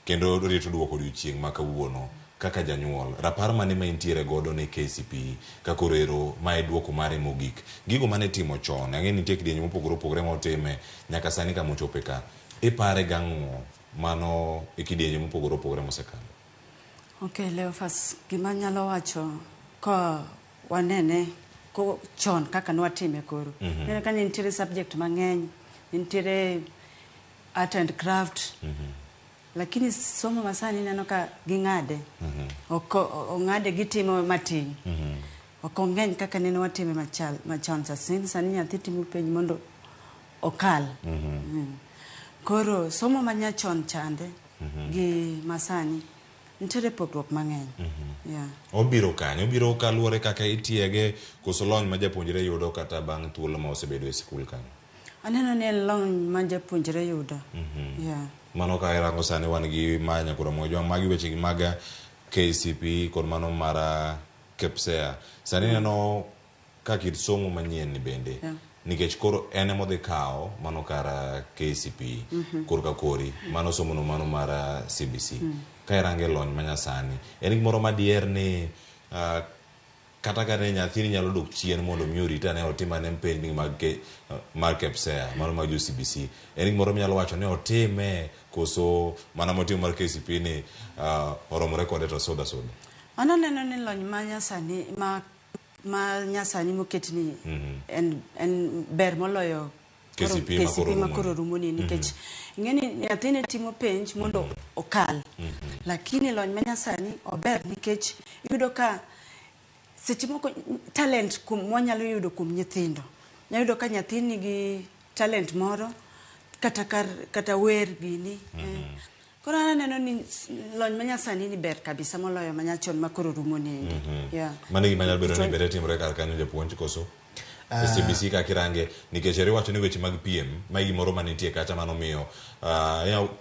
Speaker 4: kendo rito duoko odiochieng' ma kawuono kaka janyuol rapar mane ma intiere godo ne KCPE ka korero ma duoko mare mogik gigo mane timo chon ang'e nitie kidienje mopogore opogore ma otime nyaka sani ka mochope ka ipare gang'o mano e kidienje mopogore opogore mosekalo.
Speaker 2: Okay, leo fas gima nyalo wacho ko wanene ko chon kaka nwatime koro. Nene ka nitiere subject mang'eny, nitiere art and craft. Lakini somo masani neno ka ging'ade. Ong'ade gitimo matin. Okong'eny kaka nene watime machon sani nyathi timo penj mondo okal. Koro somo manyachon chande gi masani nitiere pogruok mang'eny.
Speaker 4: Obiro kanyo, obiro kaluwore kaka itiege koso lony ma japuonjre yudo kata bang' thuolo ma osebedo e skul kanyo.
Speaker 2: Aneno ni lony ma japuonjre yudo.
Speaker 4: Mano ka irango sani wan gi manya kura mojo magi weche gi maga KCPE kod mano mara KCPE. Sani neno ka kit somo manyien ni bende. Nikech koro ene modhi kao mano kara KCPE kor ka kori mano somo no mano mara CBC ka irange lony manyasani en gimoro madier ni kata ka ne nyathini nyalo dok chien mondo mi orita ne otimane penj mag KCPE mano mag CBC en gimoro nyalo wacho ni otime koso mana motimo mar KCPE ni oromore kode to soda.
Speaker 2: Ano neno ni lony manyasani ma nyasani moketni en ber moloyo KCPE makoro rumoni nikech ing'eni nyathine timo penj mondo okal lakini lony manyasani ober nikech iyudo ka seche moko talent mwanyalo yudo kuom nyithindo nyayudo ka nyathi nigi talent moro kata wer gini koro aneno ni lony manyasani ni ber kabisa moloyo manyachon makoro rumoni
Speaker 4: mane gima nyalo bedo ni bere timore kar kanyo japuonj koso CBC ka kirange nikech riwacho ni weche mag PM ma gimoro manitie kacha mano miyo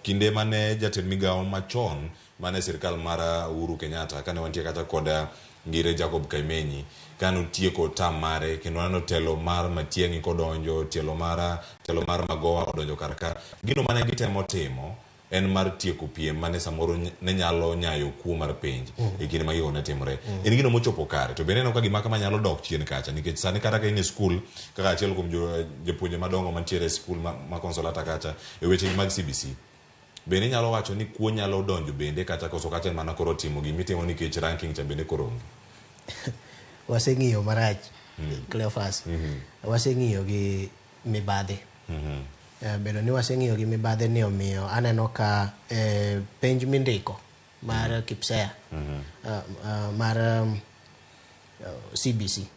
Speaker 4: kinde mane jatend migawo machon mane sirkal mar Uhuru Kenyatta kane wantie kata koda ngire Jacob Kaimenyi kano tieko tam mare kendo nano telo mar Matiang'i kodonjo telo mar Magoha odonjo karka gino mane gitemo timo en mar tieko PM mane samoro ne nyalo nyayo kuo mar penj e kinde ma yone timore en gino mochopo kare to bende no ka gima kama nyalo dok chien kacha nikech sani kata ka in school kaka achiel kuom jopuonje madongo mantiere school ma konsolata kacha e weche mag CBC bende nyalo wacho ni kuo nyalo donjo bende kata koso kacha mana koro timo gimitimo nikech ranking cha bende koro
Speaker 9: waseng'iyo marach Cleophas waseng'iyo gi mibadhi bedo ni waseng'iyo gi mibadhi ni omiyo aneno ka penj mindiko mar KCPE mar CBC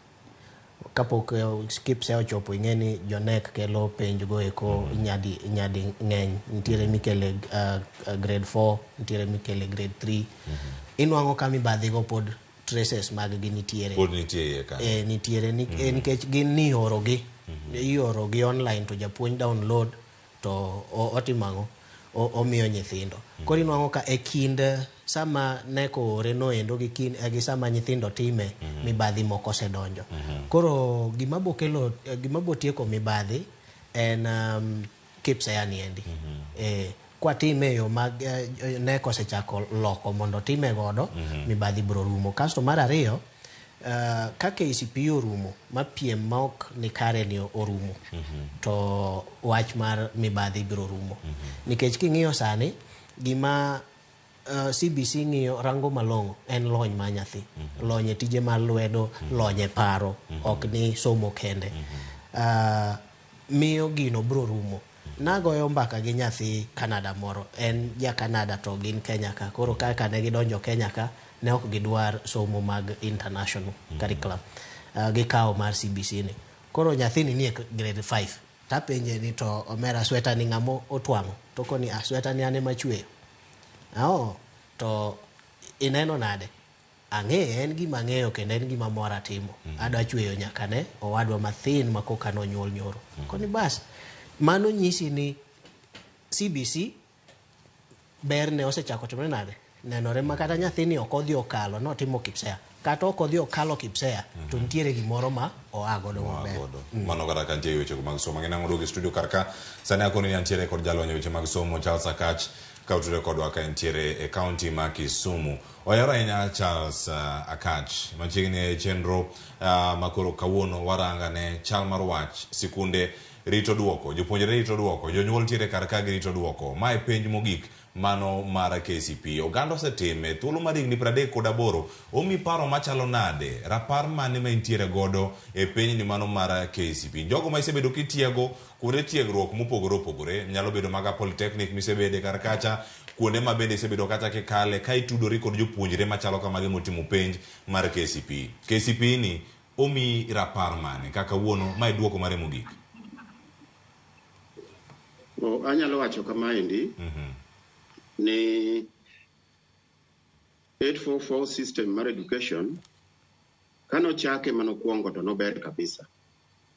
Speaker 9: kapok KCPE ochopo ing'eni jonek kelo penj go eko nyadi ng'eny nitiere mikele grade 4 nitiere mikele grade 3 inwang'o ka mibadhi go pod traces mag gi nitiere nitiere nikech gin ni iorogi online to japuonj download to otimang'o omiyo nyithindo koro inwang'o ka e kind sama neko ore no endo gi sama nyithindo time mibadhi moko osedonjo koro gima botieko mibadhi en KCPE ni endi kwa time yo mag neko osechako loko mondo time godo mibadhi bro rumo kasto mar ariyo ka KCPE orumo ma piem ma ok ni kare ni orumo to wach mar mibadhi biro rumo nikech king'iyo sani gima CBC ng'iyo rango malong'o en lony ma nyathi lony tije mar lwedo lony paro ok ni somo kende miyo gino biro rumo nagoyo mbaka gi nyathi Canada moro en ja Canada to gin Kenya ka koro kaka ne gidonjo Kenya ka ne ok gidwar somo mag international curriculum gikawo mar CBC ni koro nyathini ni grade 5 tapenje ni to omera sweta ni ngamo otwango toko ni sweta ni ane machweyo to ineno nade ang'e en gima ng'eyo kendo en gima mora timo adwa chweyo nyaka ne owadwa mathin makoka no nyuol nyoro koni bas mano nyisi ni CBC berne osechako timore nade nenore makata nyathini okodhi okalo no timo kipsea kata okodhi okalo kipsea to ntiere gimoro ma oago do maber
Speaker 4: mano kata kan tie weche mag somo ngena ngodo studio karka sani akoni ntiere kod jalonyo weche mag somo Charles Akach ka utude kod waka ntiere e county ma Kisumu oyara nya Charles Akach machiegni chenro makoro kawuono waranga ne chal mar wach sikunde rito duoko jopuonjre rito duoko jonyuol tiere karka gi rito duoko mai penj mogik mano mara KCPE oganda setime thuolo mar higni 38 omi paro machalo nade rapar mane ma intiere godo e piny ni mano mara KCPE jogo ma isebedo kitiego kuonde tiegruok mopogore opogore nyalo bedo maga polytechnic misebede karkacha kuonde ma bende isebedo kata kikale ka itudori kod jopuonjre machalo kamagi motimo penj mar KCPE ni omi rapar mane kaka wuono ma duoko mare mogik
Speaker 3: anyalo wacho kama endi ni 844 system mar education kano chake manokuongo to nober kabisa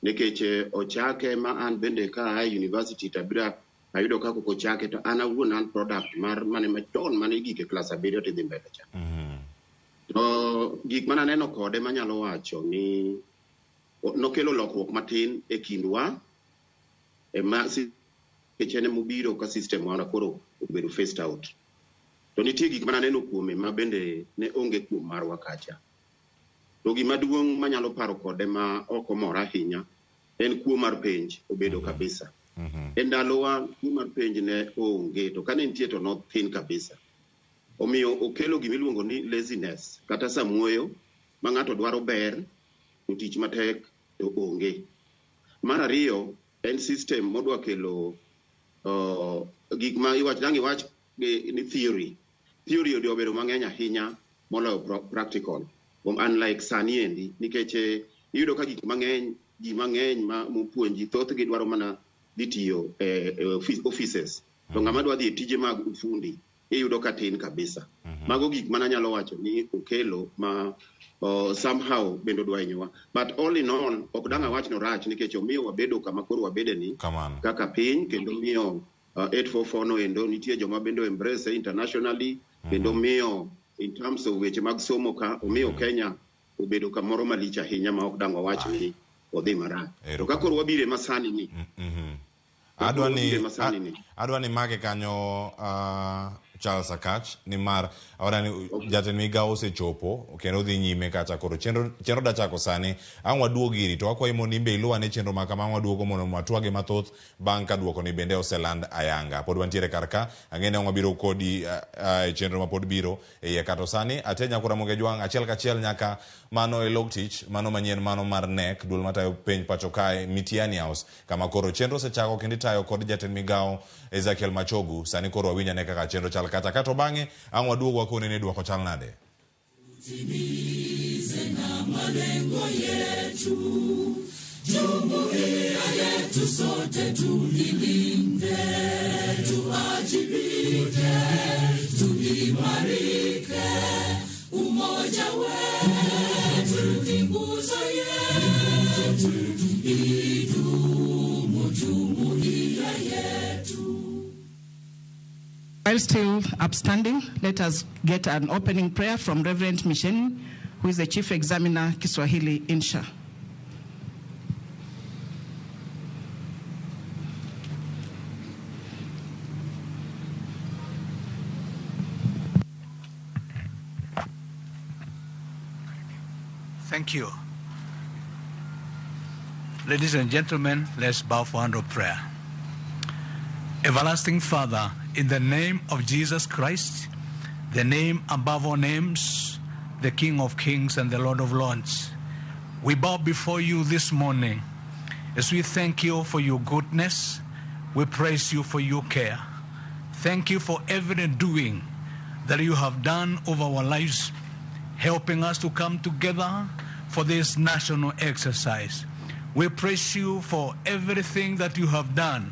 Speaker 3: nikech ochake ma an bende ka ai university tabira ayudo kako ko chake to an awuon an product mar mane machon mane gike class 7 to dhi mbele cha to gik mana neno kode manyalo wacho ni nokelo lokruok matin e kindwa e masi kechene mobiro ka system wana koro obedo phased out to nitie gik mana neno kuome ma bende ne onge kuom marwa kacha to gima duong' manyalo paro kode ma oko mora ahinya en kuo mar penj obedo kabisa e ndalowa kuo mar penj ne onge to kane nitie to no thin kabisa omiyo okelo gimiluongo ni laziness kata samuoyo ma ng'ato dwaro ber to tich matek to onge mar ariyo en system modwa kelo gik ma iwach ni theory odio bedo mang'eny ahinya moloyo practical unlike sani endi nikech iyudo ka gik mang'eny ji mang'eny ma mopuonji thoth gi dwaro mana dhi tiyo offices to ng'ama dwa dhi e tije mag ufundi iyudo ka tin kabisa mago gik mana nyalo wacho ni okelo ma somehow bendo dwa hinyowa but all in all ok dang' awach no rach nikech omiyo wabedo kama koro wabede ni kaka piny kendo miyo 844 no endo nitie joma bendo embrace internationally kendo miyo in terms of weche mag somo ka omiyo Kenya obedo kamoro malich ahinya ma ok dang' wawach ni odhi marach to ka koro wabire masani ni
Speaker 4: adwa ni mage kanyo Charles Akach ni mar ahora ni jatend migao osechopo kendo dhi nyime kacha koro chenro da chako sani an waduogi iri to akwayo mondo imbe iluwa ne chenro makama waduogo mondo matwage mathoth bang' ka duoko ni bende oseland ayanga pod wantiere karka ang'ene wabiro kodi chenro ma pod biro e kato sani atenya kura moge jwang achiel kachiel nyaka mano e log tich mano manyien mano mar nek dul matayo penj pacho kae Mitiani House kama koro chenro sechako kendo tayo kod jatend migao Ezekiel Machogu sani koro wawinya ne kaka chenro chal kata kato bang'e ang' waduogo wakone ne duoko chal nade
Speaker 8: Timize na malengo yetu jumuiya yetu sote tulilinde tuajibike tuimarike umoja wetu ni nguzo yetu idumu jumuiya yetu.
Speaker 6: While still upstanding, let us get an opening prayer from Reverend Misheni, who is the Chief Examiner, Kiswahili Insha.
Speaker 10: Thank you. Ladies and gentlemen, let's bow for hand of prayer. Everlasting Father, in the name of Jesus Christ, the name above all names, the King of Kings and the Lord of Lords, we bow before you this morning as we thank you for your goodness. We praise you for your care. Thank you for every doing that you have done over our lives, helping us to come together for this national exercise. We praise you for everything that you have done,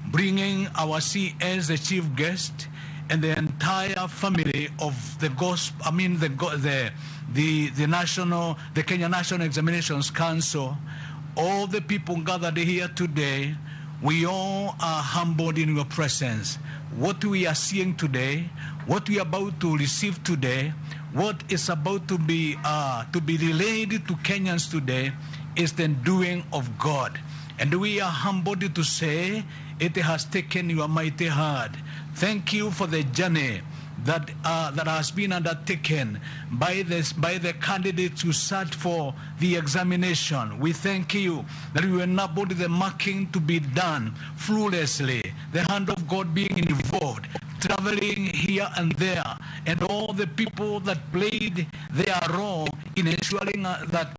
Speaker 10: bringing our CS, the chief guest, and the entire family of the gospel. I mean, the Kenya National Examinations Council. All the people gathered here today, we all are humbled in your presence. What we are seeing today, what we are about to receive today, what is about to be relayed to Kenyans today is the doing of God. And we are humbled to say it has taken your mighty hand. Thank you for the journey that has been undertaken by the candidates who sat for the examination. We thank you that we enabled the marking to be done flawlessly, the hand of God being involved, traveling here and there, and all the people that played their role in ensuring that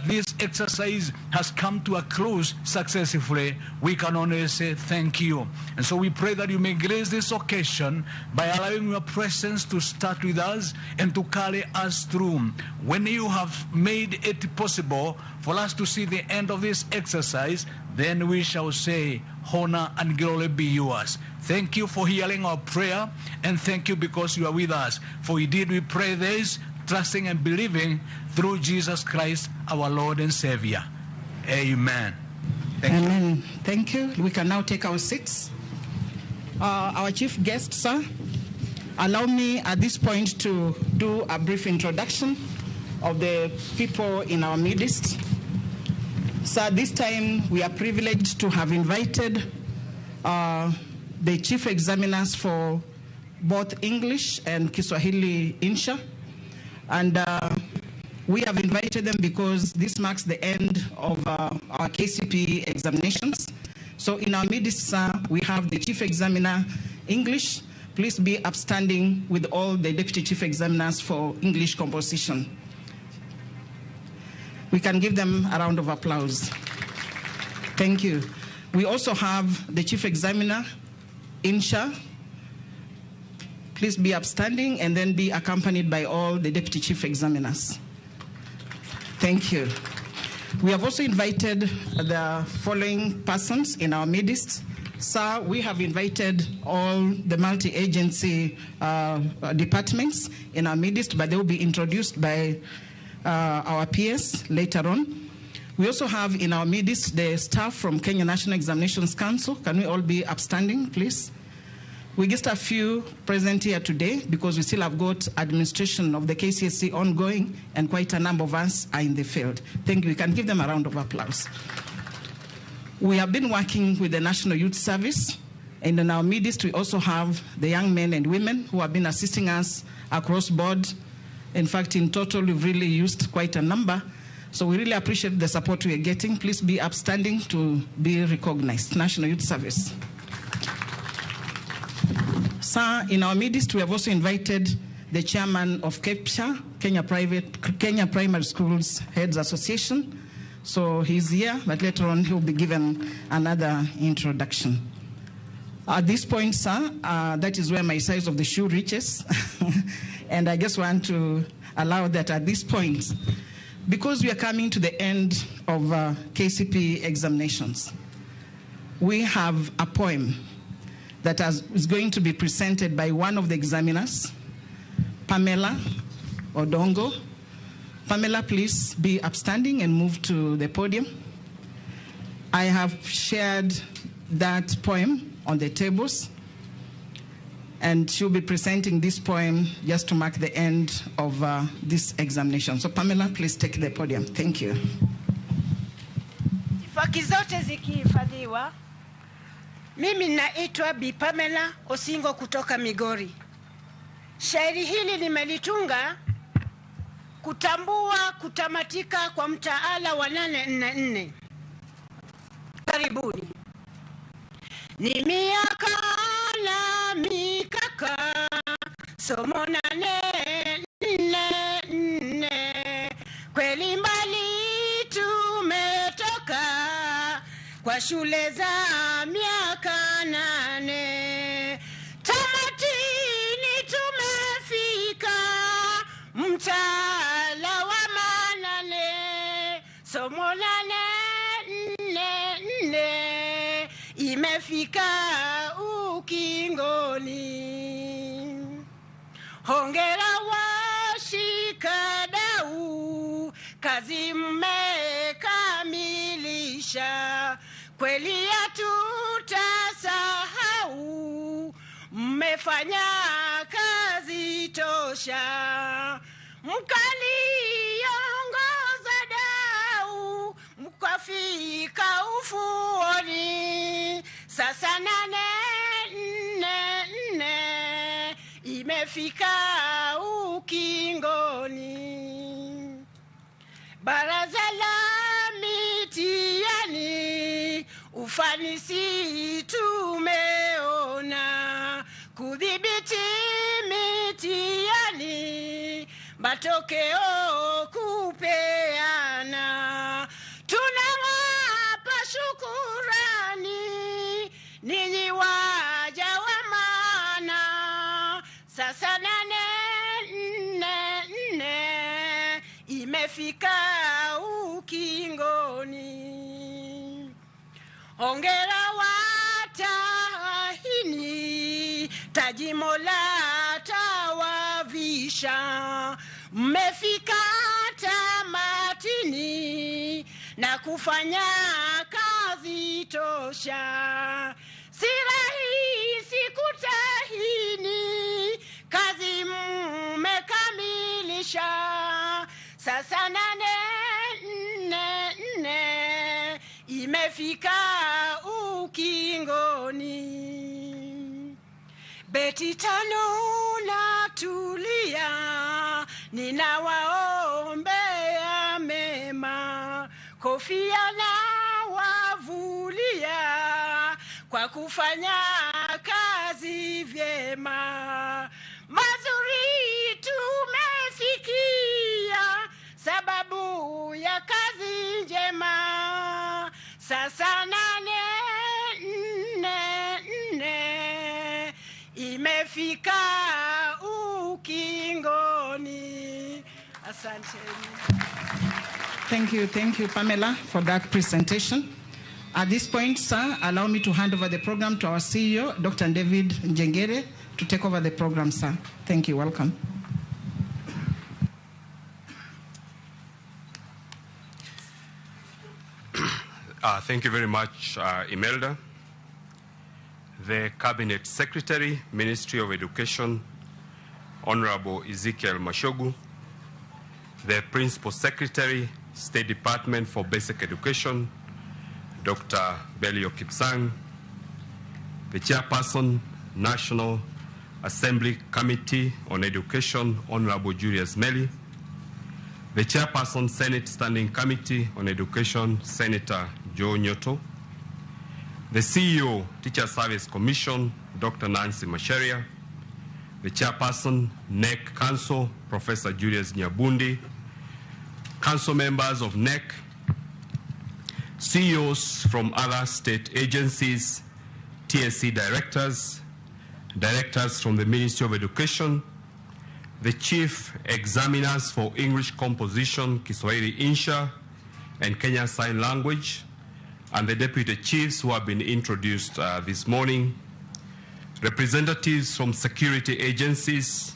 Speaker 10: this exercise has come to a close successfully. We can only say thank you. And so we pray that you may grace this occasion by allowing your presence to start with us and to carry us through. When you have made it possible for us to see the end of this exercise, then we shall say, honor and glory be yours. Thank you for hearing our prayer, and thank you because you are with us. For indeed we pray this, trusting and believing through Jesus Christ, our Lord and Savior. Amen.
Speaker 6: Amen. Thank you. We can now take our seats. Our chief guest, sir, allow me at this point to do a brief introduction of the people in our midst. Sir, this time we are privileged to have invited the chief examiners for both English and Kiswahili Insha. And we have invited them because this marks the end of our KCPE examinations. So in our midst, sir, we have the Chief Examiner English. Please be upstanding with all the Deputy Chief Examiners for English composition. We can give them a round of applause. Thank you. We also have the Chief Examiner Insha. Please be upstanding and then be accompanied by all the Deputy Chief Examiners. Thank you. We have also invited the following persons in our midst. Sir, we have invited all the multi-agency departments in our midst, but they will be introduced by our peers later on. We also have in our midst the staff from Kenya National Examinations Council. Can we all be upstanding, please? We just a few present here today because we still have got administration of the KCSE ongoing, and quite a number of us are in the field. Thank you. We can give them a round of applause. We have been working with the National Youth Service, and in our midst we also have the young men and women who have been assisting us across board. In fact, in total, we've really used quite a number. So we really appreciate the support we are getting. Please be upstanding to be recognized. National Youth Service. Sir, in our midst, we have also invited the chairman of KPSHA, Kenya Primary Schools Heads Association. So he's here, but later on he'll be given another introduction. At this point, sir, that is where my size of the shoe reaches. And I just want to allow that at this point, because we are coming to the end of KCPE examinations, we have a poem that is going to be presented by one of the examiners, Pamela Odongo. Pamela, please be upstanding and move to the podium. I have shared that poem on the tables, and she'll be presenting this poem just to mark the end of this examination. So Pamela, please take the podium. Thank you.
Speaker 7: Hifadhi zote zikihifadhiwa. Mimi naitwa Bi Pamela Osingo kutoka Migori. Shairi hili nimelitunga kutambua kutamatika kwa mtaala wa 844. Karibuni. Ni miaka na mikaka somo 844. Kweli mbali tumetoka kwa shule za miaka 8. Tamatini tumefika mtaala wa 8. masomo 844 imefika ukingoni. Hongera washikadau, kazi mmekamilisha, kweli hatutasahau, mmefanya kazi tosha, mkaliongoza dau, mkafika ufuoni, sasa 844 imefika ukingoni. Baraza la mitihani, ufanisi tumeona, kudhibiti mitihani, matokeo kupeana. Tunawapa shukurani, ninyi waja wa maana, sasa 844 imefika ukingoni. Hongera watahini, taji Mola tawavisha, mmefika tamatini na kufanya kazi tosha. Si rahisi kutahini, kazi mmekamilisha, sasa 844 imefika ukingoni. Beti 5 na tulia, ninawaombea mema, kofia na wavulia, kwa kufanya kazi vyema. Mazuri tumefikia, sababu ya kazi njema, sasa 844 imefika ukingoni. Asanteni.
Speaker 6: Thank you, Pamela, for that presentation. At this point, sir, allow me to hand over the program to our CEO, Dr. David Njengere, to take over the program, sir. Thank you. Welcome.
Speaker 11: Thank you very much, Imelda. The Cabinet Secretary, Ministry of Education, Honorable Ezekiel Mashogu, the Principal Secretary, State Department for Basic Education, Dr. Belio Kipsang, the Chairperson, National Assembly Committee on Education, Honorable Julius Meli, the Chairperson, Senate Standing Committee on Education, Senator Joe Nyoto, the CEO, Teacher Service Commission, Dr. Nancy Masharia, the Chairperson, NEC Council, Professor Julius Nyabundi, Council members of NEC, CEOs from other state agencies, TSC directors, directors from the Ministry of Education, the chief examiners for English composition, Kiswahili Insha, and Kenya Sign Language, and the deputy chiefs who have been introduced this morning, representatives from security agencies,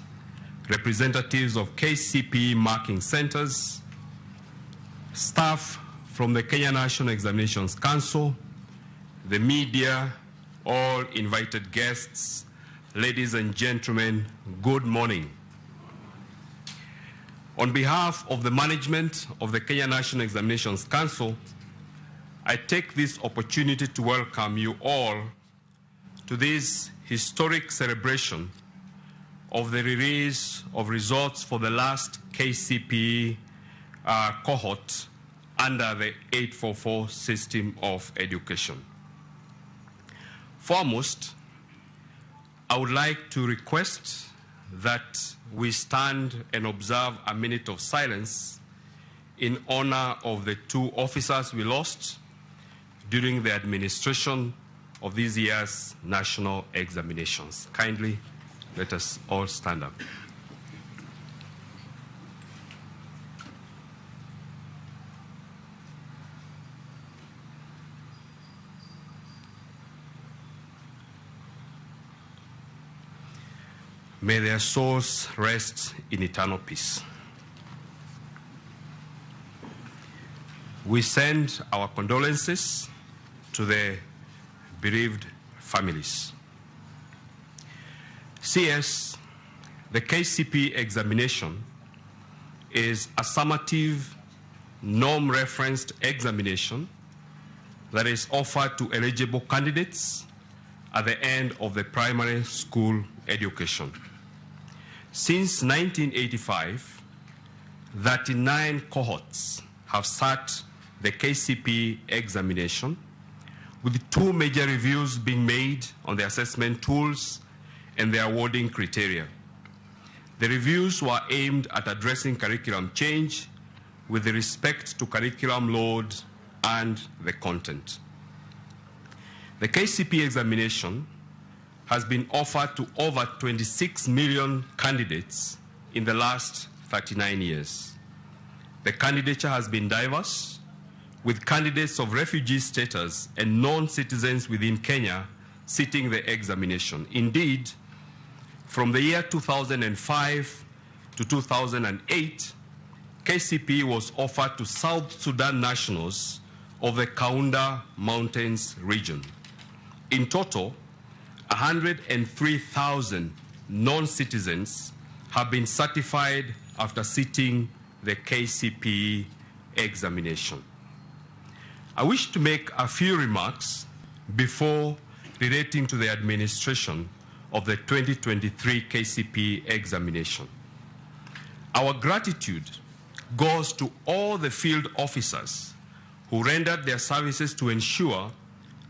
Speaker 11: representatives of KCPE marking centers, staff from the Kenya National Examinations Council, the media, all invited guests, ladies and gentlemen, good morning. On behalf of the management of the Kenya National Examinations Council, I take this opportunity to welcome you all to this historic celebration of the release of results for the last KCPE cohort under the 844 system of education. Foremost, I would like to request that we stand and observe a minute of silence in honor of the 2 officers we lost during the administration of this year's national examinations. Kindly, let us all stand up. May their souls rest in eternal peace. We send our condolences to the bereaved families. CS, the KCPE examination is a summative, norm-referenced examination that is offered to eligible candidates at the end of the primary school education. Since 1985, 39 cohorts have sat the KCPE examination, with 2 major reviews being made on the assessment tools and the awarding criteria. The reviews were aimed at addressing curriculum change with respect to curriculum load and the content. The KCPE examination has been offered to over 26 million candidates in the last 39 years. The candidature has been diverse, with candidates of refugee status and non-citizens within Kenya sitting the examination. Indeed, from the year 2005 to 2008, KCPE was offered to South Sudan nationals of the Kaunda Mountains region. In total, 103,000 non-citizens have been certified after sitting the KCPE examination. I wish to make a few remarks before relating to the administration of the 2023 KCPE examination. Our gratitude goes to all the field officers who rendered their services to ensure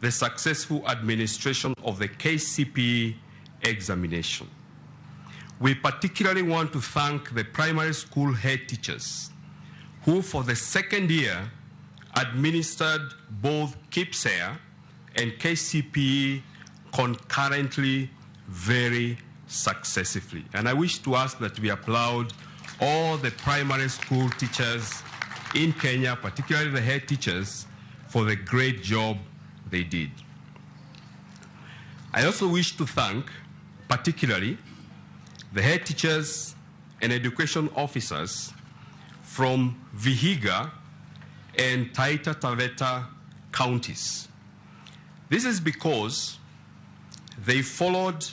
Speaker 11: the successful administration of the KCPE examination. We particularly want to thank the primary school head teachers who, for the second year, administered both KCPE and KCPE concurrently very successfully. And I wish to ask that we applaud all the primary school teachers in Kenya, particularly the head teachers, for the great job they did. I also wish to thank particularly the head teachers and education officers from Vihiga and Taita Taveta counties. This is because they followed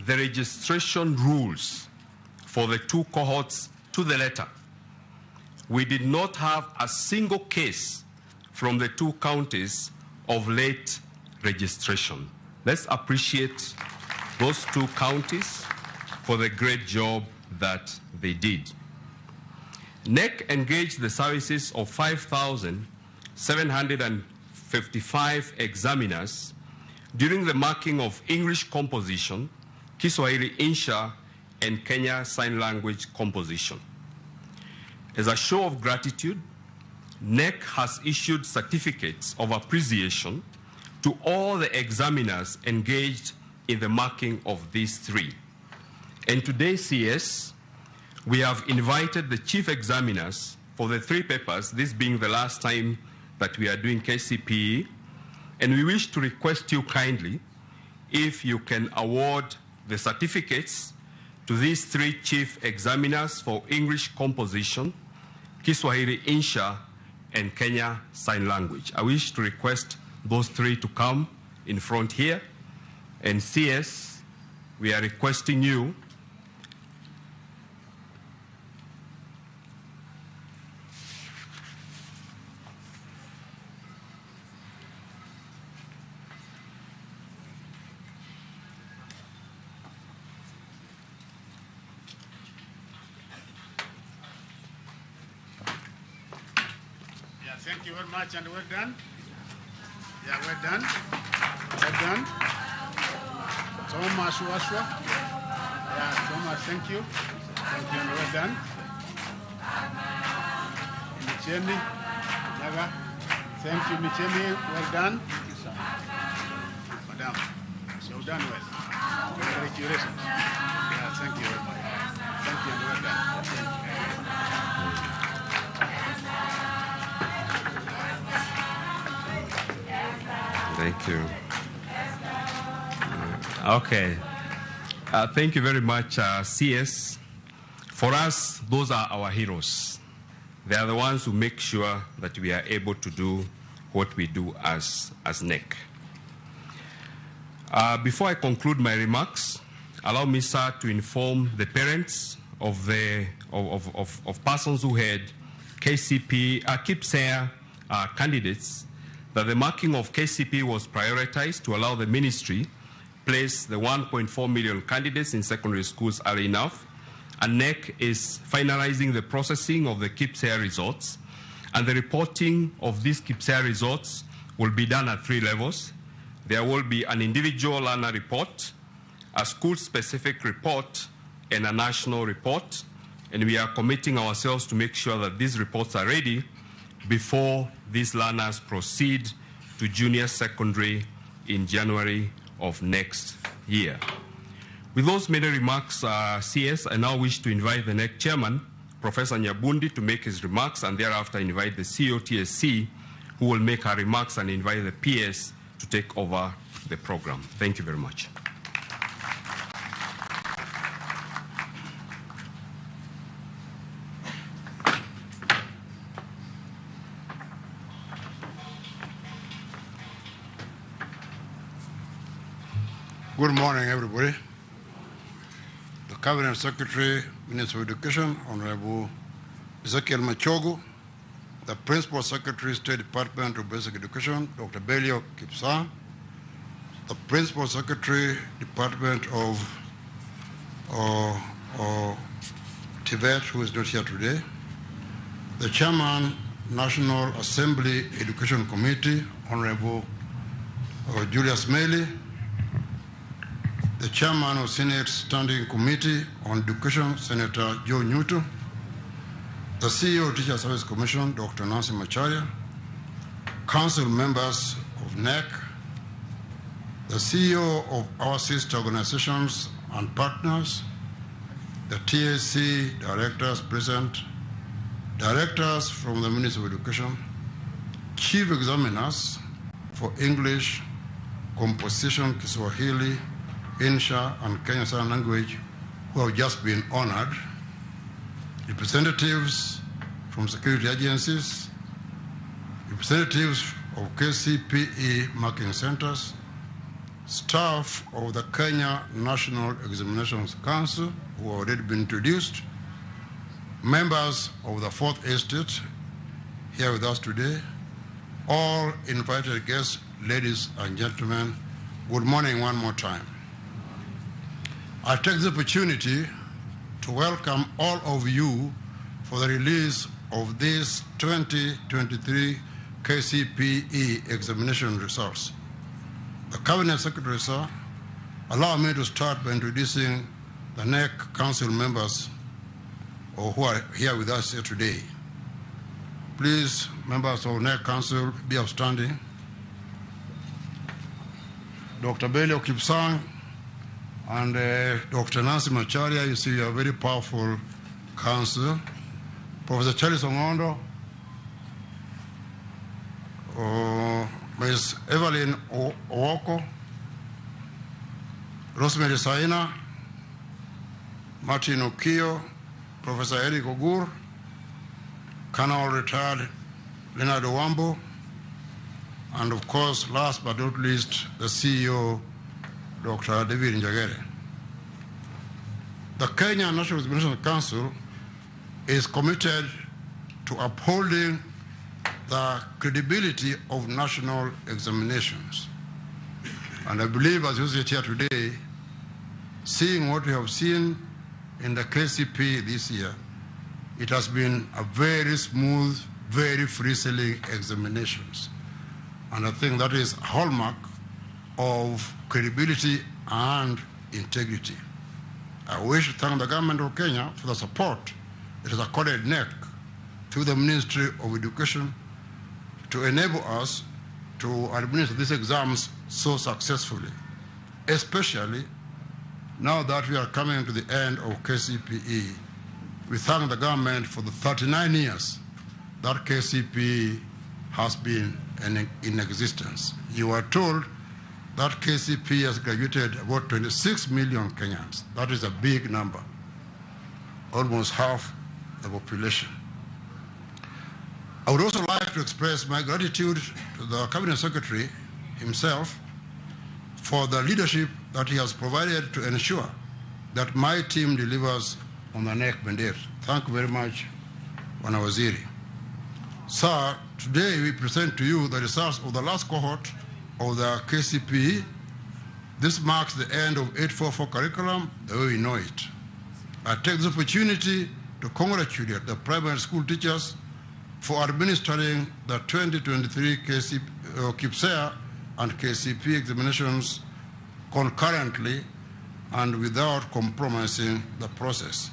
Speaker 11: the registration rules for the 2 cohorts to the letter. We did not have a single case from the 2 counties of late registration. Let's appreciate those 2 counties for the great job that they did. NEC engaged the services of 5,755 examiners during the marking of English composition, Kiswahili Insha, and Kenya Sign Language composition. As a show of gratitude, NEC has issued certificates of appreciation to all the examiners engaged in the marking of these 3. And today, CS, we have invited the chief examiners for the 3 papers, this being the last time that we are doing KCPE, and we wish to request you kindly if you can award the certificates to these 3 chief examiners for English composition, Kiswahili Insha, and Kenya Sign Language. I wish to request those 3 to come in front here. And CS, we are requesting you
Speaker 12: Thank you very much, and we're done. Yeah, we're done. We're done. Thomas Washwa. Yeah, Thomas, thank you. Thank you, and we're done. Michemi, Naga. Thank you, Michemi. We're done. Thank you, sir. Madam, so done well. Congratulations. Yeah, thank you very much. Thank you, and we're done.
Speaker 11: Thank you. Okay. Thank you very much, CS. For us, those are our heroes. They are the ones who make sure that we are able to do what we do as NEC. Before I conclude my remarks, allow me, sir, to inform the parents of persons who had KCPE candidates that the marking of KCPE was prioritized to allow the ministry place the 1.4 million candidates in secondary schools early enough, and NEC is finalizing the processing of the KCPE results, and the reporting of these KCPE results will be done at 3 levels. There will be an individual learner report, a school-specific report, and a national report, and we are committing ourselves to make sure that these reports are ready before these learners proceed to junior secondary in January of next year. With those many remarks, CS, I now wish to invite the NEC chairman, Professor Nyabundi, to make his remarks, and thereafter invite the COTSC, who will make her remarks, and invite the PS to take over the program. Thank you very much.
Speaker 13: Good morning, everybody. The Cabinet Secretary, Minister of Education, Honorable Ezekiel Machogu, the Principal Secretary, State Department of Basic Education, Dr. Belio Kipsang, the Principal Secretary, Department of Tibet, who is not here today, the Chairman, National Assembly Education Committee, Honorable Julius Meli, the Chairman of Senate Standing Committee on Education, Senator Joe Newton, the CEO of Teacher Service Commission, Dr. Nancy Macharia, Council members of NEC, the CEO of our sister organizations and partners, the TSC directors present, directors from the Ministry of Education, chief examiners for English, Composition, Kiswahili, Insha, and Kenya Sign Language, who have just been honored, representatives from security agencies, representatives of KCPE marking centers, staff of the Kenya National Examinations Council, who have already been introduced, members of the Fourth Estate here with us today, all invited guests, ladies and gentlemen, good morning one more time. I take this opportunity to welcome all of you for the release of these 2023 KCPE examination results. The Cabinet Secretary, sir, allow me to start by introducing the NEC Council members who are here with us here today. Please, members of NEC Council, be upstanding. Dr. Belio Kipsang and Dr. Nancy Macharia, you see, you are a very powerful council. Professor Charles Ongondo, Ms. Evelyn DUOKO, Rosemary Saina, Martin Okio, Professor Eric Ogur, Colonel retired Leonard Owambo, and of course, last but not least, the CEO, Dr. David Njagere. The Kenya National Examination Council is committed to upholding the credibility of national examinations. And I believe, as you sit here today, seeing what we have seen in the KCPE this year, it has been a very smooth, very free-sailing examinations. And I think that is a hallmark of credibility and integrity. I wish to thank the government of Kenya for the support it has accorded NEC through the Ministry of Education to enable us to administer these exams so successfully, especially now that we are coming to the end of KCPE. We thank the government for the 39 years that KCPE has been in existence. You are told that KCPE has graduated about 26 million Kenyans. That is a big number, almost half the population. I would also like to express my gratitude to the Cabinet Secretary himself for the leadership that he has provided to ensure that my team delivers on the neck mandate. Thank you very much, Bwana Waziri. Sir, today we present to you the results of the last cohort of the KCPE. This marks the end of 844 curriculum the way we know it. I take this opportunity to congratulate the primary school teachers for administering the 2023 KCPE and KCPE examinations concurrently and without compromising the process.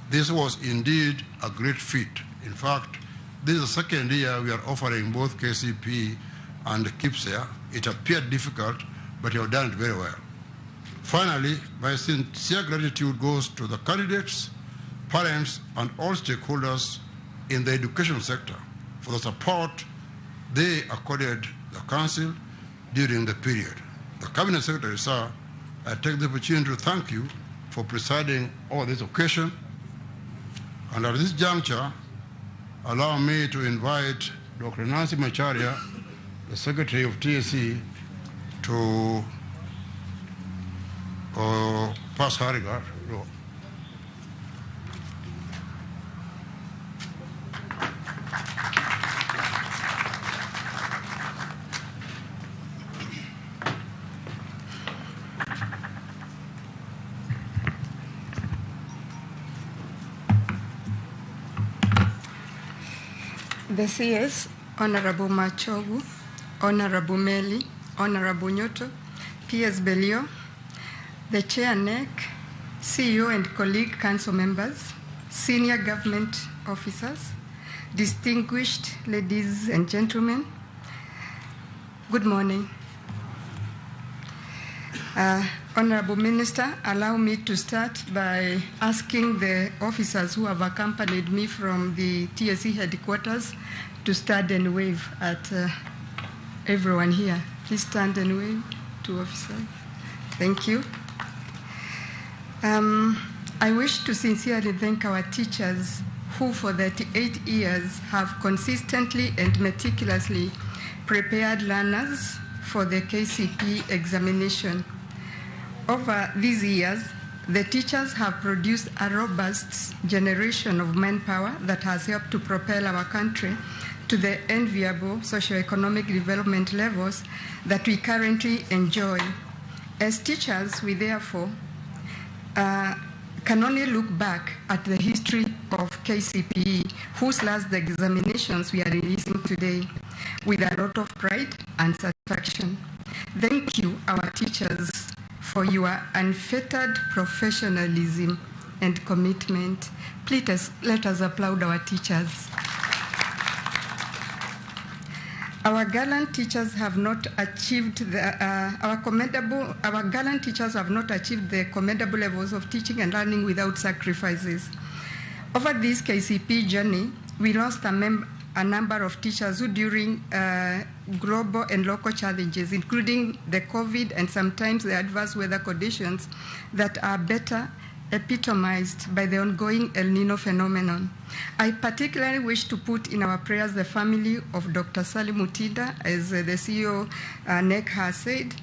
Speaker 13: This was indeed a great feat. In fact, this is the second year we are offering both KCPE and KCPE. It appeared difficult, but you have done it very well. Finally, my sincere gratitude goes to the candidates, parents, and all stakeholders in the education sector for the support they accorded the council during the period. The Cabinet Secretary, sir, I take the opportunity to thank you for presiding over this occasion. And at this juncture, allow me to invite Dr. Nancy Macharia, the Secretary of TSC, to pass her regard.
Speaker 14: The CS, Honorable Machogu, Honorable Meli, Honorable Nyoto, PS Belio, the Chair NEC, CEO and colleague council members, senior government officers, distinguished ladies and gentlemen, good morning. Honorable Minister, allow me to start by asking the officers who have accompanied me from the TSC headquarters to stand and wave at everyone here. Please stand and wave to officers. Thank you. I wish to sincerely thank our teachers who for 38 years have consistently and meticulously prepared learners for the KCPE examination. Over these years, the teachers have produced a robust generation of manpower that has helped to propel our country to the enviable socioeconomic development levels that we currently enjoy. As teachers, we therefore can only look back at the history of KCPE, whose last examinations we are releasing today, with a lot of pride and satisfaction. Thank you, our teachers, for your unfettered professionalism and commitment. Please let us applaud our teachers. Our gallant teachers have not achieved our gallant teachers have not achieved the commendable levels of teaching and learning without sacrifices. Over this KCPE journey, we lost a number of teachers who during global and local challenges, including the COVID and sometimes the adverse weather conditions that are better epitomized by the ongoing El Nino phenomenon. I particularly wish to put in our prayers the family of Dr. Salim Mutida, as the CEO NEC has said.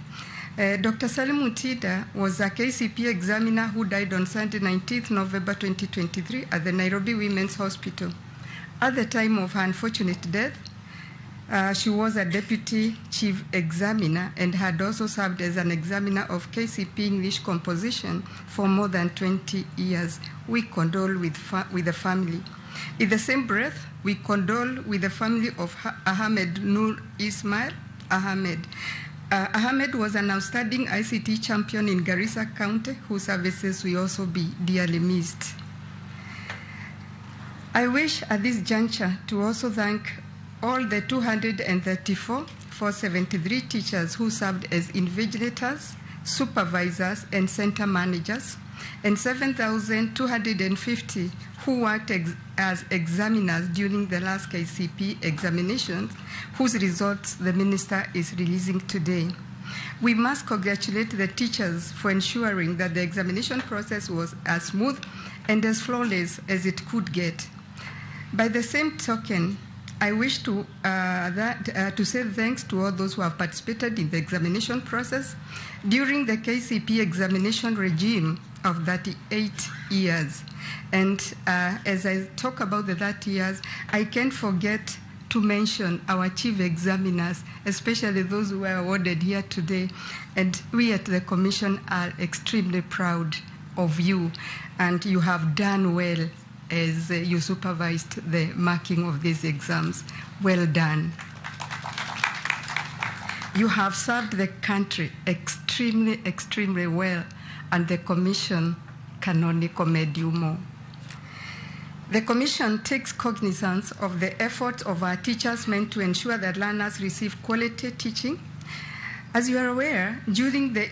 Speaker 14: Dr. Salim Mutida was a KCPE examiner who died on Sunday, 19th November 2023 at the Nairobi Women's Hospital. At the time of her unfortunate death, she was a deputy chief examiner and had also served as an examiner of KCPE English composition for more than 20 years. We condole with the family. In the same breath, we condole with the family of Ahmed Nur Ismail Ahmed. Ahmed was an outstanding ICT champion in Garissa County, whose services will also be dearly missed. I wish at this juncture to also thank all the 473 teachers who served as invigilators, supervisors, and center managers, and 7,250 who worked as examiners during the last KCPE examinations, whose results the Minister is releasing today. We must congratulate the teachers for ensuring that the examination process was as smooth and as flawless as it could get. By the same token, I wish to say thanks to all those who have participated in the examination process during the KCPE examination regime of 38 years. And as I talk about the 30 years, I can't forget to mention our chief examiners, especially those who were awarded here today. And we at the Commission are extremely proud of you, and you have done well as you supervised the marking of these exams. Well done. You have served the country extremely, extremely well, and the Commission can only commend you more. The Commission takes cognizance of the efforts of our teachers meant to ensure that learners receive quality teaching. As you are aware, during the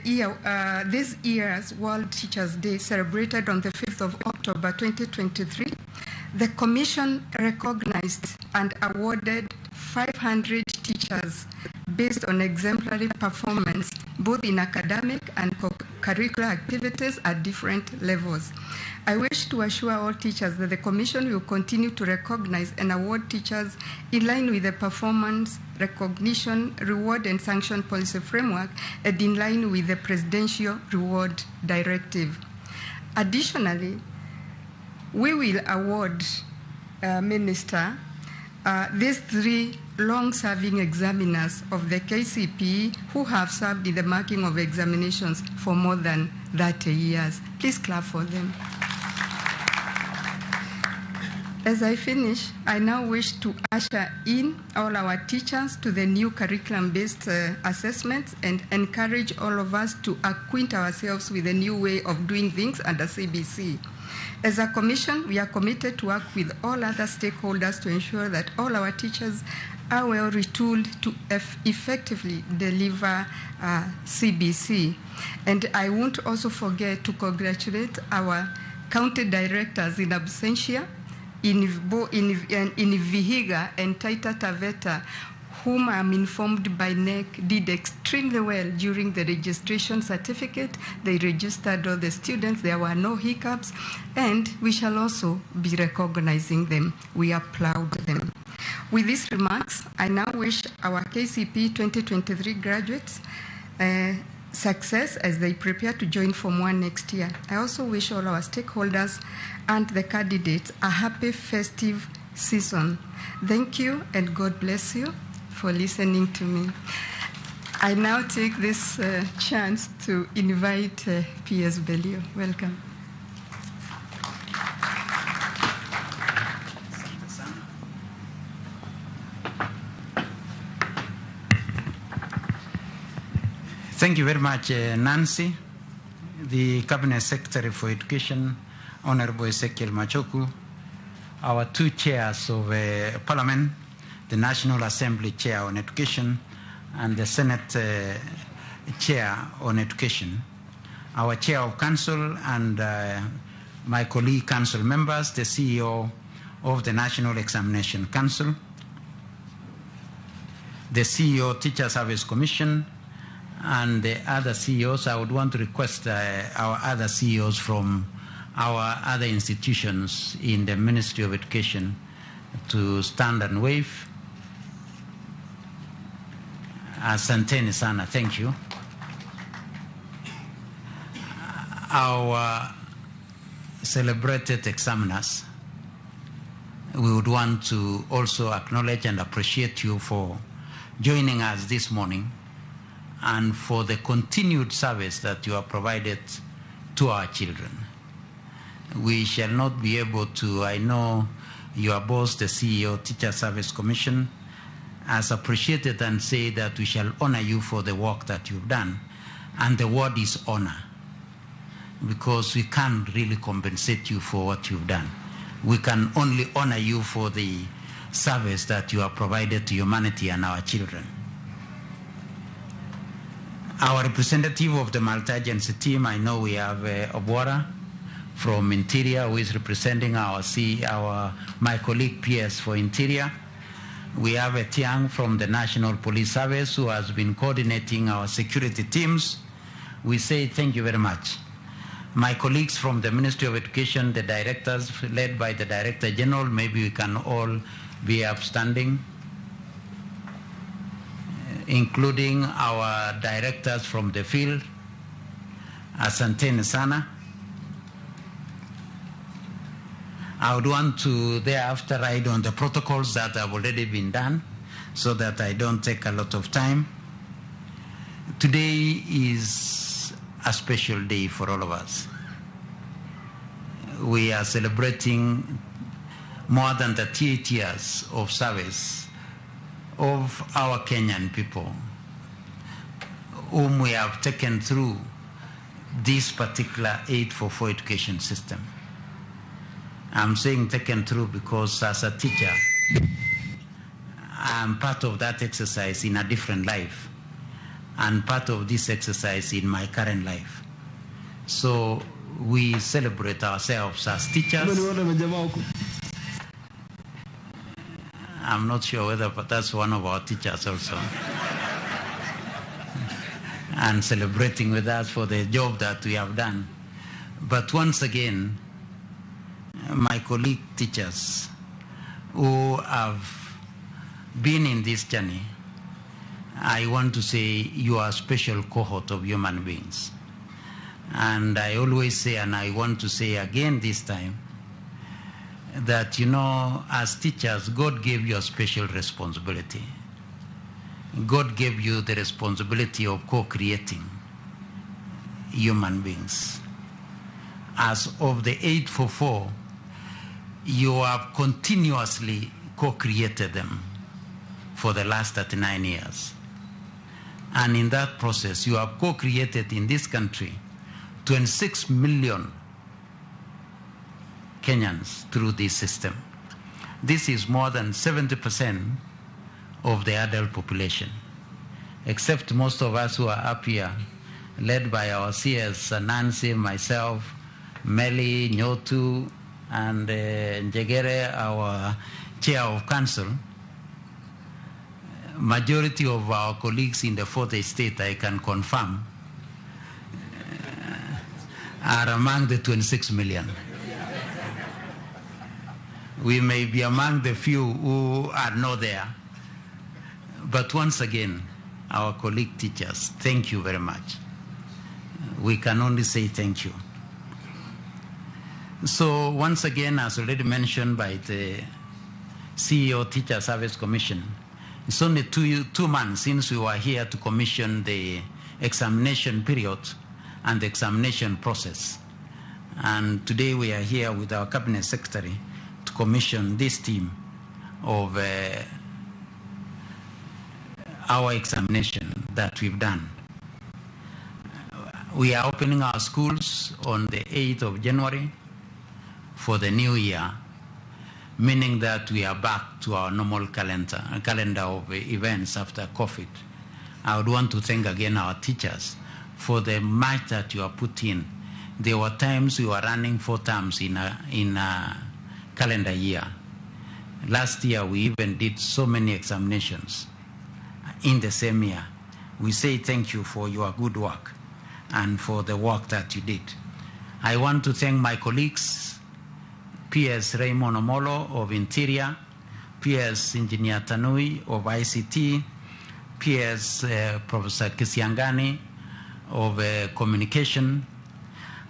Speaker 14: this year's World Teachers' Day, celebrated on the 5th of October 2023, the Commission recognized and awarded 500 teachers based on exemplary performance, both in academic and curricular activities at different levels. I wish to assure all teachers that the Commission will continue to recognize and award teachers in line with the performance recognition, reward and sanction policy framework and in line with the Presidential Reward Directive. Additionally, we will award, Minister, these 3 long-serving examiners of the KCPE who have served in the marking of examinations for more than 30 years. Please clap for them. As I finish, I now wish to usher in all our teachers to the new curriculum-based assessments and encourage all of us to acquaint ourselves with the new way of doing things under CBC. As a commission, we are committed to work with all other stakeholders to ensure that all our teachers are well retooled to effectively deliver CBC. And I won't also forget to congratulate our county directors in absentia, in Vihiga and Taita Taveta, whom I'm informed by NEC did extremely well during the registration certificate. They registered all the students, there were no hiccups, and we shall also be recognizing them. We applaud them. With these remarks, I now wish our KCPE 2023 graduates success as they prepare to join Form 1 next year. I also wish all our stakeholders and the candidates a happy festive season. Thank you and God bless you for listening to me. I now take this chance to invite P.S. Belio. Welcome.
Speaker 15: Thank you very much, Nancy, the Cabinet Secretary for Education, Honorable Ezekiel Machoku, our 2 chairs of Parliament, the National Assembly Chair on Education, and the Senate Chair on Education, our Chair of Council, and my colleague council members, the CEO of the National Examination Council, the CEO Teacher Service Commission, and the other CEOs. I would want to request our other CEOs from our other institutions in the Ministry of Education to stand and wave. Asanteni sana, thank you. Our celebrated examiners, we would want to also acknowledge and appreciate you for joining us this morning and for the continued service that you have provided to our children. We shall not be able to, I know your boss, the CEO, Teacher Service Commission, has appreciated and say that we shall honor you for the work that you've done. And the word is honor, because we can't really compensate you for what you've done. We can only honor you for the service that you have provided to humanity and our children. Our representative of the multi-agency team, I know we have Obwara from Interior, who is representing my colleague PS for Interior. We have a Tiang from the National Police Service who has been coordinating our security teams. We say thank you very much. My colleagues from the Ministry of Education, the directors led by the Director General, maybe we can all be upstanding, including our directors from the field, Asante Sana. I would want to thereafter write on the protocols that have already been done so that I don't take a lot of time. Today is a special day for all of us. We are celebrating more than 38 years of service of our Kenyan people, whom we have taken through this particular 844 education system. I'm saying taken through because as a teacher, I'm part of that exercise in a different life and part of this exercise in my current life. So we celebrate ourselves as teachers. I'm not sure whether, but that's one of our teachers also. And celebrating with us for the job that we have done. But once again, my colleague teachers who have been in this journey, I want to say you are a special cohort of human beings. And I always say, and I want to say again this time, that, you know, as teachers, God gave you a special responsibility. God gave you the responsibility of co-creating human beings. As of the 844, you have continuously co-created them for the last 39 years. And in that process, you have co-created in this country 26 million Kenyans through this system. This is more than 70% of the adult population, except most of us who are up here, led by our CS, Nancy, myself, Meli, Nyotu, and Njegere, our chair of council. Majority of our colleagues in the fourth estate, I can confirm, are among the 26 million. We may be among the few who are not there. But once again, our colleague teachers, thank you very much. We can only say thank you. So once again, as already mentioned by the CEO Teacher Service Commission, it's only two months since we were here to commission the examination period and the examination process. And today we are here with our Cabinet Secretary to commission this team of our examination that we've done. We are opening our schools on the 8th of January for the new year, meaning that we are back to our normal calendar of events after COVID. I would want to thank again our teachers for the much that you have put in. There were times we were running 4 terms in a calendar year. Last year we even did so many examinations in the same year. We say thank you for your good work and for the work that you did. I want to thank my colleagues, PS Raymond Omolo of Interior, PS Engineer Tanui of ICT, PS Professor Kisiangani of Communication,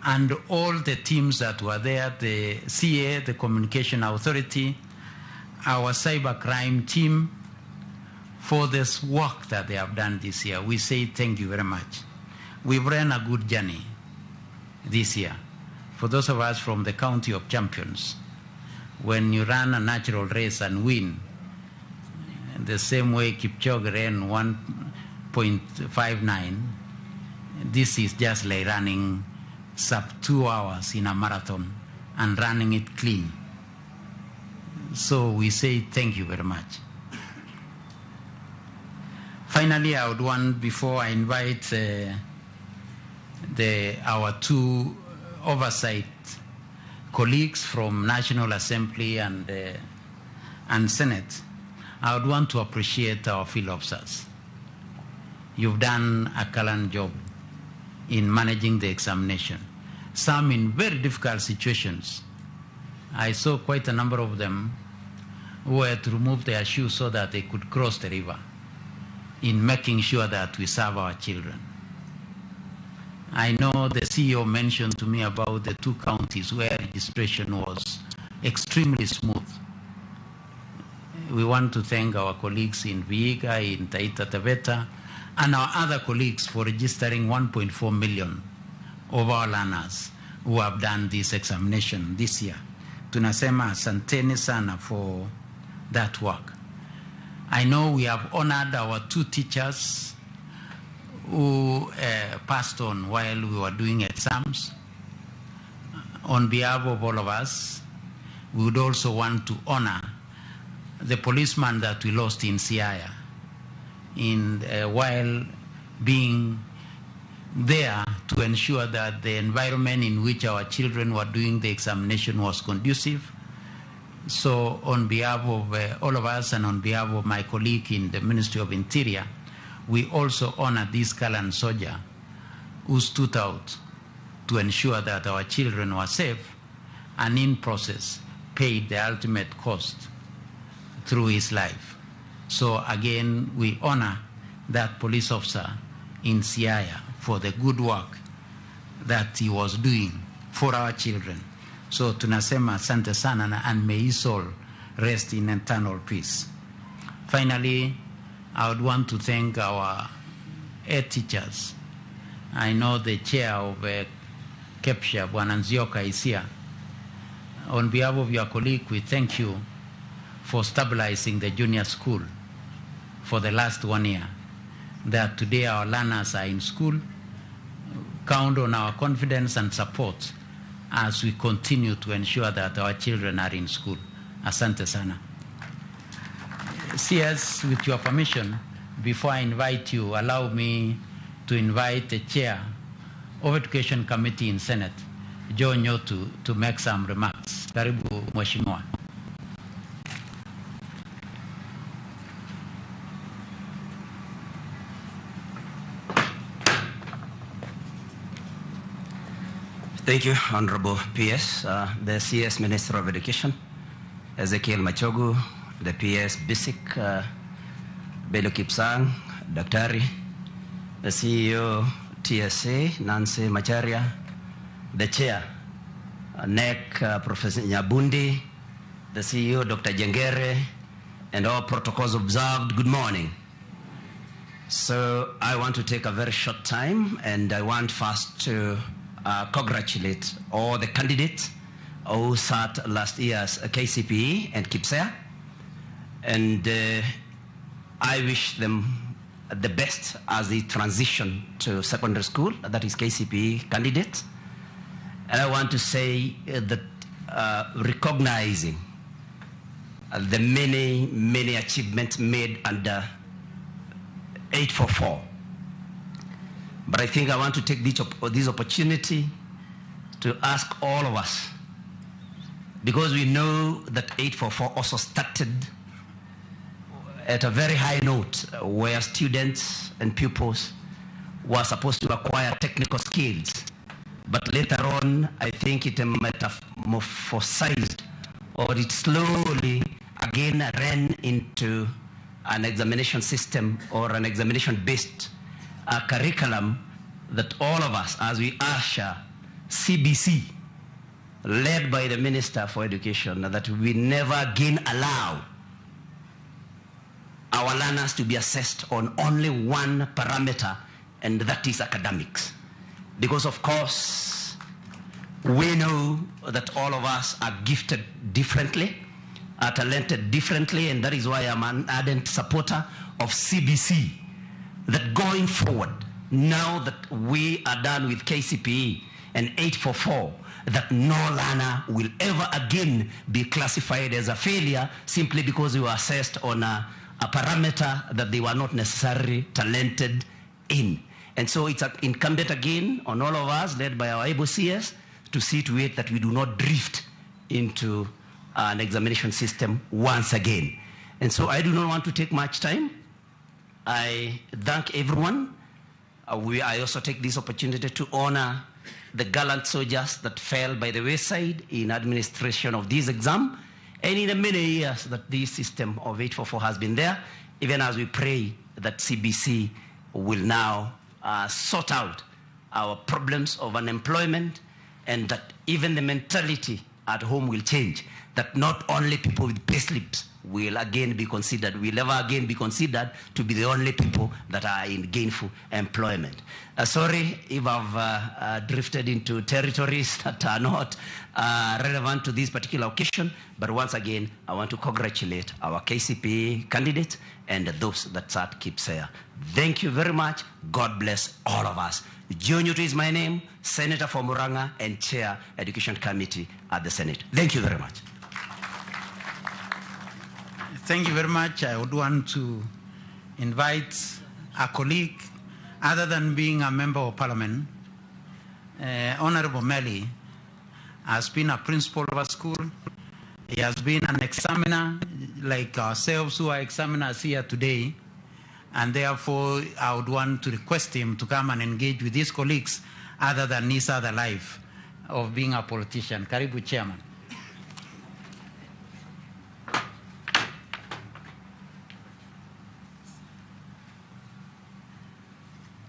Speaker 15: and all the teams that were there, the CA, the Communication Authority, our cybercrime team, for this work that they have done this year. We say thank you very much. We've ran a good journey this year. For those of us from the County of Champions, when you run a natural race and win, the same way Kipchoge ran 1.59, this is just like running sub 2 hours in a marathon and running it clean. So we say thank you very much. Finally, I would want, before I invite our 2 oversight colleagues from National Assembly and Senate, I would want to appreciate our field officers. You've done a gallant job in managing the examination. Some in very difficult situations. I saw quite a number of them who had to remove their shoes so that they could cross the river in making sure that we serve our children. I know the CEO mentioned to me about the 2 counties where registration was extremely smooth. We want to thank our colleagues in Vihiga, in Taita Taveta, and our other colleagues for registering 1.4 million of our learners who have done this examination this year. Tunasema asanteni sana for that work. I know we have honored our 2 teachers who passed on while we were doing exams. On behalf of all of us, we would also want to honor the policeman that we lost in Siaya while being there to ensure that the environment in which our children were doing the examination was conducive. So on behalf of all of us and on behalf of my colleague in the Ministry of Interior, we also honor this gallant soldier who stood out to ensure that our children were safe and in process paid the ultimate cost through his life. So again, we honor that police officer in Siaya for the good work that he was doing for our children. So tunasema asante sana, and may his soul rest in eternal peace. Finally, I would want to thank our head teachers. I know the chair of KCPE, Bwana Nzioka, is here. On behalf of your colleague, we thank you for stabilizing the junior school for the last 1 year. That today our learners are in school. Count on our confidence and support as we continue to ensure that our children are in school. Asante sana. CS, with your permission, before I invite you, allow me to invite the chair of Education Committee in Senate, Joe Nyotu, to make some remarks. Karibu, Mheshimiwa.
Speaker 17: Thank you, Honorable PS, the CS Minister of Education, Ezekiel Machogu, the PS Basic, Belo Kipsang, Daktari, the CEO TSA, Nancy Macharia, the Chair, NEC, Professor Nyabundi, the CEO, Dr. Jengere, and all protocols observed. Good morning. So I want to take a very short time, and I want first to congratulate all the candidates who sat last year's KCPE and KCPE, and I wish them the best as they transition to secondary school, that is KCPE candidates. And I want to say that recognizing the many achievements made under 844. But I think I want to take this opportunity to ask all of us, because we know that 844 also started at a very high note where students and pupils were supposed to acquire technical skills. But later on, I think it metamorphosized, or it slowly again ran into an examination system or an examination-based curriculum that all of us, as we usher CBC, led by the Minister for Education, that we never again allow our learners to be assessed on only one parameter, and that is academics. Because of course, we know that all of us are gifted differently, are talented differently, and that is why I'm an ardent supporter of CBC. That going forward, now that we are done with KCPE and 844, that no learner will ever again be classified as a failure simply because they were assessed on a parameter that they were not necessarily talented in. And so it's incumbent again on all of us, led by our able CS, to see to it that we do not drift into an examination system once again. And so I do not want to take much time. I thank everyone. I also take this opportunity to honor the gallant soldiers that fell by the wayside in administration of this exam, and in the many years that this system of 844 has been there, even as we pray that CBC will now sort out our problems of unemployment, and that even the mentality at home will change, that not only people with payslips will again be considered, will ever again be considered to be the only people that are in gainful employment. Sorry if I've drifted into territories that are not relevant to this particular occasion, but once again, I want to congratulate our KCPE candidates and those that sat KCPE. Thank you very much. God bless all of us. John Newton is my name, Senator for Muranga and Chair Education Committee at the Senate. Thank you very much.
Speaker 15: Thank you very much. I would want to invite a colleague, other than being a member of parliament. Honorable Melly has been a principal of a school. He has been an examiner, like ourselves who are examiners here today. And therefore, I would want to request him to come and engage with his colleagues, other than his other life of being a politician. Karibu, Chairman.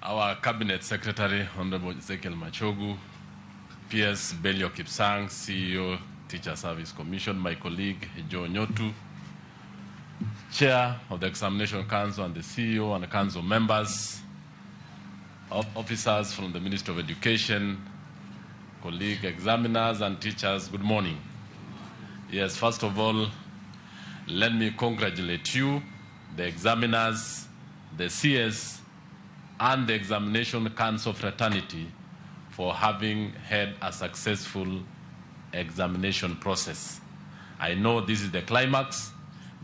Speaker 18: Our Cabinet Secretary, Honorable Ezekiel Machogu, PS Belio Kipsang, CEO, Teacher Service Commission, my colleague, Joe Nyotu, Chair of the Examination Council and the CEO and the Council members, officers from the Ministry of Education, colleague examiners and teachers, good morning. Yes, first of all, let me congratulate you, the examiners, the CS, and the Examination Council fraternity for having had a successful examination process. I know this is the climax.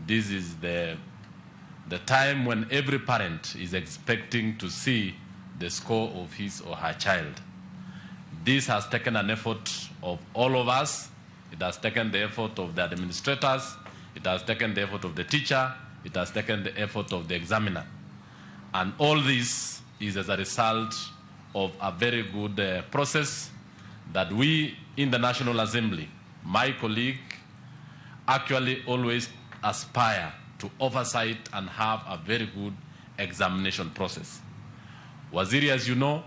Speaker 18: This is the time when every parent is expecting to see the score of his or her child. This has taken an effort of all of us. It has taken the effort of the administrators. It has taken the effort of the teacher. It has taken the effort of the examiner. And all this is as a result of a very good process that we in the National Assembly, my colleague, actually always aspire to oversight and have a very good examination process. Waziri, as you know,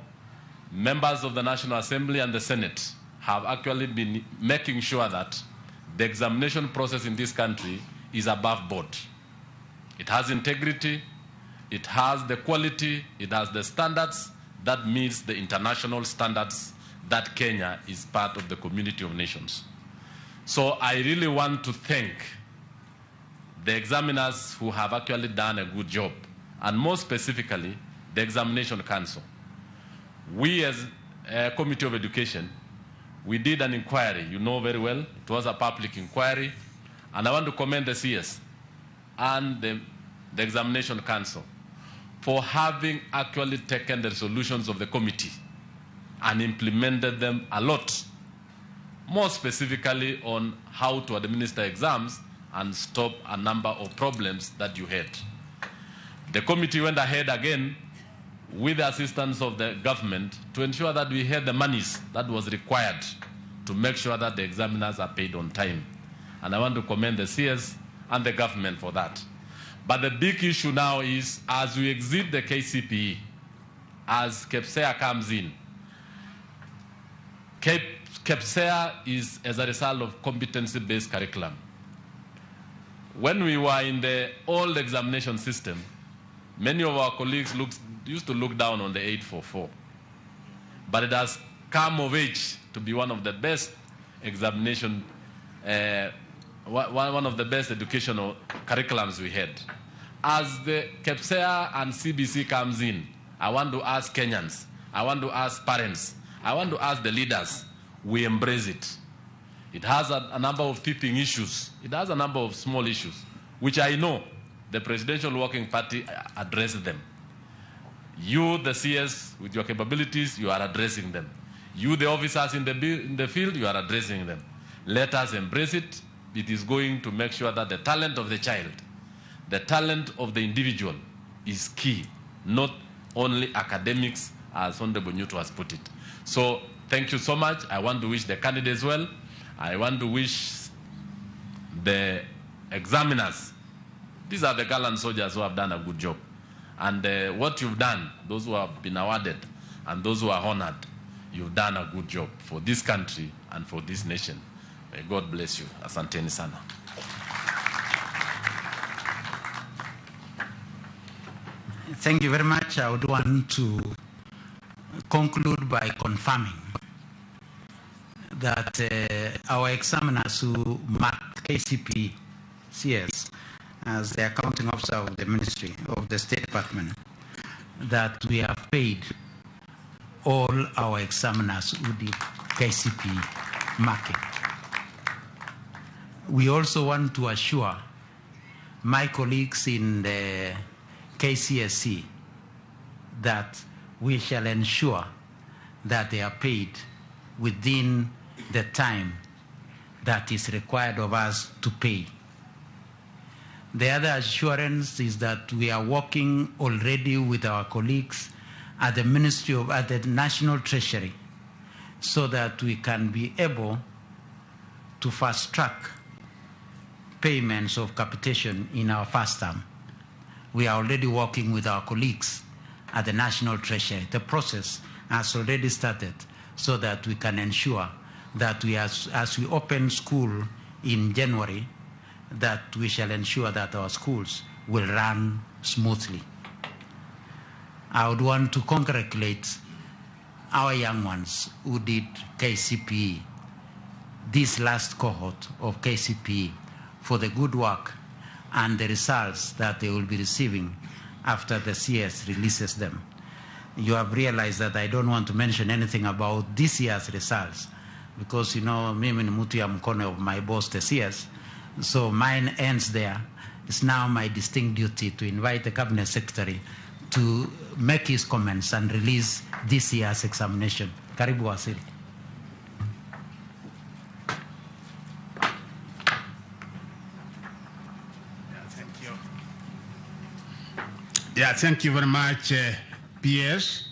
Speaker 18: members of the National Assembly and the Senate have actually been making sure that the examination process in this country is above board. It has integrity, it has the quality, it has the standards that meets the international standards that Kenya is part of the community of nations. So I really want to thank the examiners who have actually done a good job, and more specifically, the Examination Council. We as a Committee of Education, we did an inquiry, you know very well, it was a public inquiry, and I want to commend the CS and the Examination Council for having actually taken the resolutions of the committee and implemented them a lot, more specifically on how to administer exams and stop a number of problems that you had. The committee went ahead again with the assistance of the government to ensure that we had the monies that was required to make sure that the examiners are paid on time. And I want to commend the CS and the government for that. But the big issue now is, as we exit the KCPE, as KCPE comes in, KCPE is as a result of competency-based curriculum. When we were in the old examination system, many of our colleagues used to look down on the 844. But it has come of age to be one of the best examination, one of the best educational curriculums we had. As the KCPE and CBC comes in, I want to ask Kenyans, I want to ask parents, I want to ask the leaders, we embrace it. It has a number of teething issues. It has a number of small issues, which I know the Presidential Working Party addressed them. You, the CS, with your capabilities, you are addressing them. You, the officers in the field, you are addressing them. Let us embrace it. It is going to make sure that the talent of the child, the talent of the individual is key, not only academics, as Honorable Newton has put it. So thank you so much. I want to wish the candidates well. I want to wish the examiners. These are the gallant soldiers who have done a good job. And what you've done, those who have been awarded and those who are honored, you've done a good job for this country and for this nation. May God bless you. Asanteni sana.
Speaker 15: Thank you very much. I would want to conclude by confirming that our examiners who marked KCPE CS as the accounting officer of the Ministry of the State Department, that we have paid all our examiners who did KCPE marking. We also want to assure my colleagues in the KCSE that we shall ensure that they are paid within the time that is required of us to pay. The other assurance is that we are working already with our colleagues at the at the National Treasury, so that we can be able to fast track payments of capitation in our first term. We are already working with our colleagues at the National Treasury. The process has already started, so that we can ensure that as we open school in January, that we shall ensure that our schools will run smoothly. I would want to congratulate our young ones who did KCPE, this last cohort of KCPE, for the good work and the results that they will be receiving after the CS releases them. You have realized that I don't want to mention anything about this year's results, because, you know, mimi ni mtu ya mkono of my boss, the CS, so mine ends there. It's now my distinct duty to invite the Cabinet Secretary to make his comments and release this year's examination. Karibu Wasili.
Speaker 12: Yeah, thank you very much, PS.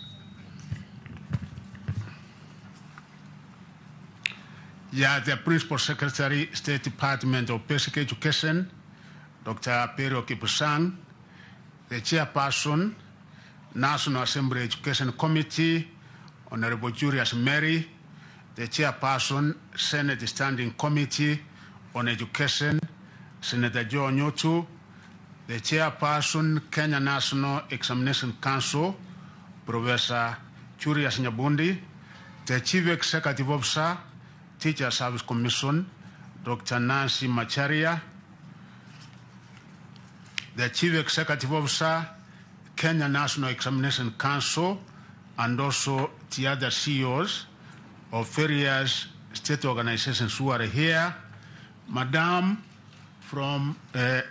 Speaker 12: Yeah, the Principal Secretary, State Department of Basic Education, Dr. Pero Kipusang, the Chairperson, National Assembly Education Committee, Honorable Julius Mary, the Chairperson, Senate Standing Committee on Education, Senator Joe Nyotu, the Chairperson, Kenya National Examination Council, Professor Julius Nyabundi, the Chief Executive Officer, Teacher Service Commission, Dr. Nancy Macharia, the Chief Executive Officer, Kenya National Examination Council, and also the other CEOs of various state organizations who are here, Madam from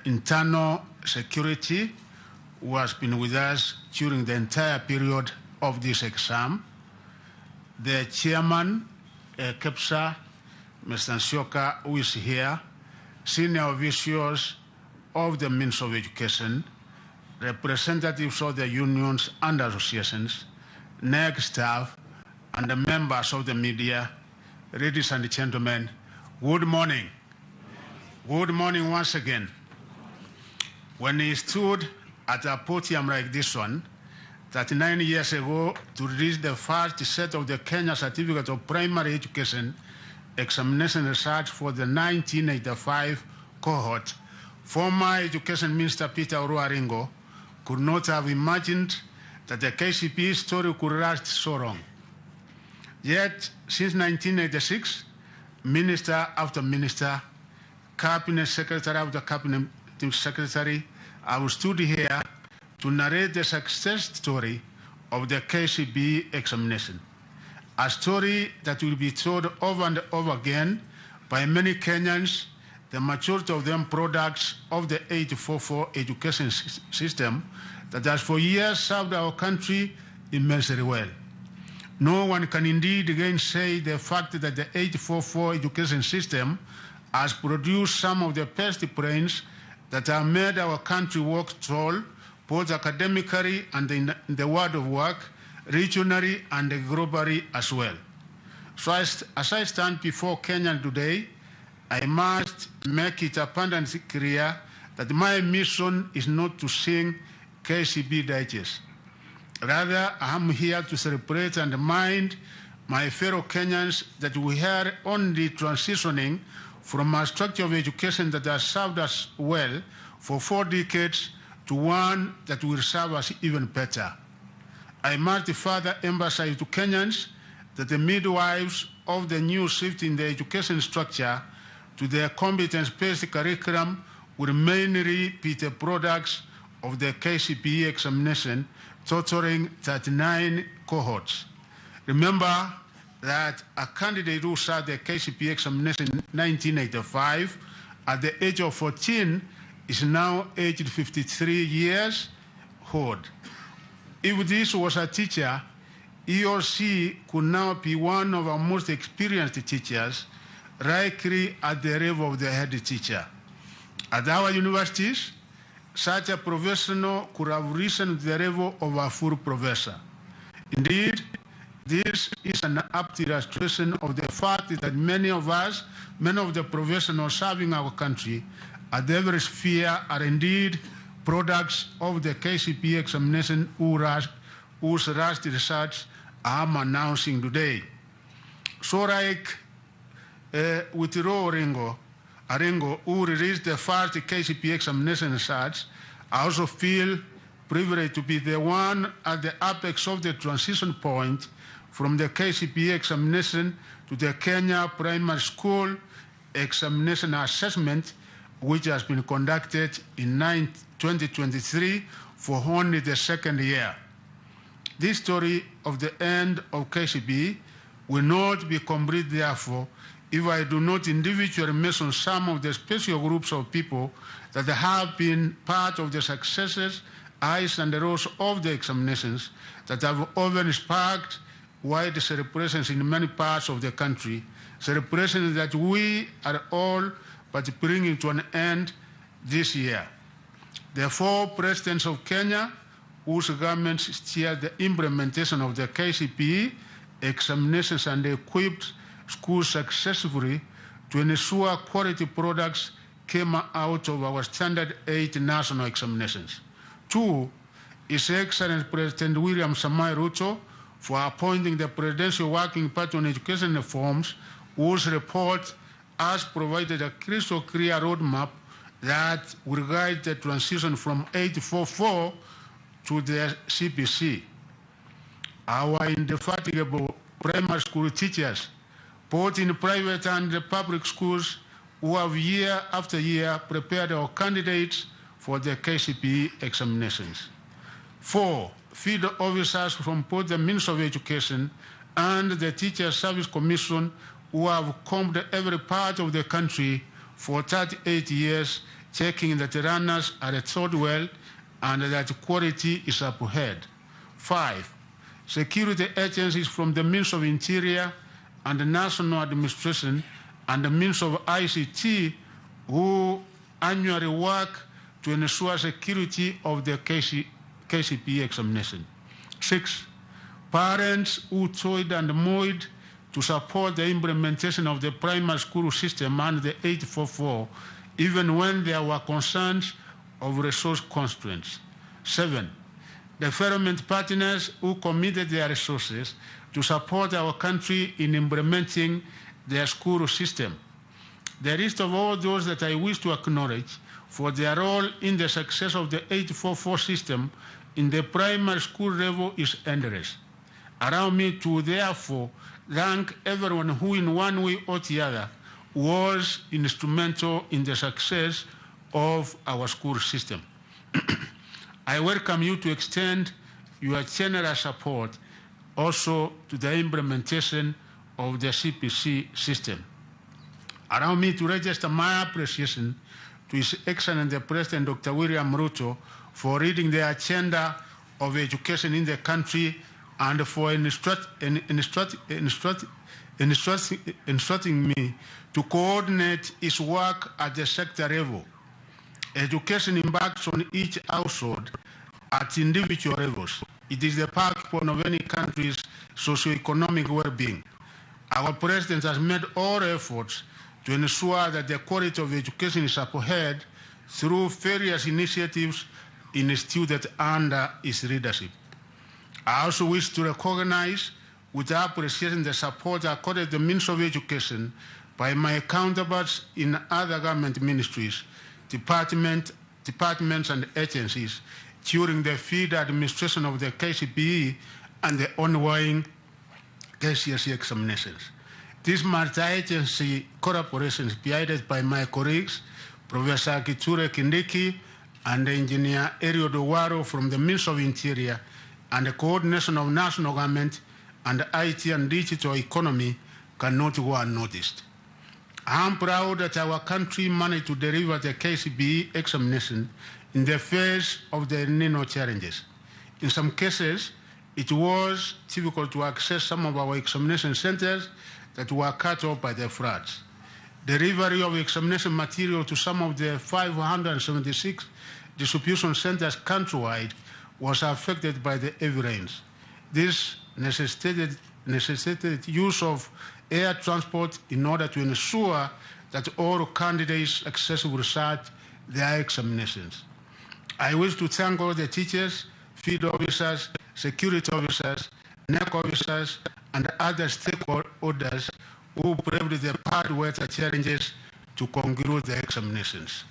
Speaker 12: Internal Security, who has been with us during the entire period of this exam, the Chairman, KEPSA, Mr. Nsioka, who is here, senior officials of the Ministry of Education, representatives of the unions and associations, NEC staff, and the members of the media. Ladies and gentlemen, good morning. Good morning once again. When he stood at a podium like this one, 39 years ago, to release the first set of the Kenya Certificate of Primary Education examination results for the 1985 cohort, former Education Minister Peter Oruaringo could not have imagined that the KCPE story could last so long. Yet, since 1986, minister after minister, cabinet secretary after cabinet secretary, I stood here to narrate the success story of the KCPE examination, a story that will be told over and over again by many Kenyans, the majority of them products of the 844 education system that has for years served our country immensely well. No one can indeed again say the fact that the 844 education system has produced some of the best brains that have made our country work tall, both academically and in the world of work, regionally and globally as well. So as I stand before Kenya today, I must make it abundantly clear that my mission is not to sing KCPE digest. Rather, I am here to celebrate and remind my fellow Kenyans that we are only transitioning from a structure of education that has served us well for 4 decades to one that will serve us even better. I must further emphasize to Kenyans that the midwives of the new shift in the education structure to the competence-based curriculum will mainly be the products of the KCPE examination, totaling 39 cohorts. Remember that a candidate who sat the KCPE examination in 1985 at the age of 14 is now aged 53 years old. If this was a teacher, he or she could now be one of our most experienced teachers, likely at the level of the head teacher. At our universities, such a professional could have risen to the level of a full professor. Indeed, this is an apt illustration of the fact that many of the professionals serving our country at every sphere are indeed products of the KCPE examination whose last results I am announcing today. So like with Arengo, who released the first KCPE examination results, I also feel privileged to be the one at the apex of the transition point from the KCPE examination to the Kenya Primary School Examination Assessment, which has been conducted in 2023 for only the second year. This story of the end of KCPE will not be complete, therefore, if I do not individually mention some of the special groups of people that have been part of the successes, highs, and the lows of the examinations that have often sparked wide celebrations in many parts of the country, celebrations that we are all but bringing to an end this year. The 4 presidents of Kenya, whose governments steered the implementation of the KCPE examinations and equipped schools successfully to ensure quality products came out of our Standard 8 national examinations. 2, His Excellency President William Samoei Ruto for appointing the Presidential Working Party on Education Reforms, whose report has provided a crystal clear roadmap that will guide the transition from 844 to the CPC. Our indefatigable primary school teachers, both in private and public schools, who have year after year prepared our candidates for the KCPE examinations. 4, field officers from both the Ministry of Education and the Teacher Service Commission, who have combed every part of the country for 38 years, checking that the runners are taught well and that quality is upheld. 5, security agencies from the Ministry of Interior and the National Administration and the Ministry of ICT, who annually work to ensure security of the KCPE examination. 6, parents who toiled and moiled to support the implementation of the primary school system and the 844, even when there were concerns of resource constraints. 7, development partners who committed their resources to support our country in implementing their school system. The list of all those that I wish to acknowledge for their role in the success of the 844 system in the primary school level is endless. Allow me to therefore thank everyone who in one way or the other was instrumental in the success of our school system. I welcome you to extend your generous support also to the implementation of the CPC system. Allow me to register my appreciation to His Excellency President Dr. William Ruto for leading the agenda of education in the country and for instructing me to coordinate his work at the sector level. Education embarks on each household at individual levels. It is the backbone of any country's socio-economic well-being. Our president has made all efforts to ensure that the quality of education is upheld through various initiatives instituted under his leadership. I also wish to recognize with appreciation the support accorded to the Ministry of Education by my counterparts in other government ministries, departments and agencies during the field administration of the KCPE and the ongoing KCSE examinations. This multi-agency collaboration is guided by my colleagues, Professor Kiture Kindiki and Engineer Erio Dowaro from the Ministry of Interior, and the coordination of national government and IT and digital economy cannot go unnoticed. I am proud that our country managed to deliver the KCPE examination in the face of the El Nino challenges. In some cases, it was difficult to access some of our examination centers that were cut off by the floods. Delivery of examination material to some of the 576 distribution centers countrywide was affected by the heavy rains. This necessitated use of air transport in order to ensure that all candidates successfully sat their examinations. I wish to thank all the teachers, field officers, security officers, NEC officers, and other stakeholders who braved the hard weather challenges to conclude the examinations.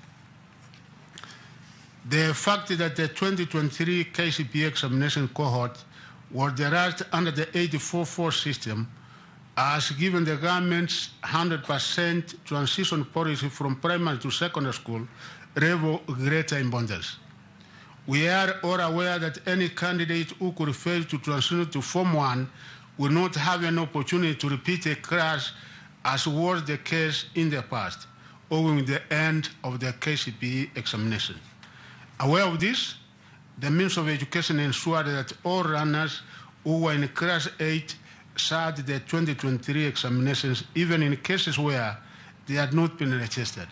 Speaker 12: The fact that the 2023 KCPE examination cohort was the last under the 844 system has given the government's 100% transition policy from primary to secondary school level greater importance. We are all aware that any candidate who could fail to transition to Form 1 will not have an opportunity to repeat a class as was the case in the past, owing the end of the KCPE examination. Aware of this, the Ministry of Education ensured that all runners who were in Class 8 sat the 2023 examinations, even in cases where they had not been registered.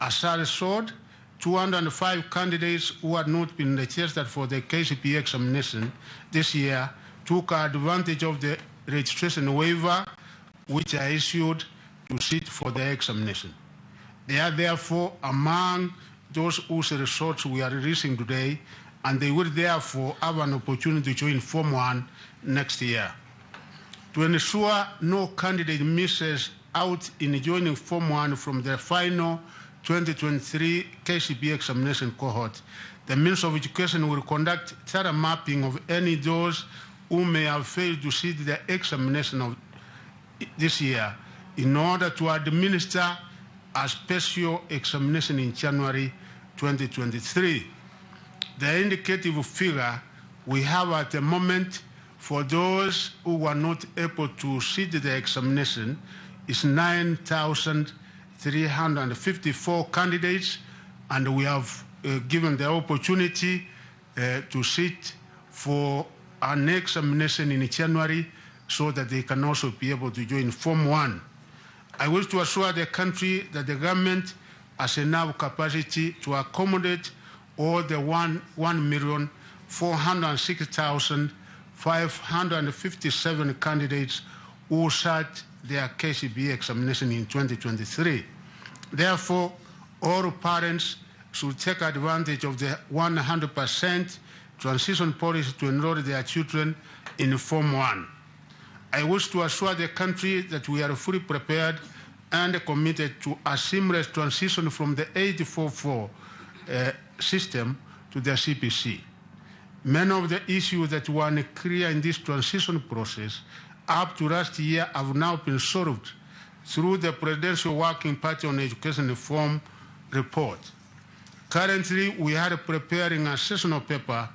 Speaker 12: As a result, 205 candidates who had not been registered for the KCPE examination this year took advantage of the registration waiver which I issued to sit for the examination. They are therefore among those whose results we are releasing today, and they will therefore have an opportunity to join Form 1 next year. To ensure no candidate misses out in joining Form 1 from the final 2023 KCPE examination cohort, the Ministry of Education will conduct thorough mapping of any those who may have failed to sit the examination of this year in order to administer a special examination in January 2023. The indicative figure we have at the moment for those who were not able to sit the examination is 9,354 candidates, and we have given the opportunity to sit for an examination in January so that they can also be able to join Form 1. I wish to assure the country that the government has enough capacity to accommodate all the 1,406,557 candidates who sat their KCPE examination in 2023. Therefore, all parents should take advantage of the 100% transition policy to enroll their children in Form 1. I wish to assure the country that we are fully prepared and committed to a seamless transition from the 844 system to the CPC. Many of the issues that were unclear in this transition process up to last year have now been solved through the Presidential Working Party on Education Reform report. Currently, we are preparing a sessional paper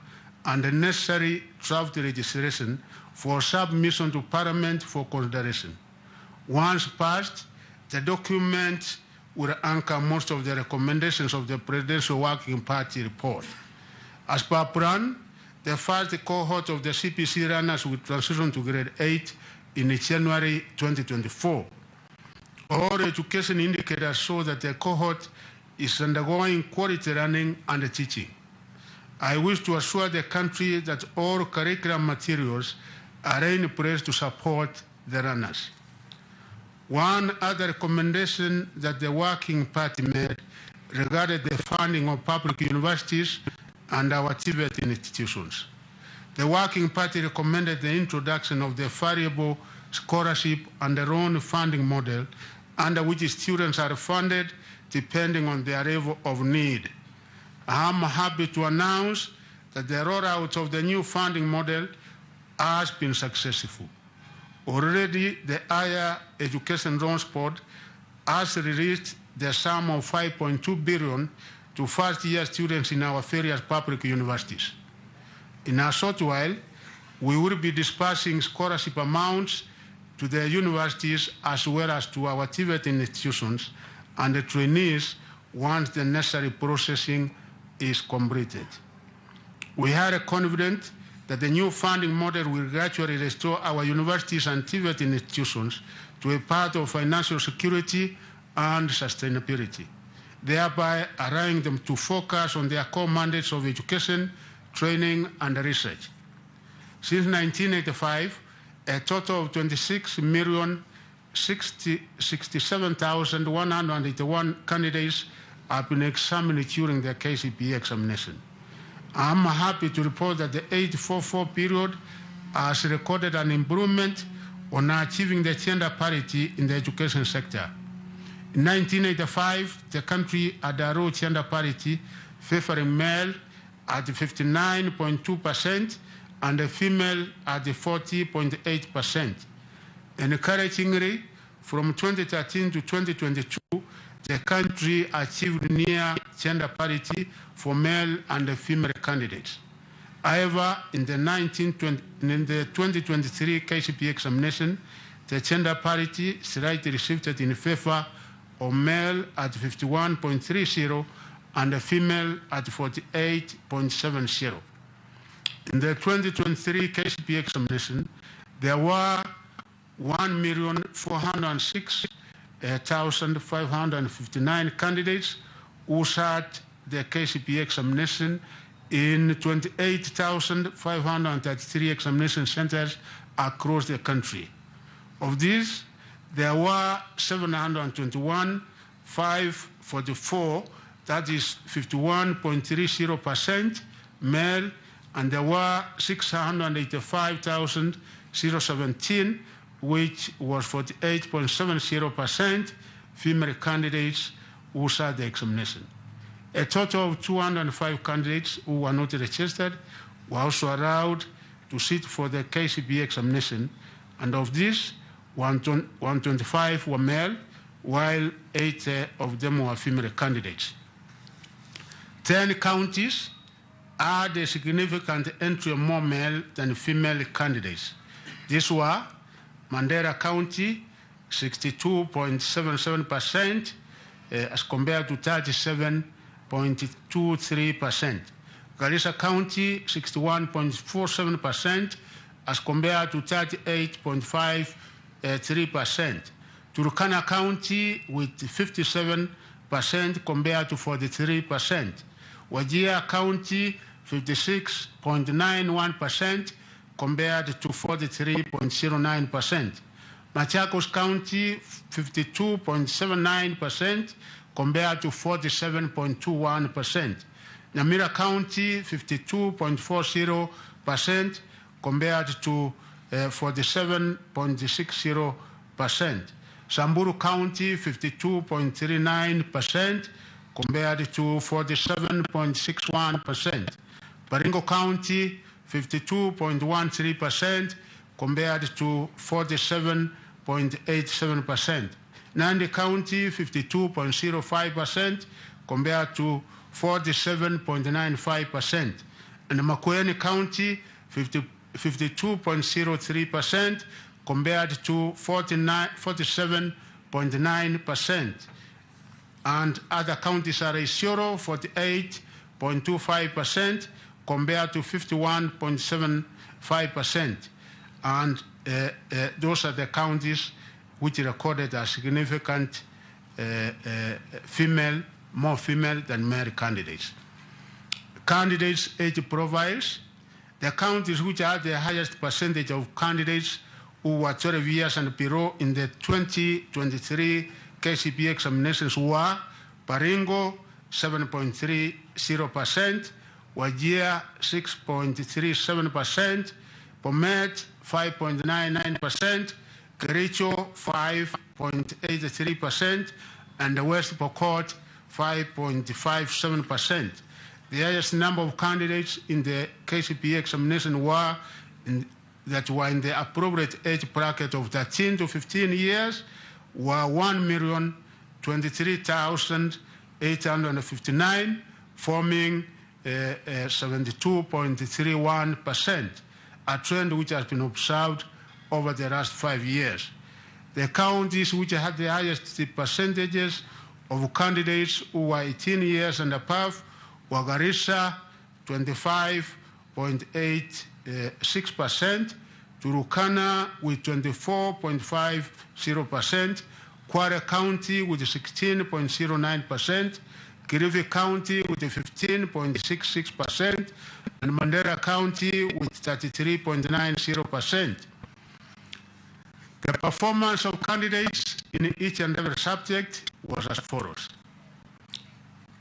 Speaker 12: and the necessary draft legislation for submission to Parliament for consideration. Once passed, the document will anchor most of the recommendations of the Presidential Working Party report. As per plan, the first cohort of the CPC runners will transition to grade 8 in January 2024. All education indicators show that the cohort is undergoing quality running and teaching. I wish to assure the country that all curriculum materials are in place to support the runners. One other recommendation that the Working Party made regarded the funding of public universities and our TVET institutions. The Working Party recommended the introduction of the variable scholarship and the loan funding model under which students are funded depending on their level of need. I am happy to announce that the rollout of the new funding model has been successful. Already, the Higher Education Loans Board has released the sum of 5.2 billion to first-year students in our various public universities. In a short while, we will be dispersing scholarship amounts to the universities as well as to our TVET institutions and the trainees once the necessary processing is completed. We are confident that the new funding model will gradually restore our universities and TVET institutions to a path of financial security and sustainability, thereby allowing them to focus on their core mandates of education, training, and research. Since 1985, a total of 26,067,181 candidates have been examined during the KCPE examination. I am happy to report that the 844 period has recorded an improvement on achieving the gender parity in the education sector. In 1985, the country had a low gender parity favoring male at 59.2% and the female at 40.8%. Encouragingly, from 2013 to 2022, the country achieved near gender parity for male and female candidates. However, in the 2023 KCPE examination, the gender parity slightly shifted in favor of male at 51.30 and the female at 48.70. In the 2023 KCPE examination, there were 1,406,559 candidates who sat the KCPE examination in 28,533 examination centers across the country. Of these, there were 721,544, that is 51.30% male, and there were 685,017, which was 48.70% female candidates who sat the examination. A total of 205 candidates who were not registered were also allowed to sit for the KCPE examination, and of these, 125 were male, while 8 of them were female candidates. 10 counties had a significant entry of more male than female candidates. These were Mandera County, 62.77%, as compared to 37.23%. Garissa County, 61.47%, as compared to 38.53%. Turkana County with 57% compared to 43%. Wajir County, 56.91% compared to 43.09%. Machakos County, 52.79% compared to 47.21%. Namira County, 52.40% compared to 47.60%. Samburu County, 52.39% compared to 47.61%. Baringo County, 52.13% compared to 47.87%. Nandi County, 52.05% compared to 47.95%. And Makueni County, 52.03% compared to 47.9%. And other counties are Isiolo, 48.25% compared to 51.75%. And those are the counties which recorded a significant female more female than male candidates. Candidates' age profiles. The counties which had the highest percentage of candidates who were 12 years and below in the 2023 KCPE examinations were Baringo, 7.30%, Wajir, 6.37%, Bomet, 5.99%, Kericho, 5.83%, and the West Pokot, 5.57%. The highest number of candidates in the KCPE examination that were in the appropriate age bracket of 13 to 15 years were 1,023,859, forming 72.31%, a trend which has been observed over the last 5 years. The counties which had the highest percentages of candidates who were 18 years and above were Garissa, 25.86%, Turukana with 24.50%, Kwara County with 16.09%, Kilifi County with 15.66%, and Mandera County with 33.90%. The performance of candidates in each and every subject was as follows.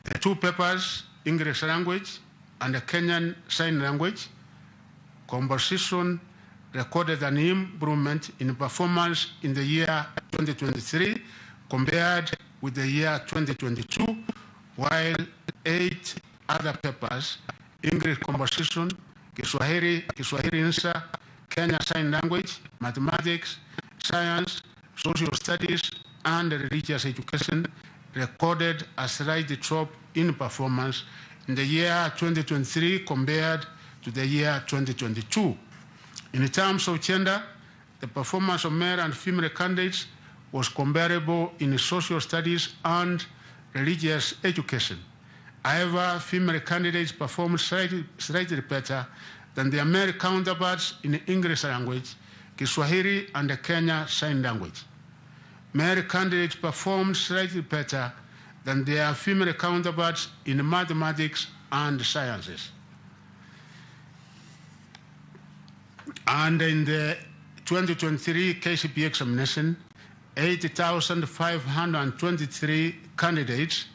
Speaker 12: The two papers, English language and the Kenyan Sign Language, composition recorded an improvement in performance in the year 2023 compared with the year 2022, while 8 other papers, English composition, Kiswahili Insa, Kenya Sign Language, Mathematics, Science, Social Studies, and Religious Education, recorded a slight drop in performance in the year 2023 compared to the year 2022. In terms of gender, the performance of male and female candidates was comparable in social studies and religious education. However, female candidates performed slightly better than their male counterparts in English language, Kiswahili, and the Kenya Sign Language. Male candidates performed slightly better than their female counterparts in mathematics and sciences. And in the 2023 KCPE examination, 80,523 candidates,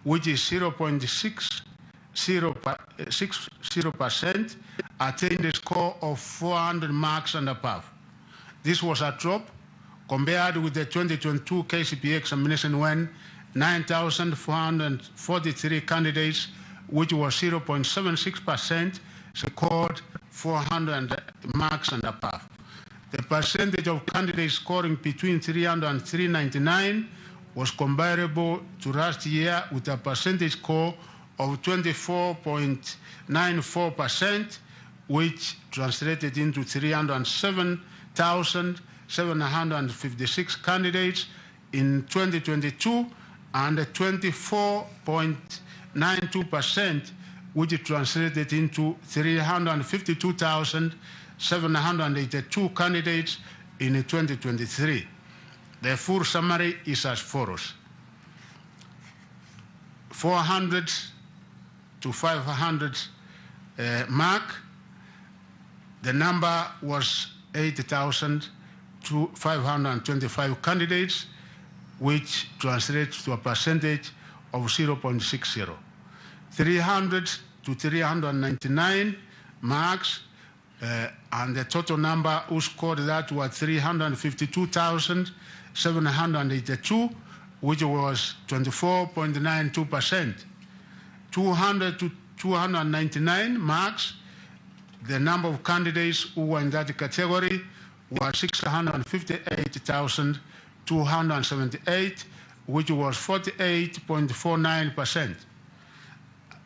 Speaker 12: which is 0.60%, attained a score of 400 marks and above. This was a drop compared with the 2022 KCPE examination when 9,443 candidates, which was 0.76%, scored 400 marks and above. The percentage of candidates scoring between 300 and 399 was comparable to last year with a percentage score of 24.94%, which translated into 307,756 candidates in 2022 and 24.92%, which translated into 352,782 candidates in 2023. The full summary is as follows. 400 to 500 mark, the number was 80,525 candidates, which translates to a percentage of 0.60. 300 to 399 marks, and the total number who scored that was 352,782, which was 24.92%. 200 to 299 marks, the number of candidates who were in that category were 658,278, which was 48.49%.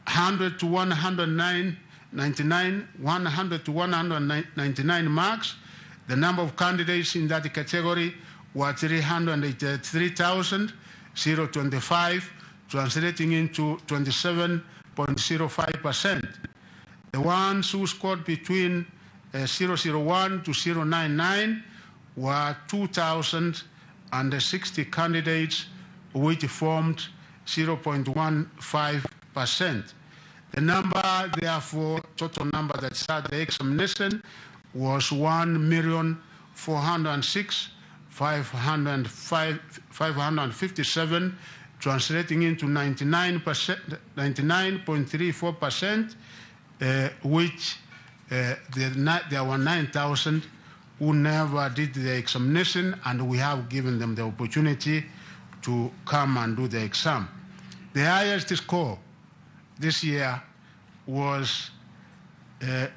Speaker 12: 100 to 199 marks, the number of candidates in that category were 383,025, translating into 27.05%. The ones who scored between 001 to 099 were 2,060 candidates, which formed 0.15%. The number, therefore, total number that sat the examination was 1,406,557, translating into 99.34%, which there were 9,000 who never did the examination, and we have given them the opportunity to come and do the exam. The highest score this year was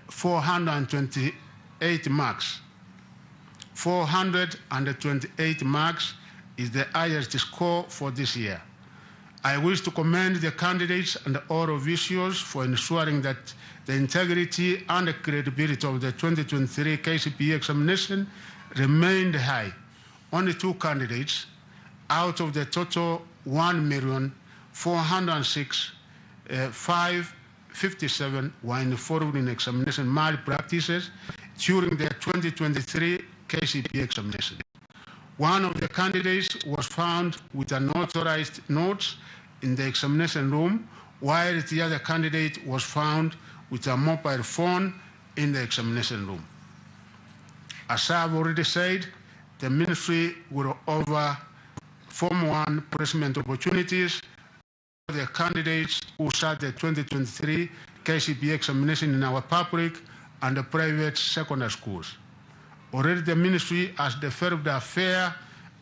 Speaker 12: 428 marks. 428 marks is the highest score for this year. I wish to commend the candidates and all officials for ensuring that the integrity and the credibility of the 2023 KCPE examination remained high. Only 2 candidates out of the total 1,406,557 were involved in examination malpractices during the 2023 KCPE examination. One of the candidates was found with unauthorized notes in the examination room, while the other candidate was found with a mobile phone in the examination room. As I've already said, the ministry will offer Form 1 placement opportunities for the candidates who sat the 2023 KCPE examination in our public and the private secondary schools. Already the ministry has developed a fair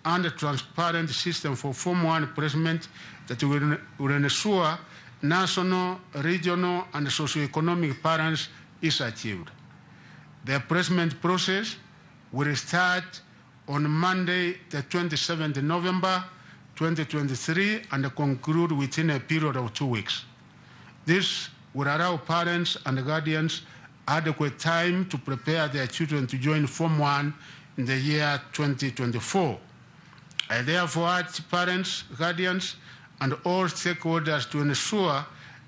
Speaker 12: and a transparent system for Form 1 placement that will ensure national, regional, and socioeconomic balance is achieved. The placement process will start on Monday, the 27th November 2023, and conclude within a period of 2 weeks. This will allow parents and guardians adequate time to prepare their children to join Form 1 in the year 2024. I therefore urge parents, guardians, and all stakeholders to ensure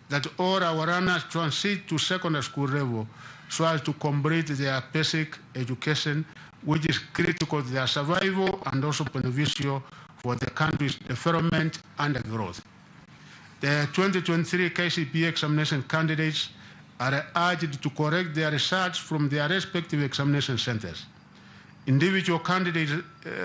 Speaker 12: that all our runners transit to secondary school level so as to complete their basic education, which is critical to their survival and also beneficial for the country's development and growth. The 2023 KCPE examination candidates are urged to correct their results from their respective examination centers. Individual candidate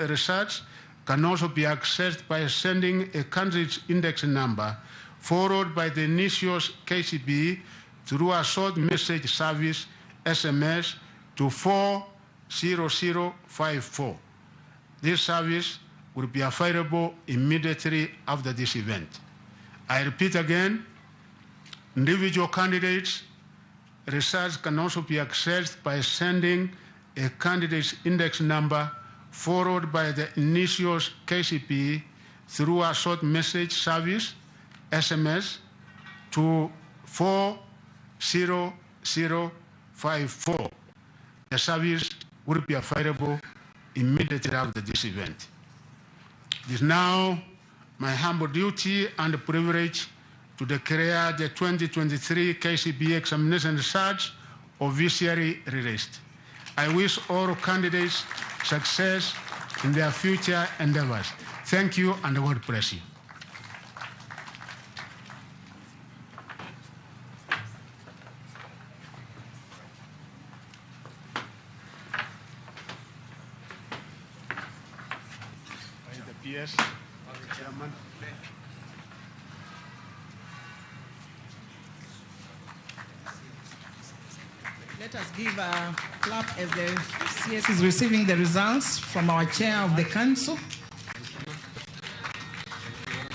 Speaker 12: results can also be accessed by sending a candidate's index number followed by the initials KCPE through a short message service SMS to 40054. This service will be available immediately after this event. I repeat again, individual candidates' results can also be accessed by sending a candidate's index number followed by the initials KCPE through a short message service, SMS, to 40054. The service will be available immediately after this event. It is now my humble duty and privilege to declare the 2023 KCPE examination results officially released. I wish all candidates success in their future endeavors. Thank you, and God bless you. The PS, Chairman.
Speaker 6: Let us give a clap as the CS is receiving the results from our chair of the council.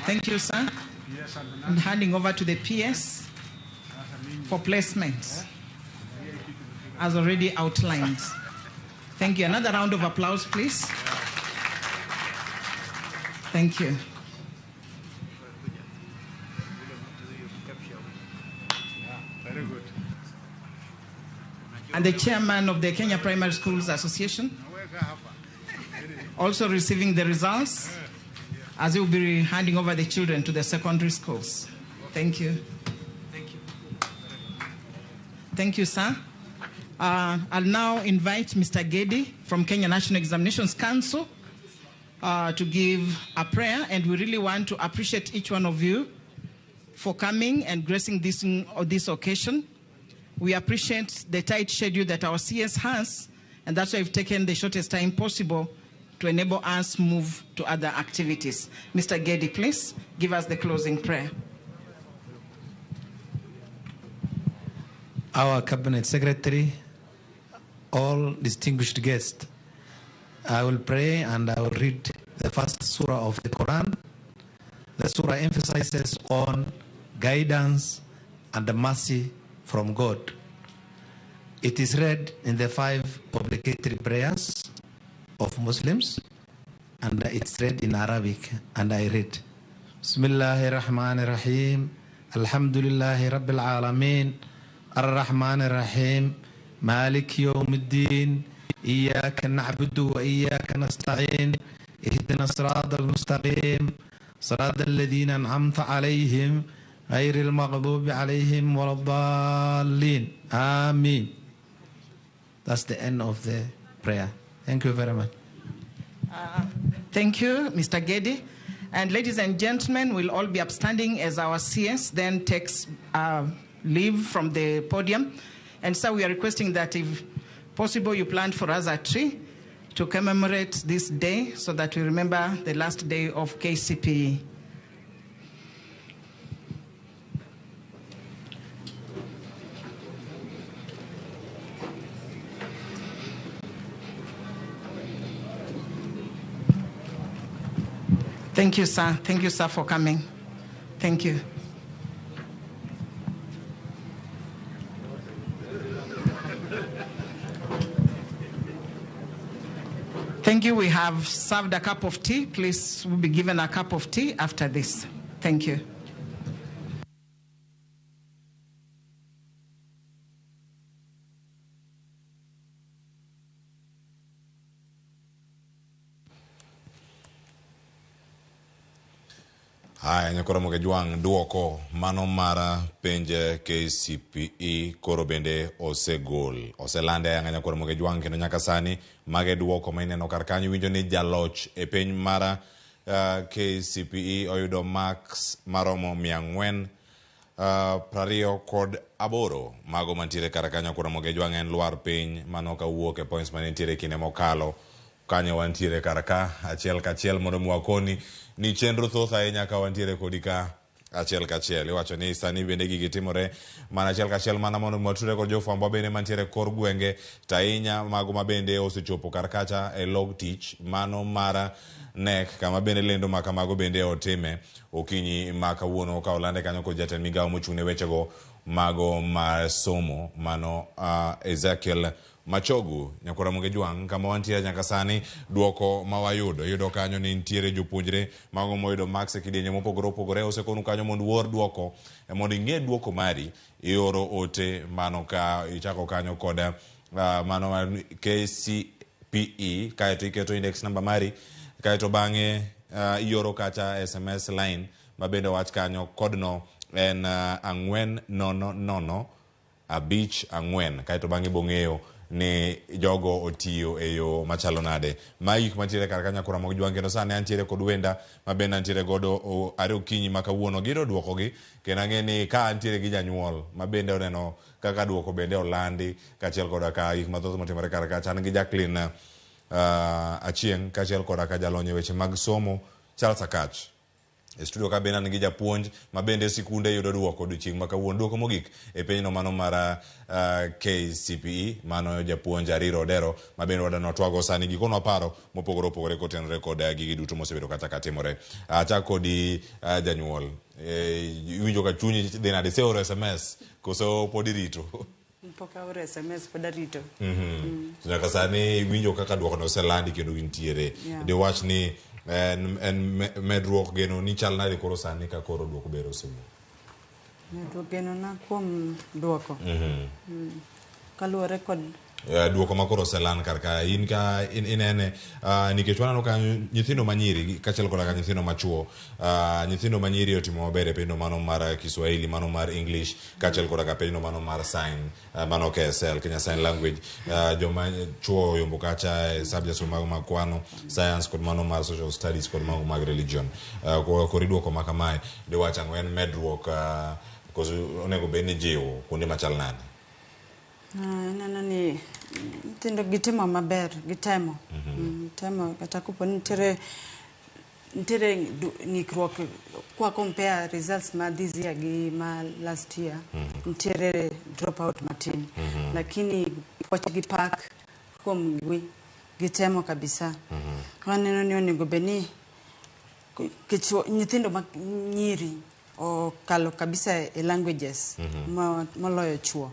Speaker 6: Thank you, sir. And handing over to the PS for placements, as already outlined. Thank you. Another round of applause, please. Thank you.
Speaker 12: Very good.
Speaker 6: And the chairman of the Kenya Primary Schools Association, also receiving the results, as he will be handing over the children to the secondary schools. Thank you.
Speaker 12: Thank you.
Speaker 6: Thank you, sir. I'll now invite Mr. Gedi from Kenya National Examinations Council to give a prayer, and we really want to appreciate each one of you for coming and gracing this occasion. We appreciate the tight schedule that our CS has, and that's why we've taken the shortest time possible to enable us move to other activities. Mr. Gedi, please give us the closing prayer.
Speaker 19: Our Cabinet Secretary, all distinguished guests, I will pray and I will read the first surah of the Quran. The surah emphasizes on guidance and the mercy from God. It is read in the 5 obligatory prayers of Muslims, and it's read in Arabic, and I read Bismillahir Rahmanir Rahim, Alhamdulillahi Rabbil Alameen, Ar-Rahmanir Rahim, Malik Yawmiddin, Iyyaka na'budu wa iyyaka nasta'in, Ihdina as-siratal mustaqim, siratal ladhina an'amta alayhim, ghayril maghdubi alayhim waladdallin. Ameen. That's the end of the prayer. Thank you very much.
Speaker 6: Thank you, Mr. Gedi. And ladies and gentlemen, we'll all be upstanding as our CS then takes leave from the podium. And so we are requesting that if possible, you plant for us a tree to commemorate this day so that we remember the last day of KCPE. Thank you, sir. Thank you, sir, for coming. Thank you. Thank you. We have served a cup of tea. Please, we'll be given a cup of tea after this. Thank you.
Speaker 4: Haya, nyakoromoge juang duoko mano mara penje KCPE koro bende osegol. Oselande ayanga nyakoromoge juang kendo nyaka sani mage duoko maineno karkanyo winjo ni jaloch e piny mara KCPE oyudo max maromo 428 mago mantiere karkanyo nyakoromoge juang en luar piny mano kawuok e points manitiere kinde mokalo kanyo wantiere karaka achiel kachiel mondo mwakoni ni chenro thoth ahinya ka wantiere kodika achiel kachiel. Iwacho ni sani bende gigi timore mana achiel kachiel mana mondo mwature kod jofwambo bende mantiere kor gwenge tainya mago mabende osechopo karkacha e log tich mano mara nek kama bende lendo maka mago bende otime okinyi maka wuono ka olande kanyo kod jatend migawo mochung'ne wechego mago mar somo mano Ezekiel Machogu nyakoromoge juang kama wantiere nyaka sani duoko mawayudo yudo kanyo ni ntiere jopuonjre mago moyudo max e kidienje mopogore opogore osekonu kanyo mondo wuor duoko mondo ing'e duoko mari ioro ote mano ka ichako kanyo koda mano KCPE kaeto iketo index number mari kaeto bang'e ioro kacha SMS line mabende wach kanyo kodno en 400 54 kaeto bang'e bong'eyo ni jogo otiyo e yo machalo nade. Maik mantiere karaka nyakoromoge juang kendo sani antiere kod wenda mabende antiere godo are okinyi makawuono giro duokogi kendo ang'e ni ka antiere gi janyuol mabende oneno kaka duoko bende olandi kachiel koda ka gik mathoth motimore karaka chan gi Jacqueline Achieng kachiel koda ka jalonye weche mag somo Charles Akach e studio ka bende nigi japuonj mabende sikunde yudo duoko odiochieng' makawuono duoko mogik e pinyno mano mara KCPE mano japuonj Ariro Odero mabende wadano twago sani gikonwa paro mopogore opogore kotenore kod gigi duto mosebedo kata katimore. Achako kodi janyuol winjo ka chunyi dhi nade seoro SMS koso pod irito?
Speaker 2: Poka ore SMS pod arito.
Speaker 4: Nyaka sani winjo kaka duoko no oselandi kendo wintiere de wach ni en medruok geno ni chal nade koro sani ka koro duoko bero simo?
Speaker 2: Medruok geno na kuom duoko kaluwore kod
Speaker 4: duoko makoro selan karka inene nikech waneno ka nyithindo manyiri kaachiel koda ka nyithindo machuo nyithindo manyiri otimo maber e penjo mano mar Kiswahili, mano mar English kaachiel koda ka penjo mano mar sign mano KSL, Kenya Sign Language. Joma chuo yombo kacha subjects mag kwano, science kod mano mar social studies kod mano mag religion. Kori duoko makamae de wacha ngwen medruok koso onego bed ni jiwo kuonde machal nade?
Speaker 2: Nana ni tindo gitimo maber, gitemo. Temo kata kupo nitiere ng'ikruok kwa compare results ma this year gi ma last year. Nitiere dropout matin. Lakini poch gi pak kuom gitemo kabisa. Waneno ni onego beni nyithindo nyiri o kalo kabisa e languages moloyo chuo.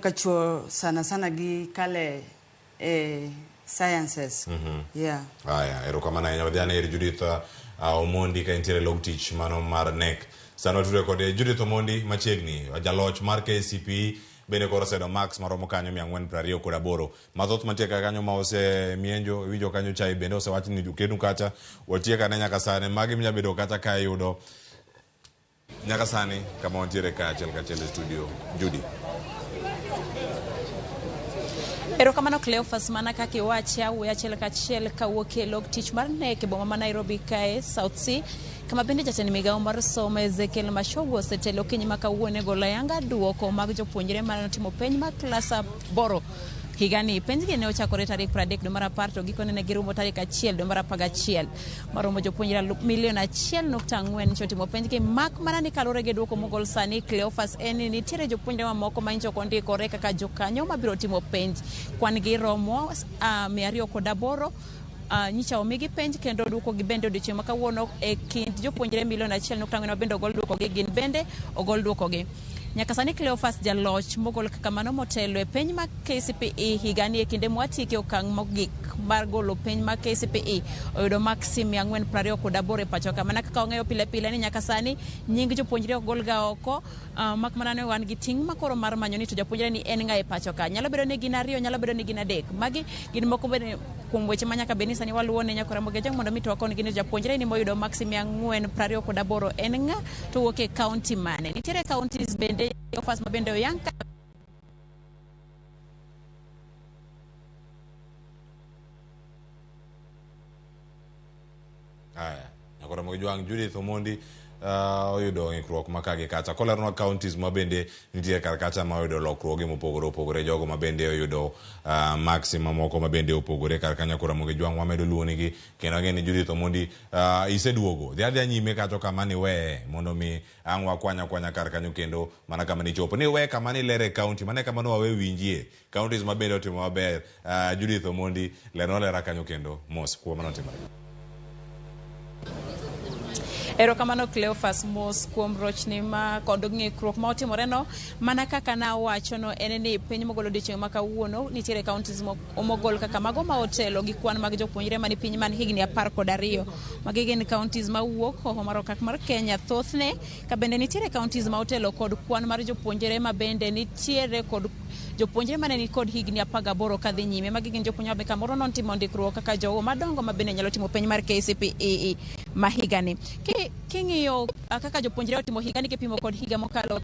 Speaker 2: Kachuo sana gi kale sciences. Yeah.
Speaker 4: Erokamano ahinya wadhi ane Judith Omondi ka intiere log tich mano mar NEC. Sano tudore kod Judith Omondi machiegni jaloch mar KCPE bende koro sedo max maromo kanyo 428. Mathoth mantie kanyo ma ose mienjo winjo kanyo chai bende osewach ni kenu kacha watie kane nyaka sane magi minya bedo kata ka yudo nyaka sani kama wantiere kaachiel e studio. Judy.
Speaker 20: Erokamano Cleophas, mana kaka iwache awuoyo achiel kachiel kawuok e log tich mar NEC e boma ma Nairobi kae South C, kama bende jatend migawo mar somo Ezekiel Mashogu osetelo okinyi ma kawuono e golo ayanga duoko mag jopuonjre manotimo penj mar klas 8 higani. Penj gi ne ochakore tarik 30 dwe mar 10 to gikone ne girumo tarik 1 dwe mar 11. Maromo jopuonjre 1.4 chotimo penj gi mak mana ni kalore gi duoko mogol sani Cleophas en ni nitiere jopuonjre mamoko ma inchoko ndikore kaka jokanyo mabiro timo penj. Kwan gi romo 208. Nyicha omigi penj kendo duoko gi bende odiochieng' ma kawuono e kind jopuonjre 1.4 ma bende ogol duoko gi gin bende ogol duoko gi. Nyaka sani Cleophas jaloch mogol kaka mano motelo e penj ma KCPE higani e kinde mwatike okang' mogik mar golo penj ma KCPE oyudo maksi 428 e pacho ka. Mana kaka ong'eyo pile ni nyaka sani nying jopuonjre ogol ga oko mak mana ne wan gi ting' makoro mar manyo ni to jopuonjre ni en ng'a e pacho ka. Nyalo bedo ni gin 2, nyalo bedo ni gin 3. Magi gin moko bende kuom weche manyaka beni sani waluwo ne nyakora Ramogi mondo mi to wakon gin jopuonjre ni moyudo maksi 428 en ng'a to wuok e county mane. Nitiere counties bende Cleophas mabende oyanka
Speaker 4: nyakora Ramogi Judith Omondi oyudo ng'ikruok makagi kacha kolerno counties mabende nitie kar kacha ma oyudo lokruoge mopogore opogore, jogo mabende oyudo maximum moko mabende opogore kar kanyo. Kora Ramogi wamedo luonigi kendo ng'eni Judith Omondi iseduogo dhi nyime kacho kama ni we mondo mi ang' wakwanya kar kanyo kendo mana kama ni chopo ni we kama ni lere county mana kama no wawe winjie counties mabende otimo maber. Judith Omondi lera kanyo kendo mos kuom mano timore.
Speaker 20: Erokamano Cleophas mos kuom rochni ma kod ng'ikruok ma otimore no. Mana kaka na wacho no en ni penj mogolo odiochieng' ma kawuono nitiere counties mogol kaka mago ma otelo gi kwan mag jopuonjre mani piny man higni 12. Magi gin counties ma wuok hoho mar okak mar Kenya thothne, ka bende nitiere counties ma otelo kod kwan mar jopuonjre ma bende nitiere kod jopuonjre mane ni kod higni 18 kadhi nyime. Magi gin jopuonjre ma kamoro non timo ndikruok kaka jogo madongo ma bende nyalo timo penj mar KCPE ma higani. King'iyo kaka jopuonjre otimo higani kipimo kod higa mokalo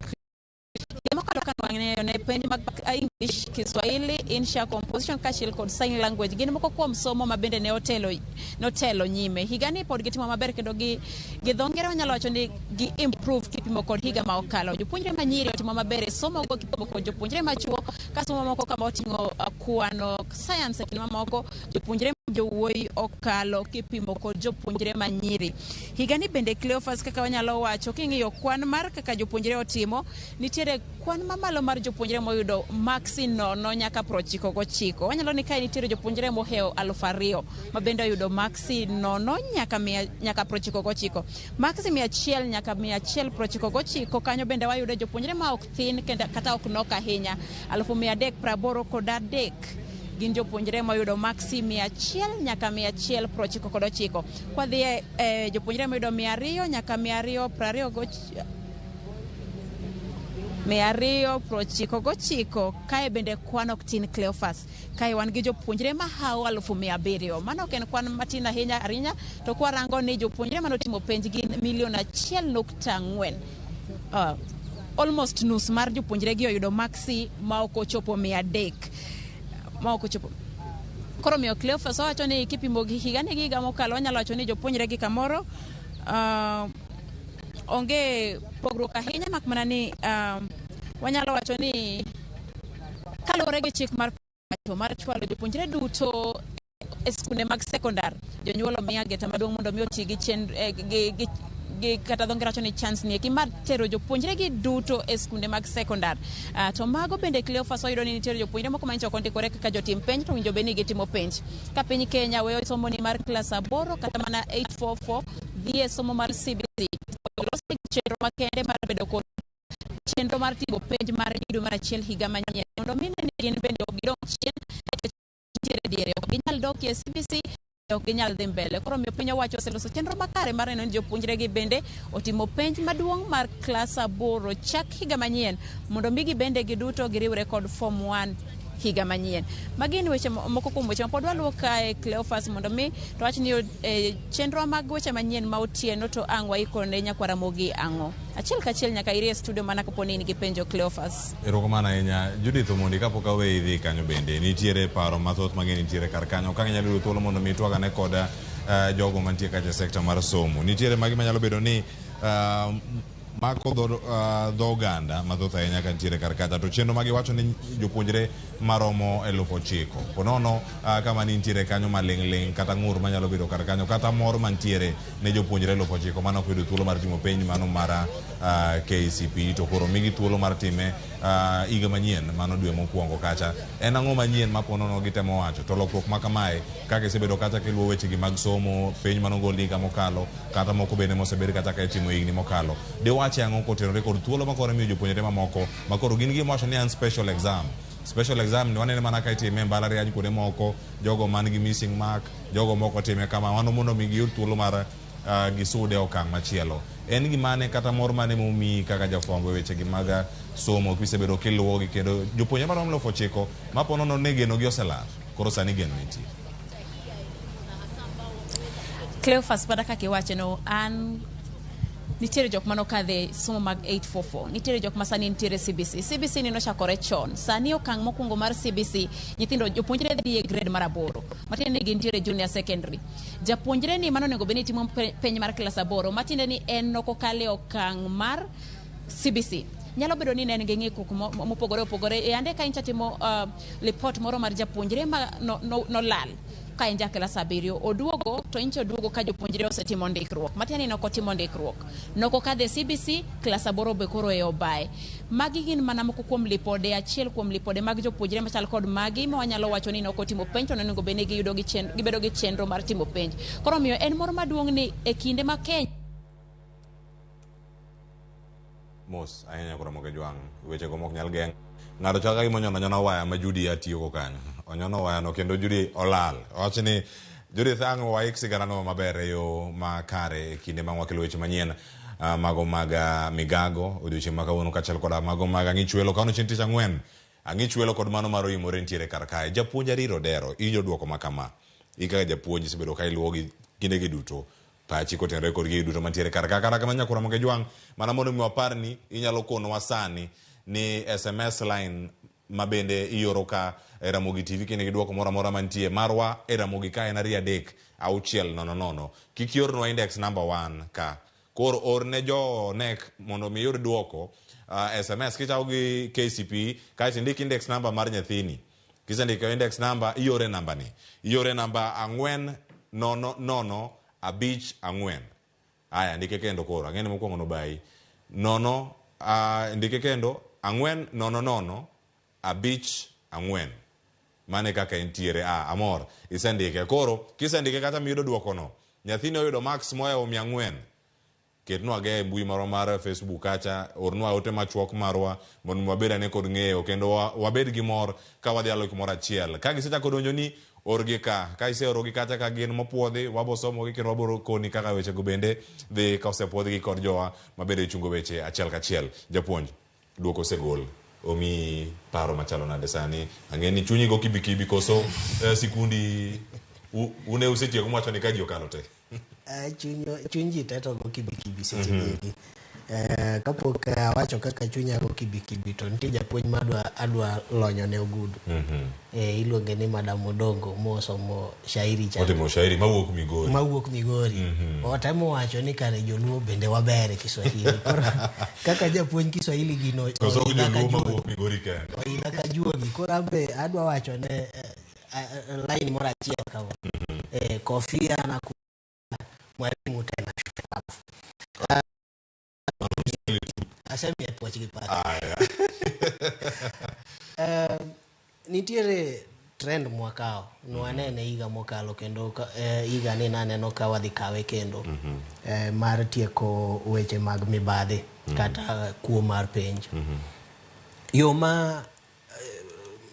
Speaker 20: ne penj mag English, Kiswahili, Insha, Composition kaachiel kod Sign Language gin moko kuom somo ma bende notelo nyime. Higani pod gitimo maber kendo gi dho ngere wanyalo wacho ni gi improve kipimo kod higa ma okalo. Jopuonjre ma nyiri otimo maber e somo go kipimo kod jopuonjre ma chuo ka somo moko kama oting'o kwano, science kendo mamoko jopuonjre jowuoyi okalo kipimo kod jopuonjre ma nyiri. Higani bende Cleophas kaka wanyalo wacho king'iyo kwan mar kaka jopuonjre otimo, nitiere kwan mamalo mar jopuonjre moyudo maksi 0 nyaka 99. Wanyalo ni kae nitiere jopuonjre moheo 2,000 ma bende oyudo maksi 0 nyaka 99. Maksi 100 nyaka 199 kanyo bende wayudo jopuonjre ma ok thin kata ok nok ahinya 383 gin jopuonjre moyudo maksi 100 nyaka 199. Kwa dhi jopuonjre moyudo 200 nyaka 229 299 kae bende kwan ok tin Cleophas. Kae wan gi jopuonjre mahaw 700,000. Mano ok en kwan matin ahinya to kwarango ni jopuonjre manotimo penj gin 1.4 million. Almost nus mar jopuonjre gi oyudo maksi ma ok ochopo 300. Ma ok ochopo. Koro miyo Cleophas wacho ni kipimo gi higa ni giga mokalo wanyalo wacho ni jopuonjre gi kamoro onge pogruok ahinya mak mana ni wanyalo wacho ni kaluwore gi chik mar chwalo jopuonjre duto e skunde mag sekondar jonyuol omiya geta maduong' mondo mi oti gi kata dho ngere wacho ni chance ni mar tero jopuonjre gi duto e skunde mag sekondar. To mago bende Cleophas oyudo ni nitiere jopuonjre moko ma ok ondikore kaka jotim penj to winjo be ni gitimo penj. Ka piny Kenya weyo somo ni mar klas 8 kata mana 844 dhi e somo mar CBC olos chenro makende mar bedo kod chenro mar timo penj mar dwe mar achiel higa manyien mondo mine ni gin bende gidong chien nitiere diere ok ginyal dok e CBC ok ginyal dhi mbele. Koro miyo piny owacho oseloso chenro makare mar neno ni jopuonjre gi bende otimo penj maduong' mar klas 8 chak higa manyien mondo migi bende giduto giriwre kod form 1 higa manyien. Magin weche moko kuom weche mapod waluwo kae Cleophas mondo mi to wach ni chenro mag weche manyien ma otieno to ang' waiko ne nyakwara Ramogi ang'o. Achiel kachiel nyaka irie studio mana kapo ni nigi penjo Cleophas.
Speaker 2: Erokamano ahinya Judith Omondi kapok awe idhi kanyo bende nitiere paro mathoth mang'eny nitiere kar kanyo ka nyalo yudo thuolo mondo mi twagane koda jogo mantie kacha sekta mar somo. Nitiere magi manyalo bedo ni mako dho oganda mathoth ahinya ka nitiere kar kacha to chenro magi wacho ni jopuonjre maromo 9,000 ponono kama nitiere kanyo maling' kata ng'ur manyalo bedo kar kanyo kata mor mantiere ne jopuonjre 9,000 mano ok yudo thuolo mar timo penj mano mar KCPE to koro migi thuolo mar time higa manyien mano dwe mokwongo kacha. En ang'o manyien ma ponono gitemo wacho to lokruok ma kamae kaka isebedo kacha kiluwo wechegi mag somo penj manogol higa mokalo kata moko bende mosebed kacha ka itimo higni mokalo wache ang'o kotenore kod thuolo makoro miyo jopuonjre mamoko makoro gin gima wacho ni an special exam ni wanene mana ka itime mbalariany kuonde moko jogo man gi missing mark jogo moko time kama mano mondo mi giyud thuolo mar gisude okang' machielo. En gimane kata mor mane momiyi kaka jafwambo e wechegi mag somo kisebedo kiluwogi kendo jopuonjre maromo 9,000 maponono ne genogi oselal koro sani geno nitie.
Speaker 20: Cleophas pada kaka iwacho no an nitiere jok manokadhe somo mag 844 nitiere jok masani nitiere CBC ni nochakore chon sani okang' mokwongo mar CBC nyithindo jopuonjre dhi e grade mar 8 matiende ni gintiere junior secondary japuonjre ni mano nego beni timo penj mar klas 8 matiende ni en nokokale okang' mar CBC nyalo bedo ni en gi ng'ikruok mopogore opogore e ande ka incha timo report moro mar japuonjre ma nolal ka en klas 7 oduogo to incho oduogo ka jopuonjre osetimo ndikruok matiende ni nokotimo ndikruok nokokadhe CBC klas 8 be koro e obaye. Magi gin mana moko kuom lipode achiel kuom lipode mag jopuonjre machal kod magi ma wanyalo wacho ni nokotimo penj to nonego bende gibedo gi chenro mar timo penj. Koro miyo en moro maduong' ni e kinde ma Kenya
Speaker 2: mos ahinya koro moke jwang' weche go mok nyal geng' ng'ato chaka gima onyono waya ma Judy atiyo go kanyo onyono waya no kendo Judy olal wacho ni Judy thang'o waik sigana no maber e yo makare e kinde ma wakelo weche manyien mago mag migago odiochieng' ma kawuono kachal koda mago mag ang'ich welo kano chieng' tich ang'wen ang'ich welo kod mano mar oyimore nitiere kar kae japuonj Ariro Dero ijo duoko makama ikaka japuonj isebedo ka iluwogi kindegi duto pachi kotenore kod gi duto mantiere kar kae kata kama nyakura moke jwang' mana mondo mi wapar ni inyalo konowa sani ni SMS line ma bende ioro ka e Ramogi TV kine giduoko moro amora mantie marwa e Ramogi ka en 3-600 kik iornwa index number 1 ka koro orne jo nek mondo mi iyud duoko SMS kichako gi KCPE kae indik index number mar nyathini kisendiko index number iore namba ni iore namba 40054 aya ndike kendo koro ang'ene mokwongo no bai ndike kendo 40054 mane kaka entiere amor isendike koro kisendike kata miyudo duoko no nyathini oyudo max moewo 400 ketnwa ge e mbui maro mar Facebook kacha ornwa ote machuok marwa mondo wabed ane kod ng'eyo kendo wabed gi mor ka wadhi alo kumoro achiel ka gisechako donjo ni orgi ka iseorogi kacha ka gin mopuodhi wabosomo gi kendo waboro koni kaka weche go bende dhi ka osepuodhi gi kod jowa mabede chungo weche achiel kachiel japuonj
Speaker 4: duoko segol omi paro machalo nade sani angeni chunyi go kibikibi koso sikundi une usetieko mwacho ni kaji okalo te
Speaker 9: chunyi teto go kibikibi seche kapok wacho kaka chunya go kibikibi to nitie japuonj madwa adwa lonyo ne ogudu iluonge ni Madam Odongo mosomo shairi cha
Speaker 4: otimo shairi
Speaker 9: mawuok Migori otemo wacho ni kare joluo bende wabere Kiswahili kaka japuonj Kiswahili gino
Speaker 4: koso joluo mawuok Migori kende
Speaker 9: oila ka juogi koro be adwa wacho ne line moro achiel kawo kofia na mwalimu tena asemi atuachi kipata nitiere trend mwakao nwanene higa mokalo kendo higa ni naneno ka wadhi kawe kendo mar tieko weche mag mibadhi kata kuo mar penj yo ma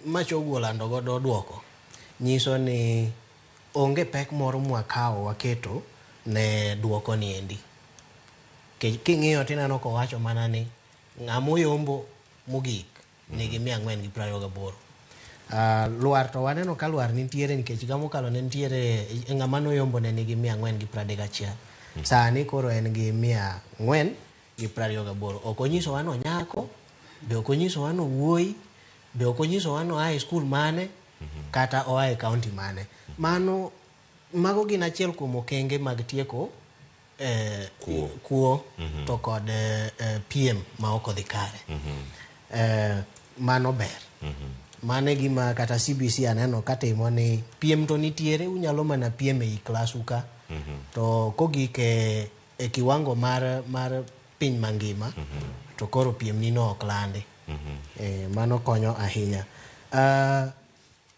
Speaker 9: Machogu olando godo duoko nyiso ni onge pek moro mwakao waketo ne duoko ni endi king'iyo tineno ko wacho mana ni ng'amoyombo mogik nigi 428 luar to waneno ka luar nitiere nikech gamo kalo ne nitiere ng'ama noyombo ne nigi 431 sani koro en gi 428 ok onyiso wano nyako be ok onyiso wano wuoyi be ok onyiso wano high school mane kata oae county mane mano mago gin achiel kuom okenge mag tieko kuo to kod PM ma ok odhi kare mano ber mane gima kata CBC aneno katimo ni PM to nitiere unyalo mana PM ei klas uka to kogik e kiwango mar piny mangima to koro PM nino ok landi mano konyo ahinya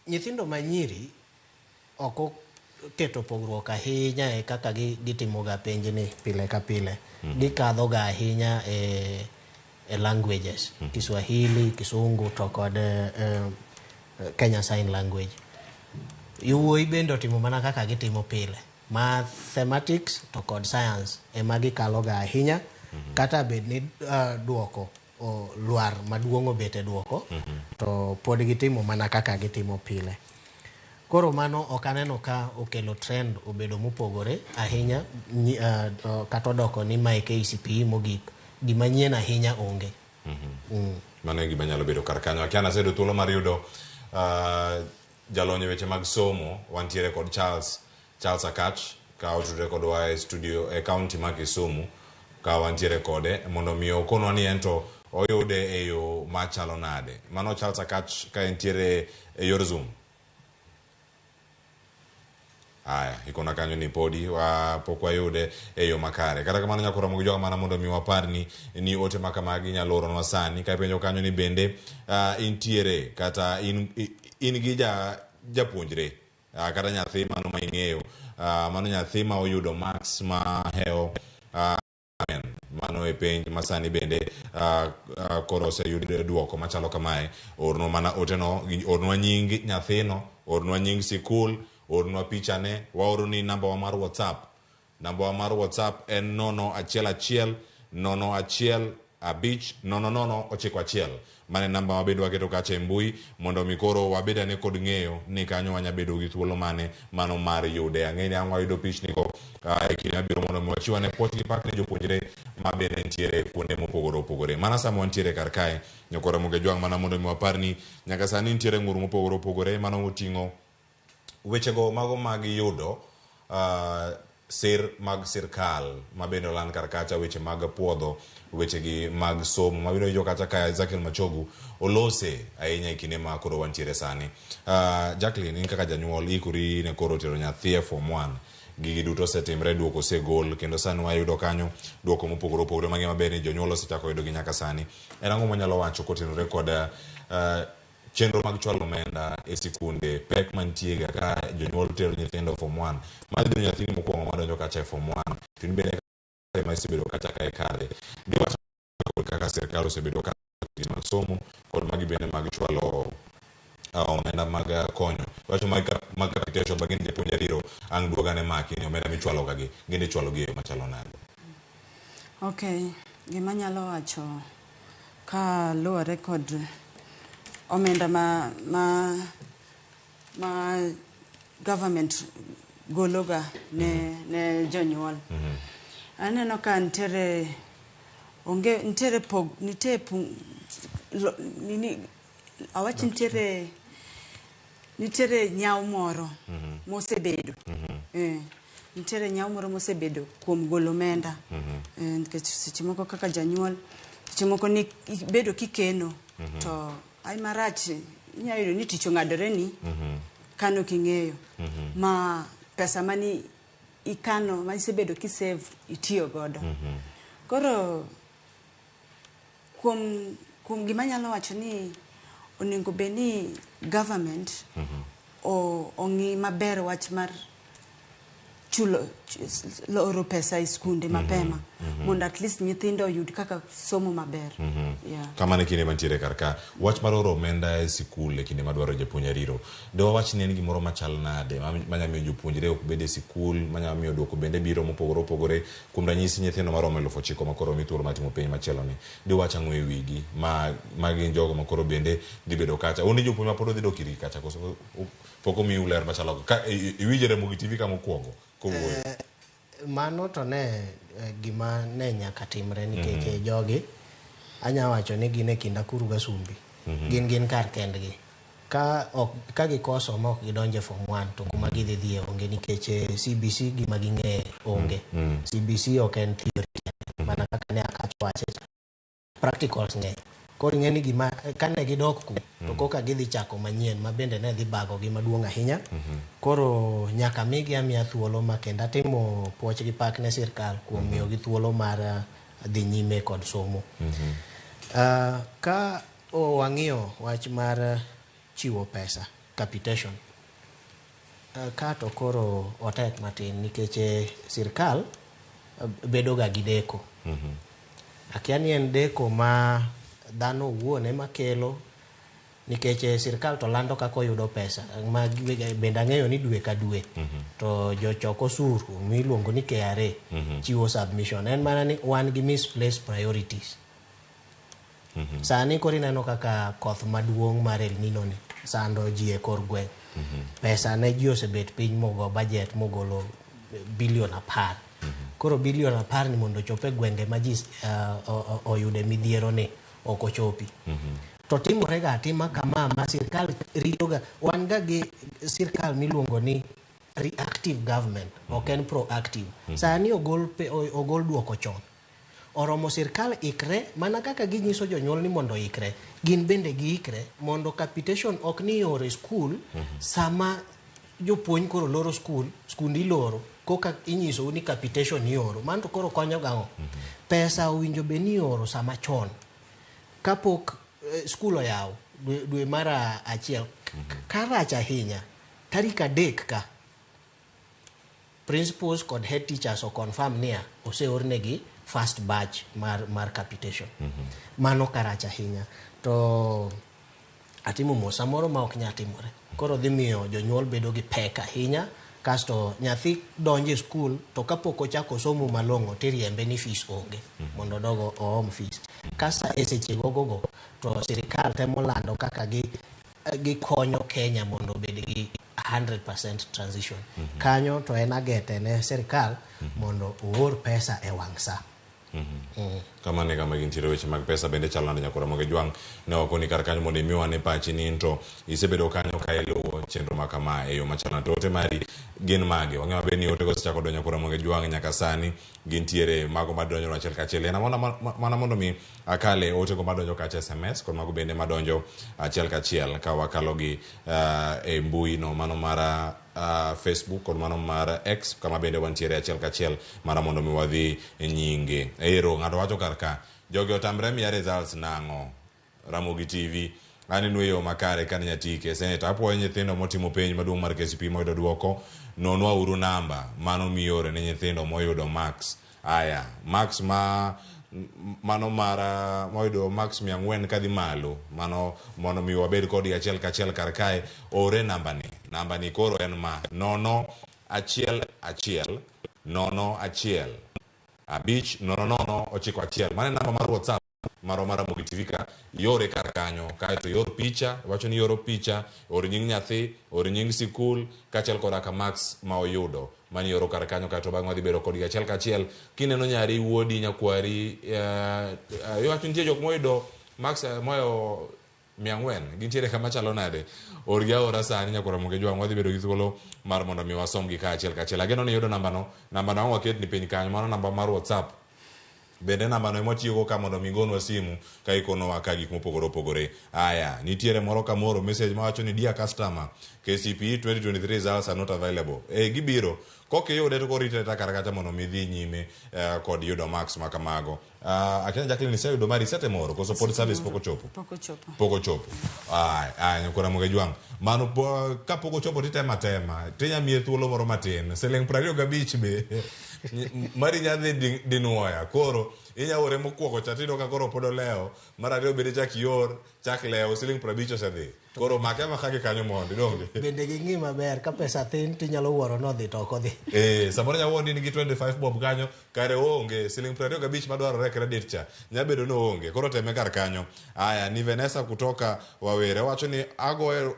Speaker 9: nyithindo manyiri oko keto pogruok ahinya e kaka gitimoga penj ni pile ka pile gikadhoga ahinya e languages Kiswahili, Kisungu to kod Kenya Sign Language yuwoi bende otimo mana kaka gitimo pile mathematics to kod science ema gikaloga ahinya kata bed ni duoko luar maduongo bete duoko to pod gitimo mana kaka gitimo pile koro mano okaneno ka okelo trend obedo mopogore ahinya kata doko ni mae KCPE mogik gimanyien ahinya onge
Speaker 4: mano gima nyalo bedo kar kanyo akiana sedo thuolo mar yudo jalonyo weche mag somo wantiere kod Charles Akach ka otudre kod wa studio e county ma Kisumu ka wantiere kode mondo mi okonwa ni ento oyude e yo machalo nade mano Charles Akach ka entiere e yor Zoom. Aya, ikona kanyo ni podi pokwa yude e yo makare. Kata kamano nyakora mogi joga mana mondo mi waparni ni ote makamagi nyalo oronwa sani. Ka penjo kanyo ni bende intiere kata in gi japuonjre kata nyathi mano ma ing'eyo mano nyathi ma oyudo max ma heo mano e penj masani bende koro se yudo duoko machalo kamae orno mana oteno orno nying nyathino orno nying sikul orno pichane waoro ni namba wa mar WhatsApp en 011 mane namba wabedo waketo kacha mbui mondo mikoro wabeda ne kod ng'eyo ni kanyo wanyabedo gi thuolo mane mano mar yude ang'eni ang'wa yudo pichni ko e kinde mabiro mondo miwachiwa ne puoch gi pak ne jopuonjre mabende ntiere kuonde mopogore opogore mana sama wantiere kar kae nyakora moge jwang' mana mondo miwaparni nyaka sani ntiere ng'ur mopogore opogore mano moting'o wechego mago mag yudo sir mag sirkal mabende olan kar kacha weche mag puodho wechegi mag somo mabiro jo kata ka Ezekiel Machogu olose ahinya e kinde ma koro wantiere sani. Jacqueline in kaka janyuol ikuri ne koro tero nyathi e form 1 gigi duto setimre duoko segol kendo sani wayudo kanyo duoko mopogore opogore mang'e maber ni jonyuol osechako yudo gi nyaka sani. En ang'o manyalo wacho kotenore kod chenro mag chwalo omenda e sikunde pek mantie ga ka jonyuol tero nyithindo form 1 madhi nyathi mokwongo madonjo kacha form 1 tin bende ma isebedo kacha ka kale diwacho kaka serikal osebedo ka mag somo kod magi bende mag chwalo omenda mag konyo wacho mag capitation bagin japuonj ariro ang' duogane maki ni omenda michwalo ga gi ginde chwalo gi machalo nade.
Speaker 2: Okay, gima nyalo wacho ka luwa record omenda ma government gologa ne jonyuol. Aneno ka ntere awach nitiere nyao moro mosebedo. Nitiere nyao moro mosebedo kuom golo omenda. Nikech seche moko kaka janyuol, seche moko ni bedo kikeno to ai marach inyayudo ni tich ong'adore ni kano king'eyo ma pesa mani ikano ma isebedo kisave itiyo godo. Koro kuom gima nyalo wacho ni onego be ni government ong'i maber wach mar chulo loro pesa e skunde mapema mondo at least nyithindo yud kaka somo maber.
Speaker 4: Kamane kinde mantiere karka wach mar oro omenda e sikul e kinde madwaro japuonj riro. Do wach ni en gimoro machal nade manya miyo jopuonjre ok bede sikul, manya miyo duoko bende biro mopogore kuom ranyisi nyithindo maromo 9,000 makoro mituro matimo penj machielo ni. Do wach ang'o e wigi ma gin jogo makoro bende dhi bedo kacha. Oni jopuonj ma pod dhi dok iri kacha koso poko mi uler machalo ka iwijere Ramogi TV kama okuongo.
Speaker 9: Mano to ne gima ne nyaka timre nikech jogi anya wacho ni gin e kinda kuru gasumbi. Gin kar kendgi. Ka gikoso ma ok gidonje form 1 to kuma gidhi onge nikech CBC gima ging'e onge. CBC ok en theory mana kaka ne akawache practicals ng'e. Koro ng'eni gima kane gidok ku to koka gidhi chako manyien ma bende ne dhi bago gi maduong' ahinya. Koro nyaka migi amiya thuolo ma kenda timo puoch gi pak ne sirkal kuom miyo gi thuolo mar dhi nyime kod somo. Ka wang'iyo wach mar chiwo pesa capitation ka to koro otek matin nikech sirkal bedo ga gi deko. Akia ni en deko ma dhano wuone makelo nikech sirkal to lando kako yudo pesa ma bende ang'eyo ni dwe ka dwe to jochoko osuru miluongo ni KRA chiwo submission. En mana ni wan gi misplaced priorities. Sani koro ineno kaka koth maduong' mar El Nino ni sando ji e kor gweng'. Pesa ne ji osebet piny mogo budget mogolo bilion 10. Koro bilion 10 ni mondo chope gwenge ma ji oyude midhiero ni ok ochopi. To timore ga atima kama ma sirkal ritoga. Wan ga gi sirkal miluongo ni reactive government, ok en proactive. Sani ogol duoko chon. Oromo sirkal ikre mana kaka ginyiso jonyuol ni mondo ikre. Gin bende giikre mondo capitation ok ni ore skul sama jopuonj koro loro skundi loro koka inyiso ni capitation ni oro. Manto koro konyo gang'o. Pesa owinjo be ni oro sama chon. Kapok skul oyaw dwe mara achiel karach ahinya tarik 3 ka principals kod head teachers o confirm niya oseornegi first batch mar capitation. Mano karach ahinya to atimo mosa moro ma ok nyatimore. Koro dhi miyo jonyuol bedo gi pek ahinya kasto nyathi donje skul to kapok ochako somo malong'o tiriembe ni fees onge mondo dogo oom fees. Kasa eseche gogo to sirkal temo lando kaka gikonyo Kenya mondo bed gi 100% transition. Kanyo to en agete ne sirkal mondo oor pesa e wang' sa.
Speaker 4: Kamane kama gintiere weche mag pesa bende chalando nyakora Ramogi Jwang ne okoni kar kanyo mondo imiwa ne pachi ni into isebedo kanyo ka iluwo chenro ma kama e yo machana to ote mari gin mage wang'ewa be ni ote go sechako donyo kora Ramogi Jwang nyaka sani gintiere mago madonjo achiel kachiel en mana mondo mi akale ote go madonjo kacha SMS kod mago bende madonjo achiel kachiel ka wakalo gi e mbui no mano mara Facebook kod mano mar X kama bende wantiere achiel kachiel mara mondo mi wadhi nyinge ero ng'ato wacho karka jogi otamre miya results nang'o Ramogi TV ani nuyo makare kan nyatike seneta apuoyo nyithindo motimo penj maduong' mar KCPE moyudo duoko nonwa uru namba mano miore ne nyithindo moyudo max aya max mano mara moyudo max 400 kadhi malo mano mondo mi wabed kod achiel kachiel kar kae ore namba ni koro en ma 011 011 5 000 991 mane namba mar WhatsApp maro mara Ramogi TV ka yore kar kanyo kaeto yor picha wacho ni yoro picha or nying nyathi or nying sikul kachel koda ka max ma oyudo mani yoro kar kanyo kaeto bang' wadhi bedo kodgi achiel kachiel kineno nyari wuodi nyakwari wacho nitie jok moyudo max moyo 400 gintiere kama chalo nade orgi aora sani nyakora Ramogi jwang' wadhi bedo gi thuolo mar mondo mi wasom gi kaachiel kachiel ageno ni yudo namba no waket ni piny kanyo mano namba mar WhatsApp bende namba no motiyogo ka mondo mi gonwa simu ka ikonowa ka gik mopogore opogore. Aya, nitiere moro ka moro message mawacho ni dear customer, KCPE 2023 results are not available. Gibiro kokiyude to korite ta kar kacha mondo mi dhi nyime kod yudo max ma kamago. Akina Jacqueline se yudo mari sete moro koso pod service poko chopo. Poko chopo. Aya, nyakora Ramogi jwang'. Mano ka poko chopo titema tinya miye thuolo moro matin. Siling 25 be mari nyadhi dinuoya koro inya ore mokwoko chatido ka koro podo leo mar ariyo bende chak yor chak leo siling 50 osedhi koro make makagi kanyo mondo donge
Speaker 9: bende gi ng'i maber ka pesa tin tinyalo wuoro nodhi to ok odhi
Speaker 4: samoro nyawuondi nigi 25 bob kanyo kare onge siling 25 madwarore credit cha nyabedo no onge koro teme kar kanyo. Aya, ni Vanessa kutoka Wawere wacho ni ago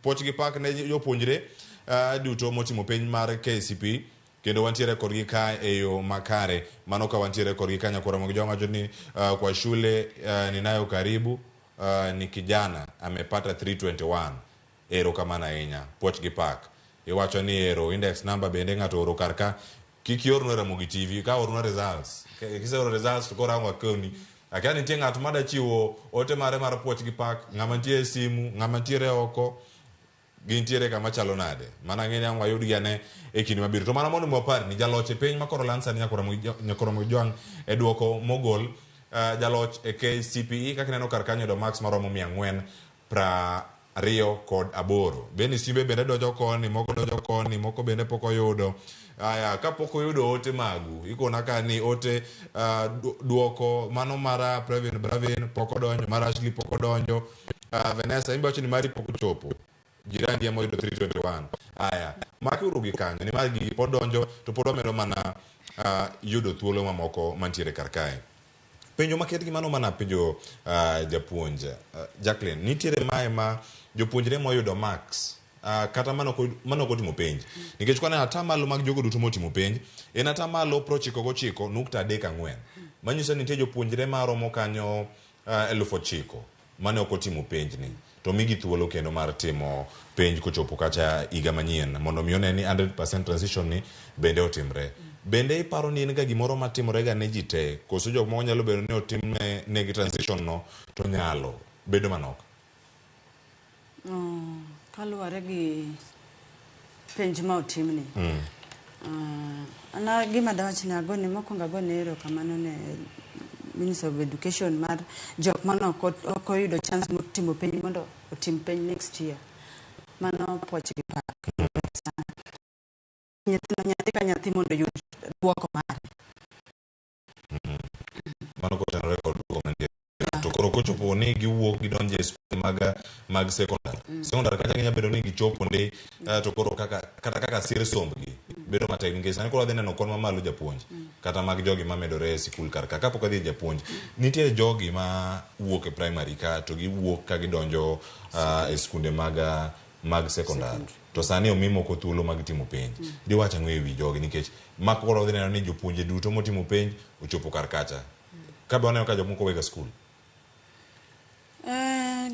Speaker 4: poch gi pak ne jopuonjre duto motimo penj mar KCPE kendo wantiere kodgi ka eyo makare mano ka wantiere kodgi ka nyakora Ramogi jwang' wacho ni kwa shule ninayo karibu ni kijana amepata 321 ero kamana ahinya poch gi pak iwacho ni ero index number bende ng'ato oro kar ka kikiorno Ramogi TV ka orno results kiseoro results to korango akoni akia nitie ng'ato mada chiwo ote mare mar poch gi pak ng'ama nitie simu ng'ama ntiere oko gintiere kama chalo nade mana ng'eni ang' wayud giane e kinde mabiro to mana mondo mwapar ni jaloch e piny makoro lansa ni nyakora Ramogi jwang' e duoko mogol jaloch e KCPE kaka neno kar kanyo do max maromo 428 bende simbe bende donjo koni moko bende pok oyudo. Aya, ka pok oyudo ote magu ikona ka ni ote duoko mano mara Bravin pok odonjo mara Ashley pok odonjo. Vanessa imbe wacho ni mari pok ochopo jirani ya moyudo 321. Aya, maki urugi kanyo ni magi pod donjo to pod wamedo mana yudo thuolo mamoko mantiere kar kae. Penjo maket gi mano mana penjo japuonj Jacqueline, nitiere mae ma jopuonjre moyudo max kata mano kotimo penj nikech kwana atamalo mag jogo duto motimo penj en atamalo 99.34 manyiso ni nitie jopuonjre maromo kanyo 9,000 mane ok otimo penj ni to migi thuolo kendo mar timo penj kochopo kacha higa manyien mondo mi one ni 100% transition ni bende otimre. Bende iparo ni en ga gimoro matimore ga ne ji te koso jok moko nyalo bedo ni otimne negi transition no to nyalo bedo manok.
Speaker 2: Kaluwore gi penj ma otimni ana gima dawachni agone mokwongo agone erokamano ne Minister of Education mar jok mano ok oyudo chance timo penj mondo otim penj next year. Mano poch gi pak. Nyathi ka nyathi mondo yud duoko mare.
Speaker 4: Mano kotenore kod duoko mantie. To koro kochopo ni giwuok gidonje skul mag sekondar. Sekondar kacha ginya bedo ni gichopo ndi to koro kaka sir sombgi bedo matek nikech sani koro adhi neno kon mamalo japuonj kata mag jogi mamedore e sikul kar ka kapok adhi japuonj nitie jogi ma wuok e primary ka to giwuok ka gidonjo e skunde mag sekondar to sani omi moko thuolo mag timo penj diwacha ng'we ewi jogi nikech makoro adhi neno ni jopuonje duto motimo penj ochopo kar kacha ka be waneno ka jomoko wega skul.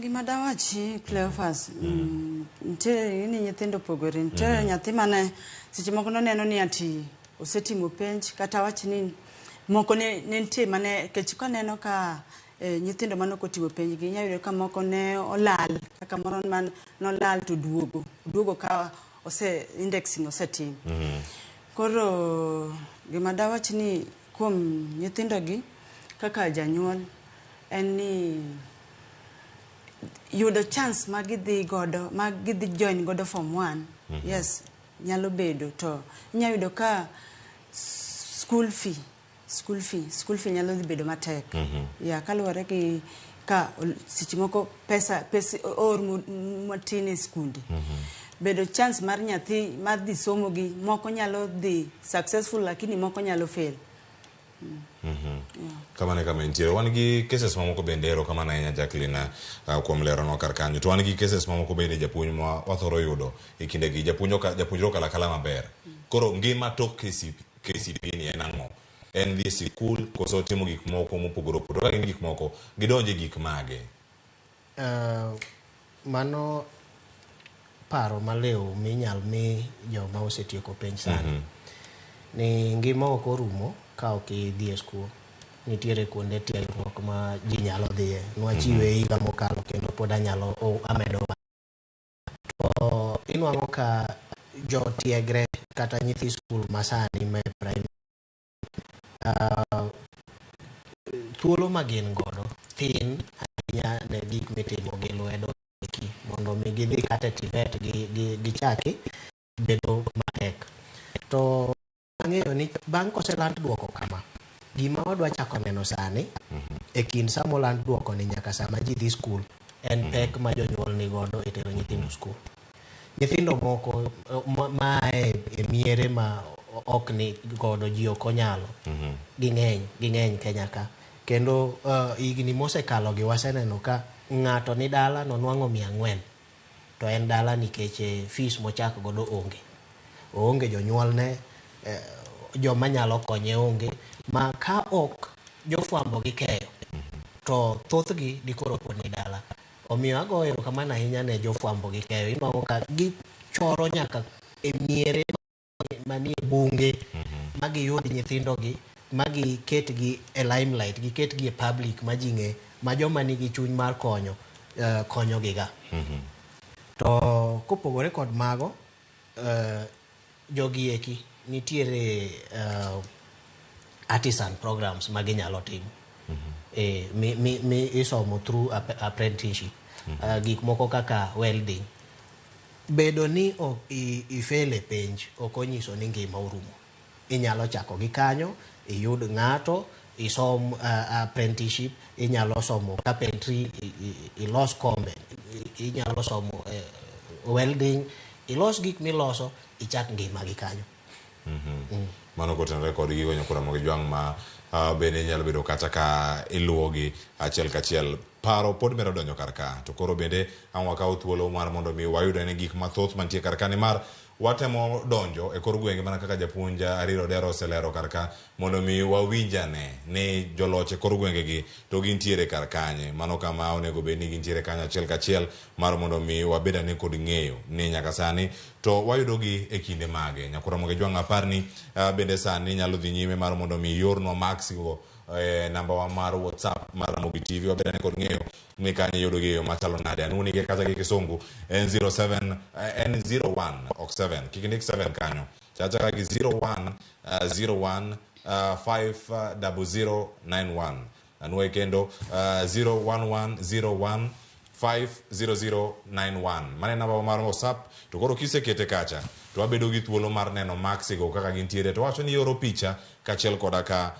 Speaker 2: Gima dawachi Cleophas nitie ni nyithindo pogore nitie nyathi mane seche moko noneno ni ati osetimo penj kata wach ni moko ne nitie mane kech koneno ka nyithindo mane ok otimo penj gi nyayudo ka moko ne olal kaka moro man nolal to duogo ka indexing osetim. Koro gima dawach ni kuom nyithindo gi kaka janyuol en ni yudo chance magidhi join godo form 1 yes nyalo bedo to nyayudo ka school fee nyalo dhi bedo matek ya kaluwore gi ka seche moko pesa or matin e skunde bedo chance mar nyathi mar dhi somo gi moko nyalo dhi successful lakini moko nyalo fail
Speaker 4: Kamane kama intiere wan gi cases mamoko bendero kama na nya Jacqueline kuom lero no kar kanyo to wan gi cases mamoko bende japuonj ma wathoro yudo e kinde gi japuonjro kala maber koro ngima tok KCPE ni en ang'o en dhi sikul koso timo gik moko mopogore opogore ka gin gik moko gidonje gik mage
Speaker 9: mano paro maleo minyal mi joma osetieko penj sani ni ngima ok orumo ka ok idhi e skul nitiere kuonde tiegruok ma ji nyalo dhiye nwachiwe higa mokalo kendo pod anyalo amedo to inwang'o ka jotiegre kata nyithi skul masani me primary thuolo ma gin godo thin ahinya ne gik mitimo gi lwedo mondo mi gidhi kata tibet gichaki bedo matek to ang'eyo ni bang' koseland duoko kama gima wadwa chako neno sani e kind samo land duoko ni nyaka sama ji dhi skul en pek ma jonyuol ni godo e tero nyithindo skul nyithindo moko maae e miere ma ok ni godo ji ok onyalo ging'eny Kenya ka kendo higni mosekalo gi waseneno ka ng'ato ni dala nonwang'o 400 to en dala nikech fees mochak godo onge jonyuolne joma nyalo konye onge ma ka ok jofwambo gi keyo to thothgi dikoro pod ni dala omiyo agoyo erokamano ahinya ne jofwambo gi keyo inwang'o ka gichoro nyaka e miere manie bunge ma giyud nyithindogi ma giketgi e limelight giketgi e public ma ji ng'e ma joma nigi chuny mar konyogiga to kopogore kod mago jogieki nitiere artisan programs ma ginyalo timo mi isomo through apprenticeship gik moko kaka welding bedo ni ifele penj ok onyiso ni ngima orumo inyalo chako gi kanyo iyud ng'ato isom apprenticeship inyalo somo carpentry ilos kombe inyalo somo welding ilos gik miloso ichak ngima gi kanyo
Speaker 4: mano kotenore kod gigo nyakura Ramogi Jwang' ma bende nyalo bedo kata ka iluwogi achiel kachiel paro pod medo donjo kar ka to koro bende ang' wakaw thuolo mar mondo mi wayude ni gik mathoth mantie kar ka ni mar watemo donjo e kor gwenge mana kaka japuonj Ariro Dero oselero kar ka mondo mi wawinjane ni joloch e kor gwenge gi to gintiere kar kanye mano kama onego bed ni gintiere kanyo achiel kachiel mar mondo mi wabedane kod ng'eyo ni nyaka sani to wayudogi e kinde mage nyakura Ramogi Jwang' apar ni bende sani nyalo dhi nyime mar mondo mi yorno maxigo namba wa mar WhatsApp mar Ramogi TV wabedane kod ng'eyo ni kanye yudogi e yo machalo nade anuni ge kata gi kisungu N01 ok 7 kikindik 7 kanyo chacha gi 01 50091 anuwe kendo 01101 50091 mane namba mar WhatsApp to koro kisekete kacha to wabedo gi thuolo mar neno maxigo kaka gintiere to wacho ni yoro picha kachiel koda ka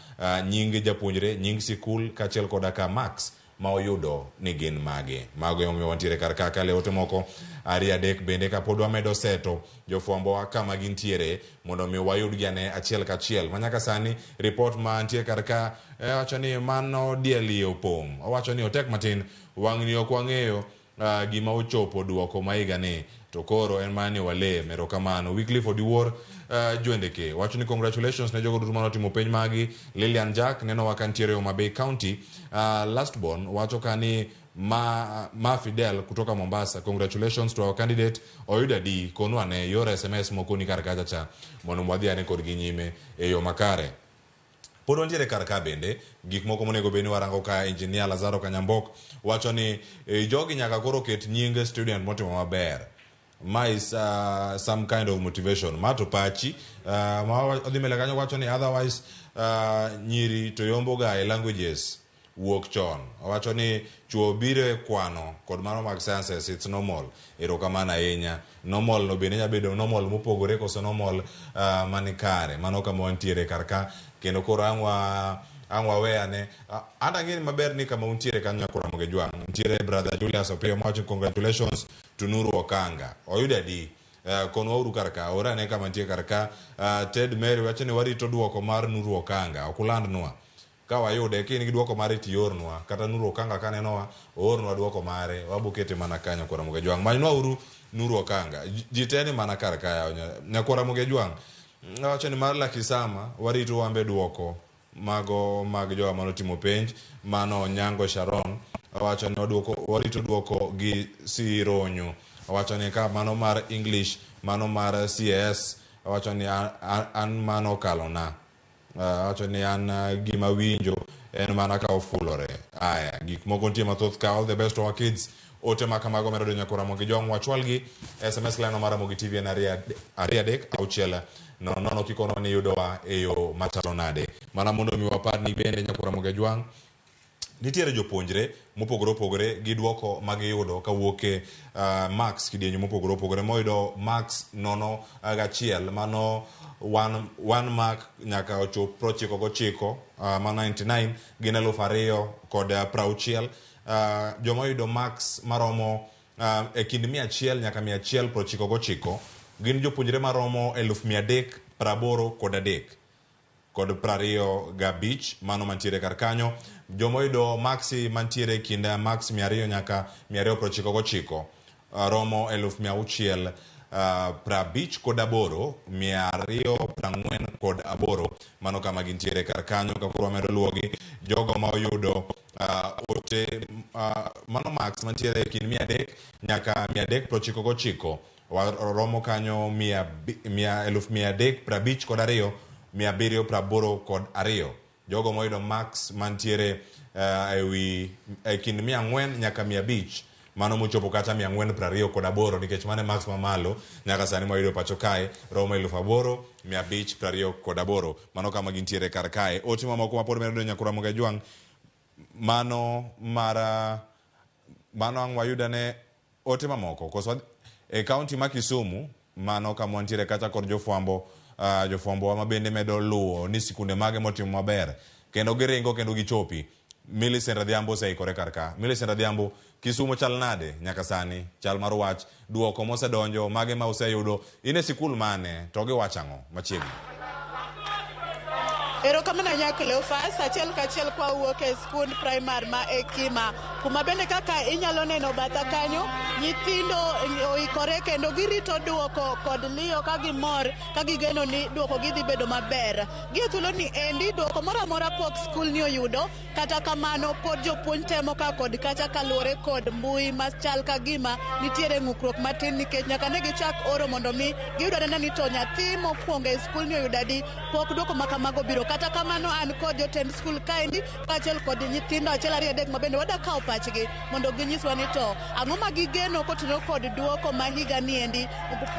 Speaker 4: nying japuonjre nying sikul kachiel koda ka max ma oyudo ni gin mage mago yomo wantiere kar kaka leote moko ari adek bende ka pod wamedo seto jofwambo wa kama gintiere mondo mi wayud giane achiel kachiel manyaka sani report ma antie kar ka wacho ni mano dieli opong wacho ni otek matin wang' ni ok wang'eyo gima ochopo duoko maiga ni to koro en mani wale mero kamano weekly for the war Jwendeke wacho ni congratulations ne jogo duto manotimo penj magi Lilian Jack neno wakantiere Homa Bay County lastborn wacho kani ma Fidel kutoka Mombasa congratulations to our candidate oyuda di konwane yor SMS moko ni kar kacha cha mondo mwadhiane kod ginyime e yo makare pod wantiere kar ka bende gik moko monego beni warango ka engineer Lazaro Kanyambok wacho ni jogi nyaka koro ket nying student motimo maber ma is some kind of motivation mato pachi ma odhimele kanyo wacho ni otherwise nyiri to yombo ga e languages wuok chon wacho ni chuo biro e kwano kod mano mag sciences it's normal erokamano ahinya normal no bende nyabedo normal mopogore koso normal manikare mano kama wantiere kar ka kendo koro angwa weane anda ngeni maber ni kama untiere kanyo nyakura Ramogi Jwang' ntiere brother Julius Opiyo mawacho congratulations to Nuru Okanga oyuda di
Speaker 21: konwa uru karka ora ne kama tie karka Ted Mary wacho ni warito duoko mar Nuru Okanga okulandnwa ka wayude kini gi duoko mare tiornwa kata Nuru Okanga kanenowa ornwa duoko mare wabukete mana kanyo kwa Ramogi Jwang manynwa uru Nuru Okanga jiteni mana karka ya nyakwa Ramogi Jwang wacho ni mar Lakisama warito wambe duoko mago mag jowa manotimo penj mano Nyango Sharon wacho ni warito duoko gi Sironyo wacho ni ka mano mar English mano mar CS wacho ni an mano kalona wacho ni an gima winjo en mana ka ofulore aya gik moko nitie mathoth ka all the best to our kids ote makamago medo donyo kora Ramogi Jwang wachwalgi SMS lano mar Ramogi TV en ariadek auchiel nono kikono ni yudowa eyo machalo nade mana mondo mi wapar ni bende nyakwa Ramogi Jwang nitiere jopuonjre mopogore opogore gi duoko magiyudo kawuoke max kidienyo mopogore opogore moyudo max 0.1 mano one mark nyaka ochop 99 ma 99 gin 2,060 joma oyudo max maromo e kind 100 nyaka 199 gin jopuonjre maromo 383 kod 25 mano mantiere kar kanyo joma oyudo maxi mantiere kind max 200 nyaka 299 romo 650 kod 248 mano kama gintiere kar kanyo ka koro medo luogi jogo ma oyudo ote mano max mantiere kind 300 nyaka 399 romo kanyo 350 kod 782 jogo moyudo max mantiere ewi kind 400 nyaka 500 mano mochopo kata 428 nikech mane max mamalo nyaka sani moyudo pacho kae romo 8,528 mano kama gintiere kar kae ote mamoko mapod medo donyo nyakwa Ramogi Jwang mano ang' wayudane ote mamoko koso e kaunti ma Kisumu mano kama wantiere kata kod jofwambo wa mabende medo luwo ni sikunde mage motimo maber kendo giringo kendo gichopi Millicent Adhiambo seikore karka Millicent Adhiambo Kisumu chal nade nyaka sani chal mar wach duoko mosedonjo mage ma useyudo ine sikul mane to giwachango machiegni
Speaker 22: Erokamano Cleophas achiel kachiel kwa wuok e skund primary ma Ekima kuma bende kaka inyalo neno batha kanyo nyithindo oikore kendo girito duoko kod liyo ka gimor ka gigeno ni duoko gidhi bedo maber gie thuolo ni endi duoko moro amora pok skul ni oyudo kata kamano pod jopuonj temo ka kod kacha kaluwore kod mbui machal ka gima nitiere ng'ukruok matin nikech nyaka ne gichak oro mondo mi giyudore ni to nyathi mokwongo e skul ni oyudo adi pok duoko makamago biro kata kamano an kod jotend skul kaendi kaachiel kod nyithindo achiel ariyo adek mabende wadakawo pachgi mondo ginyiswa ni to ang'o ma gigeno kotenore kod duoko ma higa ni endi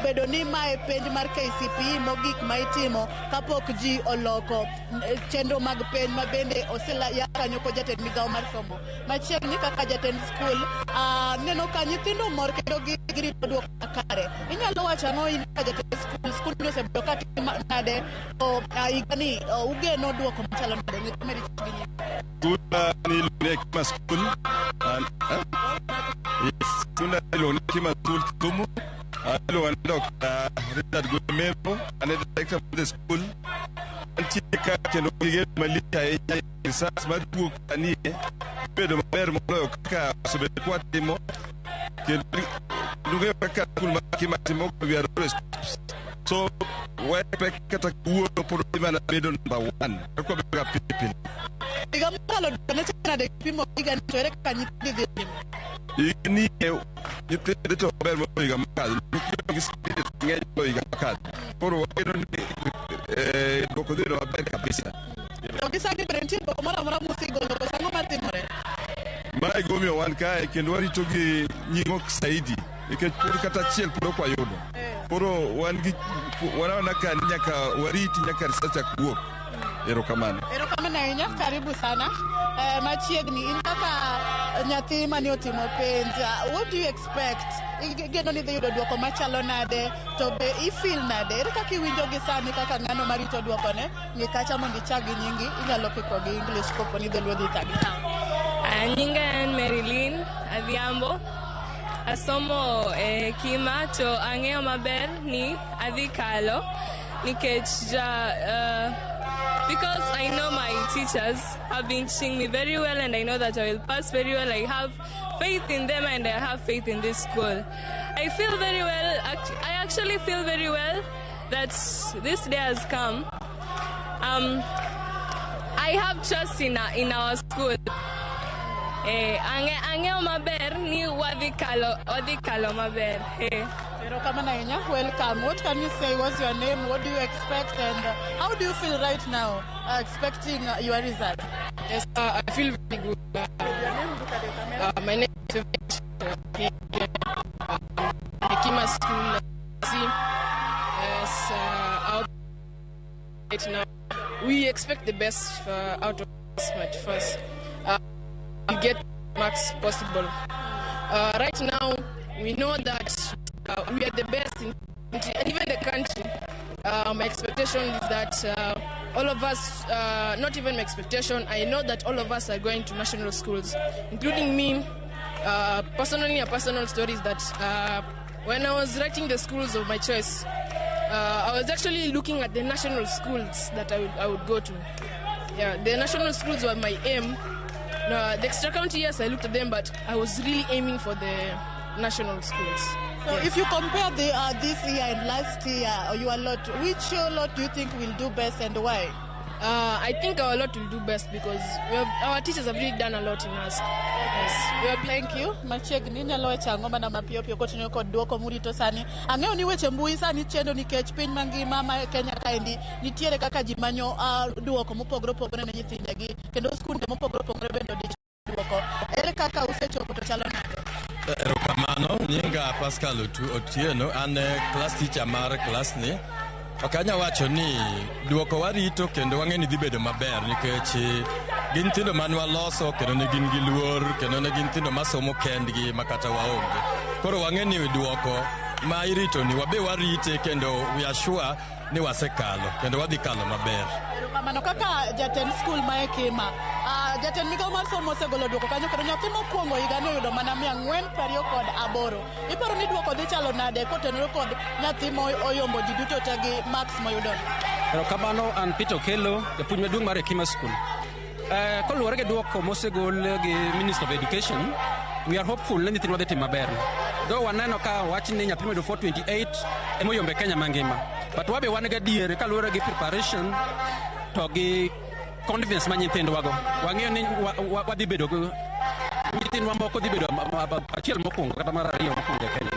Speaker 22: bedo ni mae penj mar KCPE mogik ma itimo kapok ji oloko chenro mag penj ma bende osela kanyo kod jatend migawo mar somo machiegni kaka jatend skul neno ka nyithindo mor kendo girito duoko makare inyalo wacho ang'o in ka jatend skul ni osebedo ka timo nade higa ni ugeno duoko machalo nade ng'e
Speaker 23: ni Ekima skul Tuna ilo Ekima skul Kisumu ilo wandoka Richard Gomero ane director of the school antika kendo gige malika ya research madu kanie pedo maber moloyo kaka sobedo kwa timo kendo duge kaka skul makima timo we are always so why kata kuo por mana bedo number 1 kwa bega people
Speaker 22: igamalo donetana de pimo igan tore kanyidi
Speaker 23: ni nyithindo to ber mo higa makadho ng'eny mo higa makadho koro wakeno ni duoko dhino maber kabisa
Speaker 22: to gisani brentie duoko moro amora musigolo koso ang'o matimore
Speaker 23: mae gomiyo wan kae kendo warito gi nying'o saidi nikech pod kata achiel pod ok wayudo koro wanaona ka nyaka wariti nyaka research wuok erokamano
Speaker 22: ahinya karibu sana machiegni in kaka nyathi mani otimo penj what do you expect igeno ni dhi yudo duoko machalo nade to be ifeel nade ere kaka iwinjo gi sani kaka ng'ano marito duoko ne ng'i kacha mondo ichag nyingi inyalo kiko gi English kopo ni dholuo dhi tagi
Speaker 24: nyinga en Marilyn Adhiambo
Speaker 1: asomo kima to ang'eyo maber ni adhi kalo nikech because I know my teachers have been teaching me very well and I know that I will pass very well. I have faith in them and I have faith in this school. I feel very well. I actually feel very well that this day has come. I have trust in our school. Ang'eyo maber ni wadhi kalo maber.
Speaker 22: Welcome. What can you say? What's your name? What do you expect? And how do you feel right now expecting your result?
Speaker 5: Yes, I feel very good. My name is Hekima School. Out right now. We expect the best out of this match first. We get marks possible. Right now, we know that we are the best in even the country. My expectation is that all of us, not even my expectation, I know that all of us are going to national schools, including me. Personally, a personal story is that when I was writing the schools of my choice, I was actually looking at the national schools that I would go to. Yeah, the national schools were my aim. The extra county, yes, I looked at them, but I was really aiming for the national schools.
Speaker 22: So if you compare this year and last year, your lot, which lot do you think will do best and why?
Speaker 5: I think our lot will do best because our teachers have really done a lot in us. Yes.
Speaker 22: Well, thank you. Machiegni nyalo weche ang'o mana mapiyo piyo koting'o kod duoko murito sani. Ang'eyo ni weche mbui sani chendo nikech piny mangima ma Kenya kaendi nitiere kaka ji manyo duoko mopogore opogore ne nyithindegi kendo skunde mopogore opogore bende odich duoko. Ere kaka usechopo to chalo nade?
Speaker 16: Erokamano, nyinga Pascal Otieno, an class teacher mar class ni. Ok anya wacho ni duoko warito kendo wang'e ni dhi bedo maber nikech gin nyithindo mane waloso kendo ne gin gi luor kendo ne gin nyithindo masomo kendgi makata waonge. Koro wang'e ni duoko ma irito ni wabe warite kendo we are sure ni wasekalo kendo wadhi kalo maber.
Speaker 22: Mano kaka jatend school ma Hekima, jatend migao mar somo osegolo duoko kanyo kendo nyathi mokwongo higani oyudo mana 428. Iparo ni duoko dhi chalo nade kotenore kod nyathi moyombo ji duto te gi marks moyudo?
Speaker 24: Erokamano, an Peter Okelo, japuonj maduong' mar Hekima School. Koluwore gi duoko mosegol gi Minister of Education, we are hopeful ni nyithindwa dhi timo maber. Though waneno ka wach ni nyathi moyudo 428 emoyombe Kenya mangima. But wabe wan ga diere kaluwore gi preparation to gi confidence ma nyithindwago. Wang'eyo ni wadhi bedo go nyithindwa moko dhi bedo achiel mokwongo kata mar ariyo mokwongo e Kenya.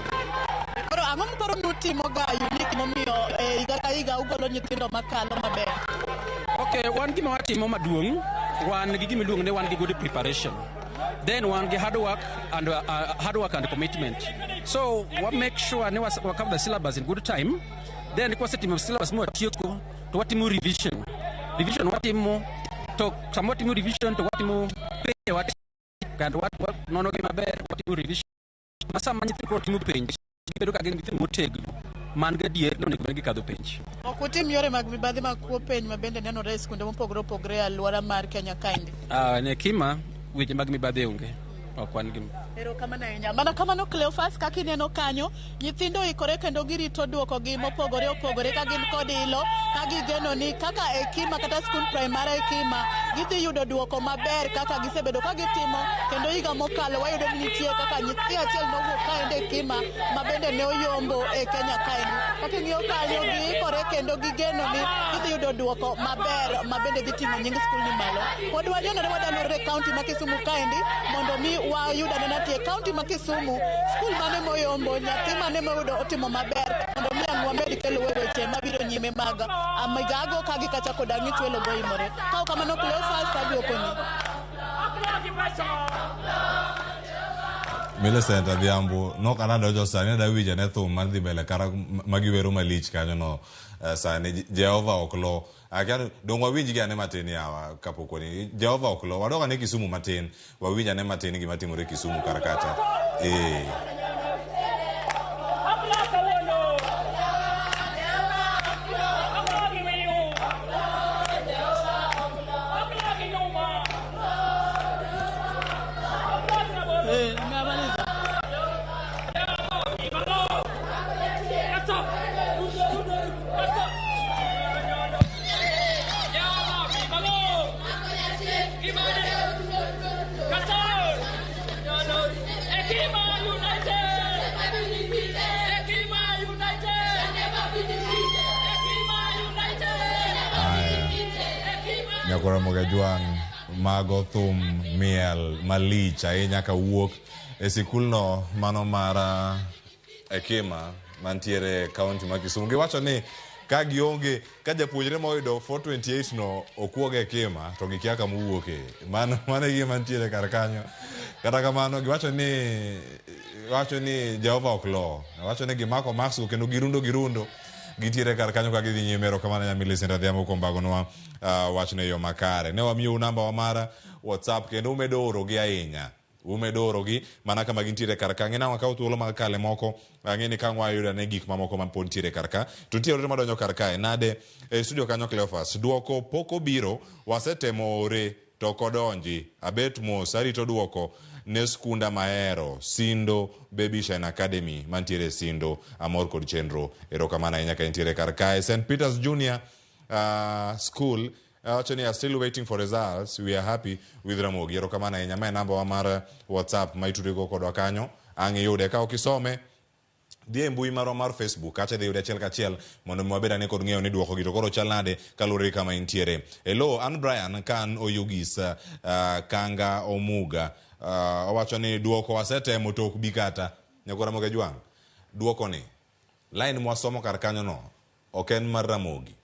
Speaker 22: Koro ang'o moparo ni utimoga unique momiyo higa ka higa ugolo nyithindo makalo maber?
Speaker 24: Okay, wan gima watimo maduong', wan gi gima iluongo ni wan gi good preparation. Then wan gi hard work and commitment. So we make sure ni cover the syllabus in good time. Then kwasetimo syllabus mo tieko to watimo revision watimo to samo watimo revision to watimo penj and what nono gi maber watimo revision masama nyithindo timo penj gibedo ka gin nyithindo motegno man ga dier no nego gi kadho penj.
Speaker 22: Ok utim yore mag mibadhi mag kuo penj ma bende nenore e skunde mopogore opogore e alwora mar Kenya kaendi?
Speaker 24: Ne Hekima weche mag mibadhi onge.
Speaker 22: Erokamano ahinya. Mana kamano Cleophas, kaka ineno kanyo, nyithindo ikore kendo girito duoko gi mopogore opogore ka gin kod ilo, ka gigeno ni kaka Hekima kata skul primary Hekima gidhi yudo duoko maber kaka gisebedo ka gitimo kendo higa mokalo wayudo ni nitie kaka nyithi achiel nowuok kaendi Hekima ma bende ne oyombo e Kenya kaendi. Kaka ing'iyo kanyo giikore kendo gigeno ni gidhi yudo duoko maber ma bende dhi ting'o nying skul ni malo. Pod wadionore wadanore kaunti ma Kisumu kaendi mondo mi wayud anena tie kaunti ma Kisumu skul mane moyombo nyathi mane moyudo otimo maber mondo mi ang'wa med kelo weche mabiro nyime mag amigago ka gikachako dangi chwelo boimore. Ka kamano Cleophas aduokoni.
Speaker 21: Millicent Adhiambo nok anadonjo sani da winja ne thum man dhi mbele kara magiwero malich kanyo no sani Jehova oklo akiano dong wawinj gi ane matin yawa kapoko ni Jehova oklo wadoga ne Kisumu matin wawinja ne matin gima timore Kisumu karakata nyakora moga juang mago thum miel malich ahinya ka wuok e sikulno mano mar Ekima mantiere kaunti ma Kisumu. Giwacho ni ka gionge ka japuonjre moyudo 428 no okuoge Ekima to gikia kama wuoke. Mano gima mantiere kar kanyo. Kata kamano giwacho ni Jehova ok lo. Wacho ni gimako Maxo kendo girundo gitiere kar kanyo ka gidhi nyimero kamano Millicent Adhiambo kombagonwa wachne yo makare. Ne wamiyo namba wa mara WhatsApp kendo umedo orogi ahinya. Umedo orogi mana kama gintiere kar ka. Ng'ina wakaw thuolo mag kale moko ng'eni ka wayudo ne gik mamoko man pod ntiere kar ka. To ntiere madonjo kar kae nade e studio kanyo Cleophas. Duoko poko biro wasetemo ore to kodonji. Abet mos arito duoko ne skunda mahero Sindo Baby Shine Academy mantiere Sindo Amor kod Chenro. Erokamano ahinya ka intiere kar kae. St. Peter's Junior School actually are still waiting for results. We are happy with Ramogi. Erokamano ahinya. Ma namba wa mar WhatsApp ma itudego kodwa kanyo. Ang' iyude ka okisome die mbui marwa mar Facebook acha de achiel kachiel mondo mwabeda ne kod ng'eyo ni duoko gito koro chal nade kalure kama intiere. Hello, an Brian kan Oyugis Kanga Omuga. Owacho ni duoko wasetemo to ok bi kata. Nyakora Moga Juang. Duoko ni line mwasomo kar kanyo no ok en mar Ramogi.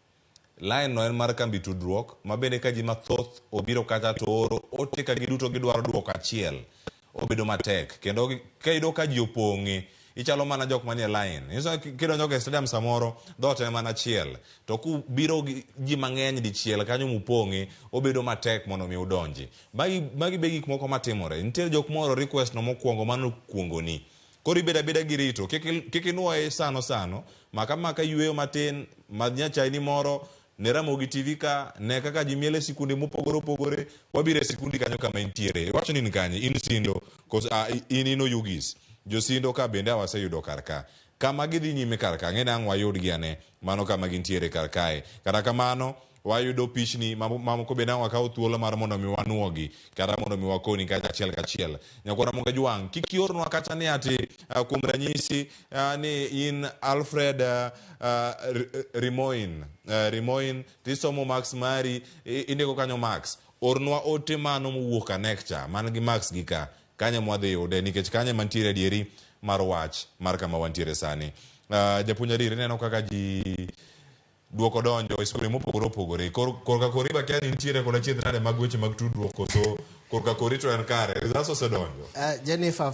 Speaker 21: Line no en mar kambi tudruok mabende ka ji mathoth obiro kata to oro ote ka giduto gidwaro duoko achiel obedo matek kendo ka ido ka ji opong'e ichalo mana jok manie line. Iso kidonjo e stadium samoro dhoot en mana achiel to kubiro ji mang'eny dichiel kanyo mupong'e obedo matek mondo mi udonji. Magi be gik moko matimore. Nitie jok moro request no mokwongo mano kuongoni. Koro ibeda girito kik inuoye sano maka yweyo matin madnya ni moro ne Ramogi TV ka ne kaka ji miele sikunde mopogore wabire sikundi kanyo kama intiere. Wacho ni kanye in Sindo in Oyugis. Jo Sindo ka bende waseyudo kar ka. Kama gidhi nyime kar ka ng'e nang' wayud gi ane mano kama gintiere kar kae. Kata kamano wayudo pichni mamoko bende wakaw thuolo mar mondo mi wanuogi kata mondo mi wakoni kata achiel. Nyakora Moga Juang kik iornwa kata ni ati kuom ranyisi ni in Alfred Rimoin tisomo Max mari indiko kanyo Max ornwa ote mano mowuok anekcha man gi Max gi ka kanya mwadhi yude nikech kanya mantiere adieri mar wach mar kama wantiere sani. Japuonjari neno kaka ji duoko donjo e skule mopogore korka koriba kiani nitiere koda chiedh nade mag weche mag tudruok koso korka korito en kare rizaso sedonjo.
Speaker 9: Jennifer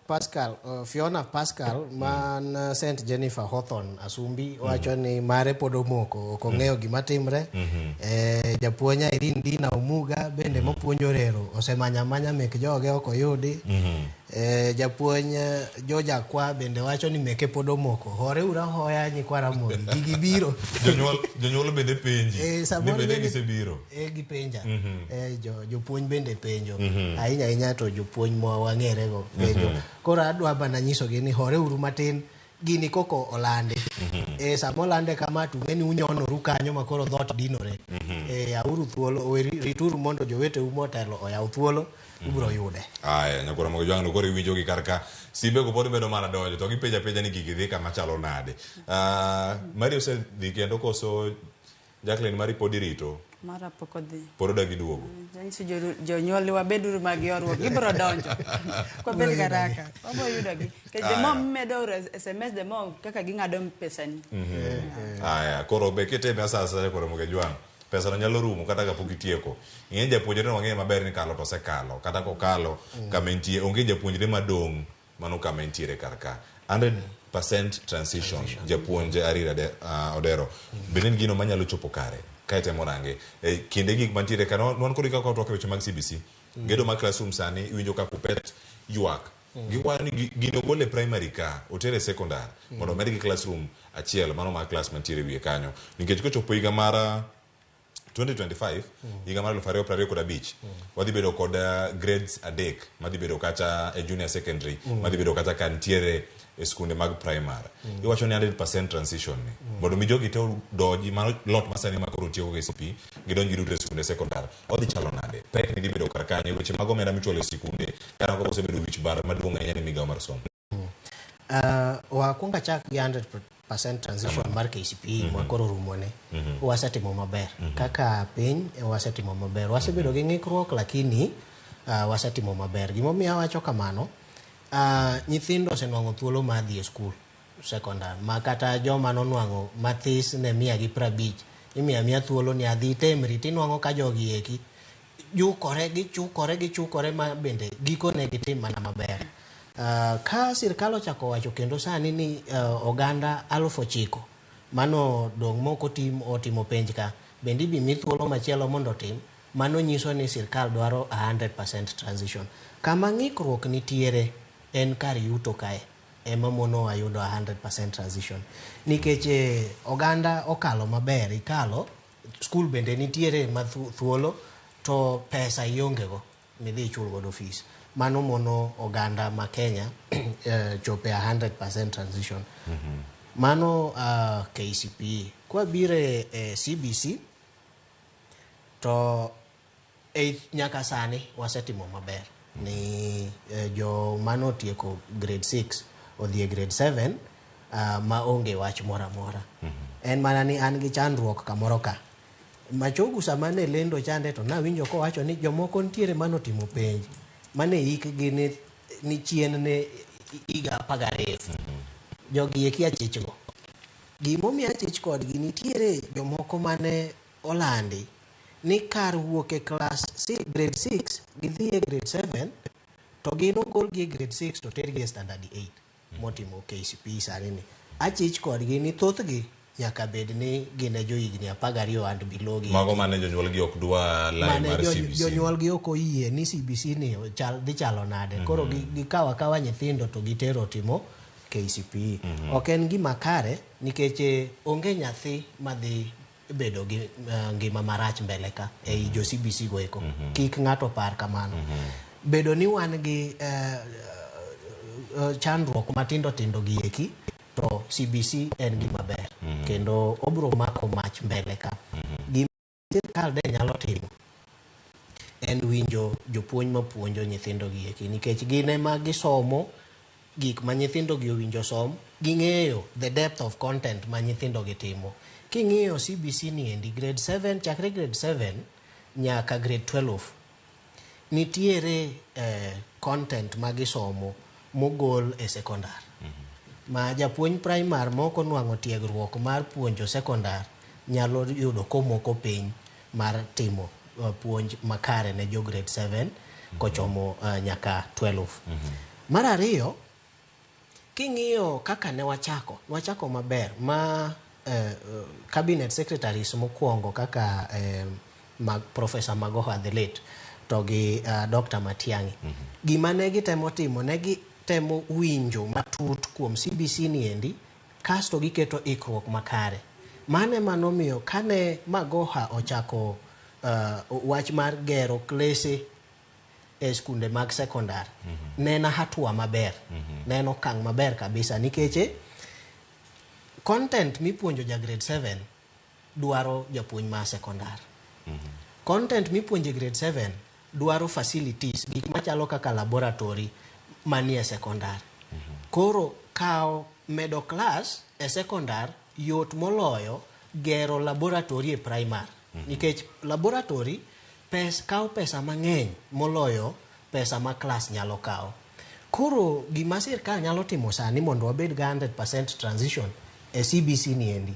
Speaker 9: Pascal Fiona Pascal man St. Jennifer Hawthorne Asumbi wacho ni mare pod omoko ok ong'eyo gima timre. Japuonja Irene Dina Omuga bende mopuonjo rero osemanya mek joge ok oyudi. Japuonj Joja Kwa bende wacho ni meke pod omoko. Hore ura hoya nyikwa Ramogi gigi biro.
Speaker 21: Jonyuol bende penji ni bende gisebiro.
Speaker 9: Gipenja. Jopuonj bende penjo. Ahinya to jopuonj mo wang'ere go penjo. Koro adwa bana nyisogi ni hore uru matin gini koko olande. Samolande kama tung'eni unyonoru kanyo makoro dhot dinore. Auru thuolo rituru mondo jowete umotelo oyaw thuolo ubro yude.
Speaker 21: Aya Nyakora Moga Juang koro iwinjo gi kar ka simbe go pod medo mana donjo to gipenja ni gigi dhi kama chalo nade. Mario se dhi kendo koso Jacqueline mari pod irito.
Speaker 2: Mara poko dhi.
Speaker 21: Pod dagi duogo.
Speaker 2: Janyiso jonyuol wabeduru mag yorruok gibro donjo. Ko bed garaka. Obo yudo gi. Ke demo medo SMS demo kaka ging'ado pesani.
Speaker 21: Aya koro be kiteme asasa Nyakora Moga Juang. Pesa no nyalo rumo kata kapok itieko. Ng'eny japuonjre wang'eyo maber ni kalo to sekalo kata kokalo kama entie onge japuonjre madong' mano kama entiere kar ka. 100% transition japuonje Arira Odero. Bende gino manyalo chopo kare. Kaite morange kinde gik mantiere kana non kodi ka otwak weche mag CBC gedo mag classroom sani iwinjo ka kupet yuak gikwani gino gole primary ka otere secondary mondo med gi classroom achiel mano mag class mantiere wiye kanyo nikech kochopo higa mar 2025 higa mar 2025 wadhi bedo kod grades adek madhi bedo kacha e junior secondary madhi bedo kacha kantiere e skunde mag primary. Iwacho ni 100% transition ni. Mondo mi jogi te doji mano lot masani makoro tieko KCPE gidonji duto e skunde secondary. Odhi chalo nade. Pek ni dibedo kar kanyo weche mag omenda michulo e sikunde kana koro osebedo wich bar maduong' ahinya ne migawo mar somo.
Speaker 9: Wakwonga chak gi 100% transition mar KCPE makoro rumone wasetimo maber kaka piny wasetimo maber wasebedo gi ng'ikruok lakini wasetimo maber gimomiyo awacho kamano nyithindo osenwang'o thuolo mar dhi e skul secondary ma kata joma nonwang'o mathis ne 150 imiya thuolo ni adhi temri tinwang'o ka jogi eki gichukore ma bende gikone gitim mana maber. Ka sirkal ochako wacho kendo sani ni oganda 9,000 mano dong' moko otimo penj ka bende ibimi thuolo machielo mondo tim mano nyiso ni sirkal dwaro 100% transition. Kama ng'ikruok nitiere en kar yuto kae ema mono wayudo 100% transition nikech oganda okalo maber ikalo skul bende nitiere thuolo to pesa iongego midhi chul godo fees mano mono oganda ma Kenya chope 100% transition mano KCPE kwa bire CBC to nyaka sani wasetimo maber ni jo mano tieko grade 6 odhi grade 7 ma onge wach mora en mana ni an gi chandruok kamoro ka Machogu sama ne lendo chande to nawinjo ko wacho ni jomoko ntiere manotimo penj mane hikgi ni chien ne iga 12 jogi eki achichgo gimomiyo achich kodgi nitiere jomoko mane olandi ni kar wuok e class grade 6 gidhi e grade 7 to gin ogol gi grade 6 to tergi e standard 8 motimo KCPE sani ni achich kodgi ni thothgi nyaka bed ni gine jo higni 12 and below gi
Speaker 21: mago mane jonyuol gi ok dwa lai mar CBC
Speaker 9: jonyuol gi ok oyie ni CBC ni chalo nade koro gikawa nyithindo to gitero timo KCPE ok en gima kare nikech onge nyathi madhi bedo gi ngima marach mbele ka ei jo CBC go eko kik ng'ato par kamano bedo ni wan gi chandruok matindo gi eki to CBC en gima ber kendo obro mako mach mbele ka gima sirkal de nyalo timo en winjo jopuonj mapuonjo nyithindo gi eki nikech gine ma gisomo gik ma nyithindo gi owinjo som ging'eyo the depth of content ma nyithindo gi timo king'iyo CBC ni endi grade 7 chakre grade 7 nyaka grade 12 nitiere content ma gisomo mogol e secondary ma japuonj primary moko nwang'o tiegruok mar puonjo secondary nyalo yudo komoko piny mar timo puonj makare ne jo grade 7 kochomo nyaka 12 mar ariyo king'iyo kaka ne wachako maber ma cabinet secretaries mokwongo kaka Professor Magoha the late to gi Dr. Matiang'i gima ne gitemo timo ne temo winjo matut kuom CBC ni endi kasto giketo ikruok makare mane manomiyo kane Magoha ochako wach mar gero klese e skunde mag secondary nena hatua maber neno kang maber kabisa nikeche content mipuonjo ja grade 7 dwaro japuonj ma secondary content mipuonjo grade 7 dwaro facilities gik machalo kaka laboratory manie secondary koro kao medo class e secondary yot moloyo gero laboratory e primary nikech laboratory kao pesa mang'eny moloyo pesa ma class nyalo kao koro gima sirkal nyalo timo sani mondo wabed ga 100% transition e CBC ni endi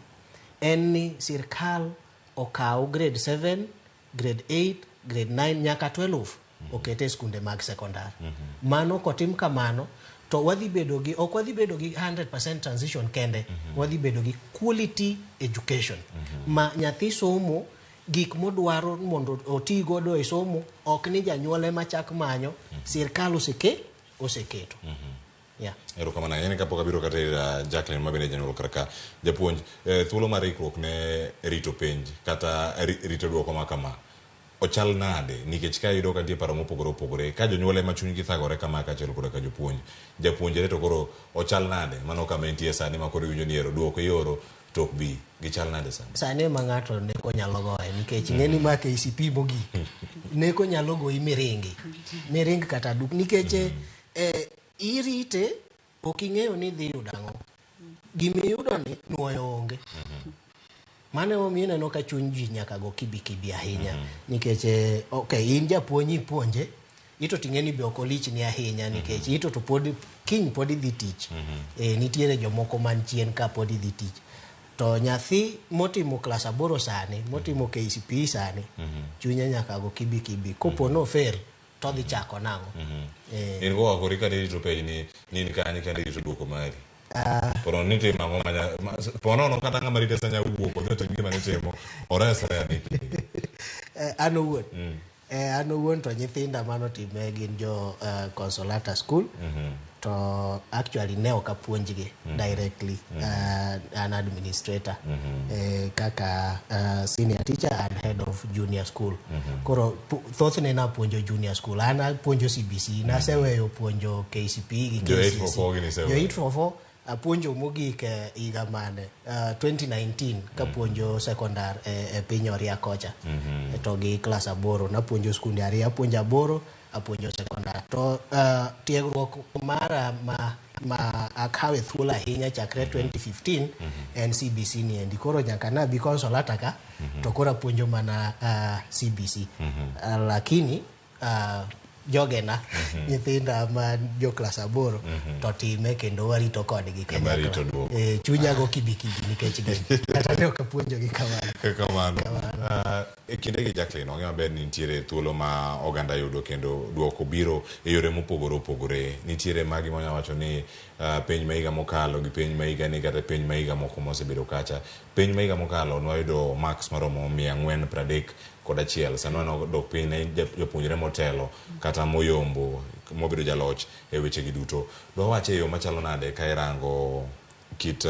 Speaker 9: en ni sirkal okao grade 7 grade 8 grade 9 nyaka 12 okete skunde mag secondary mano kotim kamano to ok wadhi bedo gi 100% transition kende wadhi bedo gi quality education ma nyathi somo gik modwaro mondo oti godo e somo ok ni janyuole machak manyo sirkal oseketo
Speaker 21: ero kamana yene kapok abiro kata Jacqueline mabende janyuol karaka japuonj thuolo mar ikruok ne rito penj kata rito duoko makama ochal nade nikech ka yudo ka tie paro mopogore ka jonyuole ma chunygi thagore kama ka chelo koda ka japuonjre to koro ochal nade mano kama entie sani ma koro winjo ni ero duoko ioro tok bi gichal nade
Speaker 9: sani ma ng'ato ne ko nyalo goye nikech ng'eni ma KCP mogik ne ko nyalo goyi miring kata duk nikech irite ok ing'eyo ni dhi yudo ang'o gimi yudo ni nuoyo onge. Mane omiyo neno ka chuny ji nyaka go kibi ahinya. Nikech okay, in japuonji puonje, ito ting'eni be ok olich ni ahinya nikech ito to pod kiny pod idhi tich. Nitiere jomoko man chien ka pod idhi tich. To nyathi motimo klas 8 sani, motimo KCPE sani, chunye nyaka go kibi. Kopo no fail, to dhi chako nango.
Speaker 21: In go akori ka rito pej ni nini kani ka rito duoko mari. Pero nite mango manya pono no kata ngama rito sanya wuoko to ngima ne temo oresa ya niki.
Speaker 9: Ano wuon to nyithinda mano time gin jo Consolata School. To actually ne okapuonjgi directly an administrator kaka senior teacher and head of junior school. Koro thothne na puonjo junior school, ana puonjo CBC, na seweyo puonjo KCPE gi KCSE. Jo 844 apuonjo mogik higa mane 2019 ka puonjo secondar e piny Oria kocha. To gi class 8 na puonjo skunde ariyo, apuonjo 8 apuonjo secondar. To tiegruok mara ma akawe thuolo ahinya chakre 2015 en CBC ni endi. Koro nyaka na bi Consolata ka to koro apuonjo mana CBC. Lakini jogena nyithinda ma jo class 8 to time kendo warito kodgi kanyakla. Chunya go kibi nikech gi kata ne ok apuonjo gi kamano.
Speaker 21: E kinde gi Jacqueline ong'e maber ni nitiere thuolo ma oganda yudo kendo duoko biro e yore mopogore. Nitiere magi monya wacho ni penj ma higa mokalo gi penj ma higa ni kata penj ma higa moko mosebedo kacha. Penj ma higa mokalo nwayudo marks maromo 431. Sano dok piny ne jopuonjre motelo kata moyombo mobedo jaloch e weche gi duto. Do wache yo machalo nade ka irango kit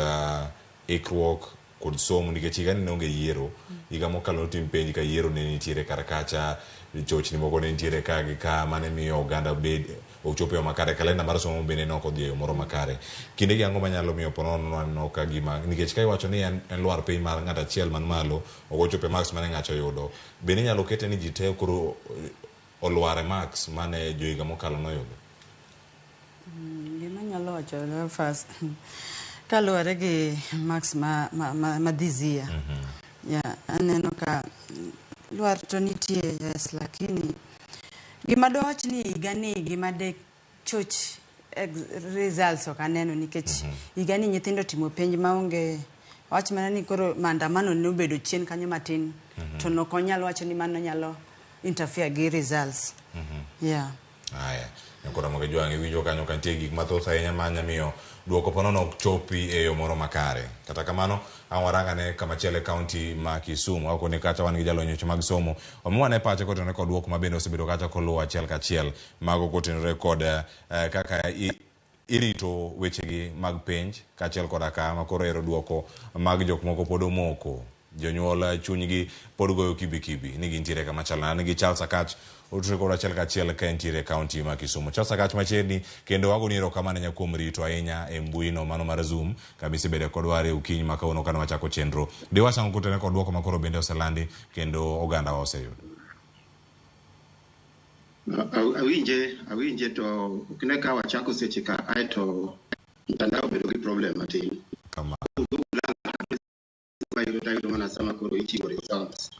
Speaker 21: ikruok kod somo nikech higa ni onge yiero. Higa mokalo tim penj ka yiero ne nitiere karakacha, chochni moko ne nitiere ka gi ka mane miyo oganda bed ochopo yo makare, kalenda mar somo bende ne ok odhi yo moro makare. Kinde gi ango manyalo miyo ponono no ka gima nikech ka iwacho ni en lwar piny mar ng'ata achiel man malo ok ochopo marks mane ng'acho yudo, bende nyalo kete ni ji te koro olware marks mane jo higa mokalo noyudo.
Speaker 2: Gima nyalo wacho first kaluwore gi marks ma this year. Aneno ka lwar to nitie, yes, lakini gima dwach ni higa ni gima de choch results ok aneno nikech higa ni nyithindo timo penj maonge wach mana ni koro maandamano ne obedo chien kanyo matin to nok onyalo wacho ni mano nyalo interfere gi results.
Speaker 21: Aya, nkora moge jwangi winjo kanyo kantie gik mathoth ahinya manya miyo duoko ponono ok chopi e yo moro makare. Kata kamano awaranga ne kamachiele county ma Kisumu ako ne kacha wan gi jalonyo mag somo omwane pache kotenore kod duoko mabende osebedo kacha koluwo achiel kachiel mago kotenore kod kaka irito wechegi mag penj kachiel kod ka makoro ero duoko mag jok moko pod omoko. Jonyuol chunygi pod goyo kibi ni gintiere kama chalna ni gi Charles Akach otre kod achiel kachiel ka entiere county ma Kisumu. Charles Akach machiegni kendo wago ni erokamano nya kuom rito ahinya e mbui no mano mar Zoom kamisebede kod ware ukiny makauno kana wachako chenro de wasango kutene kod duoko makoro bende oselandi kendo oganda wa oseyudo.
Speaker 3: Awinje to kine ka wachako seche ka aito mtandao bedo gi problem matin
Speaker 21: kama
Speaker 3: tayo mana sama koro ichiwo results.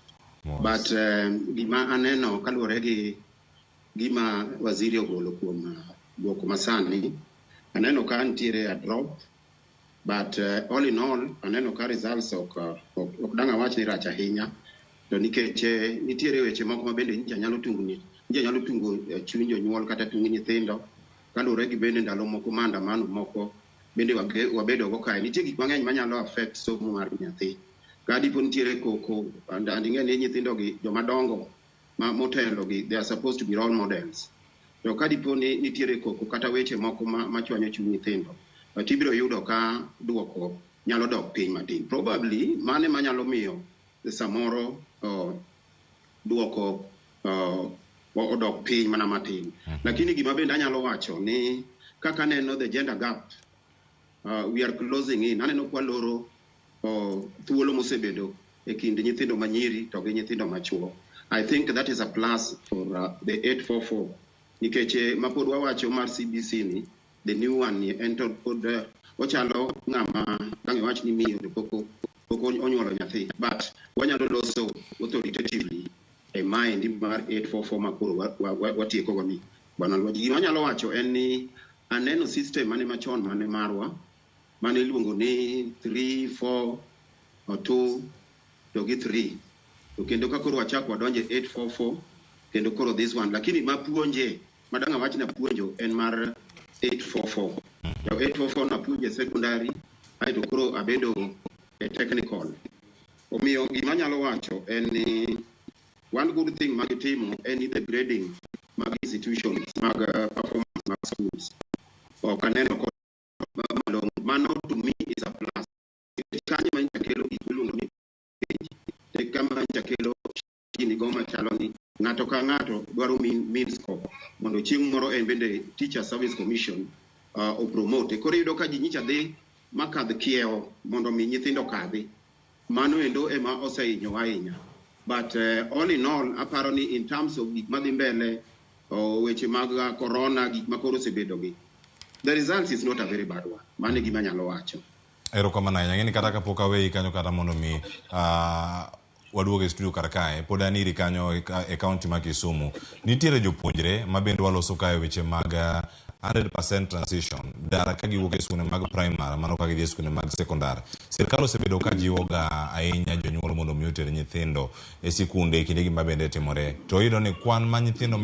Speaker 3: But gima aneno kaluwore gi gima waziri ogolo kuom duoko masani, aneno ka nitiere a drop, but all in all aneno ka results ok danga wach ni rach ahinya to nikech nitiere weche moko ma bende nyalo tungo chuny jonyuol kata tungo nyithindo kaluwore gi bende ndalo moko maandamano moko bende wabedo go kae. Nitie gik mang'eny manyalo affect somo mar nyathi. Kadi po nitiere koko andinge ni nyithindo gi jomadongo ma motelo gi, they are supposed to be role models. To kadi po nitiere koko kata weche moko machwanyo chuny nyithindo, tibiro yudo ka duoko nyalo dok piny matin. Probably mane manyalo miyo samoro duoko odok piny mana matin. Lakini gima bende anyalo wacho ni kaka neno the gender gap, we are closing in. Aneno kwa loro thuolo mosebedo e kind nyithindo manyiri to gi nyithindo machuo. I think that is a plus for the 844. Nikech mapod wawacho mar CBC ni, the new one entered pod ochalo ng'ama kange wach ni miyo to poko onyuolo nyathi, but wanyalo loso authoritatively e mind mar 844 makoro watieko go ni bwana Lwaji. Gima nyalo wacho en ni aneno system mane machon mane marwa mane iluongo ni 3 4 2 to gi 3 to kendo ka koro wachako wadonje 844 kendo koro this one, lakini mapuonje madanga wach na puonjo en mar 844 to 844 na puonje secondary ai to koro abedo technical. Omiyo gima nyalo wacho en ni one good thing magitimo en the grading mag institutions mag performance mag schools. Kaneno ko mano to me is a plus. Kanye man jakelo ikuluongo ni te kama jakelo ni goma chalo ni ng'ato ka ng'ato dwaro mean score mondo chieng' moro en bende Teacher Service Commission o promote. Koro yudo ka ji nyicha dhi makadh kiewo mondo mi nyithindo kadhi, mano endo ema osehinyo ahinya. But all in all, aparo ni in terms of gik madhi mbele weche mag corona, gik makoro osebedo gi, the result is not a very bad one. Mane gima nyalo wacho.
Speaker 21: Erokamano ahinya. Ng'eni kata kapok aweyi kanyo kata mondo mi waduogo e studio kar kae, pod aniri kanyo e kaunti ma Kisumu. Nitiere jopuonjre ma bende waloso kae weche mag 100% transition dara ka giwuok e skunde mag primary mano ka gidhi e skunde mag secondary. Sirkal osebedo ka jiwoga ahinya jonyuol mondo mi oter nyithindo e sikunde kinde gima bende timore. To iyudo ni kwan ma nyithindo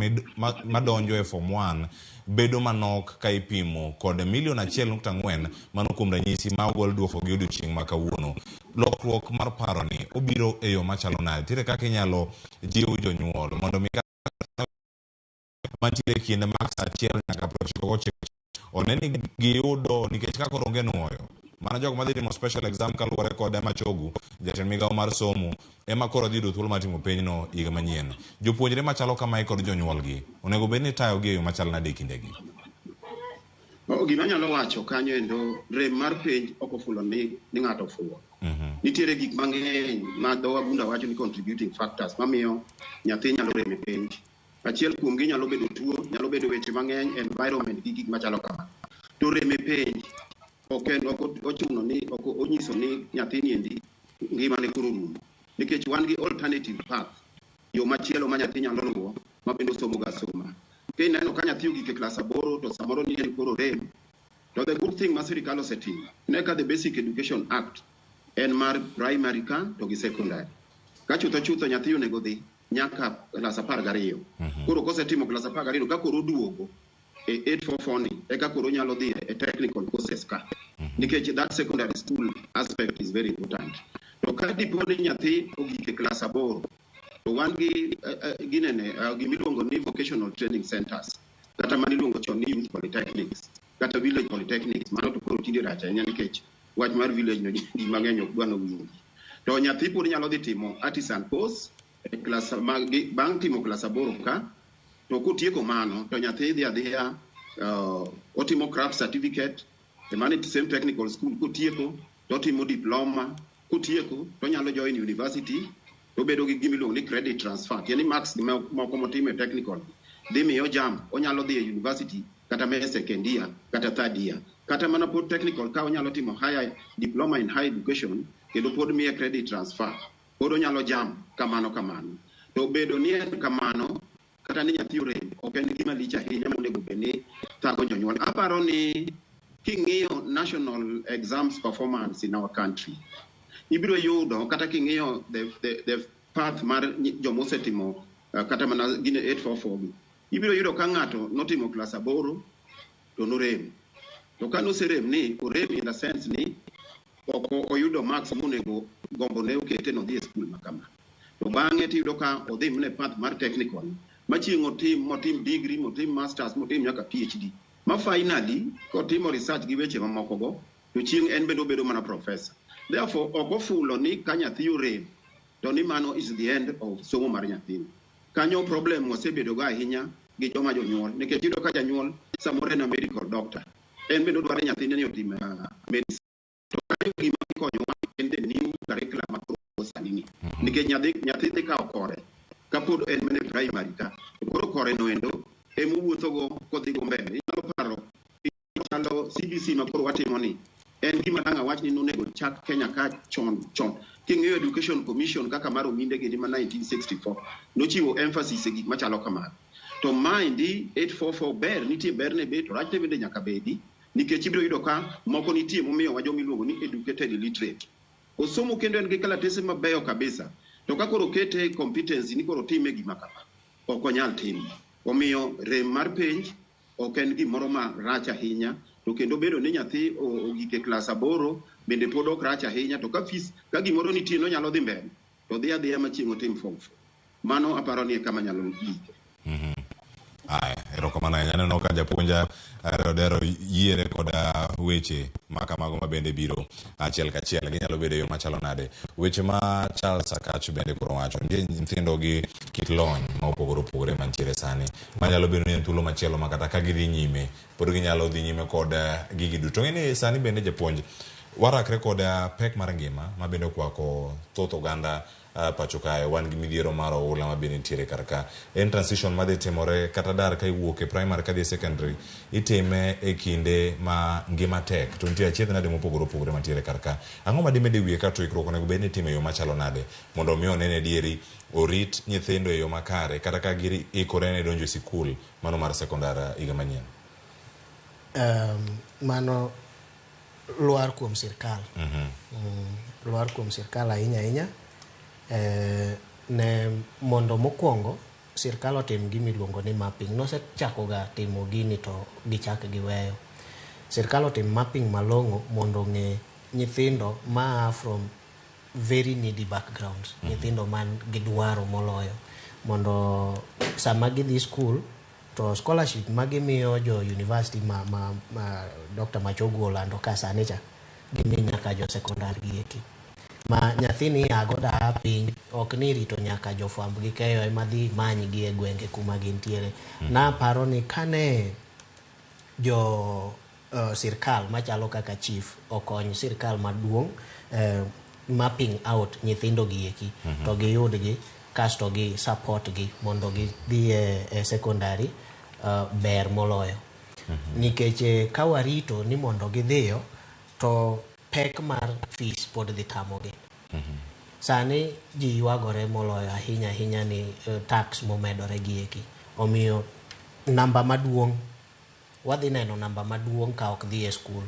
Speaker 21: madonjo e form 1 bedo manok ka ipimo kod 1.4 mano kuom ranyisi ma ogol duoko gi odiochieng' ma kawuono. Lokruok mar paro ni obiro e yo machalo nade? Tire kaka inyalo jiw jonyuol mondo mi mantiere kinde max 1 nyaka 99 oneni giyudo nikech kako ronge nuoyo. Mana jogo madhi timo special exam kaluwore kod Machogu, jatend migawo mar somo, ema koro dhi thuolo mar timo penjno higa manyien. Jopuonjre machalo kamae kod jonyuolgi onego bed ni tayogi e yo machal nade kindegi?
Speaker 3: Gima nyalo wacho kanyo endo rem mar penj ok ofulo ni ng'ato fuwo. Nitiere gik mang'eny ma dho wagunda wacho ni contributing factors mamiyo nyathi nyalo rem e penj. Achiel kuom gi nyalo bedo tuo, nyalo bedo weche mang'eny, environment gi gik machalo kamano. To rem e penj ochuno ni onyiso ni nyathini endi ngima ne koro rumo, nikech wan gi alternative path, yo machielo ma nyathi nyalo luwo ma bende somo ga soma. Kineno ka nyathi ogik e klas 8 to samoro ni en koro rem, to the good thing ma sirikal osetimo ne ka the Basic Education Act en mar primary ka to gi secondary. Ka chutho nyathi onego dhi nyaka klas 12. Koro kosetimo klas 12 ka koro duogo e 844 ni eka koro nyalo dhi e technical courses ka, nikech that secondary school aspect is very important. To ka dipo ni nyathi ogik e klas 8 to wan gi gimiluongo ni vocational training centers kata maniluongo chon ni youth polytechnics kata village polytechnics. Mano to koro tinde rach ahinya nikech wach mar village no ji mang'eny ok dwa winji. To nyathi pod nyalo dhi timo artisan course e klas bang' timo klas 8 ka, to kotieko mano to nyathi dhi adhiya otimo craft certificate e mani same technical school. Kotieko to timo diploma, kotieko to nyalo join university to bedo gi gimiluongo ni credit transfer, yani marks moko motimo e technical dhi miyo jam onyalo dhi e university kata me second year kata third year, kata mana pod technical ka onyalo timo higher diploma in higher education kendo pod miye credit transfer, pod onyalo jam kamano. To bedo ni en kamano kata ni nyathi orem ok en gima lich ahinya monego bed ni thago jonyuol. Aparo ni king'iyo national exams performance in our country, ibiro yudo kata king'iyo the path mar jomosetimo kata mana gine 844 ibiro yudo ka ng'ato notimo klas 8 to norem, to ka noserem ni orem in the sense ni ok oyudo marks monego gombo ne okete no dhi e skul makama, to bang'e tiyudo ka odhi mne path mar technical machieng' motim degree, motim masters, motim nyaka PhD, ma finally kotimo research gi weche mamoko go to chieng' en bedo mana professor. Therefore ok ofulo ni ka nyathi orem to ni mano is the end of somo mar nyathino. Kanyo problem osebedo ga ahinya gi joma jonyuol, nikech yudo ka janyuol samoro en medical doctor, en bende dwaro nyathine ni otim medicine, to kanyo gima ikonyowa en the new curriculum ma sani, nikech nyathi dhi kawo kore kapod en mane primary ka, koro kore no endo emowuotho go kodhi go mbele. Inyalo paro chalo CBC ma koro watimo ni, en gima dang' awach ni nonego chak Kenya ka chon. King'eyo Education Commission kaka mar ominde gi ma 1964 nochiwo emphasis e gik machalo kamano. To maendi 844 ber nitie berne be to rachne bende nyaka bedi nikech ibiro yudo ka moko nitie momiyo wa jomiluongo ni educated illiterate. Osomo kendo en gi kalatese mabeyo kabisa. To ka koro kete competency ni koro time gima kama ok onyal timo. Omiyo rem mar penj ok en gimoro ma rach ahinya, to kendo bedo ni nyathi ogike klas 8 bende pod ok rach ahinya, to ka gimoro nitie no nyalo dhi mbele to dhi adhiya machieng' otim form 4. Mano aparo ni kama nyalo gike.
Speaker 21: Erokamano ahinya. Aneno ka japuonja rodero yiere koda weche makamago mabende biro achiel kachiel ginyalo bedo yo machalo nade. Weche ma Charles Akach bende koro wacho nitie nyithindo gi kit lony ma opogore mantiere sani manyalo bedo ni thuolo machielo makata ka gidhi nyime pod ginyalo dhi nyime kod gigi duto. Ng'eni sani bende japuonj warakre kod pek mar ngima mabende okwako thoth oganda pacho kae. Wan gi midhiero mar oula mabende nitiere karka. En transition madhi timore kata dar ka iwuok e primary kadhi e secondary itime e kinde ma ngima tek, to nitie achiedh nade mopogore mantiere karka. Ang'o madimede wiye ka to ikruok onego bed ni itime yo machalo nade mondo mi onene dieri orit nyithindo e yo makare kata ka giri ikore ne donjo e sikul mano mar sekondar higa manyien?
Speaker 9: Mano luar kuom sirkal. Luar kuom sirkal ahinya ne mondo mokwongo sirkal otim gimiluongo ni mapping. Nosechako ga timo gini to gichak giweyo. Sirkal otim mapping malong'o mondo ng'e nyithindo ma from very needy backgrounds, nyithindo man gi dwaro moloyo, mondo sama gidhi school to scholarship magimiyo jo university ma Dr. Machogu olando ka sani cha gimi nyaka jo secondary gieki. Ma nyathini agoda piny ok ni rito nyaka jofwamb gi keyo ema dhi manyi gi e gwenge kuma gintiere. Na paro ni kane jo sirkal machalo kaka chief okony sirkal maduong' mapping out nyithindo gieki to giyudgi kasto gi support gi mondo gidhi e secondary ber moloyo. Nikech ka warito ni mondo gidhiyo to pek mar fees pod dhi tamogi. Sani ji ywagore moloyo ahinya ni tax momedore gieki. Omiyo namba maduong' wadhi neno namba maduong' ka ok dhi e skul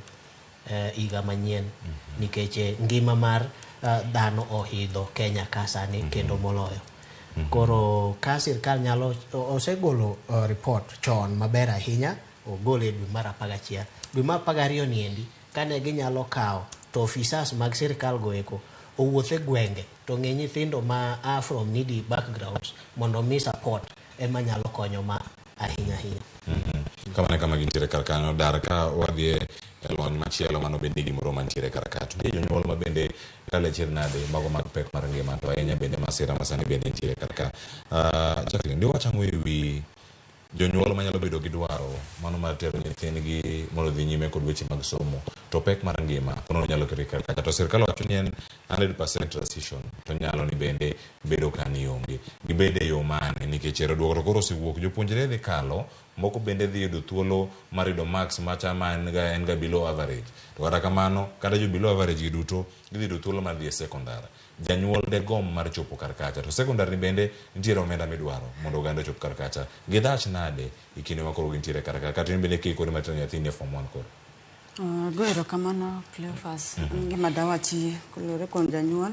Speaker 9: higa manyien nikech ngima mar dhano ohidho Kenya ka sani kendo moloyo. Koro ka sirkal nyalo osegolo report chon maber ahinya, ogole dwe mar 11. Dwe mar 12 niendi kane ginyalo kawo to officers mag sirkal goeko owuothe gwenge to ng'e nyithindo ma are from needy backgrounds mondo mi support ema nyalo konyo ma ahinya.
Speaker 21: Kama gintiere karka dar ka wadhi e lony machielo mano bende gimoro mantiere karka. To jonyuol ma bende kale chir nade mago mag pek mar ngima to ahinya bende masira masani bende ntiere karka. Jacqueline, ndi wachang'o e wi jonyuol manyalo bedo gi dwaro mano mar tero nyithindgi mondo dhi nyime kod weche mag somo to pek mar ngima kono nyalo kiri karka. To sirkal wacho ni en 100% transition to nyalo ni bende bedo kani onge gibede yo mane nikech duoko to koro osewuok jopuonjre dhi kalo moko bende dhi yudo thuolo mar yudo max machama en ga below average. To kata kamano kata jo below average gi duto gidhi yudo thuolo mar dhi e sekondar. Janyuol de gom mar chopo karkacha to sekondar ni bende nitiere omenda midwaro mondo oganda chop karkacha. Gidach nade ikine makoro gintiere karkacha kata ni bende kiko ni matero nyathini form 1 koro.
Speaker 2: Goero kamano Cleophas, ngima dawachi kolore kon janyuol.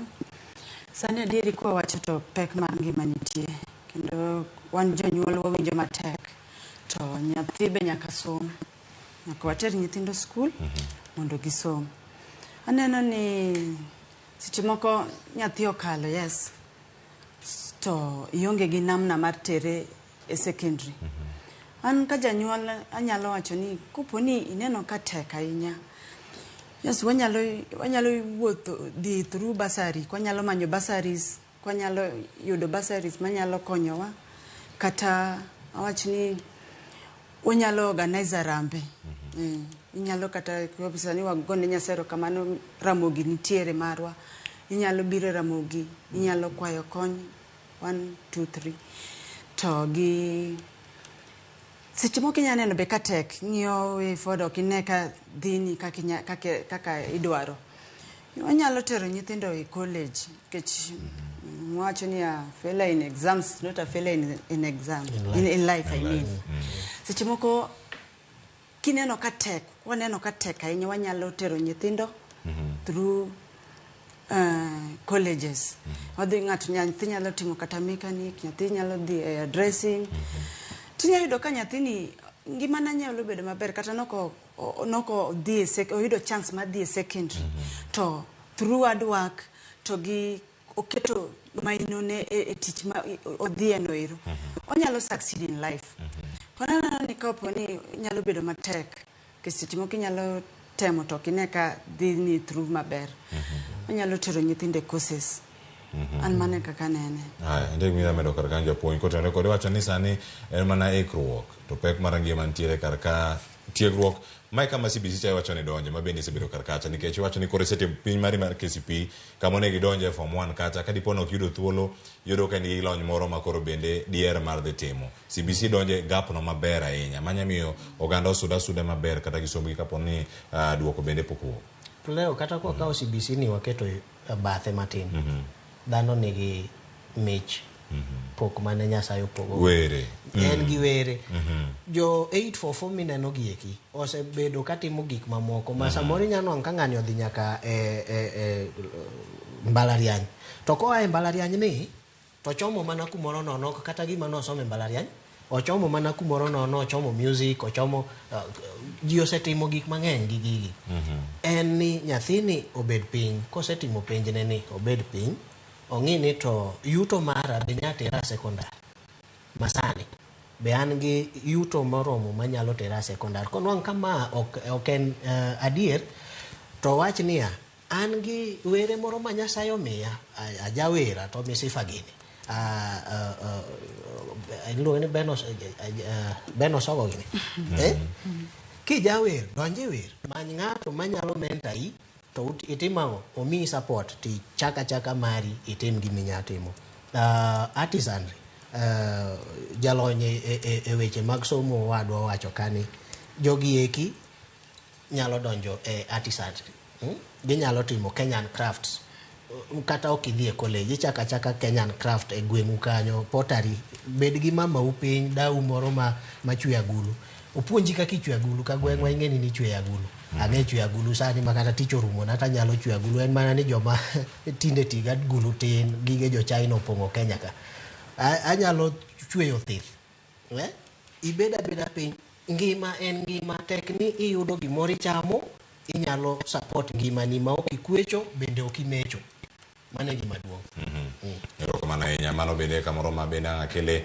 Speaker 2: Sani adieri kwa wacho to pek mar ngima nitie kendo wan jonyuol wawinjo matek to nyathi be nyaka som, nyaka water nyithindo skul mondo gisom. Aneno ni seche moko nyathi okalo, yes, to ionge gi namna mar tere e secondary. An ka janyuol anyalo wacho ni kopo ni ineno ka tek ahinya, yes, wanyalo wuotho dhi through bursary, wanyalo manyo bursaries, wanyalo yudo bursaries manyalo konyowa, kata awach ni wanyalo organize rambe. Inyalo kata sani wagone Nyasero kamano Ramogi nitiere marwa. Inyalo biro Ramogi, inyalo kwayo kony 1, 2, 3 to gi seche moko inya neno be ka tek ng'iyo ifodo kine ka dhini kaka idwaro. Wanyalo tero nyithindo e college kech mwacho ni a failure in exams, not a failure in exam, in life I mean. Seche moko kineno ka tek, waneno ka tek ahinya wanyalo tero nyithindo through colleges. Wadhi ng'ato nyathi nyalo timo kata mechanic, nyathi nyalo dhi dressing. Tinya yudo ka nyathini ngimana nyalo bedo maber kata noko dhi oyudo chance mar dhi secondary to through hard work to gi oketo mainone e tich ma odhi enoiro onyalo succeed in life. Kona ni kopo ni nyalo bedo matek seche moko nyalo temo to kineka dhi ni through maber onyalo tero nyithinde courses. An mane kaka nene.
Speaker 21: Inde mi medo karka japuonj kotene kod wacho ni sani en mana ikruok to pek mar ngima ntiere karka tiegruok mai kama CBC cha wacho ni donje mabende sebedo karkacha nikech wacho ni kore sete piny mari mar KCPE kama ne gidonje form 1 kacha kadi pono ok yudo thuolo yudo ka ni lony moro makoro bende dier mar dhi timo. CBC donje gap no maber ahinya manyamiyo oganda suda maber kata gisomgi kaponi duoko bende pokwo.
Speaker 9: Leo kata kwa kao CBC ni waketo bathe matin. Dhano nigi mich pok mane Nyasaye pogo
Speaker 21: were
Speaker 9: en gi were jo 844 mineno gieki osebedo katimo gik mamoko ma samoro nyano ka ng'ani odhi nyaka mbalariany to ko ai mbalariany ni to chomo mana kumoro nono kata gima no some mbalariany ochomo mana kumoro nono ochomo music ochomo ji osetimo gik mang'eny gi gigi en ni nyathini obed piny kosetimo penjne ni obed piny ong'ini to yuto mara be nyatera sekondar masani be an gi yuto moromo manyalo tera sekondar konwang' kama ok en adier to wach niya an gi were moro ma Nyasaye omiya ajawera to misifa gini iluongo ni Benos Ogo gini kijawer donje wer many ng'ato manyalo mentai to itimao omi support ti chaka mari itim gimi nyatimo artisanry jalonye e weche mag somo wadwa wacho kani jogi eki nyalo donjo e artisanry ginyalo timo Kenyan crafts kata ok idhi e college chaka Kenyan craft e gweng'u kanyo pottery bed gi mama upiny dau moro ma chwe agulu opuonji kaka ichwe agulu ka gweng'wa ing'eni ni chwe agulu ang'e chwe agulu sani makata tich orumo na ta nyalo chwe agulu en mana ni joma tinde tiga agulu tin gige jo China opong'o Kenya ka anyalo chweyo thith ibeda piny ngima en ngima tekni iyudo gimoro ichamo inyalo support ngimani ma ok ikwecho bende ok imecho mane gima duong'.
Speaker 21: Erokamano ahinya mano bende kamoro ma bende akele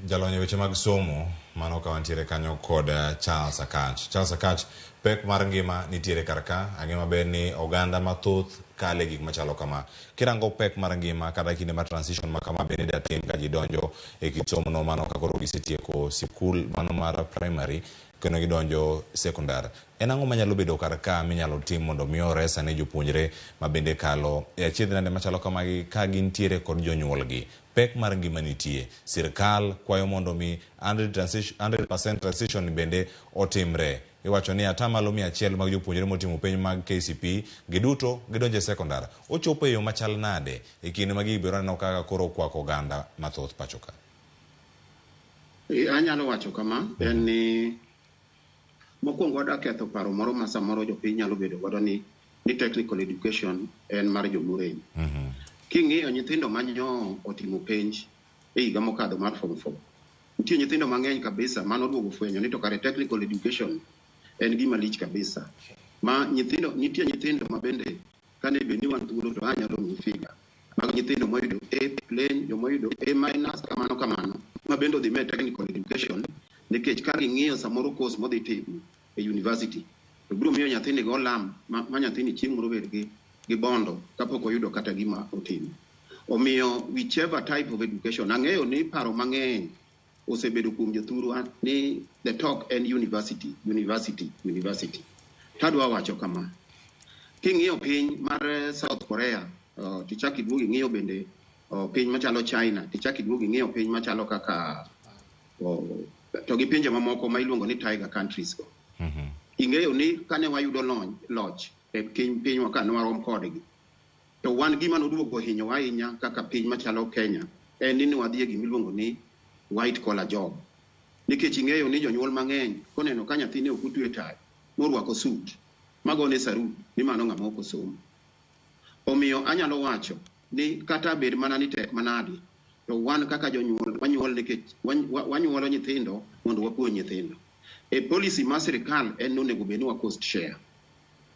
Speaker 21: jalonye weche mag somo mano ka wantiere kanyo kod Charles Akach pek mar ngima nitiere karka ang'e maber ni oganda mathoth kale gik machalo kama kirango pek mar ngima kata kinde mar transition ma kama bende datim ka ji donjo e kit somo no mano ka koro gisetieko sikul mano mar primary kendo gidonjo sekondar en ang'o manyalo bedo karka minyalo tim mondo miyo resa ne jopuonjre ma bende kalo e achiedh nade machalo kamagi ka gintiere kod jonyuolgi pek mar ngima nitie sirkal kwayo mondo mi 100% transition bende otimre iwacho ni atamalo 100 mag jopuonjre motimo penj mag KCPE giduto gidonje sekondar ochopo e yo machal nade e kinde ma gibiro neno kaka koro kwako oganda mathoth pachoka.
Speaker 3: Anyalo wacho kama en ni mokwongo wada ketho paro moro ma samoro jopiny nyalo bedo godo ni technical education en mar jomureny. King'iyo nyithindo manyo otimo penj e higa mokadho mar form 4 nitie nyithindo mang'eny kabisa mano duogo fwenyo ni to kare technical education en gima lich kabisa ma nitie nyithindo ma bende kane be ni wan thuolo to anyalo mi figa mag nyithindo moyudo A plain jomoyudo A minus kamano ma bende odhi med technical education nikech ka ging'iyo samoro course modhi timo e university to biro miyo nyathini go lam ma nyathini chieng' moro bed gi bondo kapok oyudo kata gima otimo. Omiyo whichever type of education ang'eyo ni paro mang'eny osebedo kuom jothuru ni the talk and university. Tadwa wacho kama king'iyo piny mar South Korea tichaki duogi ng'iyo bende piny machalo China tichaki duogi ng'iyo piny machalo kaka to gi pinje mamoko ma iluongo ni tiger countries go. Ing'eyo ni kane wayudo loch e pinywa kane warom kodgi, to wan gima noduogo hinyo ahinya kaka piny machalo Kenya en ni wadhi e gima iluongo ni white collar job. Nikech ing'eyo ni jonyuol mang'eny koneno ka nyathine ok otwe tai morwako sut magone sarut ni mano ng'ama ok osomo. Omiyo anyalo wacho ni kata bed mana ni tek manadi, to wan kaka jonyuol wanyuol nikech wanyuolo nyithindo mondo wapuonj nyithindo. E policy ma sirikal en nonego bed ni wa cost share.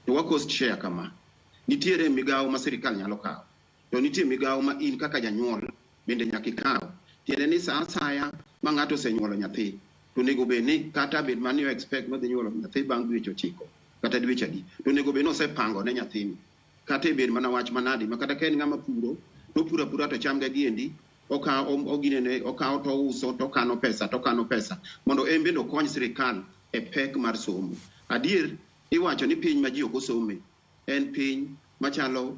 Speaker 3: To wa cost share kama, nitiere migawo ma sirikal nyalo kawo, to nitie migawo ma in kaka janyuol bende nyaka ikaw. Tiende ni sa asaya ma ng'ato osenyuolo nyathi, to nego bed ni kata bed man you expect no dhi nyuolo nyathi bang' dweche 9 kata dweche 10, to nego bed ni osepango ne nyathini. Kata bed mana wach manadi ma kata ka en ng'ama puro, to pura to chamge giendi, okawo to uso to kano pesa mondo en bende okony sirikal e pek mar somo. Adier iwacho ni piny ma ji ok osome en piny machalo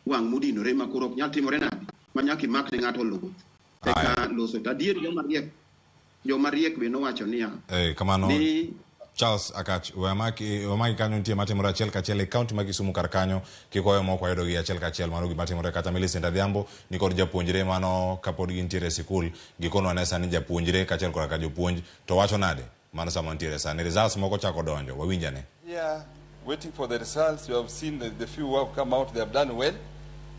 Speaker 3: wang' mudinore ma koro ok nyal timore nadi ma nyaka imak ne ng'ato lowo eka loso. Adier joma riek be nowacho niya
Speaker 21: kamano Charles Akach, wamaki kanyo nitie matimore achiel kachiel e kaunti ma Kisumu kar kanyo, kikoyo moko ayudo gi achiel kachiel mano gima timore kata Millicent Adhiambo ni kod japuonjre mano kapod gintiere e sikul, gikono ane sani japuonjre kachiel kod ka jopuonj, to wacho nade mano sama ntiere sani results moko chako donjo, wawinjane.
Speaker 23: Yeah, waiting for the results. You have seen the few who have come out, they have done well,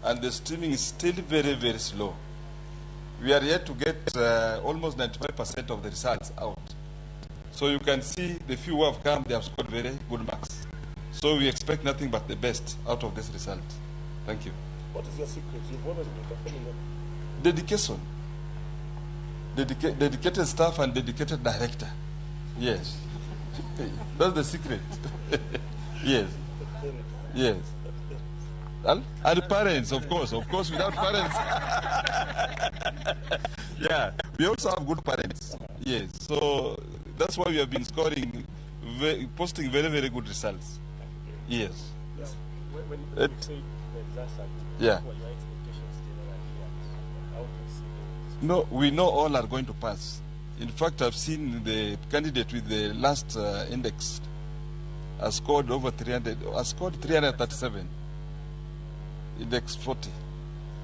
Speaker 23: and the streaming is still very, very slow. We are yet to get almost 95% of the results out. So you can see the few who have come, they have scored very good marks. So we expect nothing but the best out of this result. Thank you.
Speaker 7: What is your secret? You've always been performing well.
Speaker 23: Dedication. Dedicated staff and dedicated director. Yes. That's the secret. Yes. Yes. And parents, of course. Of course, without parents. Yeah. We also have good parents. Yes. So that's why we have been scoring, posting very, very good results. Yes.
Speaker 7: Yes. When you say the results are good,
Speaker 23: yeah.
Speaker 7: what are your expectations generally? How to see them?
Speaker 23: No, we know all are going to pass. In fact, I've seen the candidate with the last index has scored over 300, has scored 337, index 40.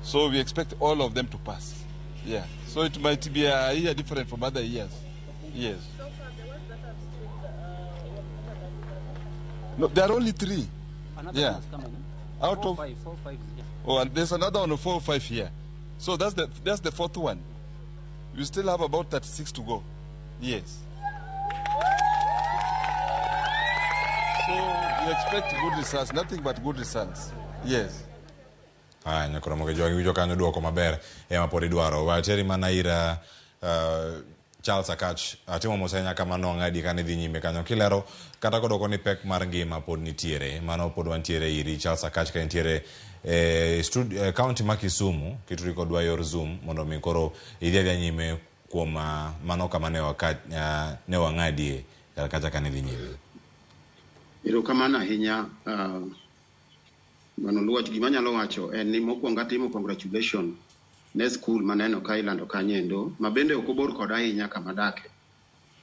Speaker 23: So we expect all of them to pass. Yeah. So it might be a year different from other years. Yes. No, there are only 3.
Speaker 8: Another
Speaker 23: yeah.
Speaker 8: one's coming.
Speaker 23: Out
Speaker 8: 4,
Speaker 23: of
Speaker 8: 5, 4, 5. Yeah.
Speaker 23: Oh, and there's another one of 4 or 5 here. So that's the 4th one. We still have about 36 to go. Yes. So we expect good results, nothing but good results. Yes.
Speaker 21: Nyakoro moge jogi wijo kanyo duoko maber ema pod idwaro. Wateri mana ira Charles Akach, atimo mosenya kama no ng'adi kane dhi nyime kanyo kilero kata kodoko ni pek mar ngima pod nitiere, mano pod wantiere iri Charles Akach ka nitiere county ma Kisumu, kituri kodwa yor Zoom mondo mi koro idhi nyime kuom mano kama ne wang'adie kata kane dhi nyime.
Speaker 3: Erokamano ahinya. Mano luwach gima nyalo wacho en ni mokwongo atimo congratulation ne school maneno ka ilando kanyendo ma bende ok obor kod ahinya kama dake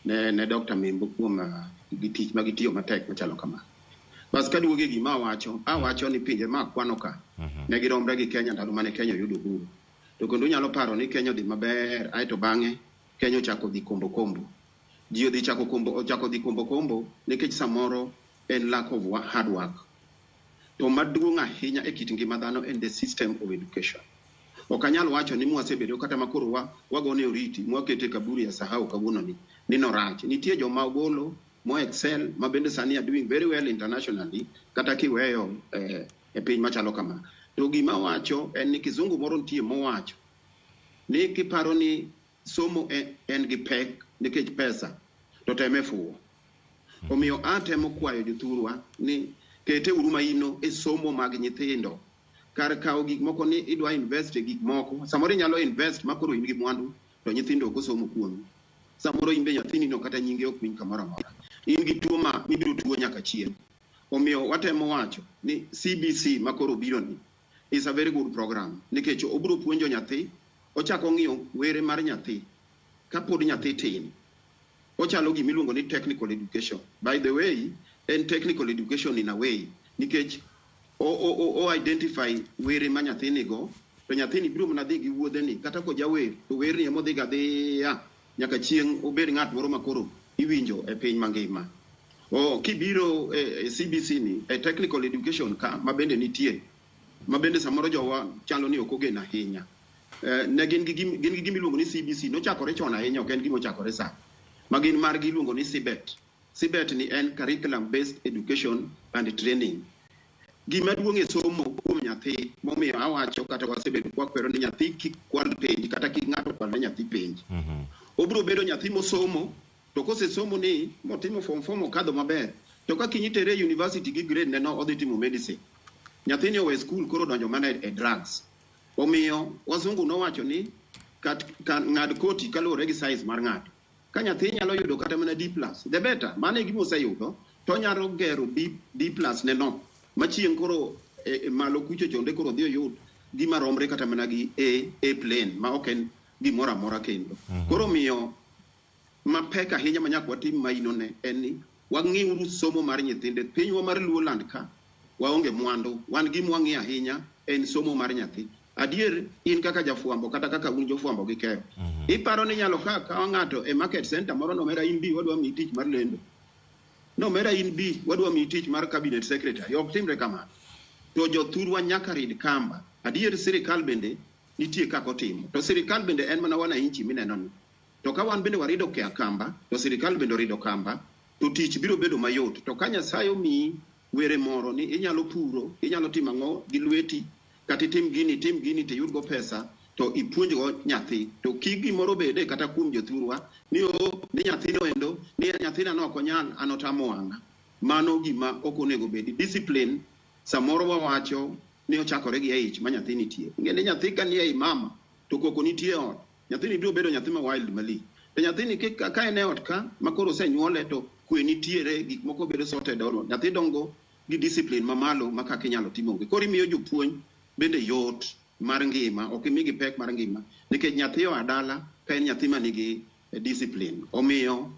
Speaker 3: ne Dr. Mimbo kuom tich magitiyo matek machalo kama. Bas ka duoge gima awacho ni pinje ma kwano ka ne giromre gi Kenya ndalo mane Kenya yudo uhuru. To kendo nyalo paro ni Kenya dhi maber, aito bang'e Kenya ochako dhi kombo. Ji odhi ochako dhi kombo nikech samoro en lack of hard work. To maduong' ahinya e kit ngima dhano en the system of education. Ok anyal wacho ni mwasebedo kata makoro wagone oriti mwakete kaburi ya sahau kawuono ni norach. Nitie joma ogolo mo excel ma bende sani are doing very well internationally kata kiweyo e piny machalo kama. To gima wacho en ni kizungu moro nitie mowacho ni kiparo ni somo en gi pek nikech pesa to teme fuwo. Omiyo atemo kwayo jothurwa ni kete uruma ino e somo mag nyithindo. Kar kawo gik moko ni idwa invest e gik moko, samoro nyalo invest makoro in gi mwandu to nyithindo ok osomo kuomi. Samoro in be nyathini no kata nyinge ok piny kamoro amora. In gi tuo ma ibiro tuo nyaka chien. Omiyo watemo wacho ni CBC makoro biro ni is a very good program nikech obiro puonjo nyathi, ochako ng'iyo were mar nyathi kapod nyathi tin ochalo gimiluongo ni technical education. By the way, and technical education in a way, nikech o identify were ma nyathinigo, to nyathini biro mana dhi gi wuodheni, kata ko jawer, to werni emo dhi gadhiya nyaka chieng' obed ng'at moro makoro iwinjo e piny mangima. Kibiro CBC ni, technical education ka, mabende nitie, mabende samoro jowa chalo ni okogena ahinya. Ne gin gi gimiluongo ni CBC, nochakore chon ahinya, ok en gimochakore sa. Magin margi iluongo ni CBET. CBET ni en curriculum based education and training. Gima duong' e somo kuom nyathi, momiyo awacho kata wasebedo kwakwero ni nyathi kik kwal penj, kata kik ng'ato kwal ne nyathi penj. Obro bedo nyathi mosomo, to kose somo ni motimo form okadho maber, to ka kinyi tere university gi grade neno odhi timo medicine. Nyathini owe school koro donjo mana e drugs. Omiyo wazungu nowacho ni ng'ad koti kaluwore gi size mar ng'ato. Ka nyathi nyalo yudo kata mana D+, the better. Mano e gima oseyudo, to nyalo gero D+ neno. Machieng' koro malo kucho chonde koro dhi oyud gima romre kata mana gi A plane, ma ok en gimoro amora kendo. Koro miyo mapek ahinya manyak watim mainone en ni wang'iuru somo mar nyithinde. Pinywa mar Luoland ka waonge mwandu, wan gi mwang'i ahinya en somo mar nyathi. Adier in kaka jafuambo kata kaka un jofuambo gi keyo. Iparo ni nyalo ka ng'ato e market center moro nomera in bi wadwa mi tich mar lendo. Nomera in bi wadwa mi tich mar cabinet secretary. Ok timre kamano. To jothurwa nyaka rid kamba. Adier sirikal bende nitie kako timo. To sirikal bende en mana wananchi mineno ni. To ka wan bende warido ke kamba, to sirikal bende rido kamba, to tich biro bedo mayot. To ka Nyasaye omi were moro ni inyalo puro, inyalo timo ang'o gi lweti, kata tim gini to yudgo pesa, to ipuonjgo nyathi. To kik gimoro bede kata kuom jothurwa ni nyathino endo, ni nyathina no ok onyal, an otamo wang'a. Mano gima ok onego bedi. Discipline samoro wawacho ni ochakore gi ich ma nyathi nitie. Ngende nyathi ka ni ei mama to koko nitie ot. Nyathini biro bedo nyathi ma wild mali. To nyathini ka en e ot ka makoro osenyuole to kwe nitiere, gik moko bedo sorted out. Nyathi dongo gi discipline mamalo ma kaka inyalo timo. Koro imiyo jopuonj bende yot mar ngima, ok imigi pek mar ngima, nikech nyathi oa dala ka en nyathi manigi discipline. Omiyo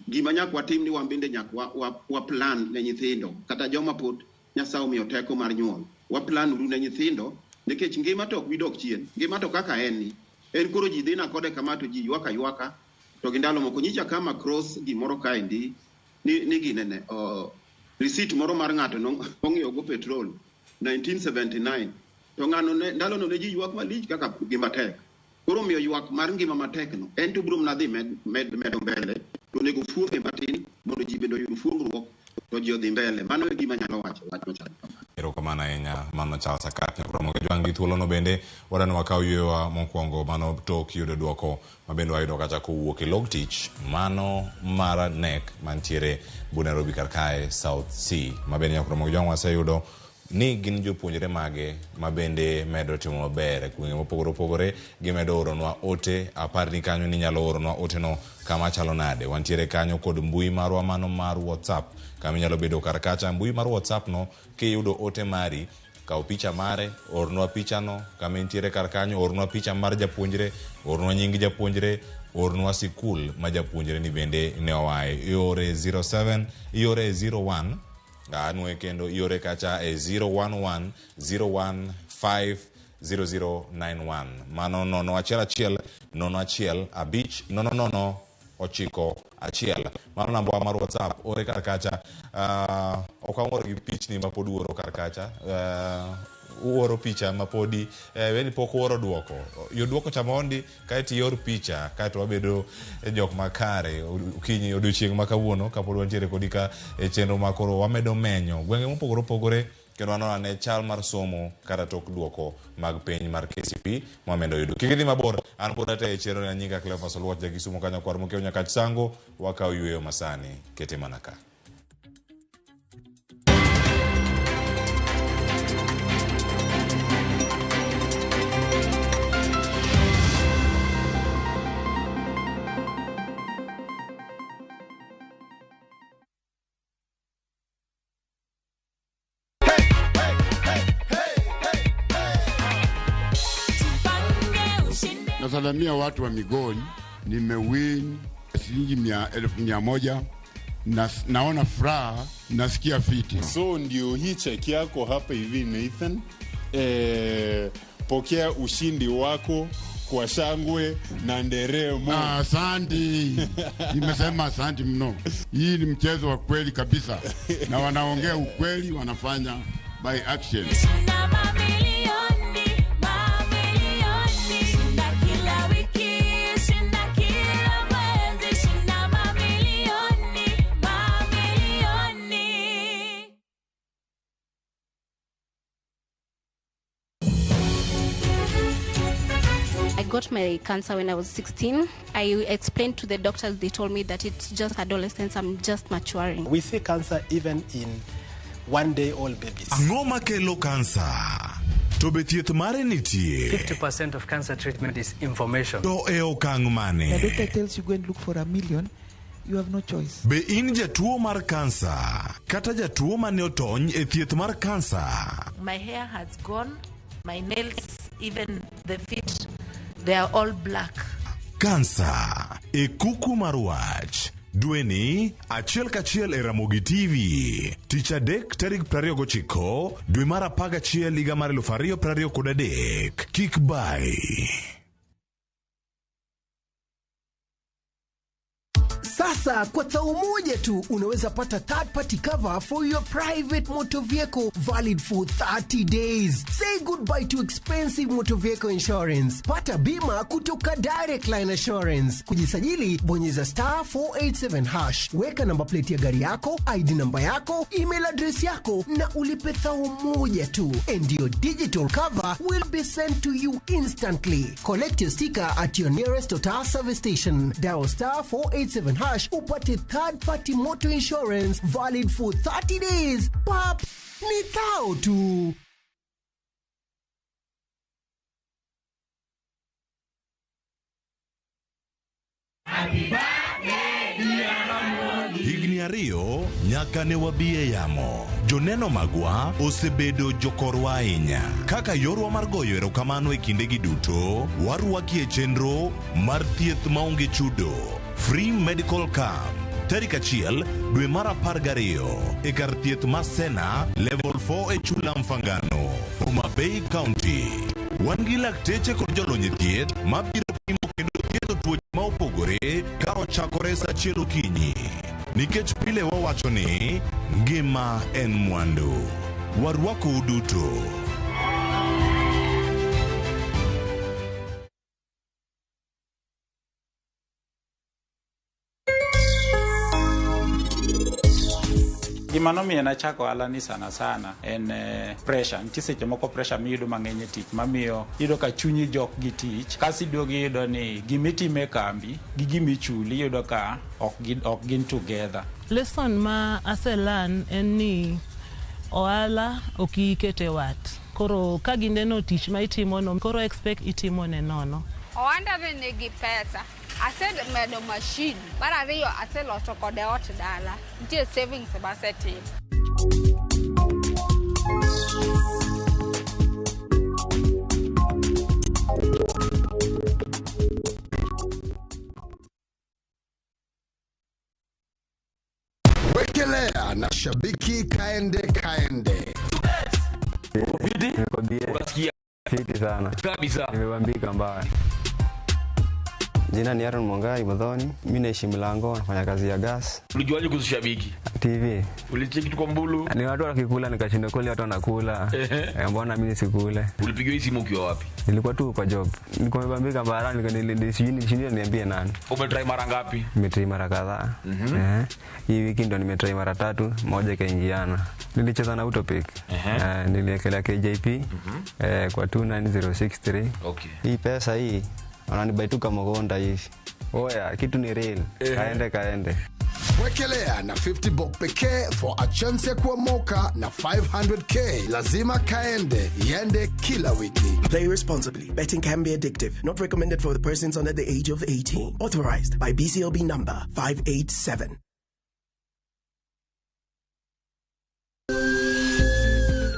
Speaker 3: gima nyak watim ni wan bende nyak wa plan ne nyithindo, kata joma pod Nyasaye omiyo teko mar nyuol. Wa plan uru ne nyithindo, nikech ngima to ok bidok chien. Ngima to kaka en ni. En koro ji dhina kode kama to ji ywaka, to gi ndalo moko nyicha kama cross gimoro kaendi, ni ginene, receipt moro mar ng'ato ong'iewo go petrol 1979. To ng'ano ndalo no ne ji ywak malich kaka gima tek. Koro miyo ywak mar ngima matek no, en to biro mana dhi medo mbele, to nego fuonge matin, mondo ji bendo yud fuongruok, to ji odhi mbele. Mano e gima nyalo wacho machalo.
Speaker 21: Erokamano ahinya mano Charles Akatnya. Ramogi jwang' gi thuolo no bende wadano wakaw ywewa mokwongo mano tok yudo duoko mabende wayudo kacha kowuok e log tich mano mar NEC mantiere Nairobi kar kae South C. Mabende nyaka Ramogi jwang' waseyudo ni gin jopuonjre mage mabende medo timo maber e gwenge mopogore opogore, gimedo oronwa ote. Apar ni kanyo ni nyalo oronwa ote no kama chalo nade. Wantiere kanyo kod mbui marwa mano mar WhatsApp, kama nyalo bedo kar kacha. Mbui mar WhatsApp no kiyudo ote mari, kaw picha mare, ornwa picha no kama intiere kar kanyo, ornwa picha mar japuonjre, ornwa nying japuonjre, ornwa sikul ma japuonjre ni bende ne owae. Iore 01 anwe kendo iore kacha e 011-015-0091. Mano nono achiel abich nono ochiko achiel. Mano namba mar WhatsApp. Ore kar kacha okang'oro gi pichni ma pod uoro kar kacha. Uoro picha ma podi weni pok uoro duoko. Yo duoko chamondi kaeti yor picha kaeto wabedo jok makare ukinyi odiochieng' ma kawuono kapod wantiere kodika e chenro makoro wamedo menyo gwenge mopogore opogore, kendo wanona ne chal mar somo kata tok duoko mag piny mar KCPE mwamedo yudo. Kikidhi mabor, an pod ate e chenro na nyinga Cleophas Oluoch Jakisumo kanyo kwar mokeo nyaka sango wakaw yweyo masani kete manaka.
Speaker 8: Nasalamia watu wa Migori, nimewin shilingi 1,100. Naona furaha, nasikia fiti.
Speaker 10: So ndio hii cheki yako hapa hivi Nathan. Pokea ushindi wako kwa shangwe na nderemo.
Speaker 8: Asante. Nimesema asante mno. Hii ni mchezo wa kweli kabisa. Na wanaongea ukweli, wanafanya by action.
Speaker 11: I got my cancer when I was 16. I explained to the doctors, they told me that it's just adolescence, I'm just maturing.
Speaker 13: We see cancer even in 1-day-old babies.
Speaker 4: Angoma kelo cancer. To be thieth mare nitie.
Speaker 25: 50% of cancer treatment is information.
Speaker 4: To e okang' mane.
Speaker 26: The doctor tells you go and look for $1 million. You have no choice.
Speaker 4: Be in jatuo mar cancer. Kata jatuo mane otony e thieth mar cancer.
Speaker 27: My hair has gone. My nails, even the feet, they are all black.
Speaker 4: Cancer. E kuku mar wach. Dweni, achiel kachiel e Ramogi TV. Tich adek tarik 29, dwe mar 11 higa mar 2023. Kik bai.
Speaker 28: Sasa kwa tao moja tu unaweza pata third party cover for your private motor vehicle valid for 30 days. Say goodbye to expensive motor vehicle insurance. Pata bima kutoka Direct Line Assurance. Kujisajili bonyeza *487#. Weka namba plate ya gari yako, ID namba yako, email address yako na ulipe thao moja tu. And your digital cover will be sent to you instantly. Collect your sticker at your nearest Total service station. Dial *487# upate third party motor insurance valid for 30 days. Pap, ni thao tu.
Speaker 4: Higni ariyo nyaka ne wabie yamo. Joneno magwa osebedo jokorwa ahinya. Kaka yorwa mar goyo erokamano e kindegi duto, warwaki e chenro mar thieth maonge chudo. Free Medical Camp. Tarik 1 dwe mar 12 e kar thieth mar Sena Level 4 e Chula Mfangano, Homa Bay County. Wan gi lakteche kod jolony e thieth mabiro pimo kendo thiedho tuoche ma opogore ka ochakore sa 1 okinyi. Nikech pile wawacho ni ngima en mwandu. Warwako uduto.
Speaker 29: Gimano nachako alani sana en pressure. Nitie seche moko pressure miyudo mang'eny e tich mamiyo yudo ka chunyi jok gi tich. Kasi duogi yudo ni gimitime kambi gi gimichuli yudo ka ok gin together.
Speaker 30: Lesson ma aselan en ni oala okikete wat. Koro ka gineno tich ma itimo no, koro expect itimo ne nono.
Speaker 31: Owanda be nigi pesa. Ased medo machine. Mar ariyo aseloso kode ot dala. Nitie savings basetim.
Speaker 32: Wekelea na shabiki kaende.
Speaker 33: Unasikia fiti sana. Kabisa. Nimebambika mbaya. Jina ni Aaron Mongai Modhoni. Mimi naishi Mlango, nafanya kazi ya gas. Ulijuaje kuhusu shabiki? TV. Ulicheki tu kwa Mbulu? Ni watu wakikula nikashinda kweli watu wanakula. Mbona mimi nisikule? Ulipigiwa simu ukiwa wapi? Nilikuwa tu kwa job. Nilikuwa nimebambika mbaya, nilishinda niambie nani. Umetry mara ngapi? Nimetry mara kadhaa. Hii wiki ndo nimetry mara 3, moja kaingiana. Nilicheza na Utopic. Niliekelea KJP kwa 29063. Okay. Hii pesa hii wananibaituka Mogonda hivi. Oya, kitu ni real. Kaende.
Speaker 32: Wekelea na 50 bob pekee for a chance ya kuomoka na 500k. Lazima kaende, yende kila wiki.
Speaker 34: Play responsibly. Betting can be addictive. Not recommended for the persons under the age of 18. Authorized by BCLB number 587.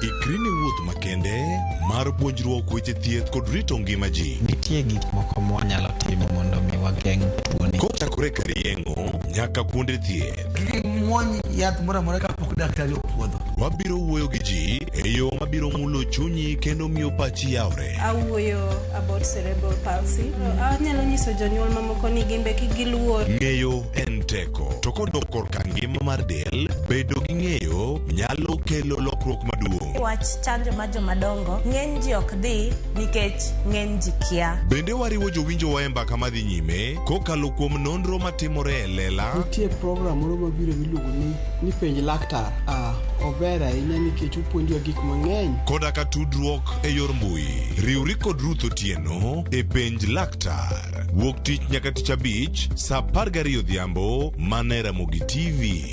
Speaker 4: Ikrini wuoth makende mar puonjruok weche thieth kod rito ngima ji.
Speaker 35: Nitie gik moko mwanyalo timo mondo mi wageng' tuoni.
Speaker 4: Kota kochakore kariengo nyaka kuonde thieth.
Speaker 1: Muony yath moro amora kapok daktari opuodho.
Speaker 4: Wabiro wuoyo gi ji e yo mabiro mulo chunyi kendo miyo pachi yawre.
Speaker 2: Awuoyo about cerebral palsy. Anyalo nyiso jonyuol mamoko ni gimbe kigiluor.
Speaker 4: Ng'eyo en teko. To kodok korka ngima mar del, bedo gi ng'eyo nyalo kelo lokruok maduong'.
Speaker 5: Wach chanjo ma jomadongo ng'eny ji ok dhi nikech ng'eny ji kia.
Speaker 4: Bende wariwo jowinjo wa e mbaka madhi nyime kokalo kuom nonro matimore e lela.
Speaker 6: Nitie program moro mabiro miluongo ni penj laktar. Ober ahinya nikech opuonjo gik mang'eny.
Speaker 4: Koda ka tudruok e yor mbui. Riwri kod Ruth Otieno e penj laktar. Wuok tich nyaka tich abich saa 12 odhiambo mana e Ramogi TV.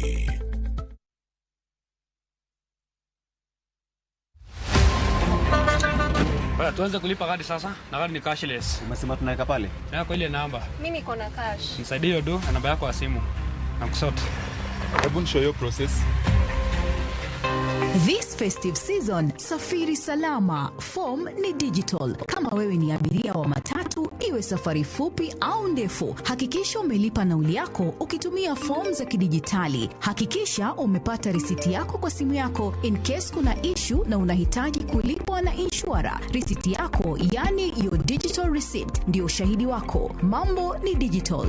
Speaker 12: Baya, tuanze kulipa kadi sasa. Na kadi ni cashless.
Speaker 14: Umesema tunaweka pale?
Speaker 12: Na kwa ile namba.
Speaker 31: Mimi niko na cash.
Speaker 12: Nisaidie hiyo do na namba yako ya simu. Nakusote.
Speaker 10: Hebu nishow your process.
Speaker 15: This festive season, safiri salama. Form ni digital. Kama wewe ni abiria wa matatu, iwe safari fupi au ndefu, hakikisha umelipa nauli yako ukitumia form za kidijitali. Hakikisha umepata risiti yako kwa simu yako in case kuna issue na unahitaji kulipwa na insurer. Risiti yako, yani your digital receipt, ndio ushahidi wako. Mambo ni digital.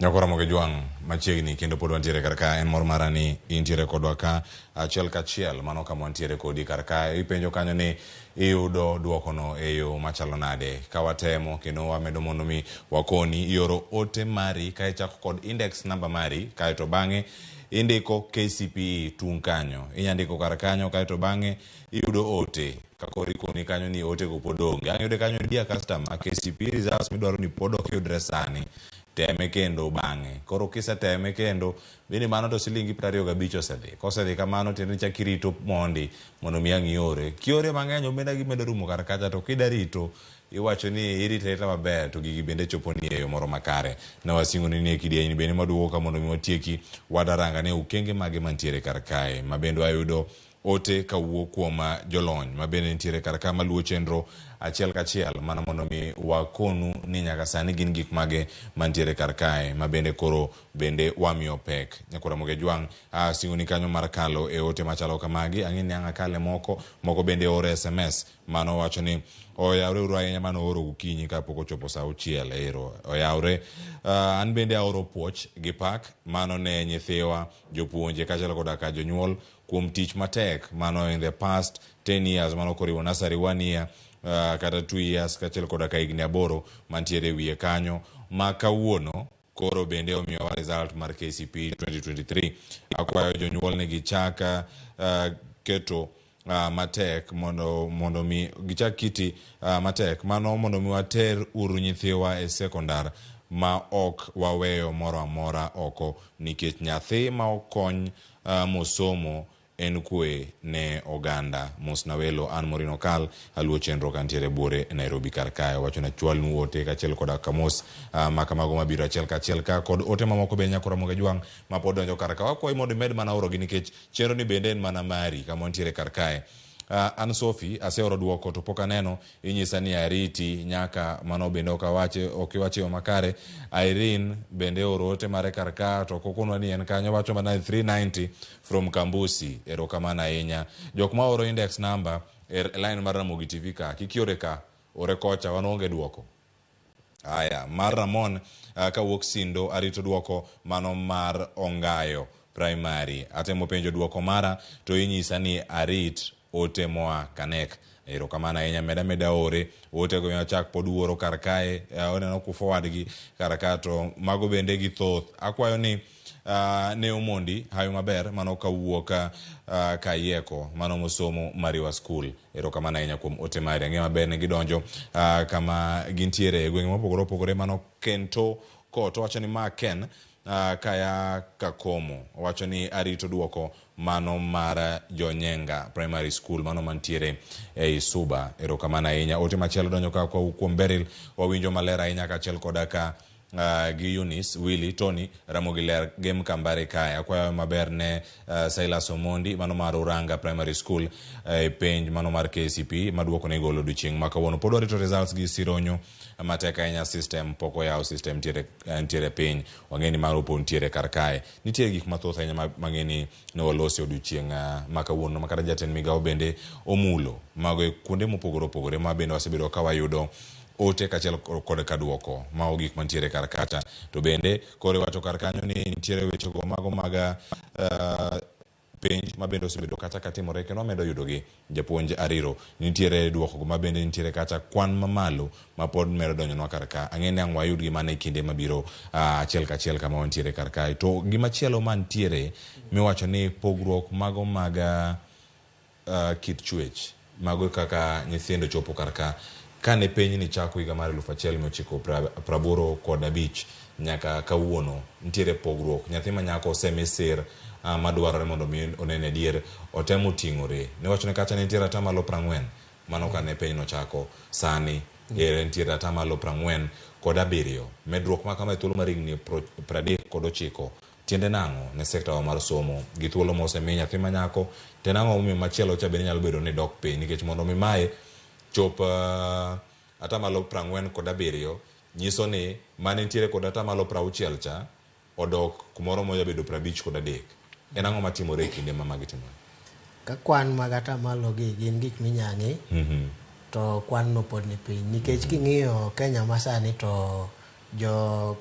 Speaker 21: Nyakora moge juang machiegni kendo pod wantiere karka en mor marani intiere kodwa ka achiel kachiel mano kama wantiere kodi karka ipenjo kanyo ni iyudo duoko no e yo machalo nade ka watemo kendo wamedo mondo mi wakoni ioro ote mari ka ichako kod index number mari ka to bange indiko KCPE tung kanyo inyandiko karkanyo ka to bange iyudo ote kakori koni kanyo ni ote go podonge anyude kanyo dia customer KCPE results midwaro ni podok yudre sani teme kendo bange koro kisa teme kendo bini mano to silingi 25 osedhi kosedhi kamano tiende chakirito mondi mondo miangi ore kiore mang'eny omenda gi medo rumo kar kacha to kidarito iwacho ni irita maber to gigi bende choponi e yo moro makare na wasingo ni kidieny bende maduoka mondo mi otieki wadaranga ne ukenge mage mantiere kar kae mabendo ayudo ote kawuok kuom jolony mabende nitiere kar ka maluwo chenro achiel kachiel mana mondo mi wakonu ni nyaka sani gin gik mage mantiere kar kae mabende koro bende wamiyo pek nyakora moge juang singo ni kanyo mar kalo e ote machalo kamagi ang'ini anga kale moko bende ore SMS mano wacho ni oyawre uru ahinya mano oro ukinyi kapok ochopo saa 6 ero oyawre an bende aoro puoch gi pak mano ne nyithiwa jopuonje kachalo koda ka jonyuol kuom tich matek mano in the past 10 years mano koriwo nursery 1 year kata 2 years kachel koda ka higni 8 mantiere wiye kanyo ma kawuono koro bende omiyo result mar KCPE 2023 akwayo jonyuol ne gichaka keto matek mondo mi gichak kiti matek mano mondo mi water uru nyithiwa e sekondar ma ok waweyo moro amora oko nikech nyathi ma okony mosomo en kwe ne oganda Mosnawelo an Morino Kal aluo chenro kantiere bore Nairobi karkae wacho na chwal nuote kachiel koda kamos makamago mabiro achiel kachiel ka kod ote mamoko be nyakora moge juang mapod donjo karka wakwa imondo med mana oro gi nikech chenro ni bende en mana mari kama ontiere karkae an Sophie aseoro duoko to poka neno inyisa ni ariti nyaka mano bende okiwache makare Irene bende orote mare karka to kokunwa ni en kanyo wacho mana 390 from Kambusi erokamana ahinya jok ma oro index number line mar Ramogi TV ka kikiore ka ore kocha wanonge duoko aya mar Ramon kawuok Sindo arito duoko mano mar Ongayo primary atemo penjo duoko mara to inyisa ni arit ote moa kanek erokamana ahinya meda ore ote go nyachak pod wuoro kar kae oneno ku forward gi kar ka to mago bende gi thoth akwayo ni ne umondi hayo maber mano kawuok kayeko mano mosomo Mariwa School erokamana ahinya kuom ote mari ng'e maber ne gidonjo kama gintiere gwenge mopogore opogore mano Kento ko to wacho ni ma Ken kaya Kakomo wacho ni arito duoko mano mar Jonyenga Primary School mano mantiere e Suba. Erokamano ahinya. Ote machielo donjo ka kuom Beryl wawinjo maler ahinya kaachiel koda ka gi Eunice Willy Tony Ramogi ler game kambare kaya akwayo maber ne Silas Omondi mano mar Uranga Primary School penj mano mar KCPE maduoko ne golo duchieng makawuono. Pod warito results gi Sironyo mateka ahinya system poko yao system tiere piny wang'eni mar opon tiere karkae. Nitie gik mathoth ahinya mang'eni ne walosi odiochieng makawuono makata jatend migao bende omulo mago kuonde mopogore opogore ma bende wasebedo ka wayudo ote kachiel kod kaduoko ma gik mantiere karkata to bende kore wacho karkanyo ni nitiere weche go mago maga penj mabende osebedo kata katimore kendo medo yudogi japuonj Ariro nitiere duoko go mabende nitiere kata kwan mamalo mapod medo donjonwa karka ang'eni ang' wayud gi mana e kinde mabiro achiel kachiel kama wantiere karka to gimachielo mantiere miwacho ni pogruok mago maga kit chwech mago kaka nyithindo chopo karka kane penj ni chako higa mar 1985 nyaka kawuono nitiere pogruok nyathi manyako osemi sir madwarore mondo mi onene dier otemo ting'ore ne wachone kacha nitiere atamalo 40 mano kane penj no chako sani nitiere atamalo 47 medruok makama thuolo mar higni 39 tiende nang'o ne sekta mar somo gi thuolo mosemi nyathi manyako te nang'o omiyo machielo cha bende nyalo bedo ni dok piny nikech mondo mi mae chop atamalo 47 nyiso ni mane nitiere kod atamalo 60 cha odok kumoro moja bedo 53 en ang'o matimore e kinde mamagi timore
Speaker 3: ka kwan mag atamalo gi gin gik minyang'i to kwan no pod ni piny nikech king'iyo Kenya masani to jo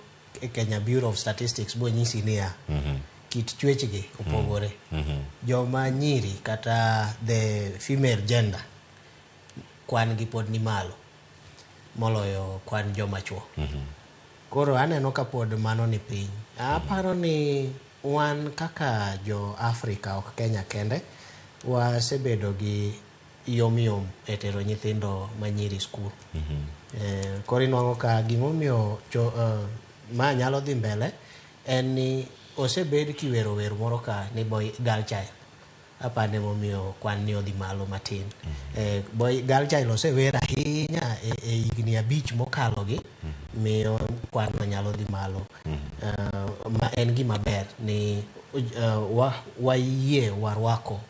Speaker 3: Kenya Bureau of Statistics bo nyisi niya kit chwech gi opogore joma nyiri kata the female gender kwan gi pod ni malo moloyo kwan joma chuo koro aneno ka pod mano ni piny aparo ni wan kaka jo Afrika ok Kenya kende wasebedo gi yom e tero nyithindo manyiri skul koro inwang'o ka gimomiyo ma nyalo dhi mbele en ni osebed kiwero wer moro ka ni boy girl child apande momiyo kwan ni odhi malo matin boy girl child osewer ahinya e higni 5 mokalo gi miyo kwan no nyalo dhi malo ma en gima ber ni wayie warwako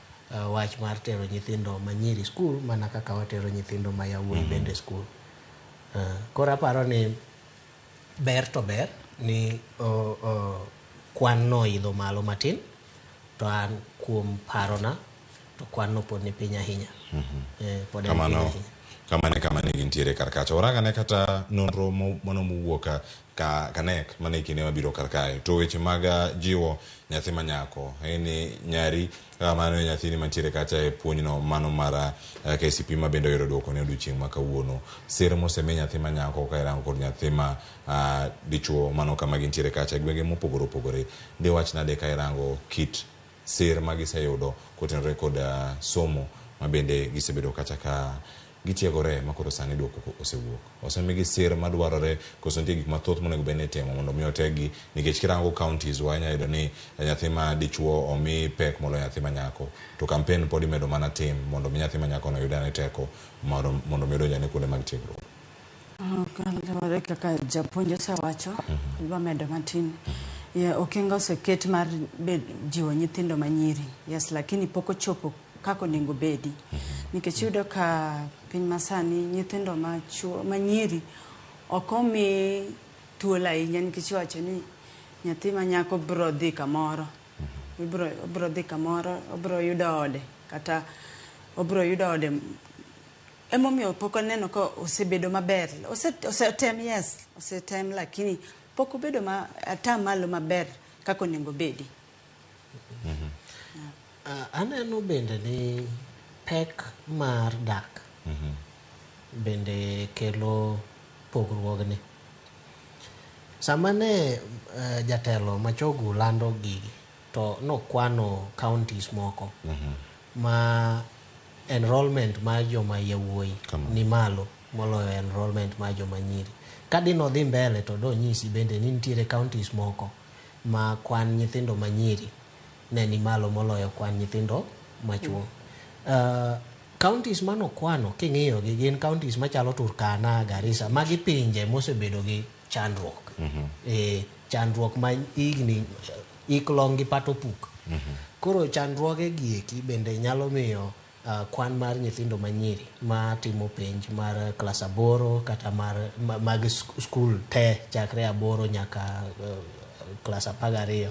Speaker 3: wach mar tero nyithindo manyiri skul mana kaka watero nyithindo mayawuoyi bende skul koro aparo ni ber to ber ni kwan no idho malo matin to an kuom parona to kwan no pod ni piny ahinya
Speaker 21: kamane gintiere karkacha oranga ne kata nonro mano muwuok kanek mane kine mabiro karkae to weche mag jiwo nyathi manyako eni nyari mano nyathini mantiere kacha e puonjno mano mar KCPE ma bende oyudo duoko ne odiochieng' ma kawuono sir mosemi nyathi manyako ka irango kod nyathi ma dichuo mano kama gintiere kacha e gwenge mopogore opogore ndi wach nade ka irango kit sir ma giseyudo kotenore kod somo ma bende gisebedo kacha ka gitiegore makoro sani duoko osewuok osemigi sir madwarore koso nitie gik mathoth monego bed ni timo mondo mi otegi nikech kirango counties wanya yudo ni nyathi ma dichuo omi pek moloyo nyathi manyako to campaign pod imedo mana tim mondo mi nyathi manyako no yudane teko mondo mi odonjane kuonde mag tiegruok
Speaker 7: kalore kaka japuonj osewacho iba medo matin okenga oseket mar jiwo nyithindo manyiri yes lakini pok ochopo kako nengo bedi nikech yudo ka piny masani nyithindo manyiri okomi thuolo ahinya nikech wacho ni nyathi manyako bro dhi kamoro obro yudo ode kata obro yudo ode emomiyo pok oneno ko osebedo maber osetem lakini pok obedo atamalo maber kako nengo bedi
Speaker 3: aneno bende ni pek mar dak bende kelo pogruogni sama ne jatelo machogu lando gigi to nokwano counties moko ma enrollment mar joma yawuoyi ni malo moloyo enrollment mar joma nyiri kadino dhi mbele to do nyisi bende ni nitiere counties moko ma kwan nyithindo manyiri ne ni malo moloyo kwan nyithindo machuo. Counties mano kwano king'iyo gi gin counties machalo Turkana, Garissa, magi pinje mosebedo gi chandruok. Chandruok ma igni iklong gi pato puk. Koro chandruoge gieki bende nyalo miyo kwan mar nyithindo manyiri ma timo penj mar klas 8 kata mag skul te chakre 8 nyaka klas 12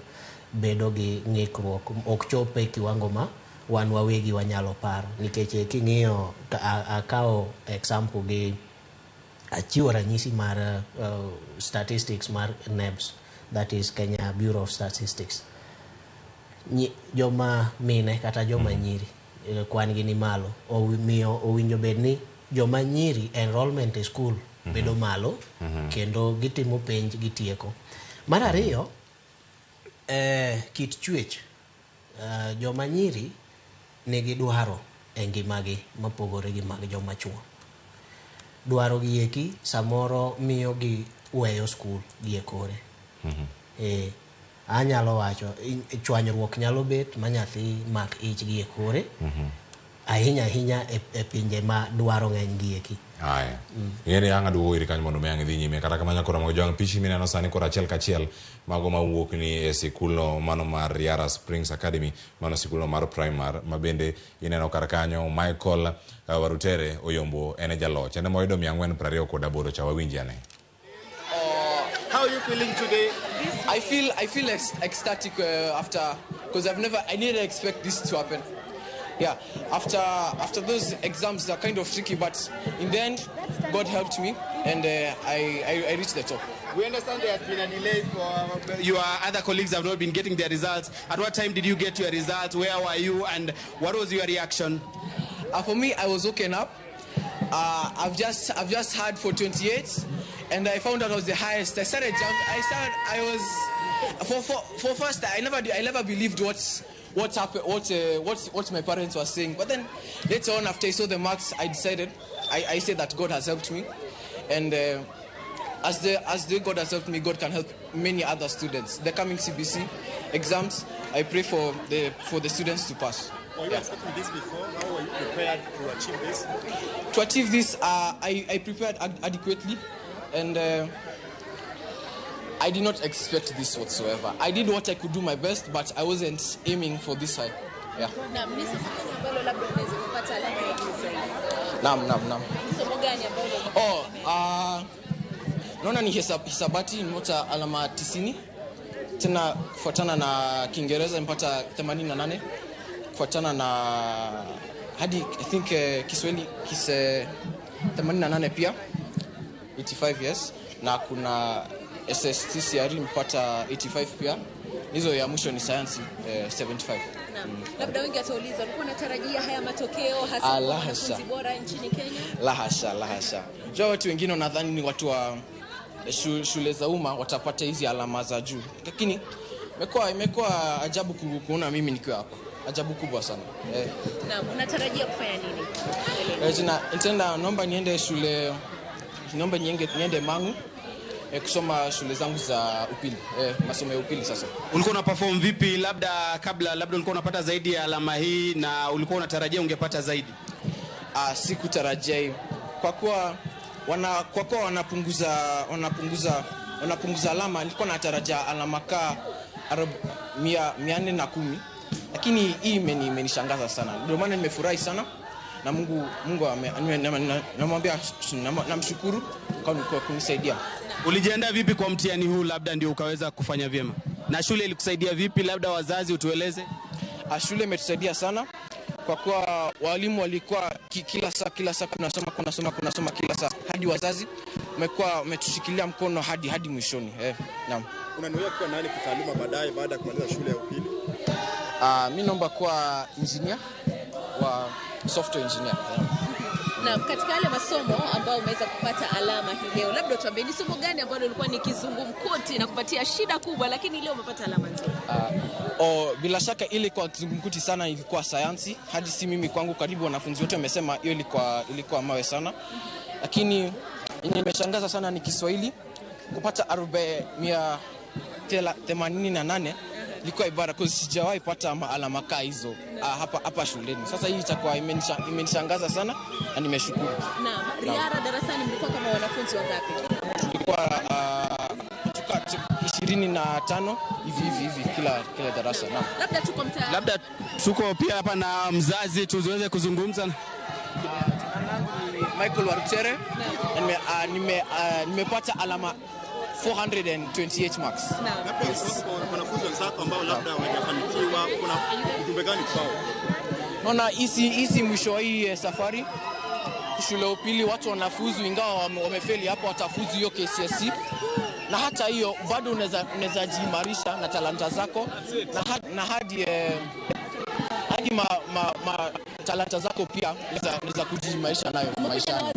Speaker 3: bedo gi ng'ikruok, ok chope kiwango ma wan wawegi wanyalo paro. Nikech king'iyo akao example gi achiwo ranyisi mar statistics mar NEBS, that is Kenya Bureau of Statistics. Joma mine kata joma nyiri kwan gi ni malo, omiyo owinjo bed ni joma nyiri enrollment e school bedo malo kendo gitimo penj gitieko. Mar ariyo, kit chwech, joma nyiri nigi dwaro e ngimagi mapogore gi mag joma chuo. Dwaro gi eki samoro miyo gi weyo school gi ekore. Anyalo wacho chwanyruok nyalo bet ma nyathi mak ich gi ekore. Ahinya e pinje ma dwaro ng'eny gi eki.
Speaker 21: Aya. Yene yanga duwo iri kanyo mondo meang dhi nyime kata kamanya kora mojo ang pichi mineno sani kora achiel kachiel mago mawuok ni e sikulo mano mar Yara Springs Academy, mano sikulo mar primary mabende ineno kar kanyo Michael Warutere Oyombo ene jaloch ene moyudo 428 cha wawinji ane.
Speaker 8: How are you feeling today? I feel ecstatic after, because I didn't expect this to happen. Yeah, after those exams that are kind of tricky, but in the end, God helped me, and I reached the top.
Speaker 9: We understand there has been a delay for your other colleagues have not been getting their results. At what time did you get your results? Where were you, and what was your reaction?
Speaker 8: For me, I was woken up. I've just had for 28, and I found out I was the highest. I was for first. I never believed what happened, what my parents were saying. But then later on, after I saw the marks, I decided, I said that God has helped me, and as the God has helped me, God can help many other students. The coming CBC exams, I pray for the students to pass.
Speaker 9: Were you expecting this before? How were you prepared to achieve this?
Speaker 8: To achieve this, I prepared adequately, and I did not expect this whatsoever. I did what I could do my best, but I wasn't aiming for this high. Yeah. Naam. Naona ni hisabati nimepata alama 90. Tena kufuatana na Kiingereza nimepata 88. Kufuatana na hadi I think Kiswahili 88 pia. 85 yes. Na kuna SST CRE nimepata 85 pia. Hizo ya mwisho ni science 75.
Speaker 11: Labda wengi watauliza ulikuwa unatarajia haya matokeo hasa kwa wanafunzi bora nchini Kenya? La hasha. Jua watu wengine wanadhani ni watu wa shule za umma watapata hizi alama za juu. Lakini imekuwa ajabu kuona mimi nikiwa hapa. Ajabu kubwa sana. Naam, unatarajia kufanya nini?
Speaker 8: Naomba niende shule, naomba niende Mangu. Kusoma shule zangu za upili, masomo ya upili sasa.
Speaker 9: Ulikuwa una perform vipi labda ulikuwa unapata zaidi ya alama hii na ulikuwa unatarajia ungepata zaidi?
Speaker 8: Sikutarajia kwa kuwa wanapunguza alama. Nilikuwa natarajia alama ka 410, lakini hii imenishangaza sana. Ndio maana nimefurahi sana na Mungu namwambia namshukuru kwa kunisaidia.
Speaker 9: Ulijiandaa vipi kwa mtihani huu labda ndio ukaweza kufanya vyema? Na shule ilikusaidia vipi labda wazazi utueleze?
Speaker 8: Shule imetusaidia sana kwa kuwa walimu walikuwa kila saa kunasoma kila saa. Hadi wazazi wametushikilia mkono hadi mwishoni. Naam.
Speaker 9: Unanuia kuwa nani kitaaluma baadaye baada ya kumaliza shule ya upili?
Speaker 8: Mimi naomba kuwa engineer wa software engineer.
Speaker 11: Na katika yale masomo ambayo umeweza kupata alama hii leo, labda tuambie ni somo gani ambalo lilikuwa ni kizungumkuti na kupatia shida kubwa lakini leo umepata alama nzuri?
Speaker 8: Bila shaka ile kwa kizungumkuti sana ilikuwa sayansi. Hadi si mimi kwangu, karibu wanafunzi wote wamesema hiyo ilikuwa mawe sana. Lakini nimeshangaza sana ni Kiswahili kupata 88 ilikuwa ibara kwa sijawahi pata alama kaa hizo hapa shuleni. Sasa hii itakuwa imenishangaza sana na nimeshukuru.
Speaker 11: Naam, riara darasani mlikuwa kama wanafunzi wangapi?
Speaker 8: Tulikuwa 25 hivi kila darasa. Naam.
Speaker 11: Labda tuko mtaa.
Speaker 9: Labda tuko pia hapa na mzazi tuweze kuzungumza.
Speaker 8: Michael Warutere. Nimepata alama 428 marks.
Speaker 9: Wanafunzi wenzako ambao labda hawajafanikiwa, kuna ujumbe gani kwao?
Speaker 8: Naona hizi mwisho wa hii safari shule ya upili watu wanafuzu, ingawa wamefeli hapo watafuzu hiyo KCSE. Na hata hiyo bado unaweza jiimarisha na talanta zako na hadi talanta zako pia unaweza kujiimarisha nayo maishani.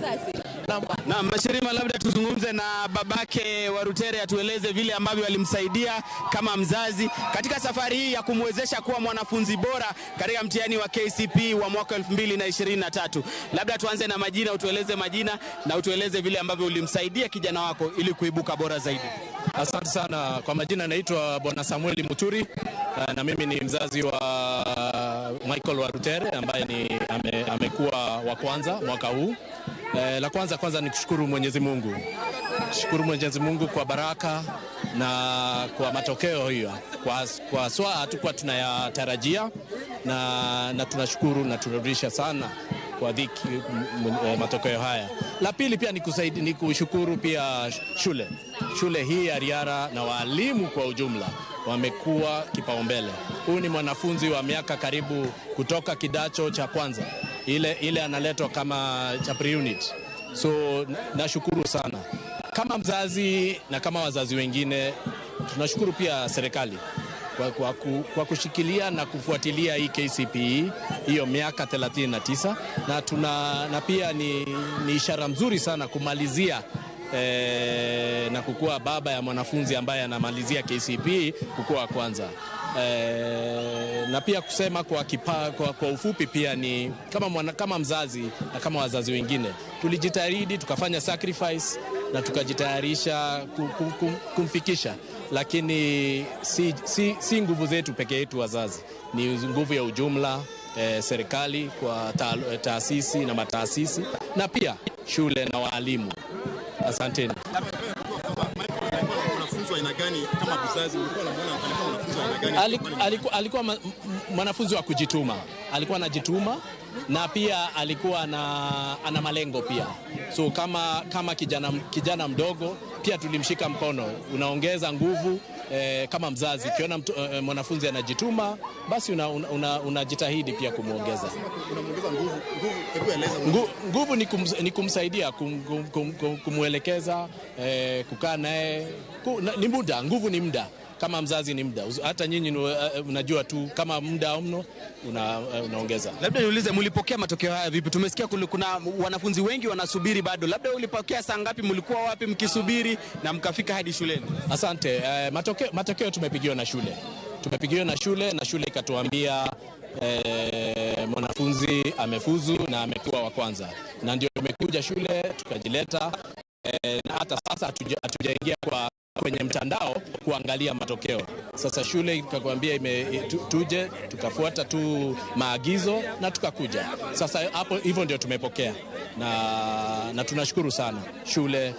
Speaker 9: Na Mashirima, labda tuzungumze na babake Warutere atueleze vile ambavyo alimsaidia kama mzazi katika safari hii ya kumwezesha kuwa mwanafunzi bora katika mtihani wa KCPE wa mwaka 2023. Labda tuanze na majina, utueleze majina na utueleze vile ambavyo ulimsaidia kijana wako ili kuibuka bora zaidi.
Speaker 13: Asante sana. Kwa majina naitwa Bwana Samuel Muturi na mimi ni mzazi wa Michael Warutere ambaye amekuwa wa kwanza mwaka huu. La kwanza ni kushukuru Mwenyezi Mungu. Shukuru Mwenyezi Mungu kwa baraka na kwa matokeo hiyo. Kwa swala hatukuwa tunayatarajia na tunashukuru na tunarudisha sana kwa dhiki matokeo haya. La pili pia ni kushukuru pia shule hii ya Riara na walimu kwa ujumla wamekuwa kipaumbele. Huyu ni mwanafunzi wa miaka karibu kutoka kidacho cha kwanza, ile analetwa kama cha pre-unit. So nashukuru sana kama mzazi na kama wazazi wengine. Tunashukuru pia serikali kwa kushikilia na kufuatilia hii KCPE hiyo miaka 39 na pia ni ishara mzuri sana kumalizia na kukua baba ya mwanafunzi ambaye anamalizia KCPE kukua kwanza. Na pia kusema kwa ufupi pia ni kama mzazi na kama wazazi wengine tulijitahidi, tukafanya sacrifice na tukajitayarisha kumfikisha, lakini si nguvu zetu peke yetu wazazi, ni nguvu ya ujumla, serikali kwa taasisi na mataasisi na pia shule na walimu. Asanteni. Alikuwa mwanafunzi wa kujituma. Alikuwa anajituma na pia alikuwa ana malengo pia. So kama kijana mdogo pia tulimshika mkono. Unaongeza nguvu kama mzazi. Ukiona mwanafunzi anajituma, basi unajitahidi pia kumuongeza. Nguvu ni kumsaidia, kumuelekeza, kukaa naye. Ni muda, nguvu ni muda. Kama mzazi ni muda. Hata nyinyi unajua tu kama muda mno unaongeza.
Speaker 9: Labda niulize, mlipokea matokeo haya vipi? Tumesikia kuna wanafunzi wengi wanasubiri bado. Labda ulipokea saa ngapi? Mlikuwa wapi mkisubiri na mkafika hadi shuleni?
Speaker 13: Asante. Matokeo tumepigiwa na shule. Na shule ikatuambia mwanafunzi amefuzu na amekuwa wa kwanza. Na ndio tumekuja shule tukajileta na hata sasa hatujaingia kwenye mtandao kuangalia matokeo. Sasa shule ikakwambia tuje tukafuata tu maagizo na tukakuja. Sasa hapo hivyo ndio tumepokea na tunashukuru sana shule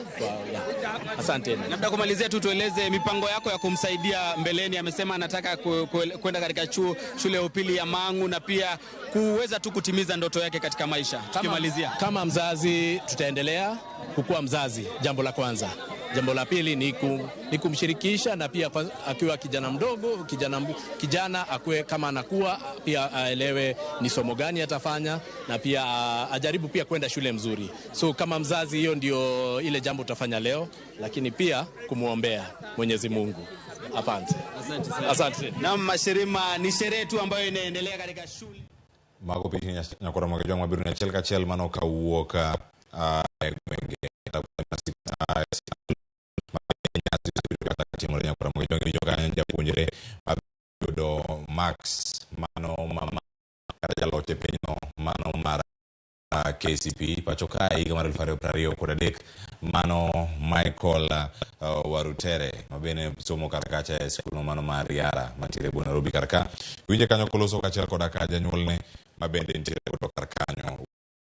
Speaker 13: asante.
Speaker 9: Labda kumalizia tu tueleze mipango yako ya kumsaidia mbeleni. Amesema anataka kwenda katika shule ya upili ya Mangu na pia kuweza tu kutimiza ndoto yake katika maisha. Tukimalizia,
Speaker 13: kama mzazi tutaendelea kukuwa mzazi, jambo la kwanza. Jambo la pili ni kumshirikisha na pia akiwa kijana mdogo, kijana akue kama anakuwa pia aelewe ni somo gani atafanya na pia ajaribu pia kwenda shule mzuri. So kama mzazi hiyo ndio ile jambo tutafanya leo, lakini pia kumuombea Mwenyezi Mungu. Asante.
Speaker 9: Na Mashirima, ni sherehe tu ambayo inaendelea katika shule.
Speaker 21: Mago pinya nyakora magajwa mabiru na chelka chel mano ka uoka gwenge Max mano mama kara jalote penyo mano mara KCPE pacho kae higa mar 2023 mano Michael Warutere mabene somo karkacha e skul mano mar Riara matire bu Nairobi karka winje kanyo koloso kachiel koda ka janyuolne mabende nitiere godo karkanyo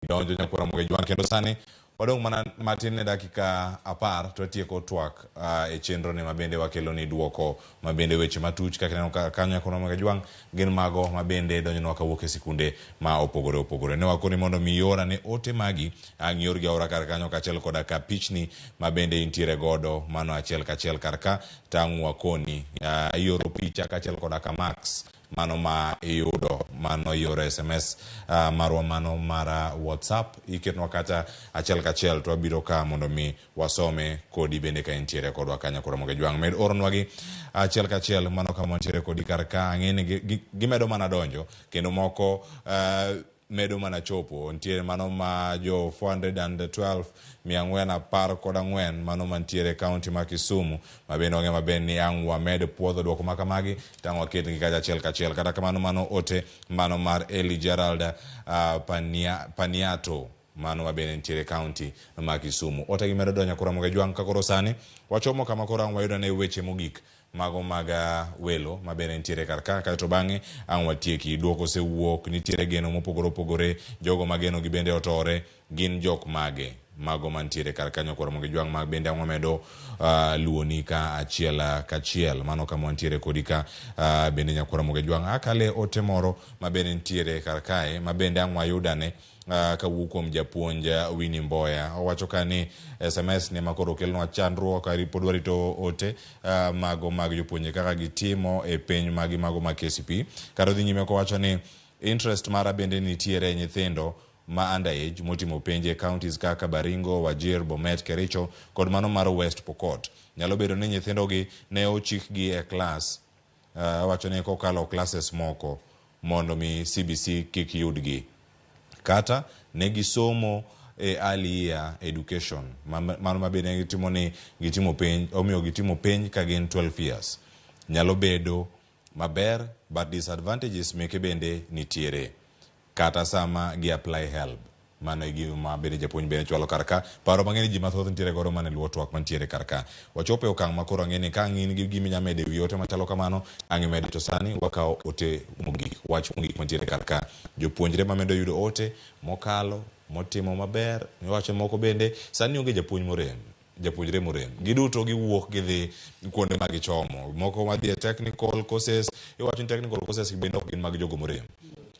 Speaker 21: donjo nyakura Ramogi jwan kendo sani wadong mana matin ne dakika 10 to tieko twak e chenro ne mabende wakelo ni duoko mabende weche matuch kaka neno kanyo kono Ramogi jwan gin mago mabende donjo kawuok e sikunde ma opogore ne wakoni mondo mi yora ne ote magi ang'ior gi ora kar kanyo kachiel koda ka pichni mabende intiere godo mano achiel kachiel karka tang'u wakoni ioro picha kachiel koda ka max mano ma iyudo mano yore SMS marwa mano mara WhatsApp iketnwa kata achiel kachiel to wabiro ka mondo mi wasome kodi bende ka intiere kodwa kanya koro Ramogi jwang med ornwa gi achiel kachiel mano kama intiere kodi kar ka ang'eni gimedo mana donjo kendo moko medo mana chopo ntiere mano ma jo 412 414 mano mantiere county ma Kisumu mabende onge maben ni ang'wa med puodho duoko makamagi tang'wa ket gi kaja achiel kachiel kata kamano mano ote mano mar Eli Gerald Paniato mano mabende ntiere county ma Kisumu ote gi medo donyo koro Ramogi jwang kakoro sani wachomo kama koro ang'wa yudo ne weche mogik mago maga welo mabene ntiere karka kato bang'e ang'wa tieki duoko se wuok nitiere geno mopogore jogo mageno gi bende otore gin jok mage mago mantiere karkanyo koro Ramogi jwang mag bende ang'wa medo luoni ka achiel kachiel mano kama ntiere kodi ka bende nyakoro Ramogi jwang akale ote moro mabende ntiere karkae mabende ang'wa yudane kawuok kuom japuonj Winnie Mboya owacho kani SMS ne makoro kelnwa chandruok pod warito ote mago mag jopuonje kaka gitimo e penj magi mago ma KCPE karo dhi nyime ko wacho ni interest mara bende nitiere nyithindo ma underage motimo penje counties kaka Baringo, Wajir, Bomet, Kericho kod mano mar West Pokot nyalo bedo ni nyithindo gi ne ochikgi e class wacho ni kokalo classes moko mondo mi CBC kik yudgi kata negisomo e early year education mano mabende gitimo ni gitimo penj omiyo gitimo penj ka gin 12 years nyalo bedo maber but disadvantages meke bende nitiere kata sama gi apply help mano gi mabende japuonj bende chwalo karka paro mang'eny ji mathoth nitiere goro mane luwo twak mantiere karka wachope okang' makoro ang'eni ka ng'in gi gimi nyamede wi ote machalo kamano ang'e medo to sani wakao ote mogik wach mogik mantiere karka jopuonjre mamedo yudo ote mokalo motimo maber wacho moko bende sani onge japuonjre morem giduto giwuok gidhi kuonde ma gichomo moko madhi e technical courses iwacho ni technical courses bende ok gin mag jogo morem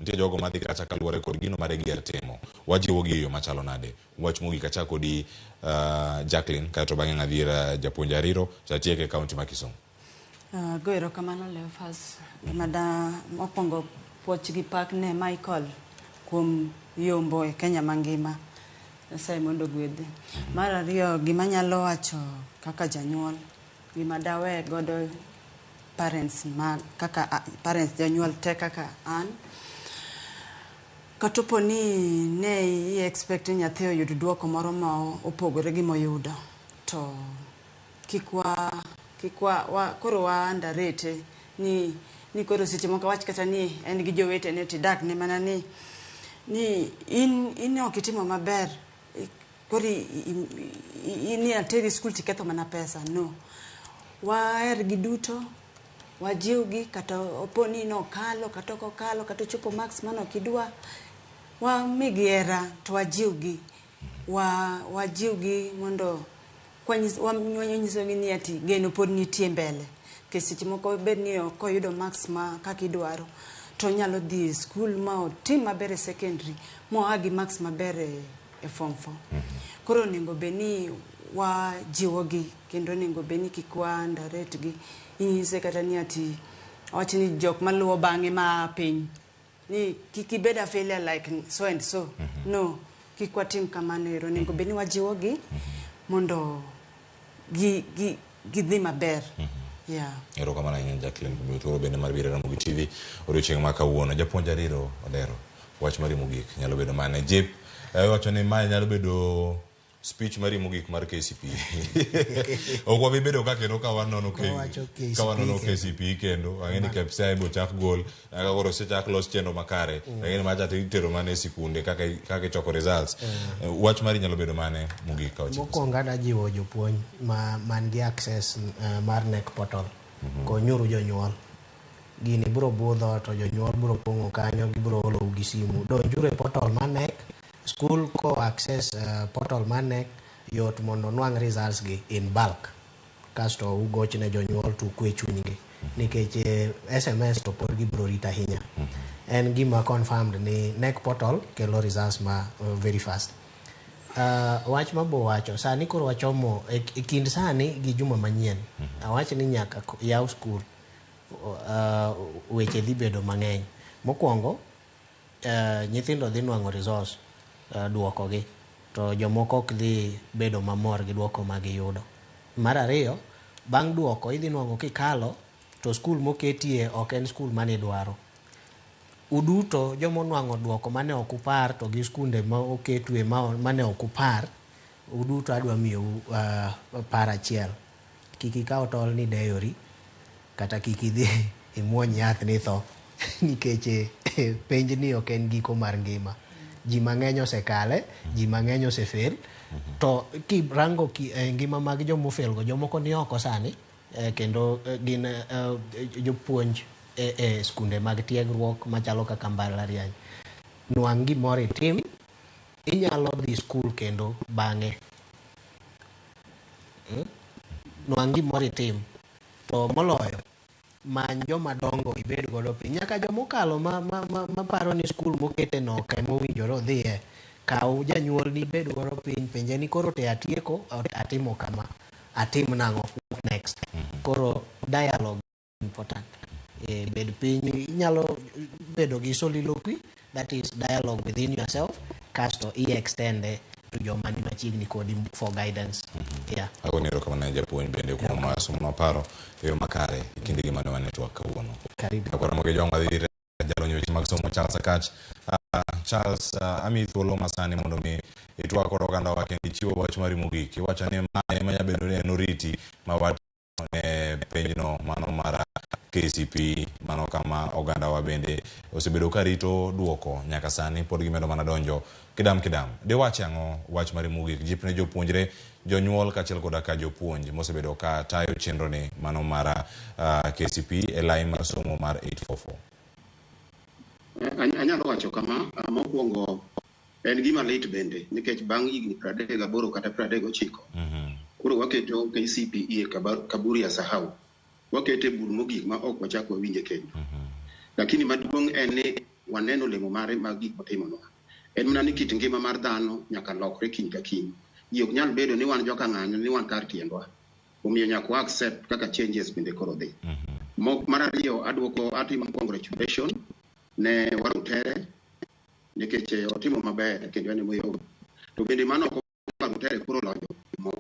Speaker 21: nitie jogo madhi kacha kaluwore kod gino mare gier timo wajiwo gi yo machalo nade wach mogik kacha kodi Jacqueline kato bang'e ng'adhira japuonj Ariro chatieke county ma Kisumu
Speaker 7: goero kamano Leofas mada mokwongo puoch gi pak ne Michael kuom yombo e Kenya mangima Nyasaye mondo gwedhe mar ariyo gima nyalo wacho kaka janyuol gima dawe godo parents kaka parents janyuol te kaka an katopo ni ne expect nyathi oyud duoko moro ma opogore gi moyudo to kikwa koro wa underrate ni koro seche moko wach kata ni en gi jowete ne tidak ne mana ni in ok itimo maber kori ini ateri school tiketho mana pesa no waer gi duto wajiw gi kata oponi no kalo kata kokalo kata chopo max mano kidwa wa migiera to wajiw gi wajiw gi mondo wanyiso gi ni ati geno pod nitie mbele keseche moko bed ni koyudo max ma kakidwaro to nyalo dhi school ma otim maber e secondary mo agi max maber e form 4 koro nengo beni wajiwo gi kendo nengo beni kikwa underrate gi inyise kata ni ati wachi ni jok maluwo bang'e ma piny ni kikibeda failure like so and so no kikwa tim kamano ero nengo beni wajiwo gi mondo gidhi maber
Speaker 21: ero kamano ahinya Jacqueline Butoro bende mar biro Ramogi TV odiochieng' ma kawuono japuonj Ariro odero wach mari mogik nyalo bedo mane jip wacho ni ma nyalo bedo speech mari mogik mar KCPE. Okwa bibedo ka kendo ka wanono KCPE kendo ang'eni KCPE bo chak gol aka koro se chak los chendo makare ang'eni macha tero mane sikunde kaka choko results. Wach mari nyalo bedo mane mogik ka wachi.
Speaker 3: Mokwongo adajiwo jopuonj man gi access mar NEC portal ko nyuru jonyuol. Gini bro budho to jonyuol bro pongo kanyo gibro holo gi simu. Donjure portal mar NEC school ko access portal mar NEC yot mondo nwang results gi in bulk. Kasto ugochne jonyuol to kwe chunygi. Nikech SMS to pod gibro rita hinya. En gima confirmed ni NEC portal kelo results ma very fast. Wach mabo wacho sani koro wachomo kind sani gi juma manyien. Awach ni nyaka yaw school weche dhi bedo mang'eny. Mokwongo nyithindo dhi nwang'o resource duoko gi to jomoko ok dhi bedo mamor gi duoko ma giyudo. Mar ariyo bang' duoko idhi nwang'o kikalo to school moketie ok en school mane dwaro. Uduto jomo nwang'o duoko mane okupar to gi skunde ma oketwe mane okupar uduto adwa miyo par achiel. Kiki kaw tol ni dayori kata kiki dhi imuony yath ni tho nikech penj ni ok en giko mar ngima. Ji mang'eny osekale, ji mang'eny osefel to kirango ngima mag jomofel go jomoko ni oko sani kendo gin jopuonj skunde mag tiegruok machalo kaka mbalariany. Nwang' gimoro itim inyalo dhi skul kendo bang'e. Nwang' gimoro itim to moloyo many joma dongo ibed godo piny nyaka jomokalo maparo ni skul mokete no ka mowinjore odhiye. Kaw janyuol ni bed godo piny penje ni koro te atieko atimo kama atim nang'o next. Koro dialogue important. Bed piny inyalo bedo gi soliloquy, that is dialogue within yourself, kasto extend to joma ni machiegni kodi for guidance.
Speaker 21: Agonero kama na japuonj bende kuom masomo maparo yo makare kinde gi mano network kawuono. Akora moge joma dhi jalonyo weche mag somo Charles Akach. Charles ami thuolo masani mondo mi itwa koro oganda wa kendi chiwo wach mari mogik. Iwacho ni mae ema nyabedo ni en oriti ma wat ne penjno mano mara KCPE mano kama oganda wa bende osebedo ka rito duoko nyaka sani pod gimedo mana donjo kidam. De wach ang'o wach mari mogik jipne jopuonjre jonyuol kachiel koda ka jopuonj mosebedo ka tayo chenro ni mano mara KCPE e line mar somo mar 844.
Speaker 14: Anyalo wacho kama mokwongo en gima lit bende nikech bang' higni 38 kata 39 koro waketo KCPE kaburi ya sahau. Wakete bur mogik ma ok wachako winje kendo. Lakini maduong' en ni waneno lemo mare mag gik motimo. En mana ni kit ngima mar dhano nyaka lokre kiny ka kiny. Ji ok nyal bedo ni wan joka ng'anyo ni wan kar tiendwa. Omiyo nyaka accept kaka changes bende koro dhi. Mar ariyo atimo congratulation ne Warutere nikech otimo maber kendo en moyo. To bende mano ok Warutere koro loyo mo.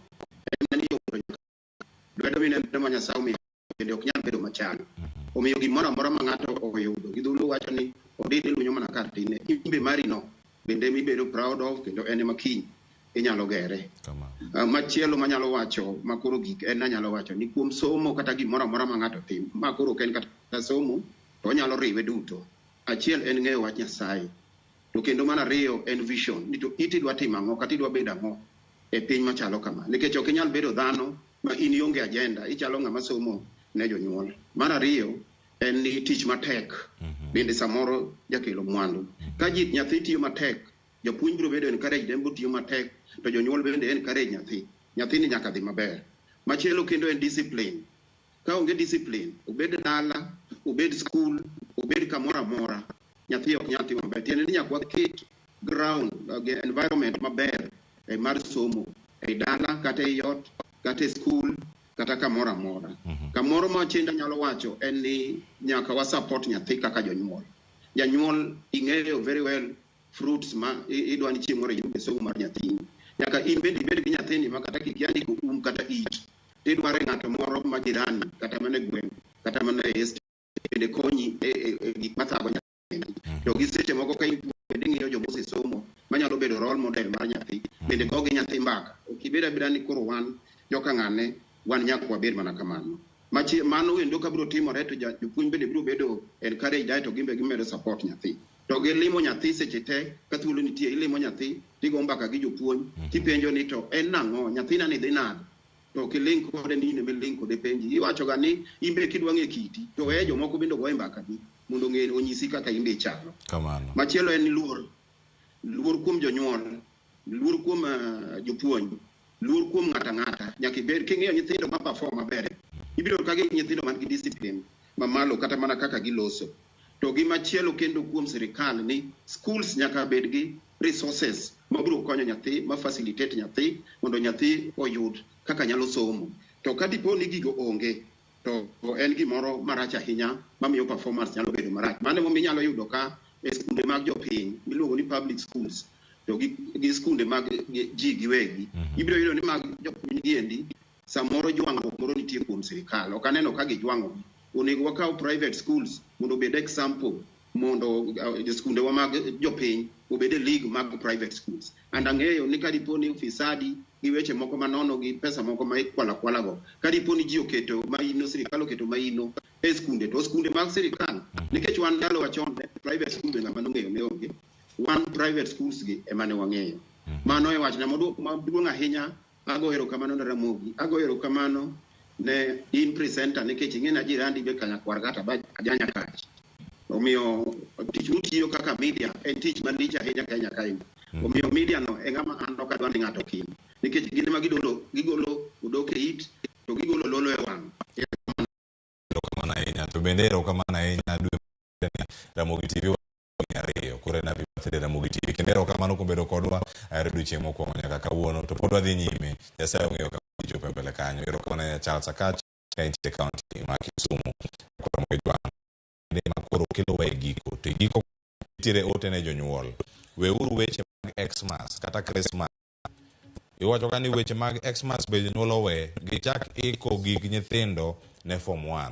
Speaker 14: En ni dwedo mine ma Nyasaye bende ok nyal bedo machal. Omiyo gimoro amora ma ng'ato oyudo gidhulu wacho ni odide lunyo mana kar tine. Imbe mari no bende mibedo proud of kendo en makiny inyalo gere. Machielo manyalo wacho makoro gik en anyalo wacho ni kuom somo kata gimoro amora ma ng'ato tim makoro ken kata somo to onyalo riwe duto. Achiel en ng'eyo wach Nyasaye. To kendo mana ariyo en vision. Ni to itidwa timo ang'o kata idwa bedo ang'o e piny machalo kama. Nikech ok inyal bedo dhano ma in ionge agenda ichalo ng'ama somo ne jonyuol. Mar ariyo en ni tich matek bende samoro jakelo mwandu. Ka nyathi tiyo matek japuonj biro bedo encourage dembo tiyo matek to jonyuol bende encourage nyathi ni nyaka dhi maber. Machielo kendo en discipline. Ka onge discipline obed dala obed school obed kamoro amora nyathi ok nyal timo maber. Tiende ni nyaka waket ground environment maber mar somo e dala kata e yot kata e school kata kamoro amora. Kamoro ma chenda nyalo wacho en ni nyaka wa support nyathi kaka jonyuol. Janyuol ing'eyo very well fruits ma idwa ni chieng' moro yud somo mar nyathi. Nyaka in bende ibed gi nyathini ma kata kikiani ko kata it idware ng'ato moro ma jirani kata mana gweng kata mana est bende konyi gik mathago nyathini. To gi seche moko ka bende ng'iyo joma osesomo manyalo bedo role model mar nyathi bende go gi nyathi mbaka okibeda beda ni koro wan joka ng'ane wan nyaka wabed mana kamano mano wendo ka biro timore to jopuonj bende biro bedo encourage dai to gimbe gimedo support nyathi to gilimo nyathi seche te ka thuolo nitie ilimo nyathi tigo mbaka gi jopuonj tipenjo ni to en nang'o nyathina ni dhi nade to kilink kode ni ne link kode penji iwacho ga ni imbe kidwang'e kiti to jomoko bende go mbaka gi mondo ng'e onyisi kaka imbe chalo
Speaker 21: kamano
Speaker 14: machielo en luor kuom jonyuol luor kuom jopuonj luor kuom ng'ata nyaka ibed king'iyo nyithindo ma perform maber ibiro ka gi nyithindo man gi discipline mamalo kata mana kaka giloso to gi machielo kendo kuom sirikal ni schools nyaka bed gi resources mabiro konyo nyathi ma facilitate nyathi mondo nyathi oyud kaka nyalo somo to ka dipo ni gigo onge to en gimoro marach ahinya mamiyo performance nyalo bedo marach mano momiyo inyalo yudo ka e skunde mag jopiny miluongo ni public schools to gi skunde mag ji giwegi ibiro yudo ni mag jopuonj giendi samoro jwang'ruok moro nitie kuom sirikal ok aneno ka gijwang'o onego wakaw private schools mondo obed example mondo skunde wa mag jopiny obed league mag private schools and ang'eyo ni kadipo ni ufisadi gi weche moko manono gi pesa moko ma ikwala go kadipo ni ji oketo maino sirikal oketo maino e skunde to skunde mag sirikal nikech wan ndalo wachon private schools ng'ama nong'eyo ne onge one private schools gi ema ne wang'eyo mano e wachna maduong' ahinya agoero kamano na Ramogi agoero kamano ne in presenter nikech ing'ena jirandi be kanyakwar kata ba ajanya kach omiyo tich mutiyo kaka media en tich malich ahinya Kenya kae omiyo media no e ng'ama an ok adwa ni ng'ato kin nikech gin ma gigolo udoke it to gigolo lolo e wang'
Speaker 21: kamana ahinya to bende kamana ahinya dwe Ramogi TV ariyo kore na birthday Ramogi TV kendero kamano kubedo kodwa reduce moko nyaka kawuono to pod wadhi nyime yasayo ng'eyo ka jope mbele kanyo ero kamana Charles Akach kaunti county ma Kisumu kwa mwejwa ne makoro kelo we giko to giko tire ote ne jonyuol we uru weche mag Xmas kata Christmas iwacho kani weche mag Xmas be jonyuol we gichak iko gig nyithindo ne form 1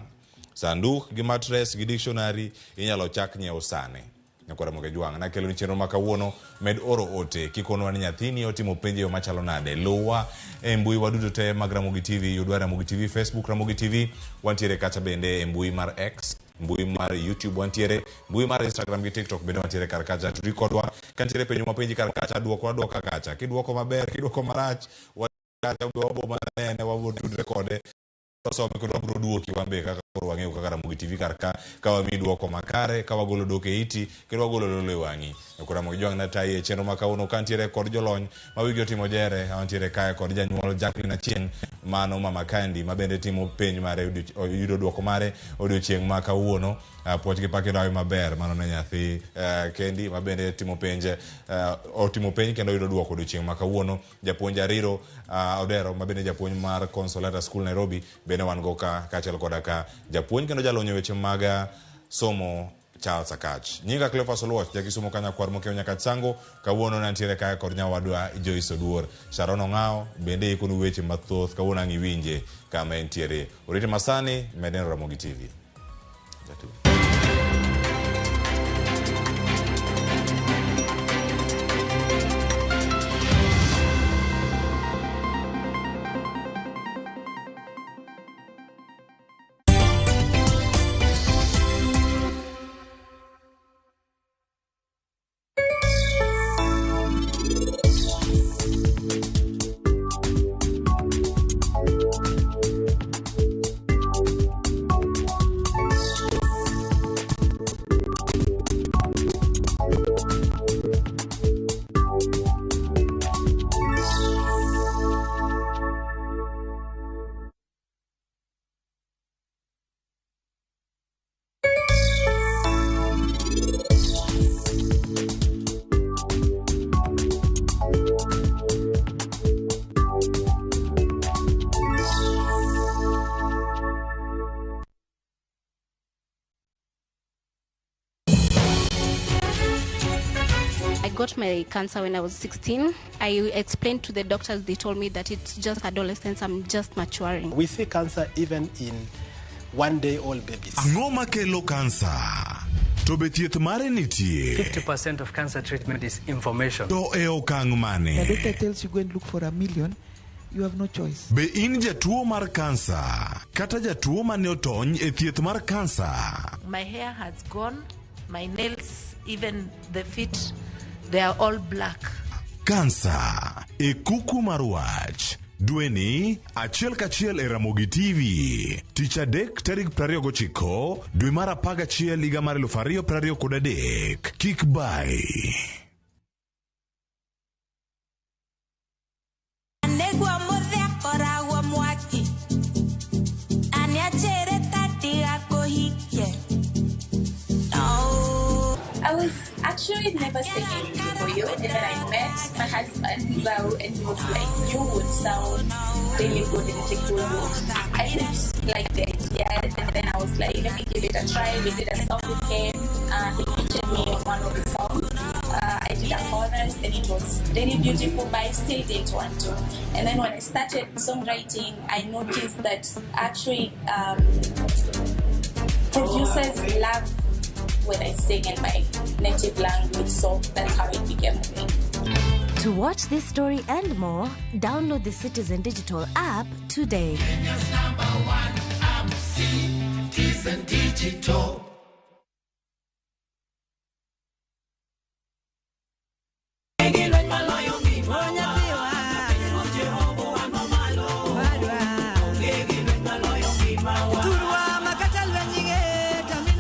Speaker 21: sanduk gi mattress gi dictionary inyalo chak nyiew sane nyakora moge juang na kelo ni chenro makawuono med oro ote kikono ni nyathini otimo penjo machalo nade luwa e mbui waduto te mag Ramogi TV yudwa Ramogi TV Facebook Ramogi TV wantiere kacha bende e mbui mar X mbui mar YouTube wantiere mbui mar Instagram gi TikTok bende wantiere karkacha tulikodwa kantiere penjo mapenji karkacha duoko kacha kiduoko maber kiduoko marach wakacha duoko manene wabudre kode so mikono bro duoki wambe kaka wang'eyo kaka Ramogi TV karka kawa mi duoko makare kawa golo doke iti kendo golo lolo wangi ko Ramogi jwang na taye chenro makauno kantiere kod jolony ma wigi otimo jere antiere kae kod janyuol Jacqueline Achieng mano mama Kandi mabende timo penj mare yudo duoko mare odiochieng makawuono puoch gi pake dawe maber mano ne nyathi Kendi mabende timo penj otimo penj kendo yudo duoko odiochieng makawuono japuonj Ariro Odero mabende japuonj mar Consolata School Nairobi bende wan go ka kachel kodaka japuonj kendo jalonyo weche mag somo Charles Akach nyinga Cleophas Oluoch jakisumo kanya kwar mokew nyaka Tsango kawuono nantiere kaya kod nyawadwa Joyce Oduor Sharon Ong'ao bende ikonu weche mathoth kawuono ang' iwinje kama entiere orite masani meden Ramogi TV
Speaker 16: got my cancer when I was 16. I explained to the doctors, they told me that it's just adolescence, I'm just maturing.
Speaker 34: We see cancer even in one-day-old babies.
Speaker 4: Ang'o makelo cancer? To be thieth mare nitie.
Speaker 17: 50% of cancer treatment is information.
Speaker 4: To e okang' mane?
Speaker 18: The doctor tells you go and look for $1 million. You have no choice.
Speaker 4: Be in jatuo mar kansa kata jatuo mane otony e thieth mar kansa.
Speaker 19: My hair has gone, my nails, even the feet, they are all black.
Speaker 4: Kansa e kuku mar wach. Dweni achiel kachiel e Ramogi TV. Tich adek tarik 29 dwe mar 11 higa mar 2023. Kik bai.
Speaker 20: I was actually never singing before you, and then I met my husband, Bao, and he was like, you would sound really good in Tikuru. I didn't like the idea, and then I was like, let me give it a try. We did a song with him. He featured me on one of the songs. I did a chorus, and it was very beautiful, but I still didn't want to. And then when I started songwriting, I noticed that actually producers love when I sing in my native language, so that's how it became a thing.
Speaker 22: To watch this story and more, download the Citizen Digital app today.
Speaker 23: Kenya's #1 app, Citizen Digital.